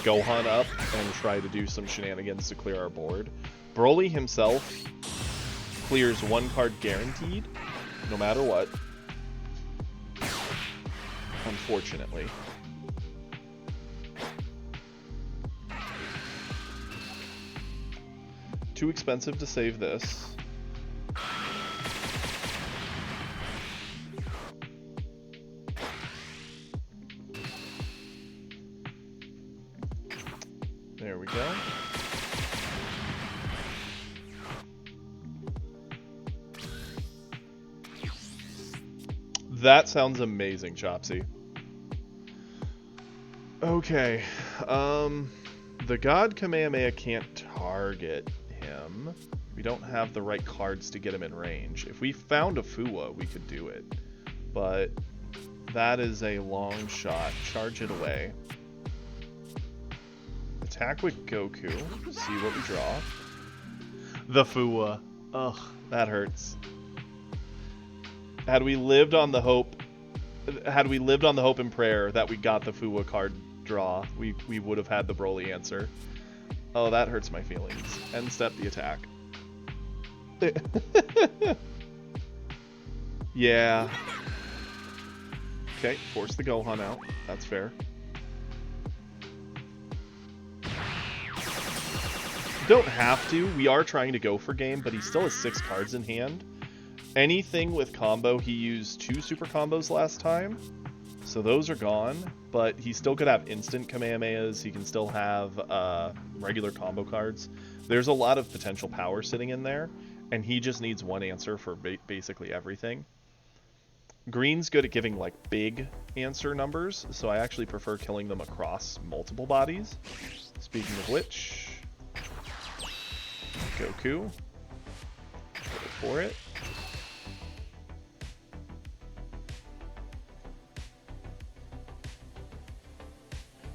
Gohan up and try to do some shenanigans to clear our board. Broly himself clears 1 card guaranteed, no matter what. Unfortunately. Too expensive to save this. There we go. That sounds amazing, Chopsy. Okay. The God Kamehameha can't target him. We don't have the right cards to get him in range. If we found a Fuwa, we could do it. But That is a long shot. Charge it away. Attack with Goku. See what we draw. The Fuwa. Ugh, that hurts. Had we lived on the hope and prayer that we got the Fuwa card draw, we would have had the Broly answer. Oh, that hurts my feelings. End step the attack. Yeah. Okay, force the Gohan out. That's fair. Don't have to. We are trying to go for game, but he still has 6 cards in hand. Anything with combo, he used 2 super combos last time, so those are gone, but he still could have instant Kamehamehas. He can still have regular combo cards. There's a lot of potential power sitting in there, and he just needs one answer for basically everything. Green's good at giving like big answer numbers, so I actually prefer killing them across multiple bodies. Speaking of which, Goku, go for it.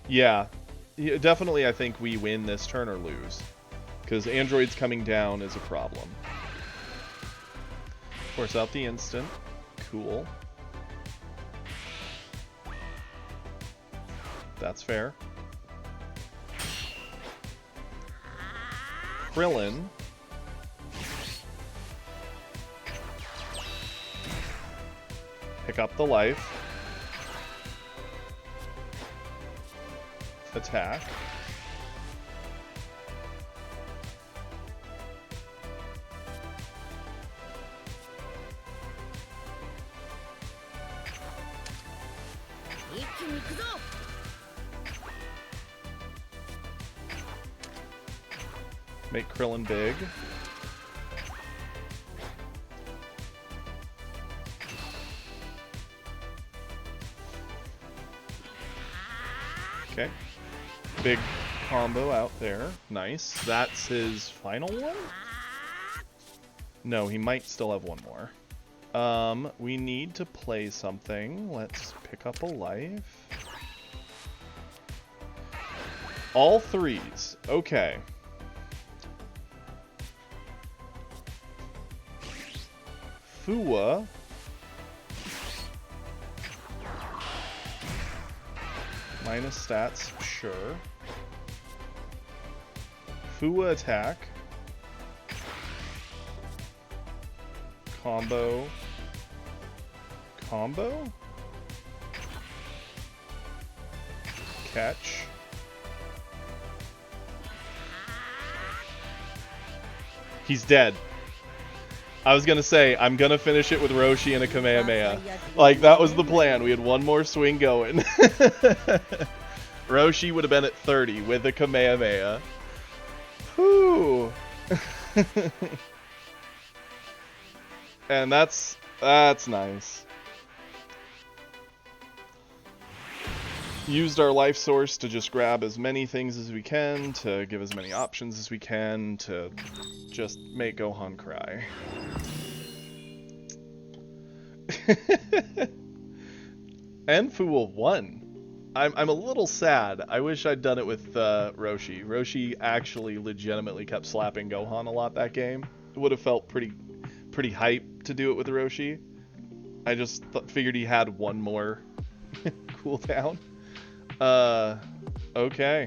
Yeah, definitely I think we win this turn or lose, because androids coming down is a problem. Force out the instant. Cool. That's fair. Krillin. Pick up the life. Attack. Make Krillin big. Okay. Big combo out there. Nice. That's his final one? No, he might still have one more. We need to play something. Let's pick up a life. All 3s. Okay. Fuwa. Minus stats, sure. Fuwa attack. Combo. Combo? Catch. He's dead. I was gonna say, I'm gonna finish it with Roshi and a Kamehameha. Like, that was the plan. We had one more swing going. Roshi would have been at 30 with a Kamehameha. Whew. And that's nice. Used our life source to just grab as many things as we can, to give as many options as we can, to just make Gohan cry. And Fuwa won. I'm a little sad. I wish I'd done it with Roshi. Roshi actually legitimately kept slapping Gohan a lot that game. It would have felt pretty hype to do it with Roshi. I just figured he had one more cooldown. Okay.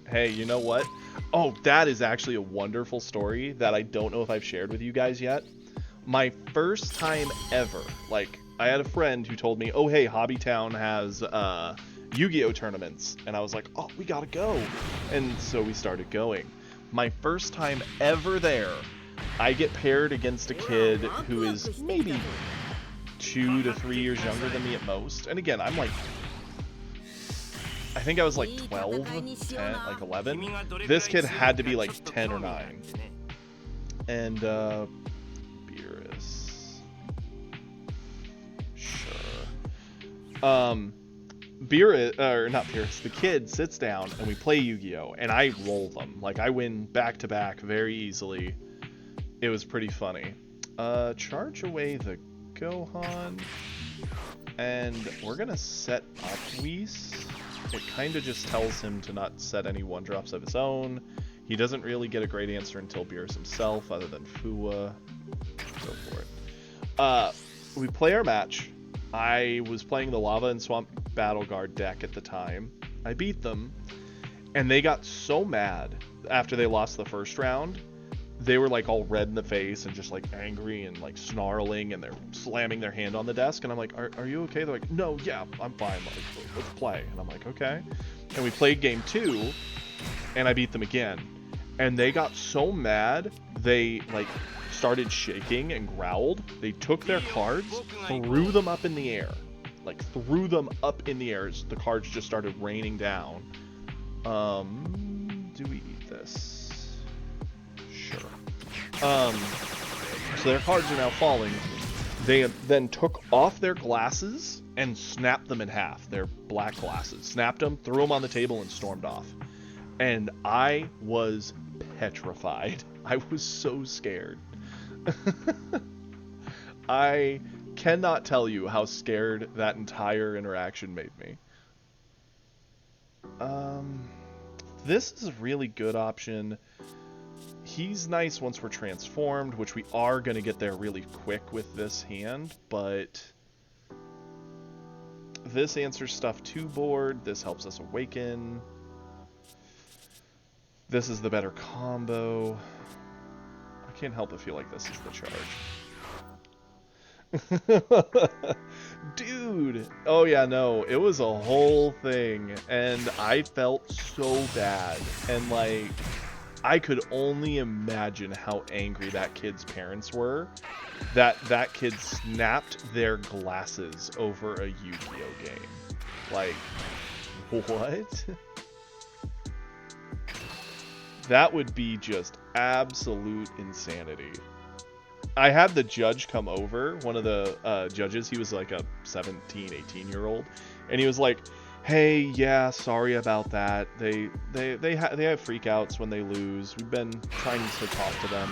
Hey, you know what? Oh, that is actually a wonderful story that I don't know if I've shared with you guys yet. My first time ever, like, I had a friend who told me, oh, hey, Hobbytown has, Yu-Gi-Oh! Tournaments. And I was like, oh, we gotta go. And so we started going. My first time ever there, I get paired against a kid who is maybe 2 to 3 years younger than me at most. And again, I'm like, I think I was like 12, 10, like 11. This kid had to be like 10 or 9. And, Beerus. Sure. Beerus, or not Beerus, the kid sits down and we play Yu-Gi-Oh! And I roll them. Like, I win back to back very easily. It was pretty funny. Charge away the Gohan. And we're going to set up Whis. It kind of just tells him to not set any 1-drops of his own. He doesn't really get a great answer until Beerus himself, other than Fua. Go for it. We play our match. I was playing the Lava and Swamp Battle Guard deck at the time. I beat them, and they got so mad after they lost the first round. They were like all red in the face and just like angry and like snarling, and they're slamming their hand on the desk. And I'm like, are you okay? They're like, no, yeah, I'm fine. Like, let's play. And I'm like, okay. And we played game 2, and I beat them again. And they got so mad, they like started shaking and growled. They took their cards, threw them up in the air. Like threw them up in the air as the cards just started raining down. Do we eat this? Sure. So their cards are now falling. They then took off their glasses and snapped them in half. Their black glasses. Snapped them, threw them on the table, and stormed off. And I was petrified. I was so scared. I cannot tell you how scared that entire interaction made me. This is a really good option. He's nice once we're transformed, which we are going to get there really quick with this hand, but this answers stuff to board. This helps us awaken. This is the better combo. I can't help but feel like this is the charge. Dude! Oh yeah, no, it was a whole thing, and I felt so bad, and like, I could only imagine how angry that kid's parents were, that kid snapped their glasses over a Yu-Gi-Oh game. Like, what? That would be just absolute insanity. I had the judge come over, one of the judges. He was like a 17, 18-year-old, and he was like, "Hey, yeah, sorry about that. They have freakouts when they lose. We've been trying to talk to them.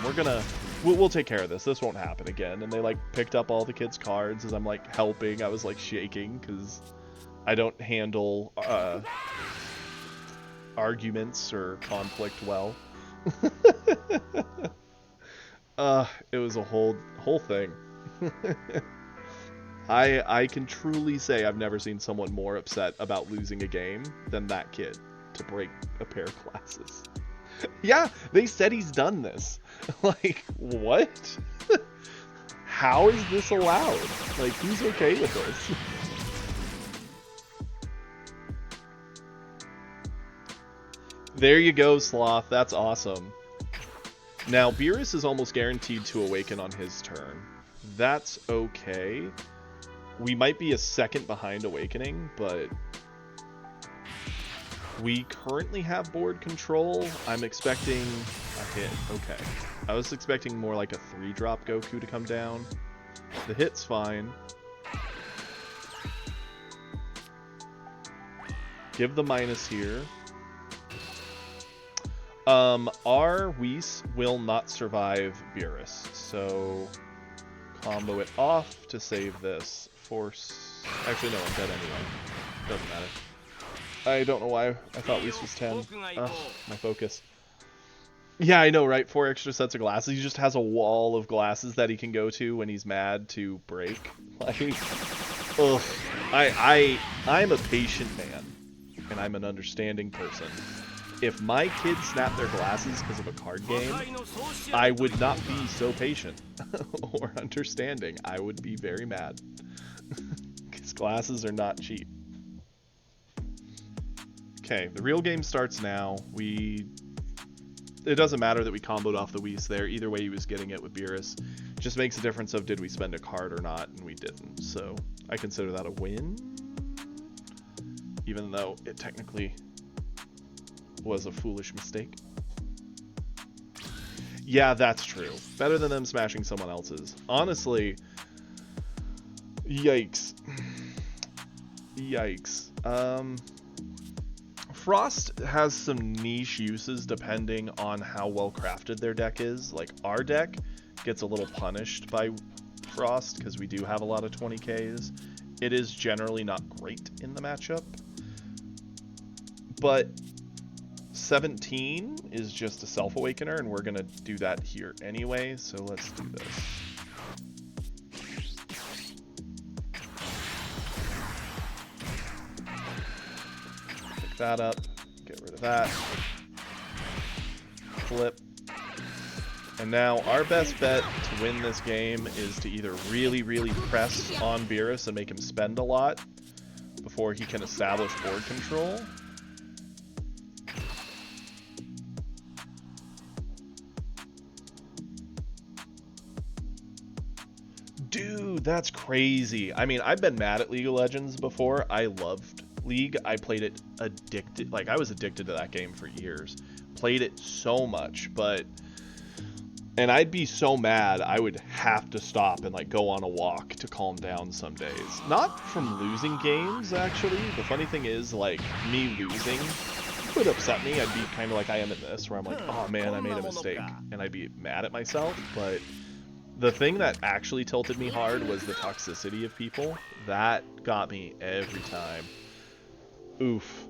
We'll take care of this. This won't happen again." And they like picked up all the kids' cards as I'm like helping. I was like shaking because I don't handle arguments or conflict well. It was a whole thing. I can truly say I've never seen someone more upset about losing a game than that kid to break a pair of glasses. Yeah, they said he's done this. Like, what? How is this allowed? Like, who's okay with this? There you go, Sloth. That's awesome. Now, Beerus is almost guaranteed to awaken on his turn. That's okay. We might be a second behind awakening, but we currently have board control. I'm expecting a hit. Okay. I was expecting more like a 3-drop Goku to come down. The hit's fine. Give the minus here. Our Whis will not survive Beerus, so combo it off to save this. Force... Actually, no, I'm dead anyway. Doesn't matter. I don't know why I thought Whis was 10. Ugh, my focus. Yeah, I know, right? 4 extra sets of glasses. He just has a wall of glasses that he can go to when he's mad to break. Like, ugh. I'm a patient man, and I'm an understanding person. If my kids snap their glasses because of a card game, I would not be so patient or understanding. I would be very mad. Because glasses are not cheap. Okay, the real game starts now. It doesn't matter that we comboed off the Whis there. Either way, he was getting it with Beerus. Just makes a difference of did we spend a card or not, and we didn't. So I consider that a win. Even though it technically was a foolish mistake. Yeah, that's true. Better than them smashing someone else's. Honestly, yikes. Yikes. Frost has some niche uses depending on how well crafted their deck is. Like, our deck gets a little punished by Frost because we do have a lot of 20Ks, it is generally not great in the matchup. But 17 is just a Self-Awakener, and we're going to do that here anyway, so let's do this. Pick that up, get rid of that, flip. And now our best bet to win this game is to either really, really press on Beerus and make him spend a lot before he can establish board control. Dude, that's crazy. I mean, I've been mad at League of Legends before. I loved League. I played it addicted. Like, I was addicted to that game for years. Played it so much, but... And I'd be so mad, I would have to stop and, like, go on a walk to calm down some days. Not from losing games, actually. The funny thing is, like, me losing would upset me. I'd be kind of like I am in this, where I'm like, oh man, I made a mistake. And I'd be mad at myself, but... The thing that actually tilted me hard was the toxicity of people. That got me every time. Oof.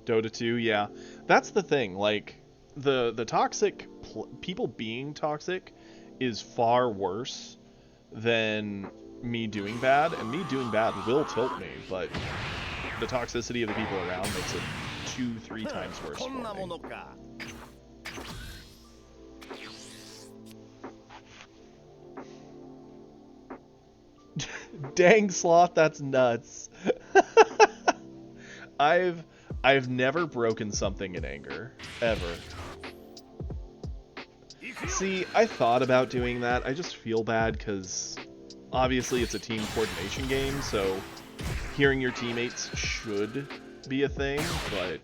Dota 2, yeah. That's the thing, like, the toxic... people being toxic is far worse than me doing bad, and me doing bad will tilt me, but... The toxicity of the people around makes it 2-3 times worse for me. Dang, Sloth, that's nuts. I've never broken something in anger, ever. See, I thought about doing that. I just feel bad because obviously it's a team coordination game, so hearing your teammates should be a thing, but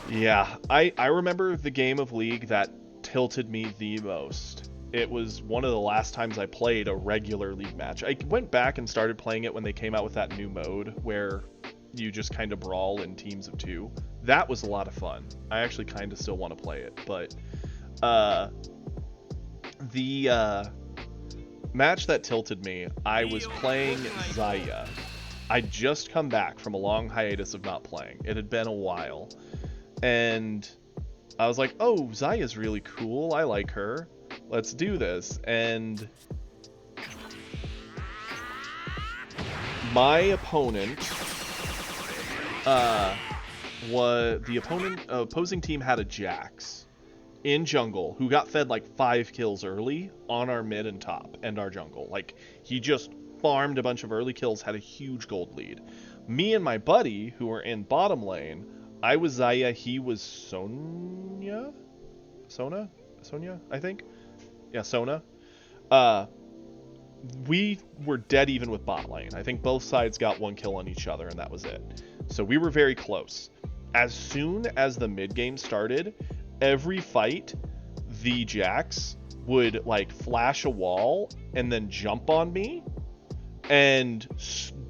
yeah, I remember the game of League that tilted me the most. It was one of the last times I played a regular League match. I went back and started playing it when they came out with that new mode where you just kind of brawl in teams of 2. That was a lot of fun. I actually kind of still want to play it, but the match that tilted me, I was playing Xayah. I'd just come back from a long hiatus of not playing. It had been a while. And I was like, oh, Xayah's really cool. I like her. Let's do this. And my opponent opposing team had a Jax in jungle who got fed like 5 kills early on our mid and top and our jungle. Like, he just farmed a bunch of early kills, had a huge gold lead. Me and my buddy, who were in bottom lane, I was Xayah, he was Sonya, I think? Yeah, Sona. We were dead even with bot lane. I think both sides got 1 kill on each other, and that was it. So we were very close. As soon as the mid game started, every fight, the Jax would, like, flash a wall and then jump on me and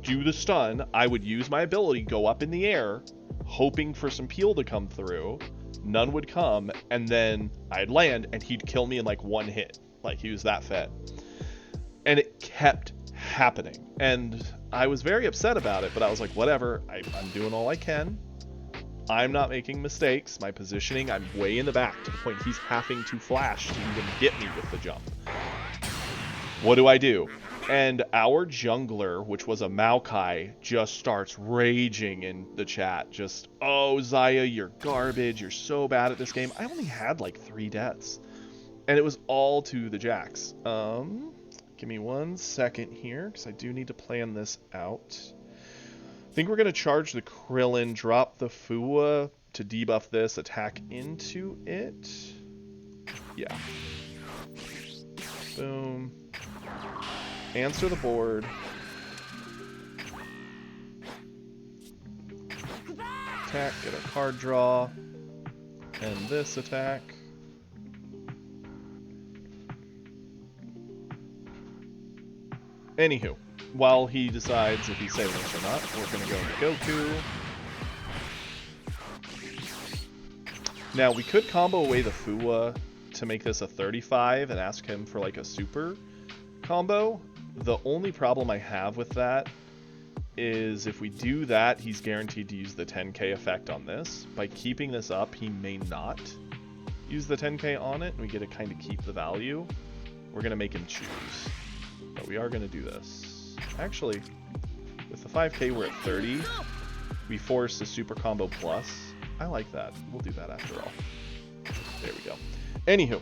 do the stun. I would use my ability, go up in the air, hoping for some peel to come through. None would come, and then I'd land, and he'd kill me in, like, 1 hit. Like, he was that fed. And it kept happening. And I was very upset about it, but I was like, whatever, I'm doing all I can. I'm not making mistakes. My positioning, I'm way in the back to the point he's having to flash to even get me with the jump. What do? And our jungler, which was a Maokai, just starts raging in the chat. Just, oh, Xayah, you're garbage. You're so bad at this game. I only had like 3 deaths. And it was all to the Jax. Give me 1 second here, because I do need to plan this out. I think we're going to charge the Krillin, drop the Fua to debuff this, attack into it. Yeah. Boom. Answer the board. Attack, get a card draw. And this attack. Anywho, while he decides if he's saving this or not, we're going to go into Goku. Now, we could combo away the Fuwa to make this a 35 and ask him for like a super combo. The only problem I have with that is if we do that, he's guaranteed to use the 10k effect on this. By keeping this up, he may not use the 10k on it, and we get to kind of keep the value. We're going to make him choose. But we are going to do this. Actually, with the 5k, we're at 30. We force a super combo plus. I like that. We'll do that after all. There we go. Anywho,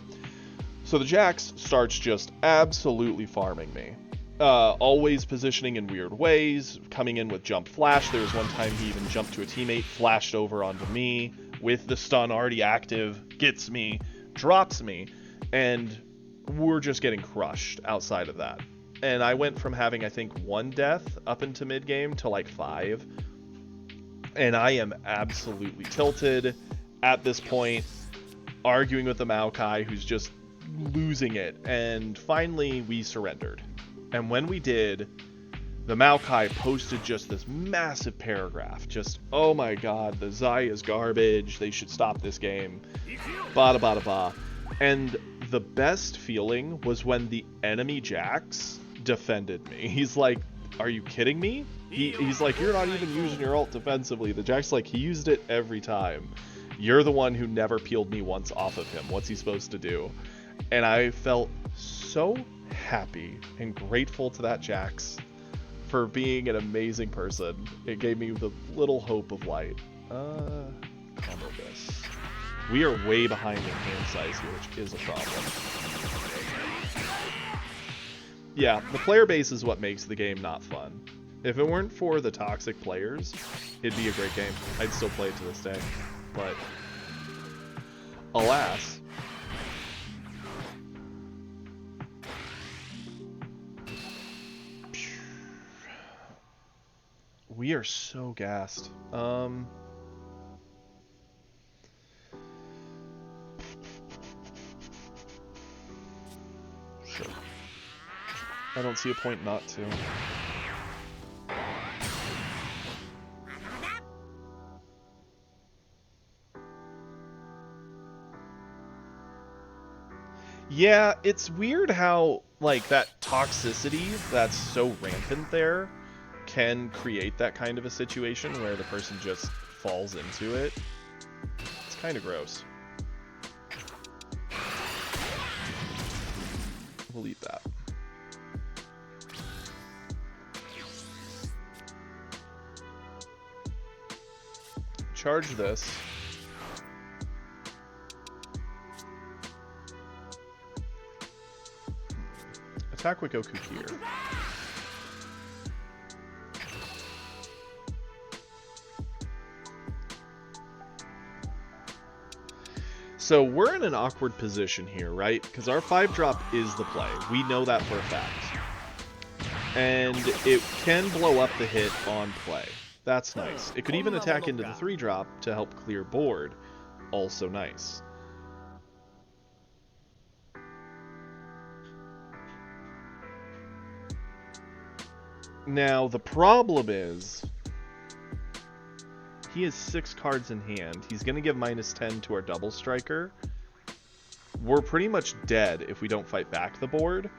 so the Jax starts just absolutely farming me. Always positioning in weird ways, coming in with jump flash. There was one time he even jumped to a teammate, flashed over onto me with the stun already active, gets me, drops me, and we're just getting crushed outside of that. And I went from having, I think, 1 death up into mid game to like 5. And I am absolutely tilted at this point, arguing with the Maokai, who's just losing it. And finally, we surrendered. And when we did, the Maokai posted just this massive paragraph. Just, oh my god, the Zai is garbage. They should stop this game. Bada bada ba. And the best feeling was when the enemy Jax defended me. He's like, are you kidding me? He's like, you're not even using your ult defensively. The Jax like, he used it every time. You're the one who never peeled me once off of him. What's he supposed to do? And I felt so happy and grateful to that Jax for being an amazing person. It gave me the little hope of light. Combo this. We are way behind in hand size here, which is a problem. Yeah, the player base is what makes the game not fun. If it weren't for the toxic players, it'd be a great game. I'd still play it to this day. But alas, we are so gassed. Sure. I don't see a point not to. Yeah, it's weird how, like, that toxicity that's so rampant there can create that kind of a situation where the person just falls into it. It's kind of gross. We'll eat that. Charge this. Attack with Goku here. So we're in an awkward position here, right? Because our 5-drop is the play. We know that for a fact. And it can blow up the hit on play. That's nice. It could even attack into the 3-drop to help clear board. Also nice. Now, the problem is, he has 6 cards in hand. He's going to give -10 to our double striker. We're pretty much dead if we don't fight back the board,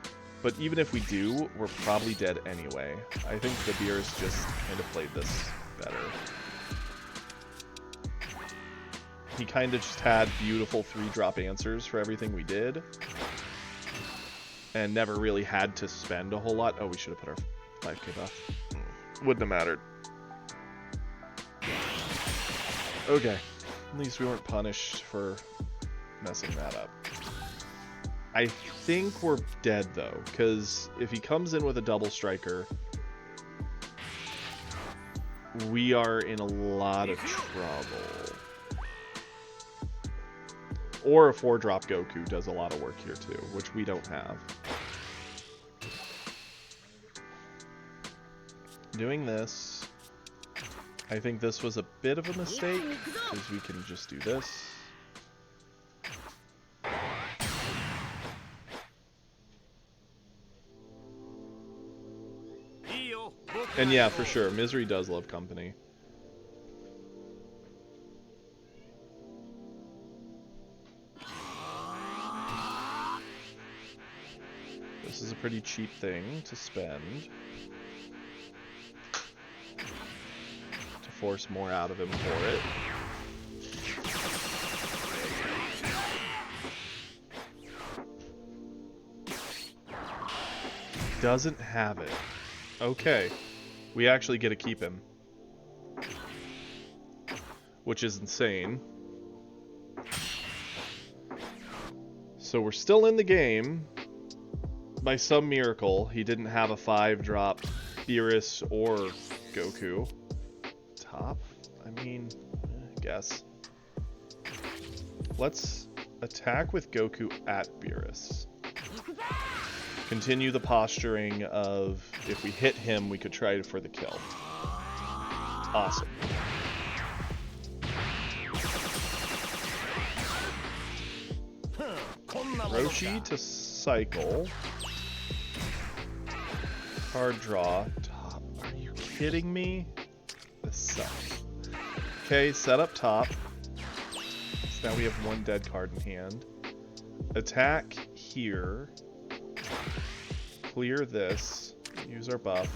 but even if we do, we're probably dead anyway. I think the Beers just kind of played this better. He kind of just had beautiful 3-drop answers for everything we did, and never really had to spend a whole lot. Oh, we should have put our 5k buff. Wouldn't have mattered. Okay. At least we weren't punished for messing that up. I think we're dead, though, because if he comes in with a double striker, we are in a lot of trouble. Or a 4-drop Goku does a lot of work here, too, which we don't have. Doing this, I think this was a bit of a mistake, because we can just do this. And yeah, for sure, Misery does love company. This is a pretty cheap thing to spend. To force more out of him for it. Doesn't have it. Okay. We actually get to keep him. Which is insane. So we're still in the game. By some miracle, he didn't have a 5-drop Beerus or Goku. Top? I mean, I guess. Let's attack with Goku at Beerus. Continue the posturing of, if we hit him, we could try for the kill. Awesome. Roshi to cycle. Card draw. Top. Are you kidding me? This sucks. Okay, set up top. So now we have one dead card in hand. Attack here. Clear this. Use our buff.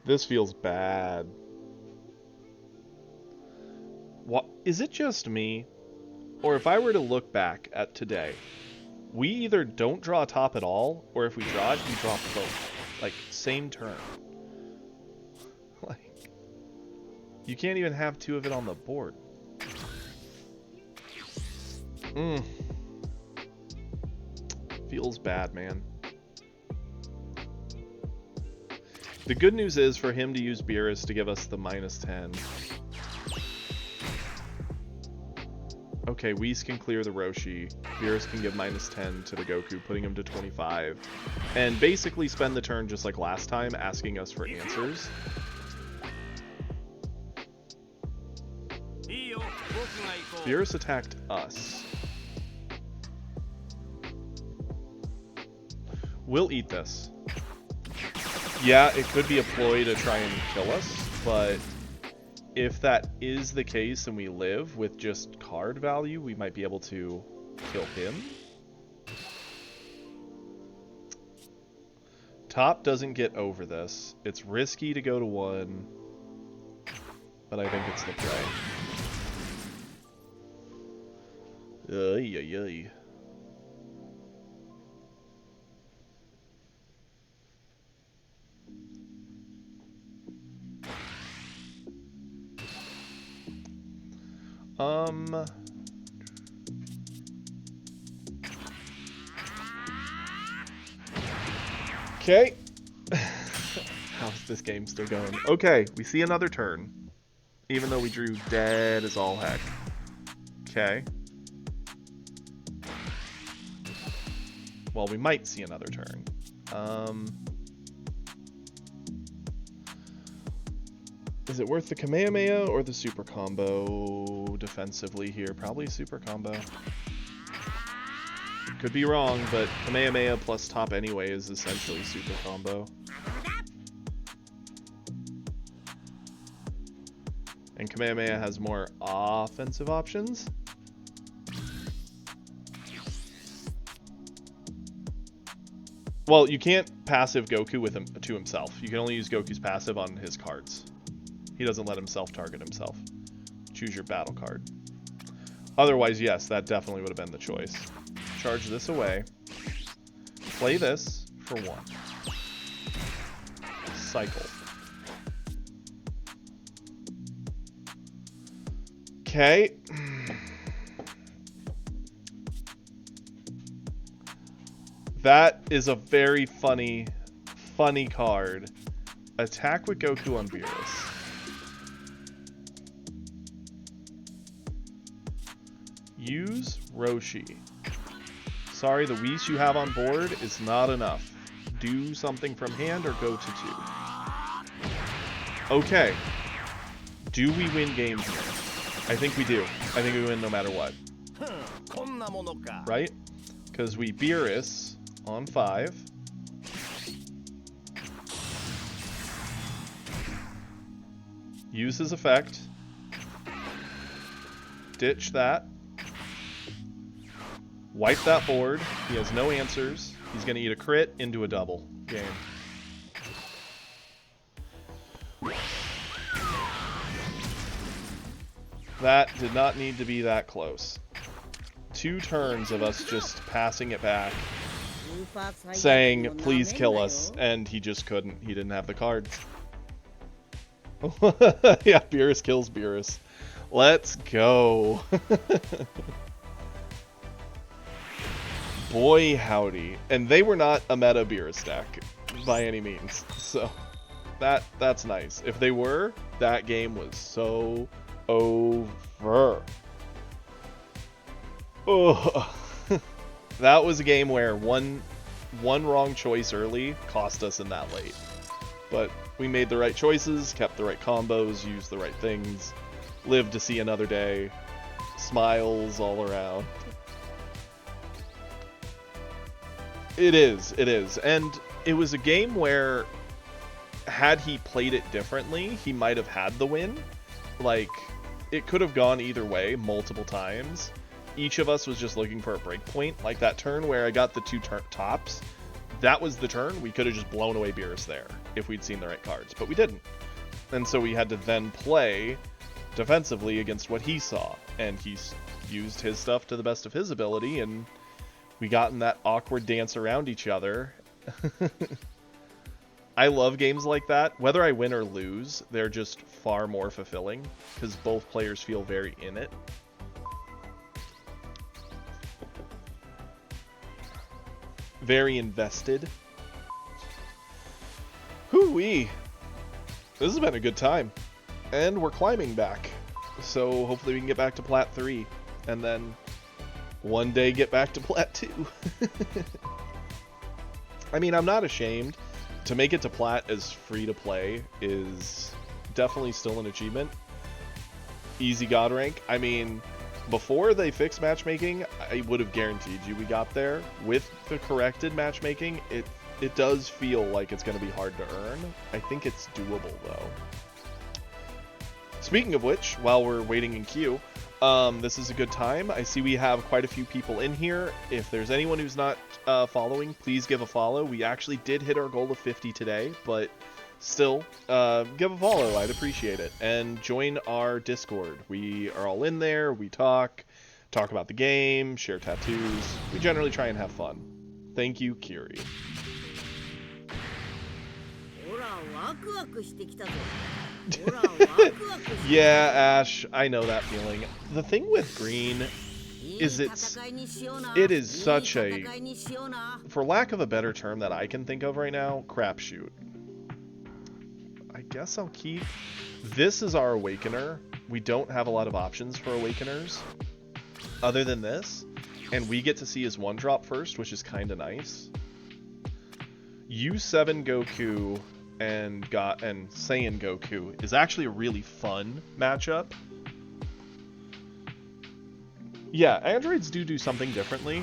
This feels bad. What is it just me? Or if I were to look back at today, we either don't draw top at all, or if we draw it, we draw both. Like, same turn. Like, you can't even have two of it on the board. Feels bad, man. The good news is for him to use Beerus to give us the -10. Okay, Whis can clear the Roshi. Beerus can give -10 to the Goku, putting him to 25. And basically spend the turn just like last time, asking us for answers. Beerus attacked us. We'll eat this. Yeah, it could be a ploy to try and kill us, but if that is the case and we live with just card value, we might be able to kill him. Top doesn't get over this. It's risky to go to 1, but I think it's the play. Ay, ay, ay. Okay. How's this game still going? Okay, we see another turn. Even though we drew dead as all heck. Okay. Well, we might see another turn. Is it worth the Kamehameha or the super combo defensively here? Probably super combo. Could be wrong, but Kamehameha plus top anyway is essentially super combo. And Kamehameha has more offensive options. Well, you can't passive Goku with him to himself. You can only use Goku's passive on his cards. He doesn't let himself target himself. Choose your battle card. Otherwise, yes, that definitely would have been the choice. Charge this away. Play this for 1. Cycle. Okay. That is a very funny card. Attack with Goku on Beerus. Use Roshi. Sorry, the Whis you have on board is not enough. Do something from hand or go to 2. Okay. Do we win games here? I think we do. I think we win no matter what. Right? Because we Beerus on 5. use his effect, ditch that, wipe that board. He has no answers. He's going to eat a crit into a double. Game. That did not need to be that close. 2 turns of us just passing it back, saying, please kill us, and he just couldn't. He didn't have the cards. Yeah, Beerus kills Beerus. Let's go. Boy howdy. And they were not a meta Beerus deck by any means, so that's nice. If they were, that game was so over. Oh. That was a game where one wrong choice early cost us in that late. But we made the right choices, kept the right combos, used the right things, lived to see another day. Smiles all around. It is. And it was a game where, had he played it differently, he might have had the win. Like, it could have gone either way multiple times. Each of us was just looking for a break point. Like that turn where I got the 2 tops, that was the turn. We could have just blown away Beerus there if we'd seen the right cards, but we didn't. And so we had to then play defensively against what he saw, and he used his stuff to the best of his ability, and we got in that awkward dance around each other. I love games like that. Whether I win or lose, they're just far more fulfilling because both players feel very in it. Very invested. Hoo-wee. This has been a good time. And we're climbing back. So hopefully we can get back to Plat 3. And then one day get back to Plat 2. I mean, I'm not ashamed. To make it to Plat as free to play is definitely still an achievement. Easy God rank. I mean, before they fixed matchmaking, I would have guaranteed you we got there. With the corrected matchmaking, it does feel like it's going to be hard to earn. I think it's doable, though. Speaking of which, while we're waiting in queue, this is a good time. I see we have quite a few people in here. If there's anyone who's not following, please give a follow. We actually did hit our goal of 50 today, but still, give a follow. I'd appreciate it. And join our Discord. We are all in there. We talk about the game, share tattoos. We generally try and have fun. Thank you, Kiri. Yeah, Ash, I know that feeling. The thing with green is it is such a, for lack of a better term that I can think of right now, crapshoot. I guess I'll keep... This is our Awakener. We don't have a lot of options for Awakeners other than this, and we get to see his 1-drop first, which is kind of nice. U7 Goku and Saiyan Goku is actually a really fun matchup. Yeah, androids do something differently.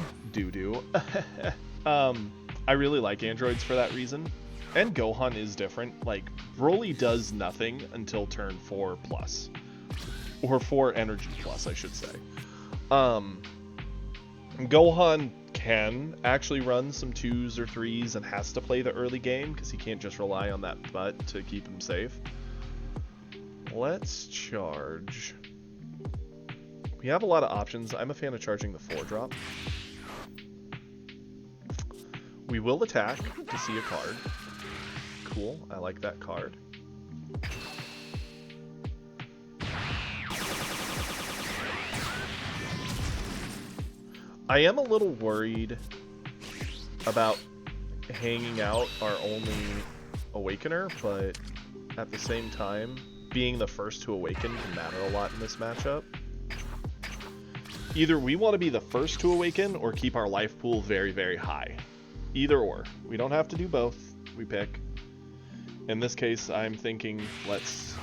I really like androids for that reason. And Gohan is different. Like, Broly does nothing until turn 4 plus. Or 4 energy plus, I should say. Gohan can actually run some 2s or 3s and has to play the early game because he can't just rely on that butt to keep him safe. Let's charge. We have a lot of options. I'm a fan of charging the 4-drop. We will attack to see a card. Cool, I like that card. I am a little worried about hanging out our only Awakener, but at the same time, being the first to awaken can matter a lot in this matchup. Either we want to be the first to awaken or keep our life pool very, very high. Either or. We don't have to do both. We pick. In this case, I'm thinking let's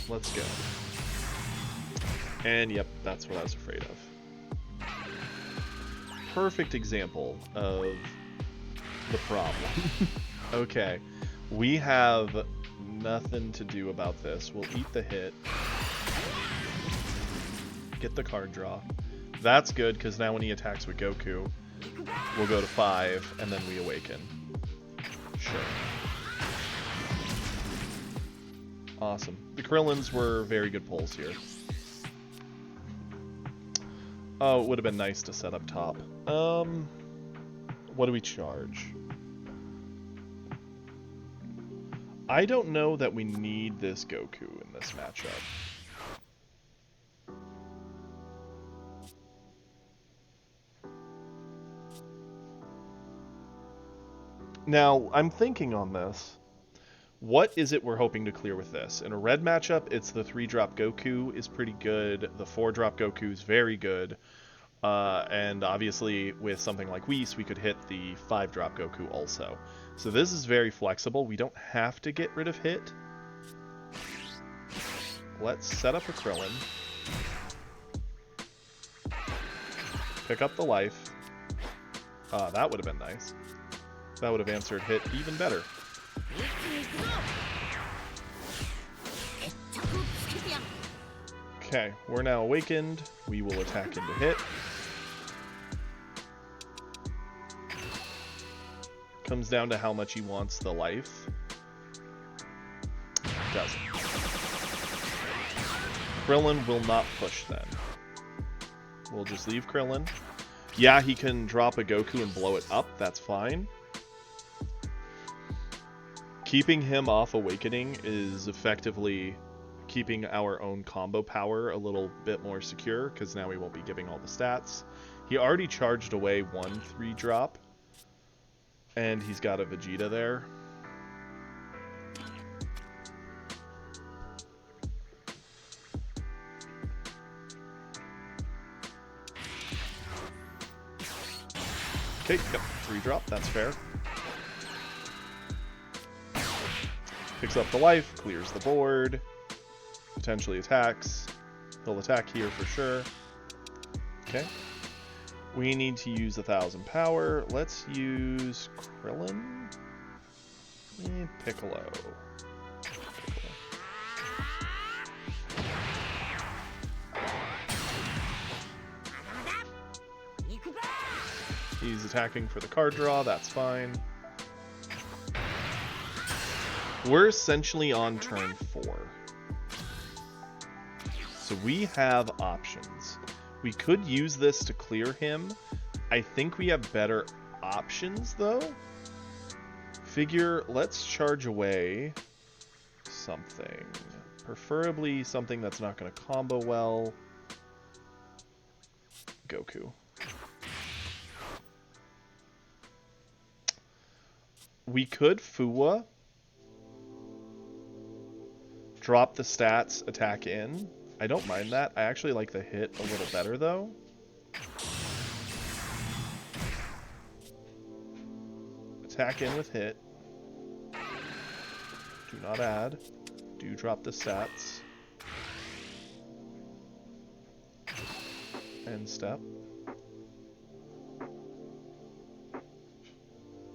go. And yep, that's what I was afraid of. Perfect example of the problem. Okay, we have nothing to do about this. We'll eat the hit. Get the card draw. That's good, because now when he attacks with Goku, we'll go to 5, and then we awaken. Sure. Awesome. The Krillins were very good pulls here. Oh, it would have been nice to set up top. What do we charge? I don't know that we need this Goku in this matchup. Now, I'm thinking on this. What is it we're hoping to clear with this? In a red matchup, it's the 3-drop Goku is pretty good. The 4-drop Goku is very good. And obviously, with something like Whis, we could hit the 5-drop Goku also. So this is very flexible. We don't have to get rid of hit. Let's set up a Krillin. Pick up the life. That would have been nice. That would have answered hit even better. Okay, we're now awakened. We will attack into hit. Comes down to how much he wants the life. Doesn't. Krillin will not push then. We'll just leave Krillin. Yeah, he can drop a Goku and blow it up. That's fine. Keeping him off Awakening is effectively keeping our own combo power a little bit more secure, because now we won't be giving all the stats. He already charged away 1 3-drop, and he's got a Vegeta there. Okay, yep, 3-drop, that's fair. Picks up the life, clears the board, potentially attacks. He'll attack here for sure. Okay. We need to use 1,000 power. Let's use Krillin. Piccolo. He's attacking for the card draw, that's fine. We're essentially on turn 4. So we have options. We could use this to clear him. I think we have better options, though. Figure, let's charge away something. Preferably something that's not going to combo well. Goku. We could Fuwa. Drop the stats, attack in. I don't mind that. I actually like the hit a little better, though. Attack in with hit. Do not add. Do drop the stats. End step.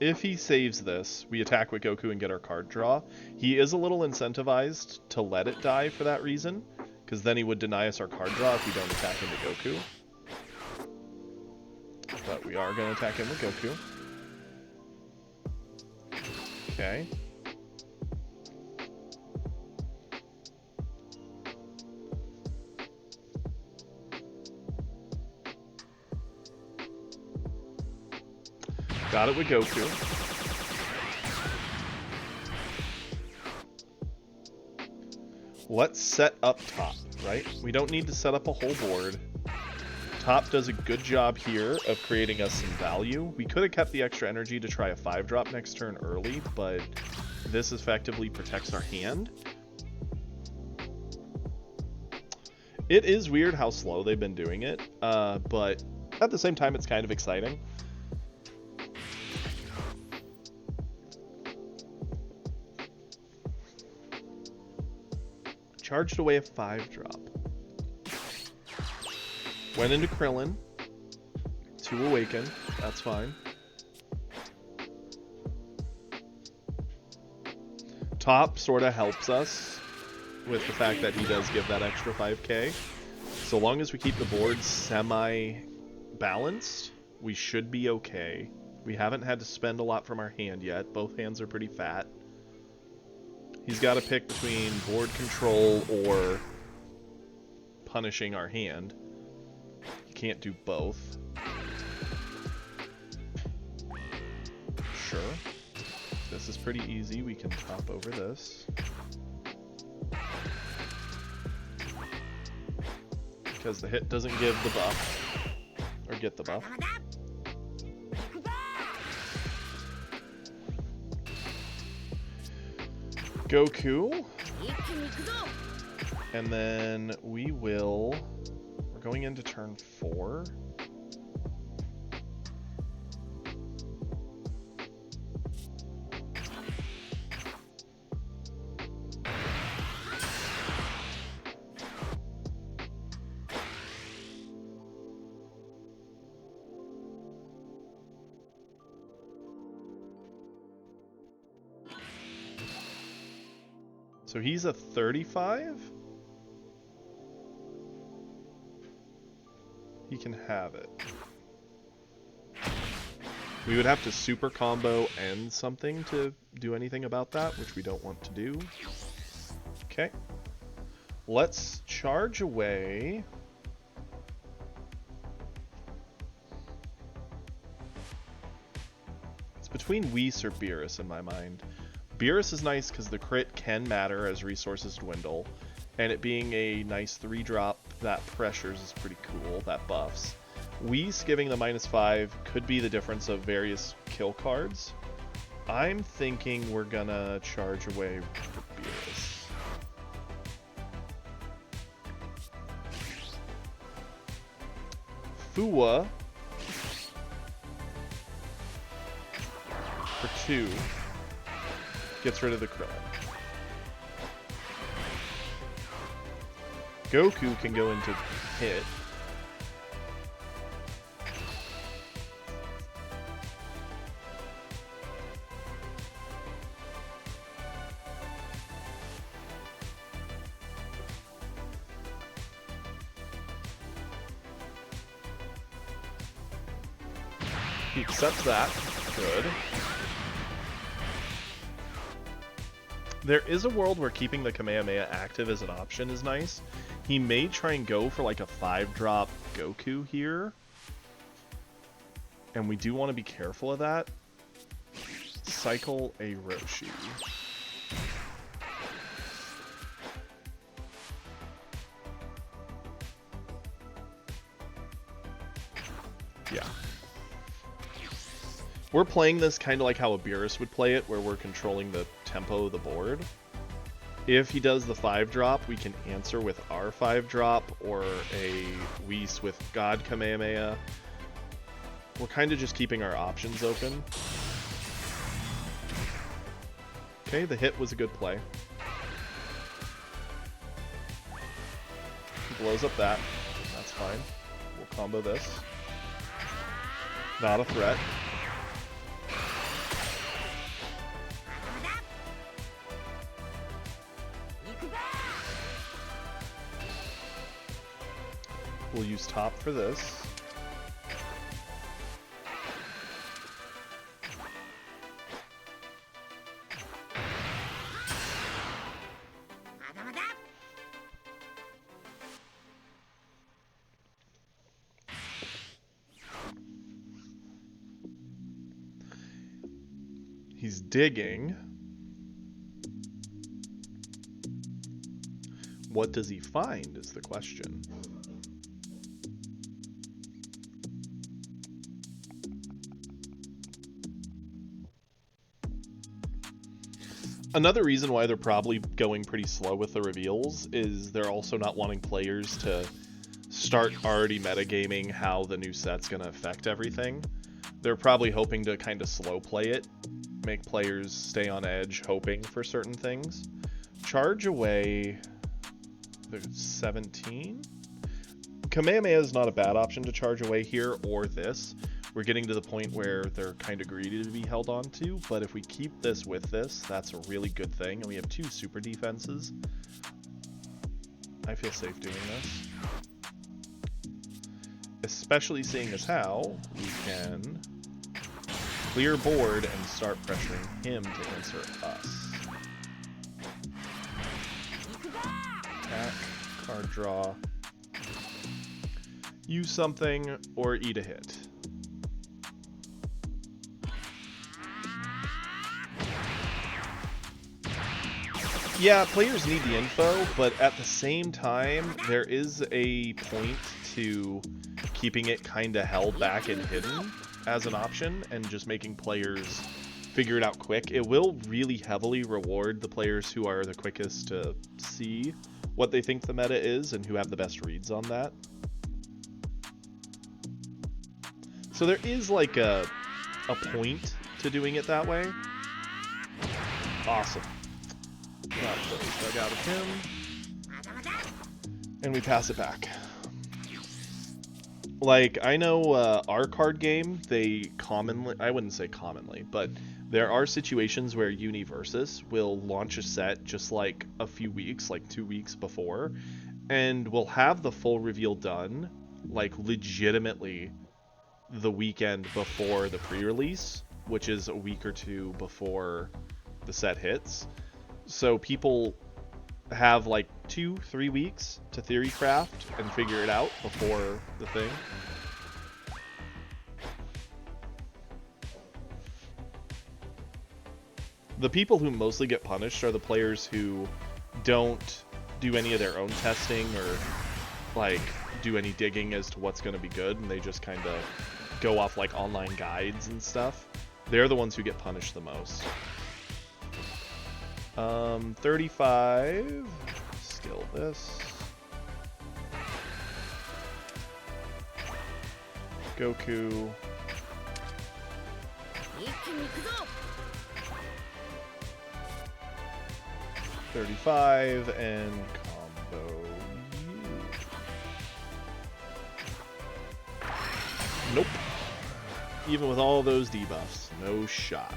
If he saves this, we attack with Goku and get our card draw. He is a little incentivized to let it die for that reason, because then he would deny us our card draw if we don't attack into Goku. But we are going to attack him with Goku. Okay. Got it with Goku. Let's set up top, right? We don't need to set up a whole board. Top does a good job here of creating us some value. We could have kept the extra energy to try a 5-drop next turn early, but this effectively protects our hand. It is weird how slow they've been doing it, but at the same time, it's kind of exciting. Charged away a 5-drop. Went into Krillin to awaken. That's fine. Top sort of helps us with the fact that he does give that extra 5k. So long as we keep the board semi-balanced, we should be okay. We haven't had to spend a lot from our hand yet. Both hands are pretty fat. He's got to pick between board control or punishing our hand. He can't do both. Sure. This is pretty easy. We can top over this. Because the hit doesn't give the buff. Or get the buff. Goku. And then we will... We're going into turn 4. So he's a 35? He can have it. We would have to super combo and something to do anything about that, which we don't want to do. Okay. Let's charge away. It's between Whis or Beerus in my mind. Beerus is nice because the crit can matter as resources dwindle, and it being a nice 3-drop that pressures is pretty cool, that buffs. Whis giving the -5 could be the difference of various kill cards. I'm thinking we're gonna charge away for Beerus. Fua for 2. Gets rid of the Krillin. Goku can go into hit. He accepts that. Good. There is a world where keeping the Kamehameha active as an option is nice. He may try and go for like a 5-drop Goku here. And we do want to be careful of that. Cycle a Roshi. Yeah. We're playing this kind of like how a Beerus would play it, where we're controlling the tempo of the board. If he does the 5-drop, we can answer with our 5-drop or a Whis with God Kamehameha. We're kind of just keeping our options open. Okay, the hit was a good play. He blows up that. That's fine. We'll combo this. Not a threat. We'll use top for this. He's digging. What does he find is the question. Another reason why they're probably going pretty slow with the reveals is they're also not wanting players to start already metagaming how the new set's going to affect everything. They're probably hoping to kind of slow play it, make players stay on edge hoping for certain things. Charge away the 17? Kamehameha is not a bad option to charge away here, or this. We're getting to the point where they're kind of greedy to be held on to, but if we keep this with this, that's a really good thing. And we have 2 super defenses. I feel safe doing this. Especially seeing as how we can clear board and start pressuring him to answer us. Attack, card draw, use something, or eat a hit. Yeah, players need the info, but at the same time, there is a point to keeping it kind of held back and hidden as an option, and just making players figure it out quick. It will really heavily reward the players who are the quickest to see what they think the meta is and who have the best reads on that. So there is like a point to doing it that way. Awesome. Got those dug out of him. And we pass it back. Like, I know our card game, they commonly, I wouldn't say commonly, but there are situations where Universus will launch a set just like a few weeks, like 2 weeks before, and we'll have the full reveal done, like legitimately the weekend before the pre-release, which is a week or 2 before the set hits. So people have like 2-3 weeks to theory craft and figure it out before the thing. The people who mostly get punished are the players who don't do any of their own testing or like do any digging as to what's going to be good, and they just kind of go off like online guides and stuff. They're the ones who get punished the most. 35. Skill this. Goku. 35 and combo you. Nope. Even with all those debuffs, no shot.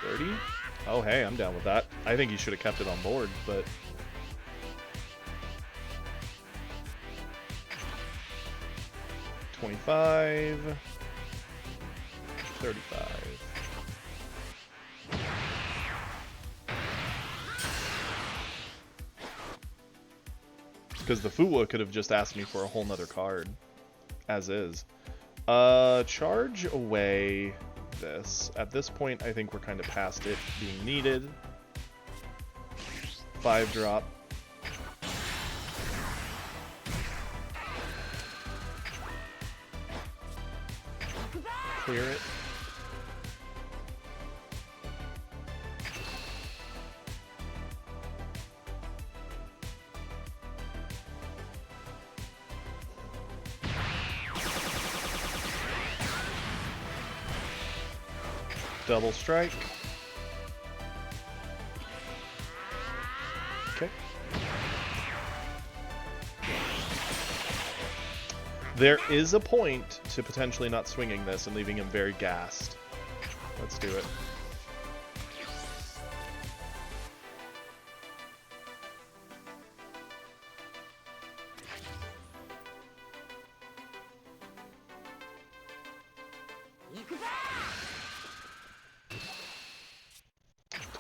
30? Oh, hey, I'm down with that. I think he should have kept it on board, but... $25... $35... Because the Fuwa could have just asked me for a whole nother card, as is. Charge away this. At this point, I think we're kind of past it being needed. 5 drop. Clear it. Double strike. Okay. There is a point to potentially not swinging this and leaving him very gassed. Let's do it.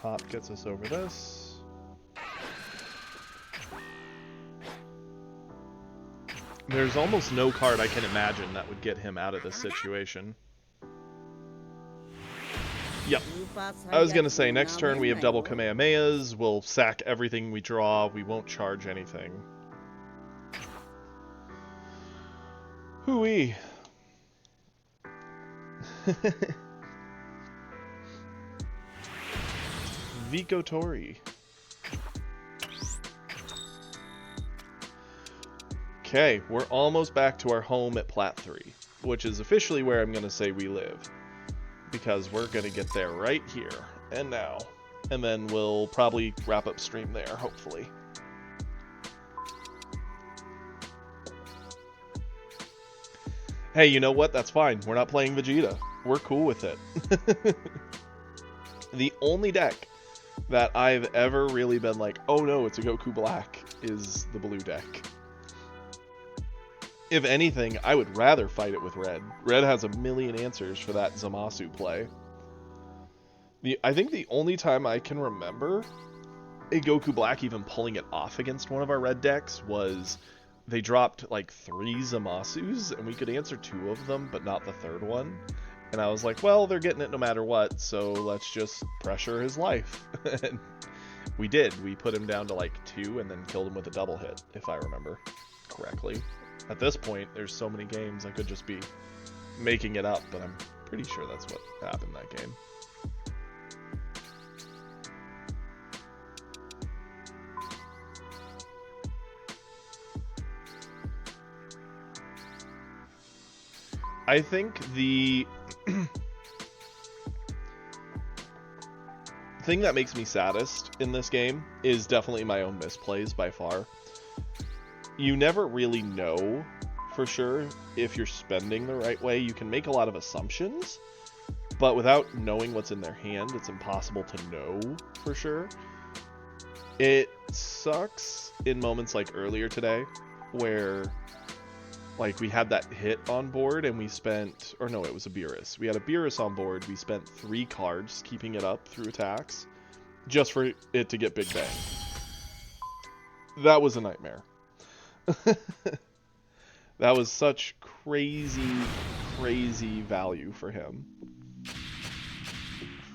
Top gets us over this. There's almost no card I can imagine that would get him out of this situation. Yep. I was gonna say, next turn we have double Kamehamehas, we'll sack everything we draw, we won't charge anything. Hooey. Vikotori. Okay, we're almost back to our home at Plat 3, which is officially where I'm going to say we live. Because we're going to get there right here and now. And then we'll probably wrap up stream there, hopefully. Hey, you know what? That's fine. We're not playing Vegeta. We're cool with it. The only deck that I've ever really been like, oh no, it's a Goku Black, is the blue deck. If anything, I would rather fight it with red. Red has a million answers for that Zamasu play. I think the only time I can remember a Goku Black even pulling it off against one of our red decks was they dropped like 3 Zamasus, and we could answer 2 of them, but not the third one. And I was like, well, they're getting it no matter what, so let's just pressure his life. And we did. We put him down to like 2 and then killed him with a double hit, if I remember correctly. At this point, there's so many games I could just be making it up, but I'm pretty sure that's what happened that game. I think the thing that makes me saddest in this game is definitely my own misplays by far. You never really know for sure if you're spending the right way. You can make a lot of assumptions, but without knowing what's in their hand, it's impossible to know for sure. It sucks in moments like earlier today where like we had that hit on board and we spent, or no, it was a Beerus. We had a Beerus on board. We spent 3 cards keeping it up through attacks just for it to get Big Bang. That was a nightmare. That was such crazy, crazy value for him.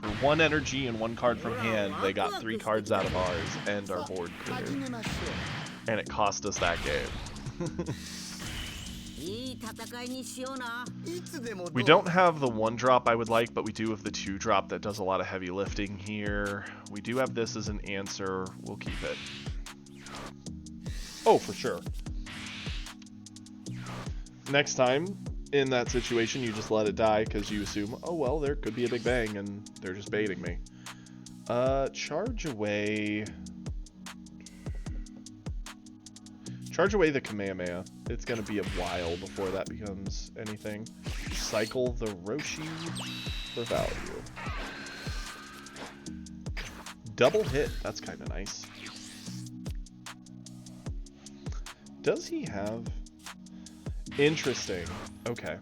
For 1 energy and 1 card from hand, they got 3 cards out of ours and our board cleared. And it cost us that game. We don't have the 1-drop I would like, but we do have the 2-drop that does a lot of heavy lifting here. We do have this as an answer. We'll keep it. Oh, for sure. Next time in that situation, you just let it die because you assume, oh well, there could be a Big Bang and they're just baiting me. Charge away the Kamehameha. It's going to be a while before that becomes anything. Cycle the Roshi for value. Double hit. That's kind of nice. Does he have... Interesting. Okay.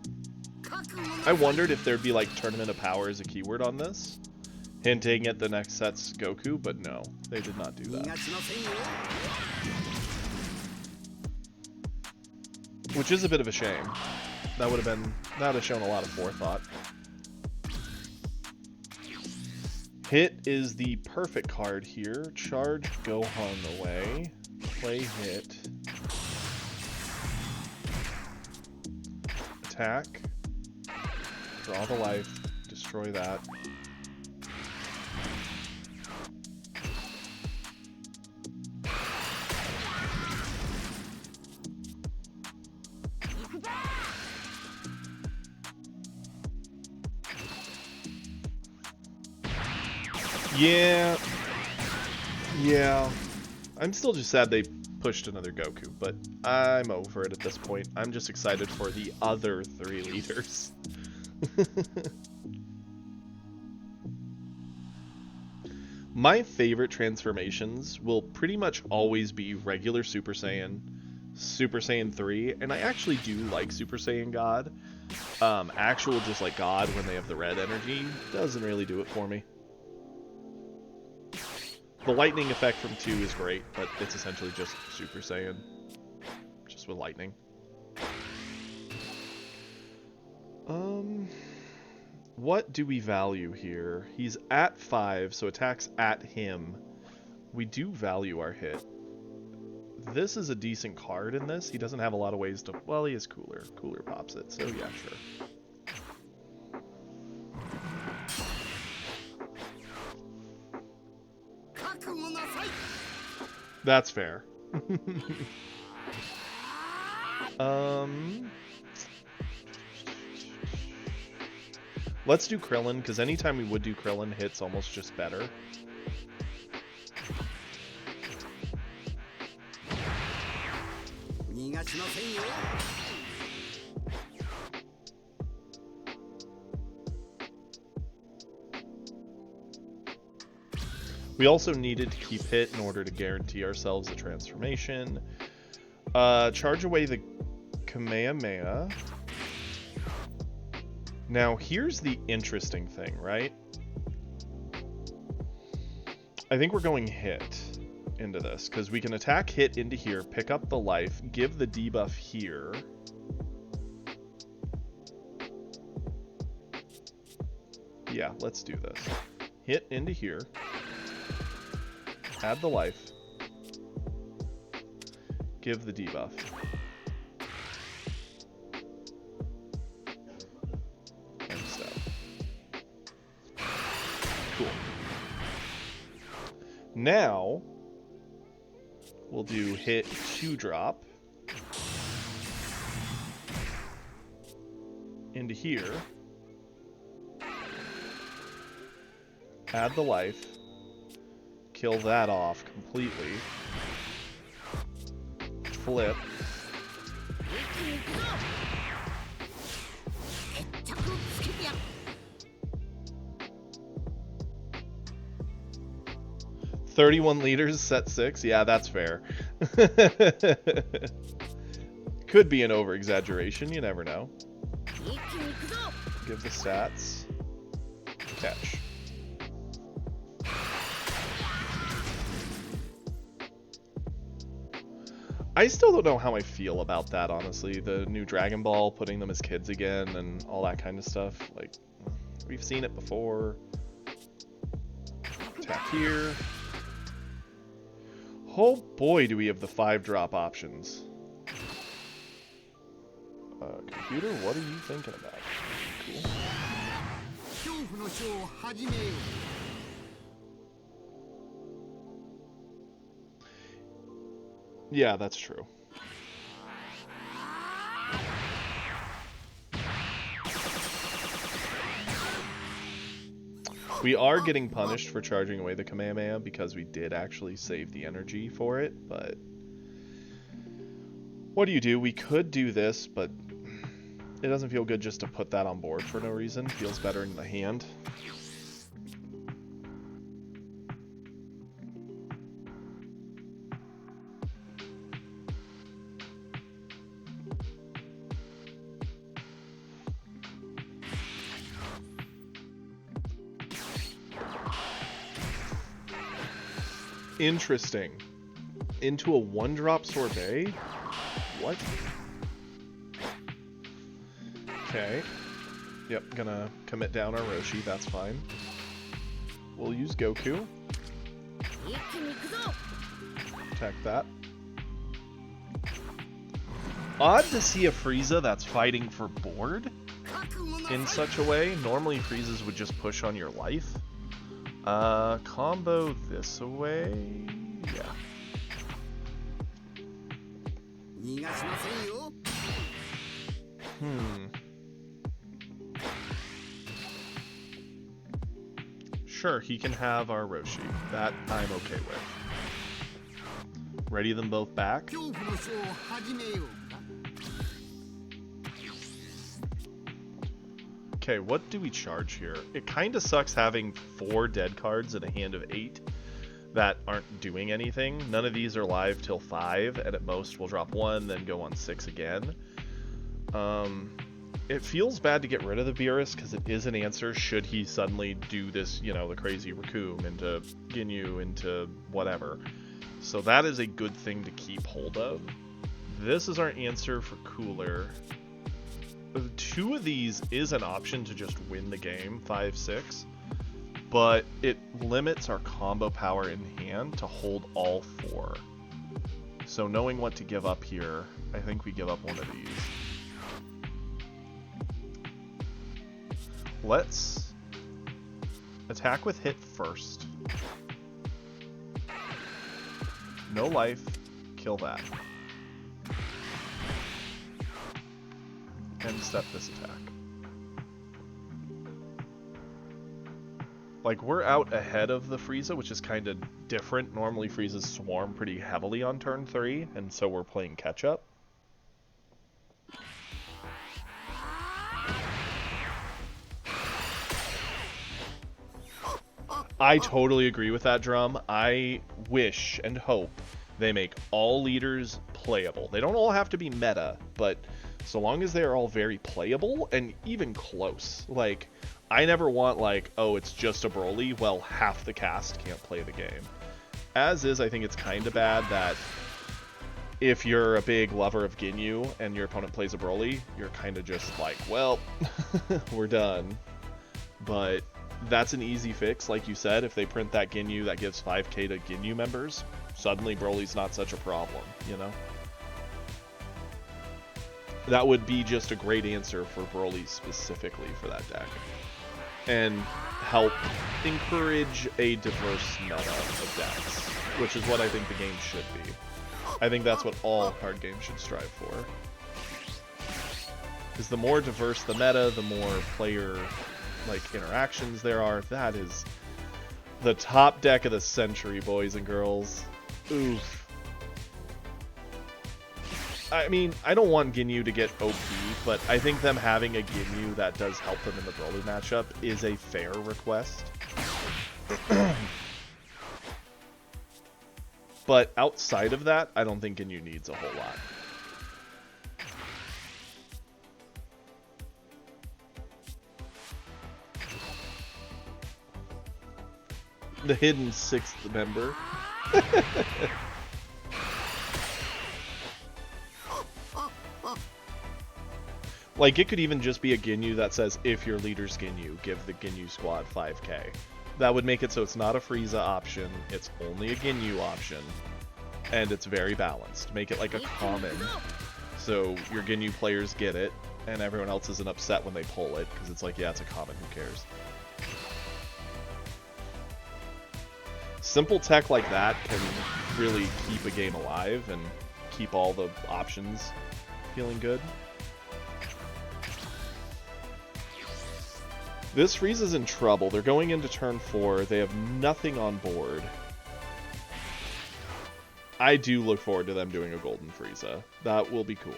I wondered if there'd be like Tournament of Power as a keyword on this, hinting at the next set's Goku, but no, they did not do that. Which is a bit of a shame. That would have shown a lot of forethought. Hit is the perfect card here. Charge Gohan away. Play hit. Attack. Draw the life. Destroy that. Yeah. I'm still just sad they pushed another Goku, but I'm over it at this point. I'm just excited for the other 3 leaders. My favorite transformations will pretty much always be regular Super Saiyan, Super Saiyan 3, and I actually do like Super Saiyan God. Actual just like God when they have the red energy doesn't really do it for me. The lightning effect from 2 is great, but it's essentially just Super Saiyan. Just with lightning. What do we value here? He's at 5, so attacks at him. We do value our hit. This is a decent card in this. He doesn't have a lot of ways to... Well, he is Cooler. Cooler pops it, so yeah, sure. That's fair. Let's do Krillin, because anytime we would do Krillin, hit's almost just better. We also needed to keep hit in order to guarantee ourselves a transformation. Charge away the Kamehameha. Now, here's the interesting thing, right? I think we're going hit into this, because we can attack hit into here, pick up the life, give the debuff here. Yeah, let's do this. Hit into here. Add the life. Give the debuff. And stab. Cool. Now, we'll do hit 2-drop. Into here. Add the life. Kill that off completely. Flip. $31 set 6. Yeah, that's fair. Could be an over-exaggeration. You never know. Give the stats. Catch. I still don't know how I feel about that, honestly. The new Dragon Ball, putting them as kids again, and all that kind of stuff. Like, we've seen it before. Attack here. Oh boy, do we have the 5-drop options. Computer, what are you thinking about? Cool. Yeah, that's true. We are getting punished for charging away the Kamehameha because we did actually save the energy for it, but what do? We could do this, but it doesn't feel good just to put that on board for no reason. Feels better in the hand. Interesting. Into a 1-drop sorbet? What? Okay. Yep, gonna commit down our Roshi, that's fine. We'll use Goku. Attack that. Odd to see a Frieza that's fighting for board in such a way. Normally Friezas would just push on your life. Combo this away. Yeah. Sure, he can have our Roshi. That I'm okay with. Ready them both back. Okay, what do we charge here? It kind of sucks having 4 dead cards in a hand of 8 that aren't doing anything. None of these are live till 5, and at most we'll drop 1, then go on 6 again. It feels bad to get rid of the Beerus, because it is an answer should he suddenly do this, you know, the crazy Raccoon into Ginyu, into whatever. So that is a good thing to keep hold of. This is our answer for Cooler. 2 of these is an option to just win the game, 5-6, but it limits our combo power in hand to hold all 4. So knowing what to give up here, I think we give up one of these. Let's attack with hit first. No life, kill that. And step this attack. Like, we're out ahead of the Frieza, which is kind of different. Normally Friezas swarm pretty heavily on turn 3, and so we're playing catch up. I totally agree with that, Drum. I wish and hope they make all leaders playable. They don't all have to be meta, but so long as they are all very playable and even close. Like, I never want, like, oh, it's just a Broly. Well, half the cast can't play the game. As is, I think it's kind of bad that if you're a big lover of Ginyu and your opponent plays a Broly, you're kind of just like, well, we're done. But that's an easy fix, like you said. If they print that Ginyu that gives 5k to Ginyu members, suddenly Broly's not such a problem, you know? That would be just a great answer for Broly specifically for that deck. And help encourage a diverse meta of decks, which is what I think the game should be. I think that's what all card games should strive for. Because the more diverse the meta, the more player interactions there are. That is the top deck of the century, boys and girls. Oof. I mean, I don't want Ginyu to get OP, but I think them having a Ginyu that does help them in the Broly matchup is a fair request. But outside of that, I don't think Ginyu needs a whole lot. The hidden 6th member. Like, it could even just be a Ginyu that says, if your leader's Ginyu, give the Ginyu squad 5k. That would make it so it's not a Frieza option, it's only a Ginyu option, and it's very balanced. Make it like a common, so your Ginyu players get it, and everyone else isn't upset when they pull it, because it's like, yeah, it's a common, who cares? Simple tech like that can really keep a game alive and keep all the options feeling good. This Frieza's in trouble. They're going into turn 4. They have nothing on board. I do look forward to them doing a Golden Frieza. That will be cool.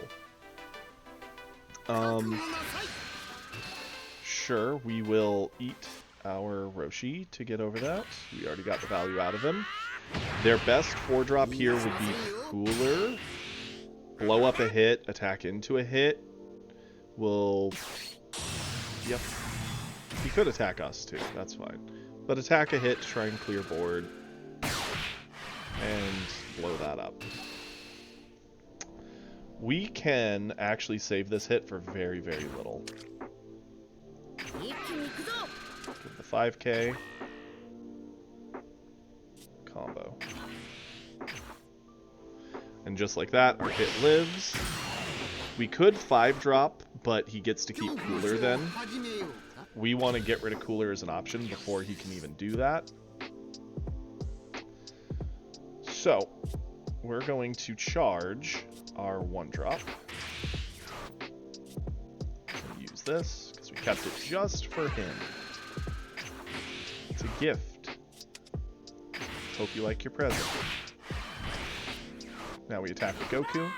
Sure, we will eat our Roshi to get over that. We already got the value out of him. Their best 4-drop here would be Cooler. Blow up a hit, attack into a hit. Will... Yep. He could attack us too, that's fine. But attack a hit to try and clear board. And blow that up. We can actually save this hit for very, very little. Give the 5k. Combo. And just like that, our hit lives. We could 5-drop, but he gets to keep Cooler then. We want to get rid of Cooler as an option before he can even do that. So, we're going to charge our 1-drop. Use this, because we kept it just for him. It's a gift. Hope you like your present. Now we attack with Goku.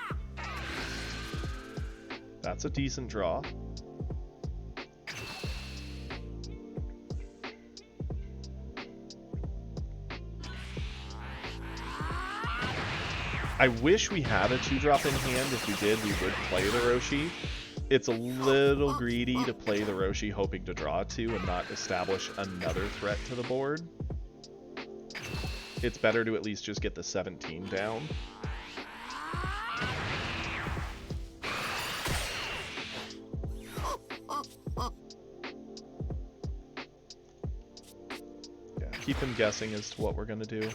That's a decent draw. I wish we had a 2-drop in hand. If we did, we would play the Roshi. It's a little greedy to play the Roshi hoping to draw 2 and not establish another threat to the board. It's better to at least just get the 17 down. Yeah, keep him guessing as to what we're going to do.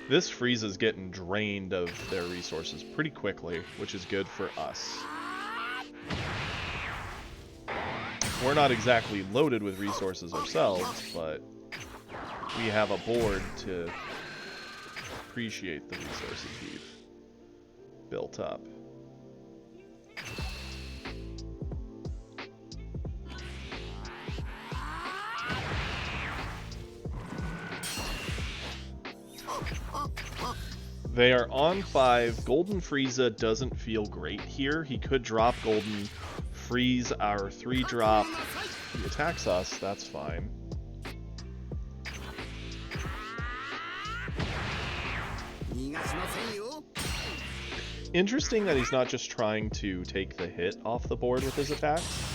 This Frieza's getting drained of their resources pretty quickly, which is good for us. We're not exactly loaded with resources ourselves, but we have a board to appreciate the resources we've built up. They are on 5. Golden Frieza doesn't feel great here. He could drop Golden, freeze our 3-drop. he attacks us, that's fine. Interesting that he's not just trying to take the hit off the board with his attacks.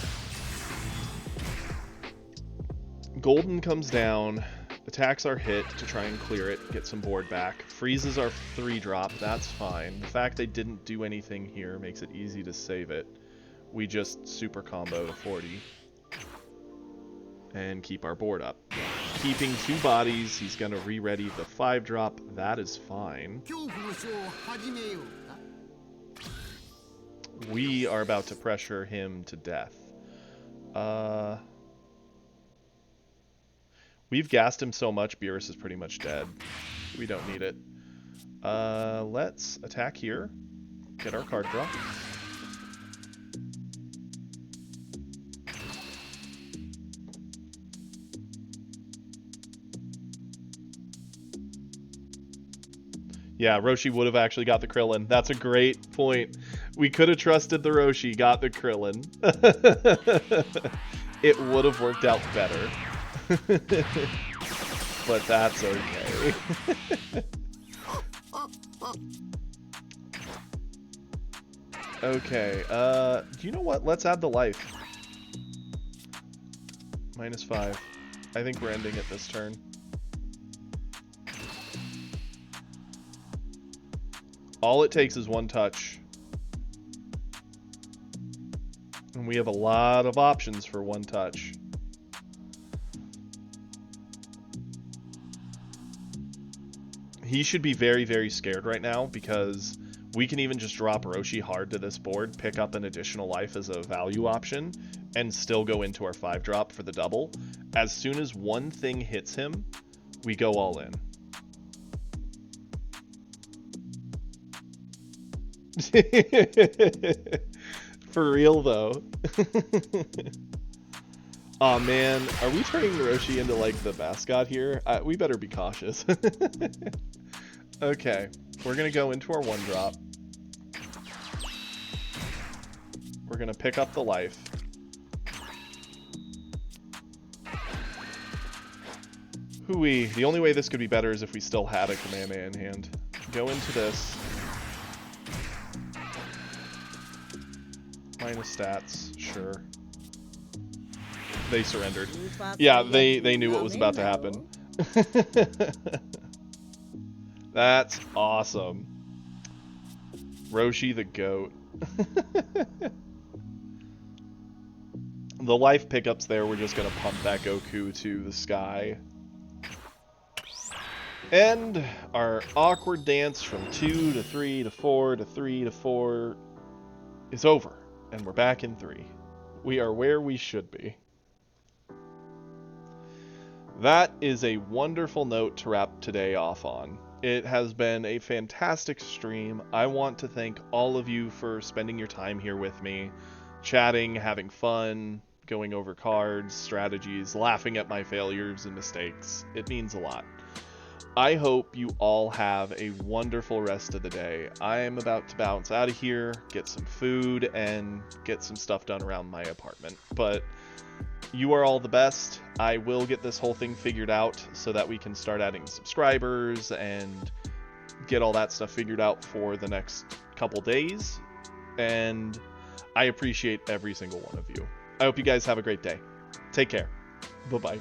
Golden comes down, attacks our hit to try and clear it, get some board back, freezes our 3-drop, that's fine. The fact they didn't do anything here makes it easy to save it. We just super combo to 40 and keep our board up. Keeping 2 bodies, he's going to re-ready the 5-drop, that is fine. We are about to pressure him to death. We've gassed him so much, Beerus is pretty much dead. We don't need it. Let's attack here. Get our card draw. Yeah, Roshi would have actually got the Krillin. That's a great point. We could have trusted the Roshi, got the Krillin. It would have worked out better. But that's okay. Okay, you know what? Let's add the life. -5. I think we're ending it this turn. All it takes is 1 touch. And we have a lot of options for 1 touch. He should be very, very scared right now because we can even just drop Roshi hard to this board, pick up an additional life as a value option, and still go into our 5-drop for the double. As soon as one thing hits him, we go all in. For real though. Aw man, are we turning Roshi into like the mascot here? We better be cautious. Okay, we're gonna go into our 1-drop. We're gonna pick up the life. Hooey, the only way this could be better is if we still had a Kamehameha in hand. Go into this. Minus stats, sure. They surrendered. Yeah, they knew what was about to happen. That's awesome. Roshi the goat. The life pickups there, we're just gonna pump that Goku to the sky. And our awkward dance from 2 to 3 to 4 to 3 to 4 is over. And we're back in 3. We are where we should be. That is a wonderful note to wrap today off on. It has been a fantastic stream. I want to thank all of you for spending your time here with me, chatting, having fun, going over cards, strategies, laughing at my failures and mistakes. It means a lot. I hope you all have a wonderful rest of the day. I am about to bounce out of here, get some food, and get some stuff done around my apartment. But you are all the best. I will get this whole thing figured out so that we can start adding subscribers and get all that stuff figured out for the next couple days. And I appreciate every single one of you. I hope you guys have a great day. Take care. Bye-bye.